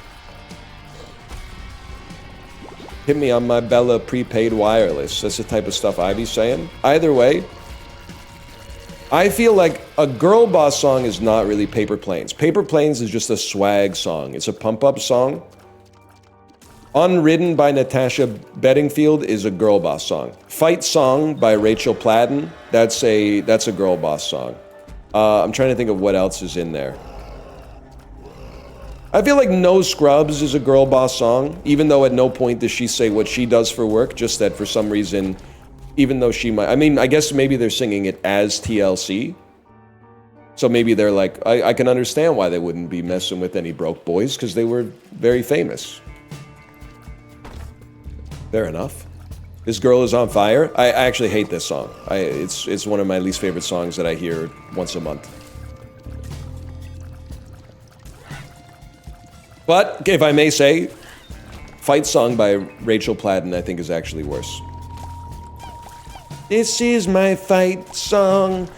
Hit me on my Bella prepaid wireless. That's the type of stuff I be saying. Either way, I feel like a girl boss song is not really Paper Planes. Paper Planes is just a swag song. It's a pump-up song. Unridden by Natasha Bedingfield is a girl boss song. Fight Song by Rachel Platten, that's a girl boss song. I'm trying to think of what else is in there. I feel like No Scrubs is a girl boss song, even though at no point does she say what she does for work, just that for some reason, even though she might, I mean, I guess maybe they're singing it as TLC. So maybe they're like, I can understand why they wouldn't be messing with any broke boys, because they were very famous. Fair enough. This Girl Is on Fire. I actually hate this song. It's one of my least favorite songs that I hear once a month. But, if I may say, Fight Song by Rachel Platten, I think, is actually worse. This is my fight song.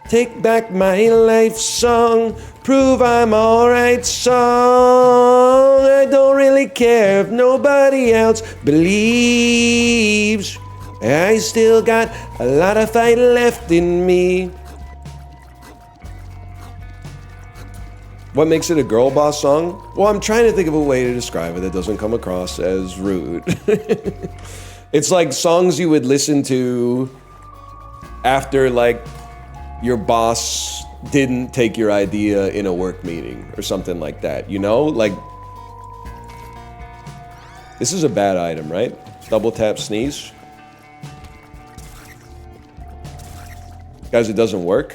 Take back my life song. Prove I'm alright song. I don't really care if nobody else believes. I still got a lot of fight left in me. What makes it a girl boss song? Well, I'm trying to think of a way to describe it that doesn't come across as rude. It's like songs you would listen to after, like, your boss didn't take your idea in a work meeting or something like that, you know? Like, this is a bad item, right? Double tap sneeze. Guys, it doesn't work.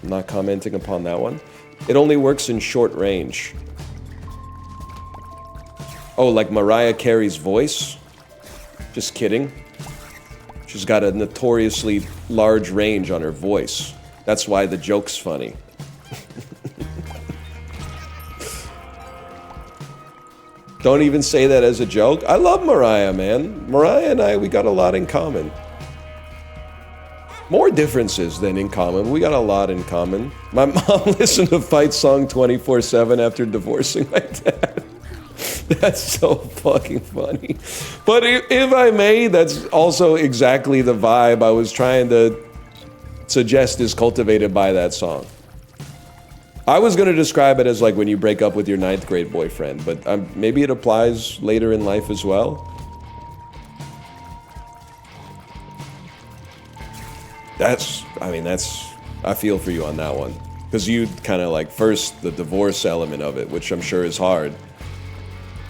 I'm not commenting upon that one. It only works in short range. Oh, like Mariah Carey's voice? Just kidding. She's got a notoriously large range on her voice. That's why the joke's funny. Don't even say that as a joke. I love Mariah, man. Mariah and I, we got a lot in common. More differences than in common. We got a lot in common. My mom listened to Fight Song 24/7 after divorcing my dad. That's so fucking funny. But if I may, that's also exactly the vibe I was trying to suggest is cultivated by that song. I was going to describe it as like when you break up with your 9th grade boyfriend, but maybe it applies later in life as well. I feel for you on that one. Because you kind of like, first, the divorce element of it, which I'm sure is hard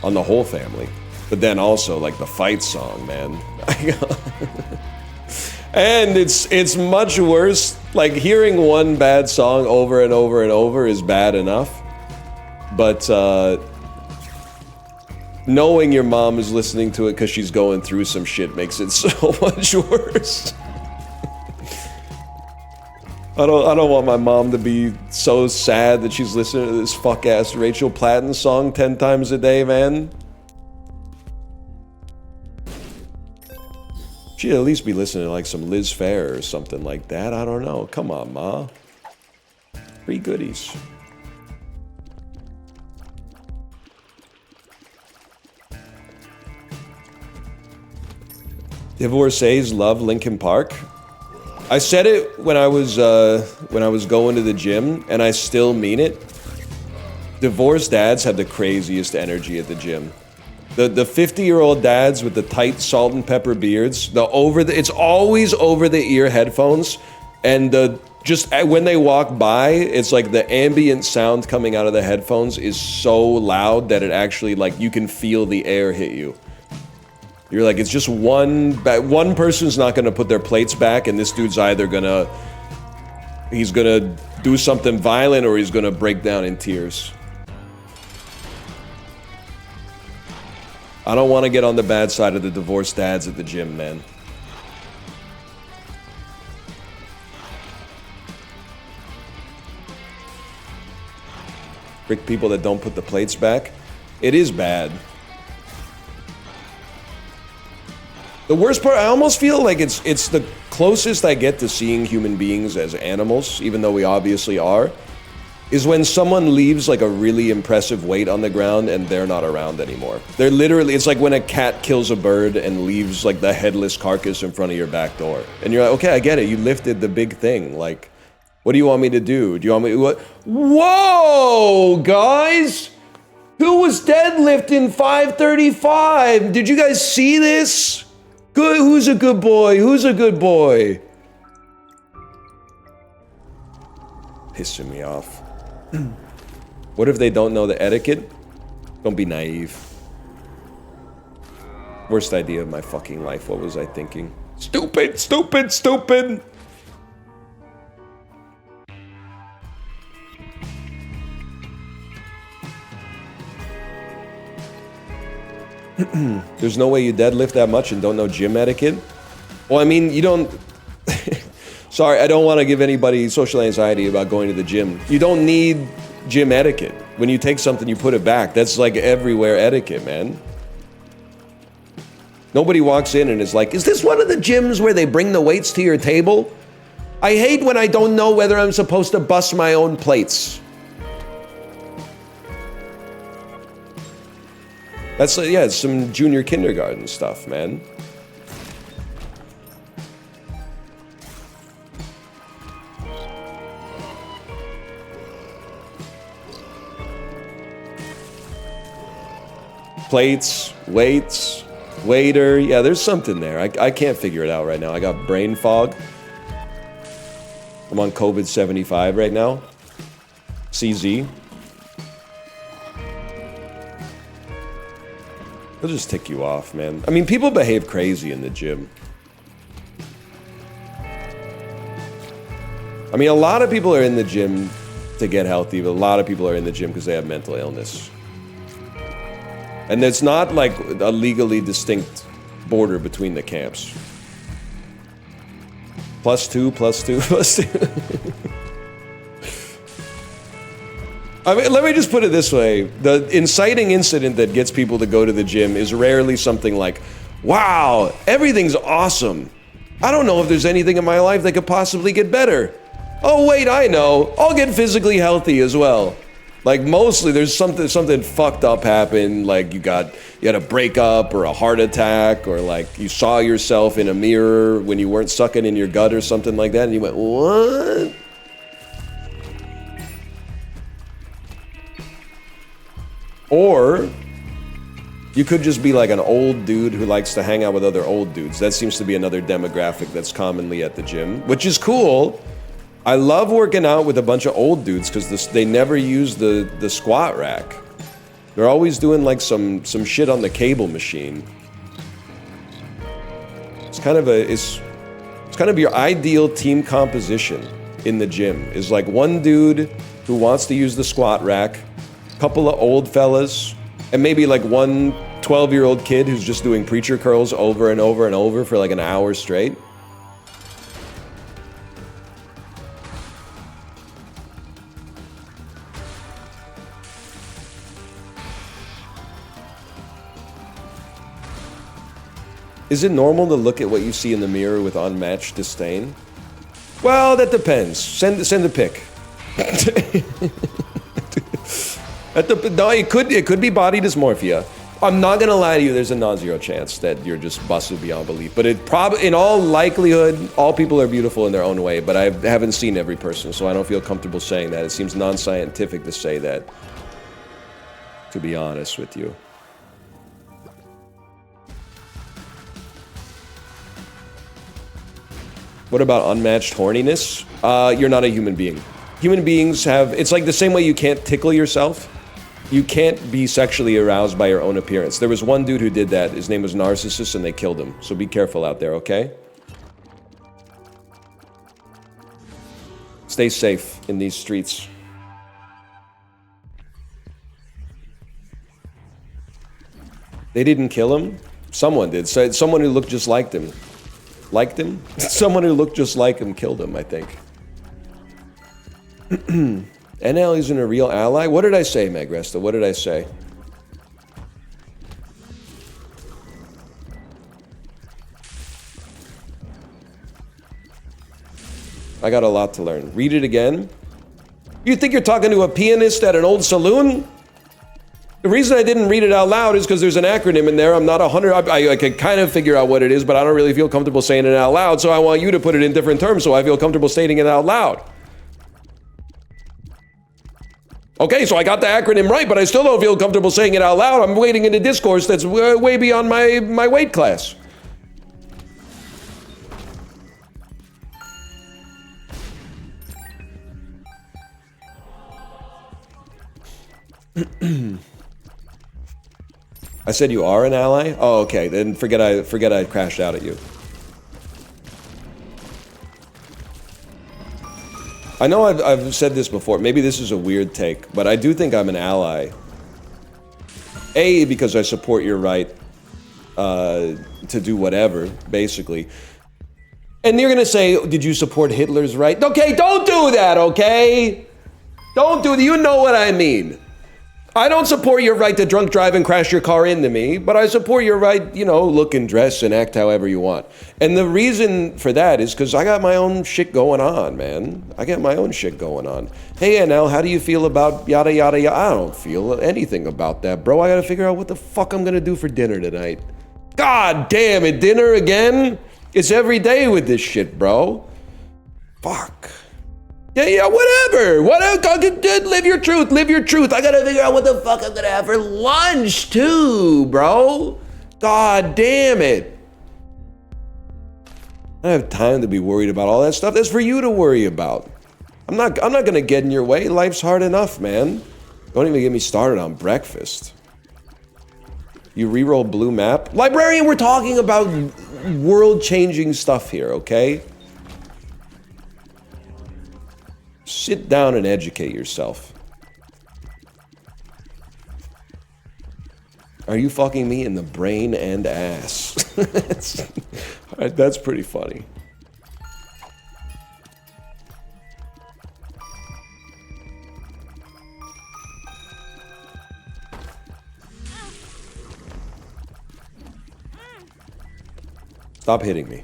on the whole family. But then also, like, the fight song, man. And it's much worse. Like, hearing one bad song over and over and over is bad enough. But, knowing your mom is listening to it because she's going through some shit makes it so much worse. I don't want my mom to be so sad that she's listening to this fuck-ass Rachel Platten song 10 times a day, man. She'd at least be listening to like some Liz Phair or something like that. I don't know. Come on, Ma. Free goodies. Divorcees love Linkin Park. I said it when I was going to the gym, and I still mean it. Divorced dads have the craziest energy at the gym. The 50-year-old dads with the tight salt and pepper beards, it's always over the ear headphones, and just when they walk by, it's like the ambient sound coming out of the headphones is so loud that it actually, like, you can feel the air hit you. You're like, it's just one person's not gonna put their plates back, and this dude's either he's gonna do something violent or he's gonna break down in tears. I don't want to get on the bad side of the divorced dads at the gym, man. Brick people that don't put the plates back. It is bad. The worst part, I almost feel like it's the closest I get to seeing human beings as animals, even though we obviously are, is when someone leaves like a really impressive weight on the ground and they're not around anymore. They're literally, it's like when a cat kills a bird and leaves like the headless carcass in front of your back door. And you're like, okay, I get it, you lifted the big thing, like, what do you want me to do? Do you want me to, what? Whoa, guys! Who was deadlifting 535? Did you guys see this? Good, who's a good boy? Who's a good boy? Pissing me off. What if they don't know the etiquette? Don't be naive. Worst idea of my fucking life. What was I thinking? Stupid, stupid, stupid! There's no way you deadlift that much and don't know gym etiquette? Well, I mean, you don't... Sorry, I don't want to give anybody social anxiety about going to the gym. You don't need gym etiquette. When you take something, you put it back. That's like everywhere etiquette, man. Nobody walks in and is like, is this one of the gyms where they bring the weights to your table? I hate when I don't know whether I'm supposed to bust my own plates. That's, yeah, it's some junior kindergarten stuff, man. Plates, weights, waiter. Yeah, there's something there. I can't figure it out right now. I got brain fog. I'm on COVID 75 right now. CZ. They'll just tick you off, man. I mean, people behave crazy in the gym. I mean, a lot of people are in the gym to get healthy, but a lot of people are in the gym because they have mental illness. And it's not like a legally distinct border between the camps. +2, +2, +2. I mean, let me just put it this way. The inciting incident that gets people to go to the gym is rarely something like, wow, everything's awesome. I don't know if there's anything in my life that could possibly get better. Oh, wait, I know. I'll get physically healthy as well. Like, mostly there's something fucked up happened. Like, you had a breakup or a heart attack, or like you saw yourself in a mirror when you weren't sucking in your gut or something like that, and you went, what? Or you could just be like an old dude who likes to hang out with other old dudes. That seems to be another demographic that's commonly at the gym, which is cool. I love working out with a bunch of old dudes because they never use the squat rack. They're always doing like some shit on the cable machine. It's kind of your ideal team composition in the gym. Is like one dude who wants to use the squat rack, couple of old fellas, and maybe like one 12-year-old kid who's just doing preacher curls over and over and over for like an hour straight. Is it normal to look at what you see in the mirror with unmatched disdain? Well, that depends. Send a pic. No, it could be body dysmorphia. I'm not gonna lie to you. There's a non-zero chance that you're just busted beyond belief. But in all likelihood, all people are beautiful in their own way. But I haven't seen every person, so I don't feel comfortable saying that. It seems non-scientific to say that. To be honest with you. What about unmatched horniness? You're not a human being. Human beings it's like the same way you can't tickle yourself. You can't be sexually aroused by your own appearance. There was one dude who did that. His name was Narcissus, and they killed him. So be careful out there, okay? Stay safe in these streets. They didn't kill him. Someone did. So someone who looked just like him. Liked him? Someone who looked just like him killed him, I think. NL isn't a real ally? What did I say, Magresta? What did I say? I got a lot to learn. Read it again. You think you're talking to a pianist at an old saloon? The reason I didn't read it out loud is because there's an acronym in there. I'm not 100. I can kind of figure out what it is, but I don't really feel comfortable saying it out loud. So I want you to put it in different terms so I feel comfortable stating it out loud. Okay, so I got the acronym right, but I still don't feel comfortable saying it out loud. I'm wading into discourse that's way beyond my weight class. I said you are an ally? Oh, okay. Then forget I crashed out at you. I know I've said this before. Maybe this is a weird take, but I do think I'm an ally. A, because I support your right to do whatever, basically. And you're gonna say, did you support Hitler's right? Okay, don't do that, okay? Don't do that, you know what I mean. I don't support your right to drunk drive and crash your car into me, but I support your right, you know, look and dress and act however you want. And the reason for that is because I got my own shit going on, man. I got my own shit going on. Hey, NL, how do you feel about yada, yada, yada? I don't feel anything about that, bro. I gotta figure out what the fuck I'm gonna do for dinner tonight. God damn it, dinner again? It's every day with this shit, bro. Fuck. Yeah, whatever. Live your truth, live your truth. I gotta figure out what the fuck I'm gonna have for lunch too, bro. God damn it. I don't have time to be worried about all that stuff. That's for you to worry about. I'm not gonna get in your way. Life's hard enough, man. Don't even get me started on breakfast. You reroll blue map? Librarian, we're talking about world-changing stuff here, okay? Sit down and educate yourself. Are you fucking me in the brain and ass? That's pretty funny. Stop hitting me.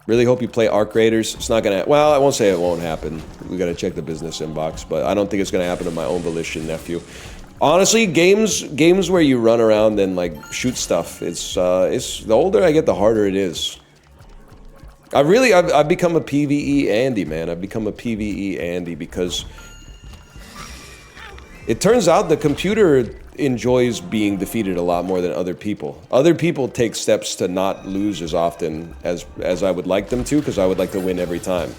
Really hope you play Arc Raiders. It's not gonna, well, I won't say it won't happen. We gotta check the business inbox, but I don't think it's gonna happen of my own volition, nephew. Honestly, games where you run around and like shoot stuff, it's the older I get, the harder it is. I've become a PvE Andy, man. I've become a PvE Andy because it turns out the computer enjoys being defeated a lot more than other people. Other people take steps to not lose as often as I would like them to, because I would like to win every time.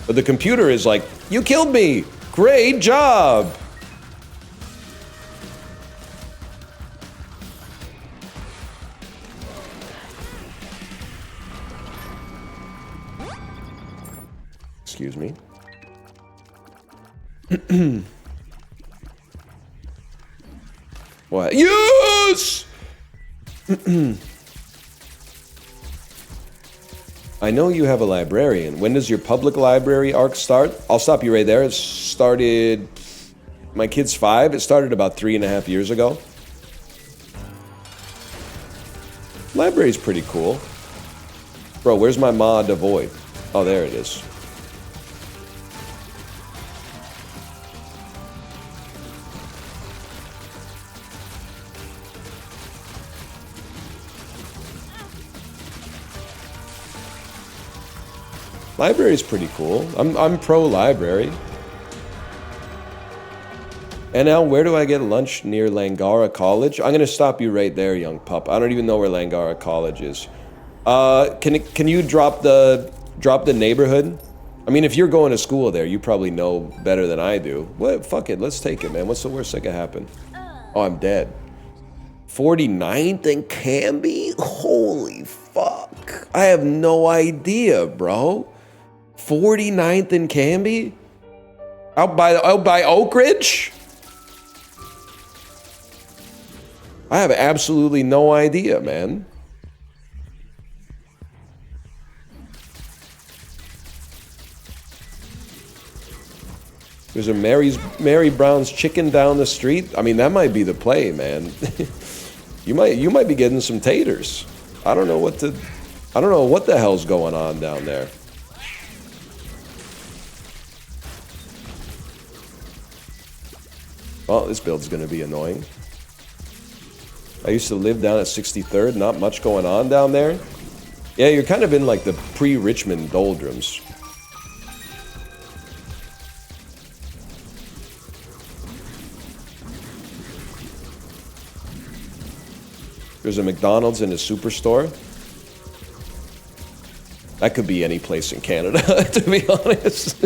But the computer is like, you killed me! Great job! Excuse me. What? Yes! I know you have a librarian. When does your public library arc start? I'll stop you right there. It started... My kid's 5. It started about 3.5 years ago. Library's pretty cool. Bro, where's my mod Avoid? Oh, there it is. Library's pretty cool. I'm pro library. And now, where do I get lunch near Langara College? I'm gonna stop you right there, young pup. I don't even know where Langara College is. Can you drop the neighborhood? I mean, if you're going to school there, you probably know better than I do. What? Fuck it, let's take it, man. What's the worst that could happen? Oh, I'm dead. 49th and Canby? Holy fuck. I have no idea, bro. 49th and Canby? Out by Oak Ridge? I have absolutely no idea, man. There's a Mary Brown's Chicken down the street. I mean, that might be the play, man. you might be getting some taters. I don't know what the hell's going on down there. Well, this build's gonna be annoying. I used to live down at 63rd, not much going on down there. Yeah, you're kind of in like the pre-Richmond doldrums. There's a McDonald's and a Superstore. That could be any place in Canada, to be honest.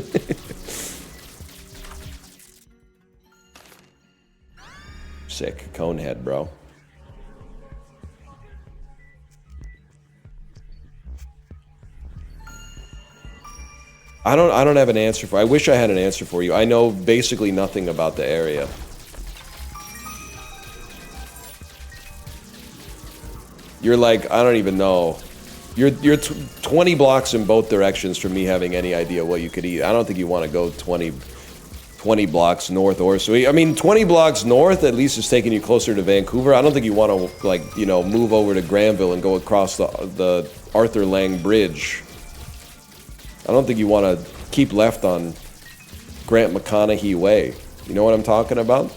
Sick. Conehead, bro. I don't have an answer for. I wish I had an answer for you. I know basically nothing about the area. You're like, I don't even know. You're 20 blocks in both directions from me having any idea what you could eat. I don't think you want to go 20 blocks north or so. I mean, 20 blocks north at least is taking you closer to Vancouver. I don't think you want to, like, you know, move over to Granville and go across the Arthur Lang Bridge. I don't think you want to keep left on Grant McConaughey Way. You know what I'm talking about?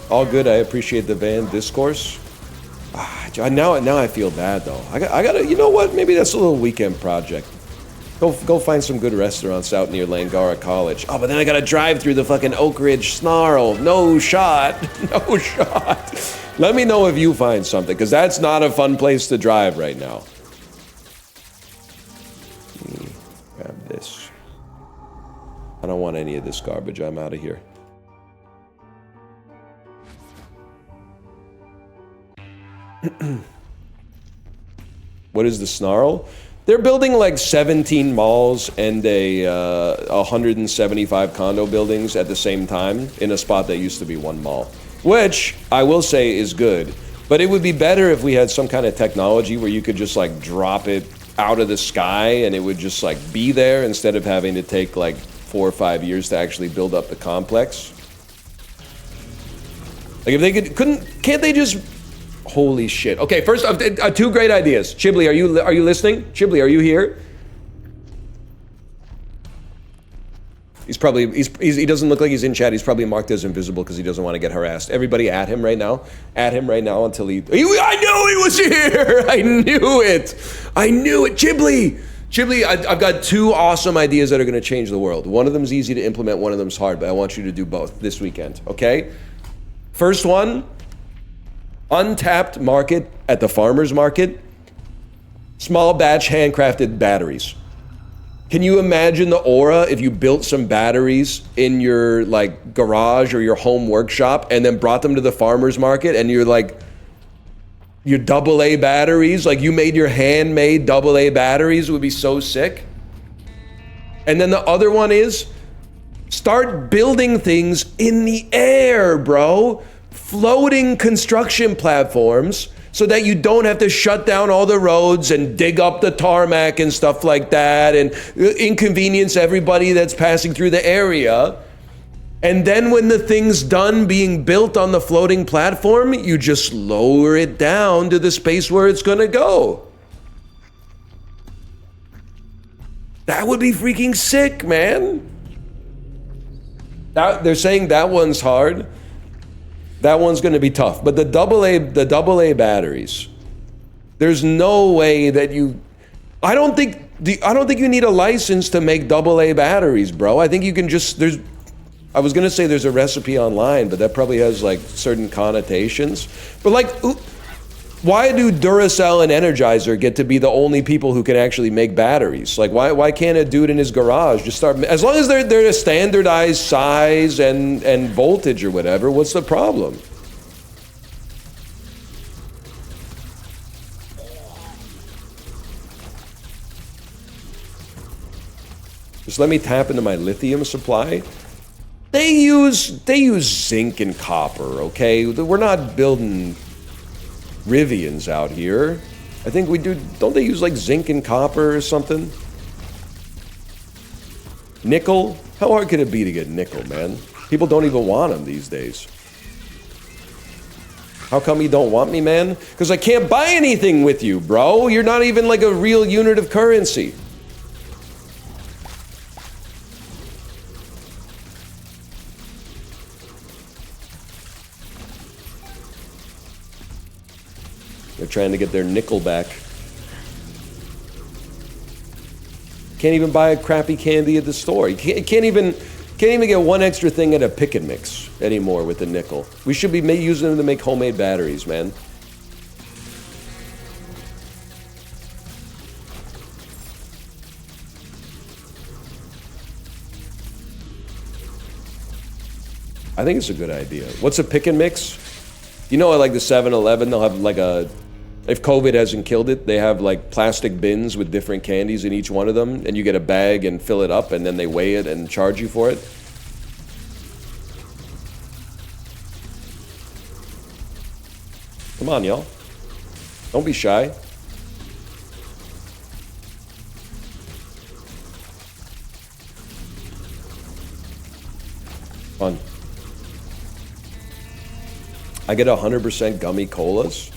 All good. I appreciate the van discourse. Now I feel bad though. I gotta. You know what? Maybe that's a little weekend project. Go find some good restaurants out near Langara College. Oh, but then I gotta drive through the fucking Oak Ridge Snarl. No shot. No shot. Let me know if you find something, because that's not a fun place to drive right now. Let me grab this. I don't want any of this garbage. I'm out of here. What is the Snarl? They're building like 17 malls and 175 condo buildings at the same time in a spot that used to be one mall, which I will say is good. But it would be better if we had some kind of technology where you could just like drop it out of the sky and it would just like be there instead of having to take like 4 or 5 years to actually build up the complex. Like if they can't they just... Holy shit. Okay, first, 2 great ideas. Chibli, are you listening? Chibli, are you here? He's probably, he doesn't look like he's in chat. He's probably marked as invisible because he doesn't want to get harassed. Everybody at him right now. At him right now until I knew he was here! I knew it! I knew it! Chibli! Chibli, I've got 2 awesome ideas that are going to change the world. One of them's easy to implement, one of them's hard, but I want you to do both this weekend, okay? First one, untapped market at the farmer's market, small batch handcrafted batteries. Can you imagine the aura if you built some batteries in your like garage or your home workshop and then brought them to the farmer's market and you're like, your AA batteries, like you made your handmade AA batteries? It would be so sick. And then the other one is start building things in the air, bro. Floating construction platforms so that you don't have to shut down all the roads and dig up the tarmac and stuff like that and inconvenience everybody that's passing through the area. And then when the thing's done being built on the floating platform, you just lower it down to the space where it's gonna go. That would be freaking sick, man. They're saying that one's hard. That one's going to be tough. But the AA batteries, there's no way that you... I don't think you need a license to make AA batteries, bro. I think you can just... I was going to say there's a recipe online, but that probably has like certain connotations. But like, why do Duracell and Energizer get to be the only people who can actually make batteries? Like, why can't a dude in his garage just start... As long as they're a standardized size and voltage or whatever, what's the problem? Just let me tap into my lithium supply. They use zinc and copper, okay? We're not building Rivians out here. I think we do. Don't they use like zinc and copper or something? Nickel? How hard could it be to get nickel, man? People don't even want them these days. How come you don't want me, man? Because I can't buy anything with you, bro. You're not even like a real unit of currency. They're trying to get their nickel back. Can't even buy a crappy candy at the store. You can't even get one extra thing at a pick and mix anymore with the nickel. We should be using them to make homemade batteries, man. I think it's a good idea. What's a pick and mix? You know, like the 7-Eleven, they'll have like a... If COVID hasn't killed it, they have like plastic bins with different candies in each one of them, and you get a bag and fill it up, and then they weigh it and charge you for it. Come on, y'all. Don't be shy. Fun. I get 100% gummy colas.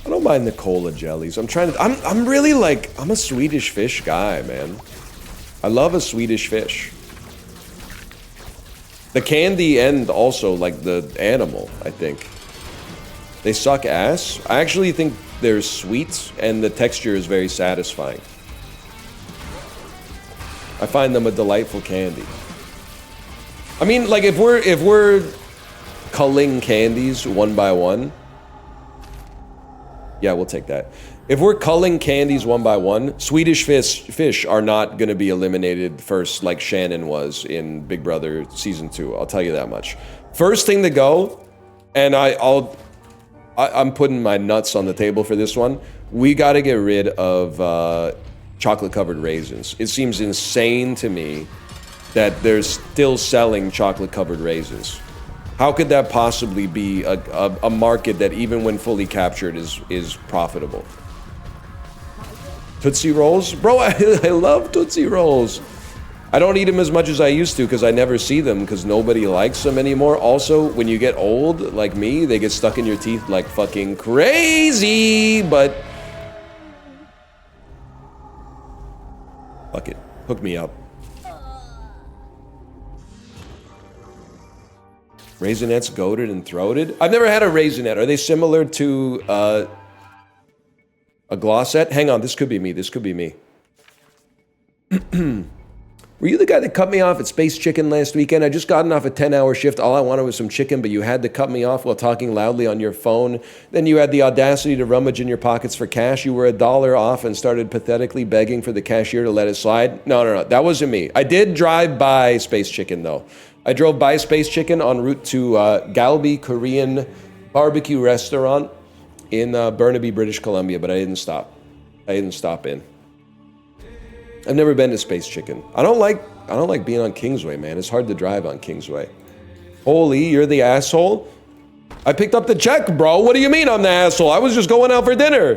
I don't mind the cola jellies. I'm really like, I'm a Swedish fish guy, man. I love a Swedish fish. The candy and also like the animal, I think. They suck ass. I actually think they're sweet and the texture is very satisfying. I find them a delightful candy. I mean, like if we're culling candies one by one, yeah, we'll take that. If we're culling candies one by one, Swedish fish are not going to be eliminated first like Shannon was in Big Brother Season 2. I'll tell you that much. First thing to go, and I'm putting my nuts on the table for this one. We got to get rid of chocolate-covered raisins. It seems insane to me that they're still selling chocolate-covered raisins. How could that possibly be a market that even when fully captured is profitable? Tootsie Rolls? Bro, I love Tootsie Rolls. I don't eat them as much as I used to because I never see them because nobody likes them anymore. Also, when you get old, like me, they get stuck in your teeth like fucking crazy, but... Fuck it. Hook me up. Raisinets goated and throated? I've never had a raisinette. Are they similar to a glossette? Hang on, this could be me. This could be me. Were you the guy that cut me off at Space Chicken last weekend? I just gotten off a 10-hour shift. All I wanted was some chicken, but you had to cut me off while talking loudly on your phone. Then you had the audacity to rummage in your pockets for cash. You were $1 off and started pathetically begging for the cashier to let it slide. No. That wasn't me. I did drive by Space Chicken, though. I drove by Space Chicken en route to Galbi Korean barbecue restaurant in Burnaby, British Columbia, but I didn't stop. I didn't stop in. I've never been to Space Chicken. I don't like being on Kingsway, man. It's hard to drive on Kingsway. Holy, you're the asshole? I picked up the check, bro. What do you mean I'm the asshole? I was just going out for dinner.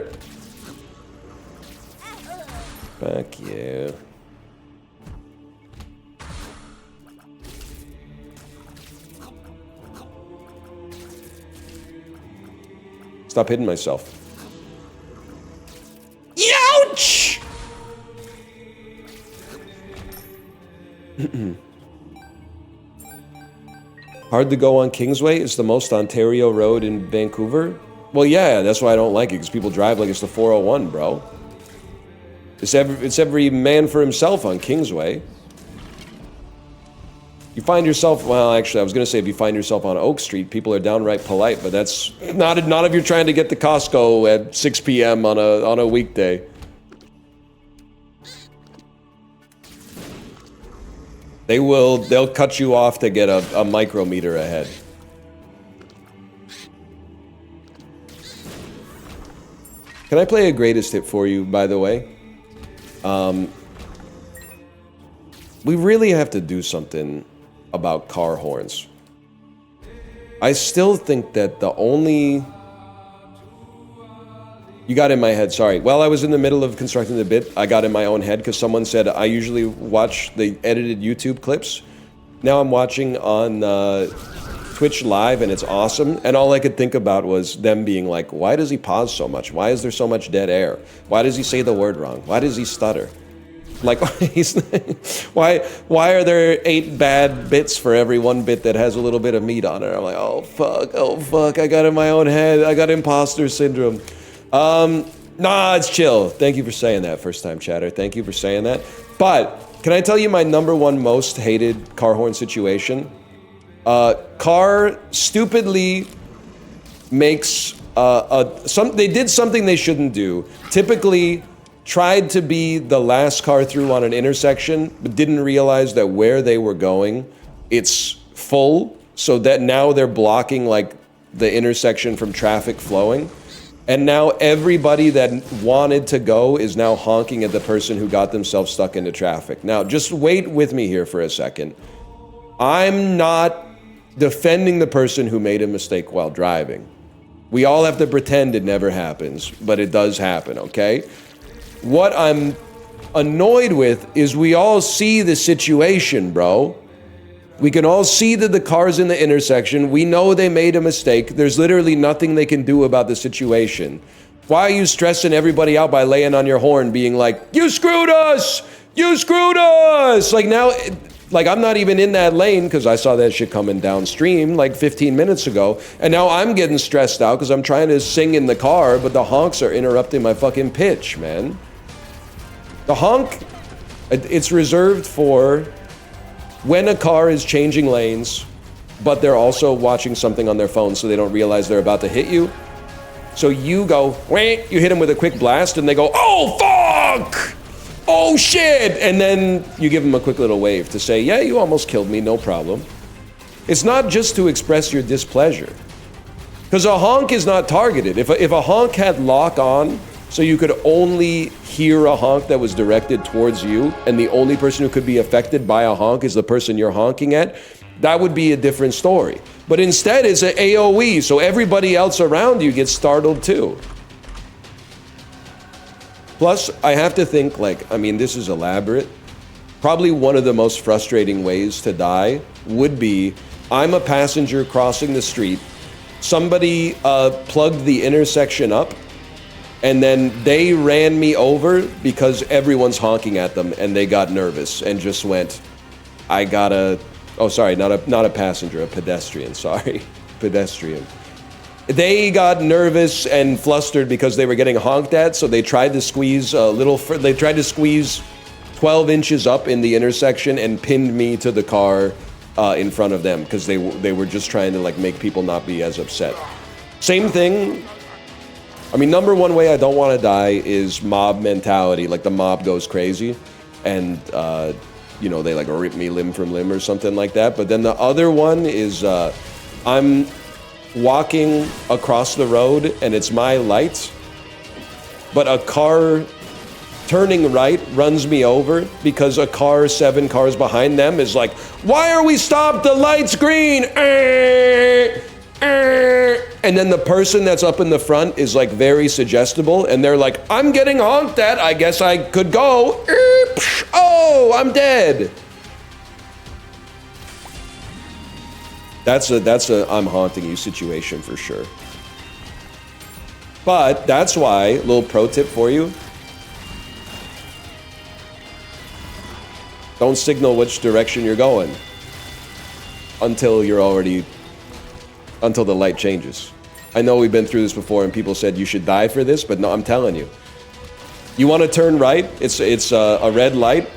Fuck you. Stop hitting myself. Ouch! Hard to go on Kingsway? It's the most Ontario road in Vancouver? Well, yeah, that's why I don't like it, because people drive like it's the 401, bro. It's every man for himself on Kingsway. You find yourself, well, actually, I was going to say if you find yourself on Oak Street, people are downright polite, but that's not if you're trying to get to Costco at 6 p.m. on a weekday. They'll cut you off to get a micrometer ahead. Can I play a greatest hit for you, by the way? We really have to do something about car horns. I still think that the only... You got in my head, sorry. While I was in the middle of constructing the bit, I got in my own head because someone said I usually watch the edited YouTube clips. Now I'm watching on Twitch Live and it's awesome. And all I could think about was them being like, why does he pause so much? Why is there so much dead air? Why does he say the word wrong? Why does he stutter? Like, why are there 8 bad bits for every 1 bit that has a little bit of meat on it? I'm like, oh fuck, I got in my own head. I got imposter syndrome. Nah, it's chill. Thank you for saying that, first time chatter. Thank you for saying that. But, can I tell you my #1 most hated car horn situation? Car stupidly makes, they did something they shouldn't do. Typically, tried to be the last car through on an intersection, but didn't realize that where they were going, it's full, so that now they're blocking like the intersection from traffic flowing. And now everybody that wanted to go is now honking at the person who got themselves stuck into traffic. Now, just wait with me here for a second. I'm not defending the person who made a mistake while driving. We all have to pretend it never happens, but it does happen, okay? What I'm annoyed with is we all see the situation, bro. We can all see that the car's in the intersection. We know they made a mistake. There's literally nothing they can do about the situation. Why are you stressing everybody out by laying on your horn, being like, you screwed us! You screwed us! Like now, like I'm not even in that lane because I saw that shit coming downstream like 15 minutes ago. And now I'm getting stressed out because I'm trying to sing in the car, but the honks are interrupting my fucking pitch, man. The honk, it's reserved for when a car is changing lanes, but they're also watching something on their phone so they don't realize they're about to hit you. So you go, wait, you hit them with a quick blast and they go, oh, fuck! Oh, shit! And then you give them a quick little wave to say, yeah, you almost killed me, no problem. It's not just to express your displeasure. Because a honk is not targeted. If a honk had lock on, so you could only hear a honk that was directed towards you, and the only person who could be affected by a honk is the person you're honking at, that would be a different story. But instead, it's an AoE, so everybody else around you gets startled too. Plus, I have to think, like, I mean, this is elaborate. Probably one of the most frustrating ways to die would be, I'm a passenger crossing the street, somebody plugged the intersection up, and then they ran me over because everyone's honking at them and they got nervous and just went, I gotta, oh sorry, not a passenger, a pedestrian, sorry, pedestrian. They got nervous and flustered because they were getting honked at, so they tried to squeeze they tried to squeeze 12 inches up in the intersection and pinned me to the car in front of them because they were just trying to like make people not be as upset. Same thing. I mean, number one way I don't want to die is mob mentality. Like the mob goes crazy and, you know, they like rip me limb from limb or something like that. But then the other one is I'm walking across the road and it's my light, but a car turning right runs me over because a car 7 cars behind them is like, why are we stopped? The light's green. And then the person that's up in the front is like very suggestible and they're like, I'm getting honked at, I guess I could go. Oh, I'm dead. That's a I'm haunting you situation for sure. But that's why, little pro tip for you, don't signal which direction you're going until the light changes. I know we've been through this before and people said you should die for this, but no, I'm telling you. You want to turn right, it's a red light,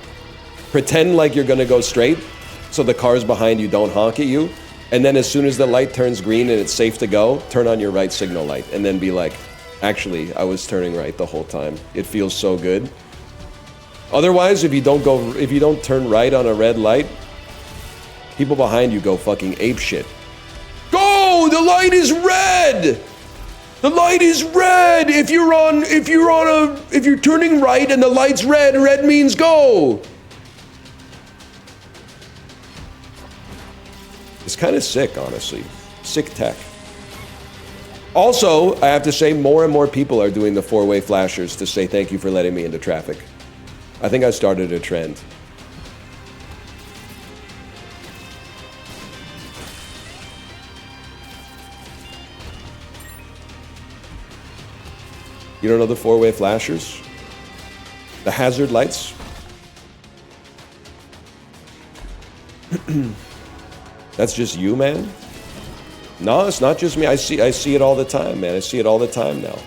pretend like you're gonna go straight so the cars behind you don't honk at you, and then as soon as the light turns green and it's safe to go, turn on your right signal light and then be like, actually, I was turning right the whole time. It feels so good. Otherwise, if you don't turn right on a red light, people behind you go fucking apeshit. Go! The light is red! The light is red! If you're turning right and the light's red, red means go! It's kind of sick, honestly. Sick tech. Also, I have to say, more and more people are doing the 4-way flashers to say thank you for letting me into traffic. I think I started a trend. You don't know the 4-way flashers? The hazard lights? That's just you, man? No, it's not just me. I see it all the time, man. I see it all the time now.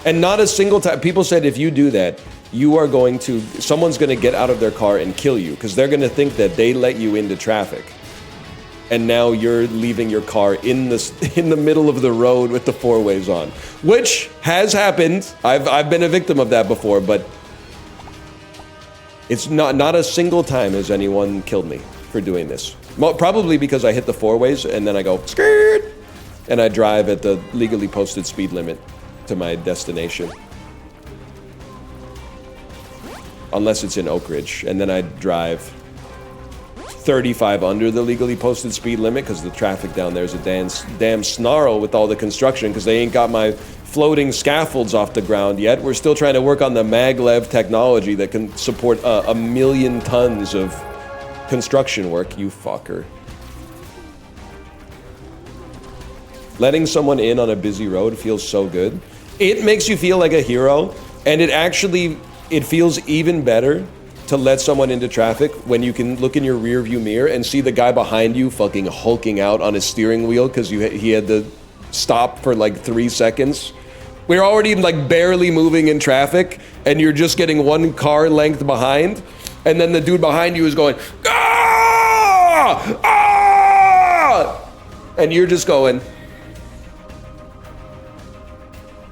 And not a single time. People said if you do that, someone's going to get out of their car and kill you because they're going to think that they let you into traffic. And now you're leaving your car in the middle of the road with the 4-ways on, which has happened. I've been a victim of that before, but it's not a single time has anyone killed me for doing this. Probably because I hit the 4-ways and then I go skirt and I drive at the legally posted speed limit to my destination. Unless it's in Oak Ridge, and then I drive 35 under the legally posted speed limit because the traffic down there is a damn snarl with all the construction because they ain't got my floating scaffolds off the ground yet. We're still trying to work on the maglev technology that can support a million tons of construction work, you fucker. Letting someone in on a busy road feels so good. It makes you feel like a hero, and it feels even better to let someone into traffic when you can look in your rear view mirror and see the guy behind you fucking hulking out on his steering wheel because he had to stop for like 3 seconds. We're already like barely moving in traffic, and you're just getting one car length behind, and then the dude behind you is going, ah! Ah! And you're just going,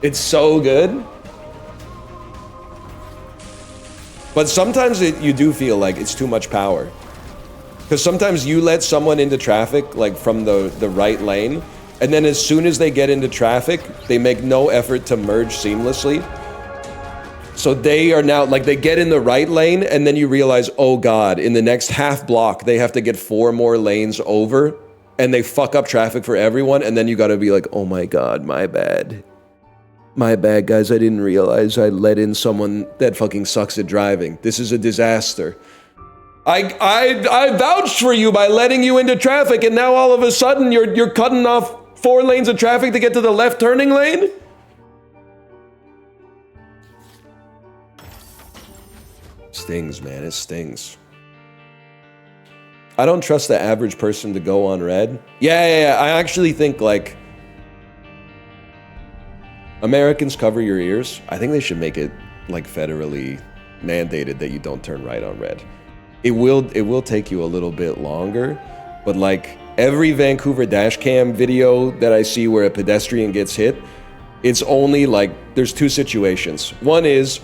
it's so good. But sometimes you do feel like it's too much power. Because sometimes you let someone into traffic, like from the right lane, and then as soon as they get into traffic, they make no effort to merge seamlessly. So they are now, like they get in the right lane, and then you realize, oh God, in the next half block, they have to get 4 more lanes over, and they fuck up traffic for everyone, and then you gotta be like, oh my God, my bad. My bad, guys, I didn't realize I let in someone that fucking sucks at driving. This is a disaster. I vouched for you by letting you into traffic, and now all of a sudden you're cutting off 4 lanes of traffic to get to the left turning lane? Stings, man, it stings. I don't trust the average person to go on red. Yeah, I actually think, like, Americans cover your ears. I think they should make it, like, federally mandated that you don't turn right on red. It will take you a little bit longer, but, like, every Vancouver dashcam video that I see where a pedestrian gets hit, it's only, like, there's 2 situations. One is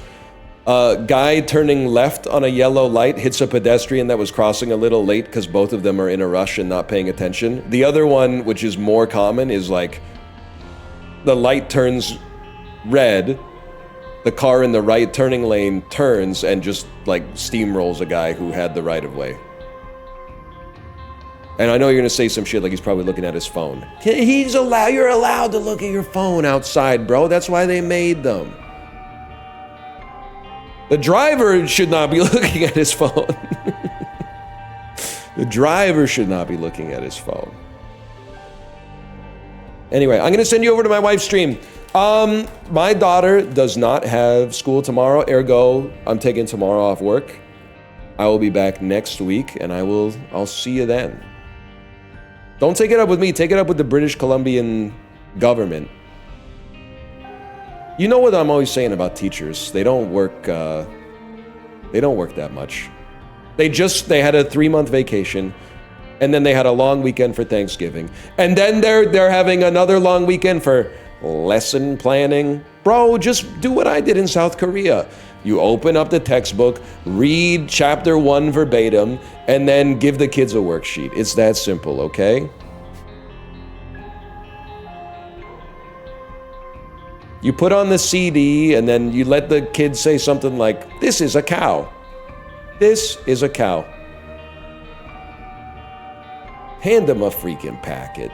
a guy turning left on a yellow light hits a pedestrian that was crossing a little late because both of them are in a rush and not paying attention. The other one, which is more common, is, like, the light turns red, the car in the right turning lane turns and just like steamrolls a guy who had the right of way. And I know you're gonna say some shit like he's probably looking at his phone. You're allowed to look at your phone outside, bro. That's why they made them. The driver should not be looking at his phone. The driver should not be looking at his phone. Anyway, I'm gonna send you over to my wife's stream. My daughter does not have school tomorrow, ergo, I'm taking tomorrow off work. I will be back next week, and I'll see you then. Don't take it up with me, take it up with the British Columbian government. You know what I'm always saying about teachers, they don't work that much. They had a 3-month vacation, and then they had a long weekend for Thanksgiving. And then they're having another long weekend for lesson planning. Bro, just do what I did in South Korea. You open up the textbook, read chapter 1 verbatim, and then give the kids a worksheet. It's that simple, okay? You put on the CD, and then you let the kids say something like, "This is a cow. This is a cow." Hand them a freaking packet.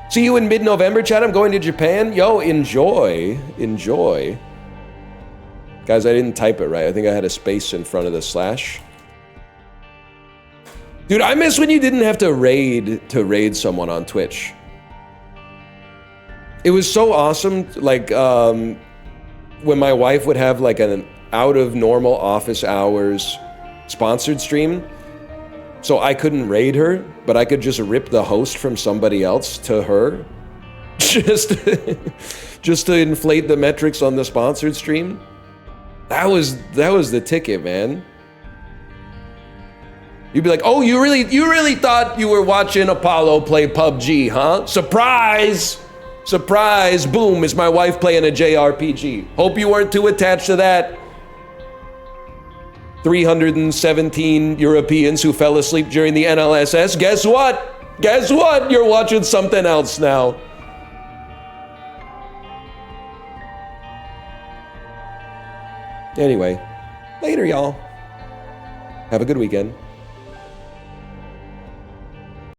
See you in mid-November, Chad. I'm going to Japan. Yo, enjoy. Enjoy. Guys, I didn't type it right. I think I had a space in front of the slash. Dude, I miss when you didn't have to raid someone on Twitch. It was so awesome, like, when my wife would have, like, an out-of-normal office hours sponsored stream. So I couldn't raid her, but I could just rip the host from somebody else to her. Just to inflate the metrics on the sponsored stream. That was the ticket, man. You'd be like, "Oh, you really thought you were watching Apollo play PUBG, huh? Surprise! Surprise! Boom, is my wife playing a JRPG. Hope you weren't too attached to that. 317 Europeans who fell asleep during the NLSS. Guess what? Guess what? You're watching something else now." Anyway, later, y'all. Have a good weekend.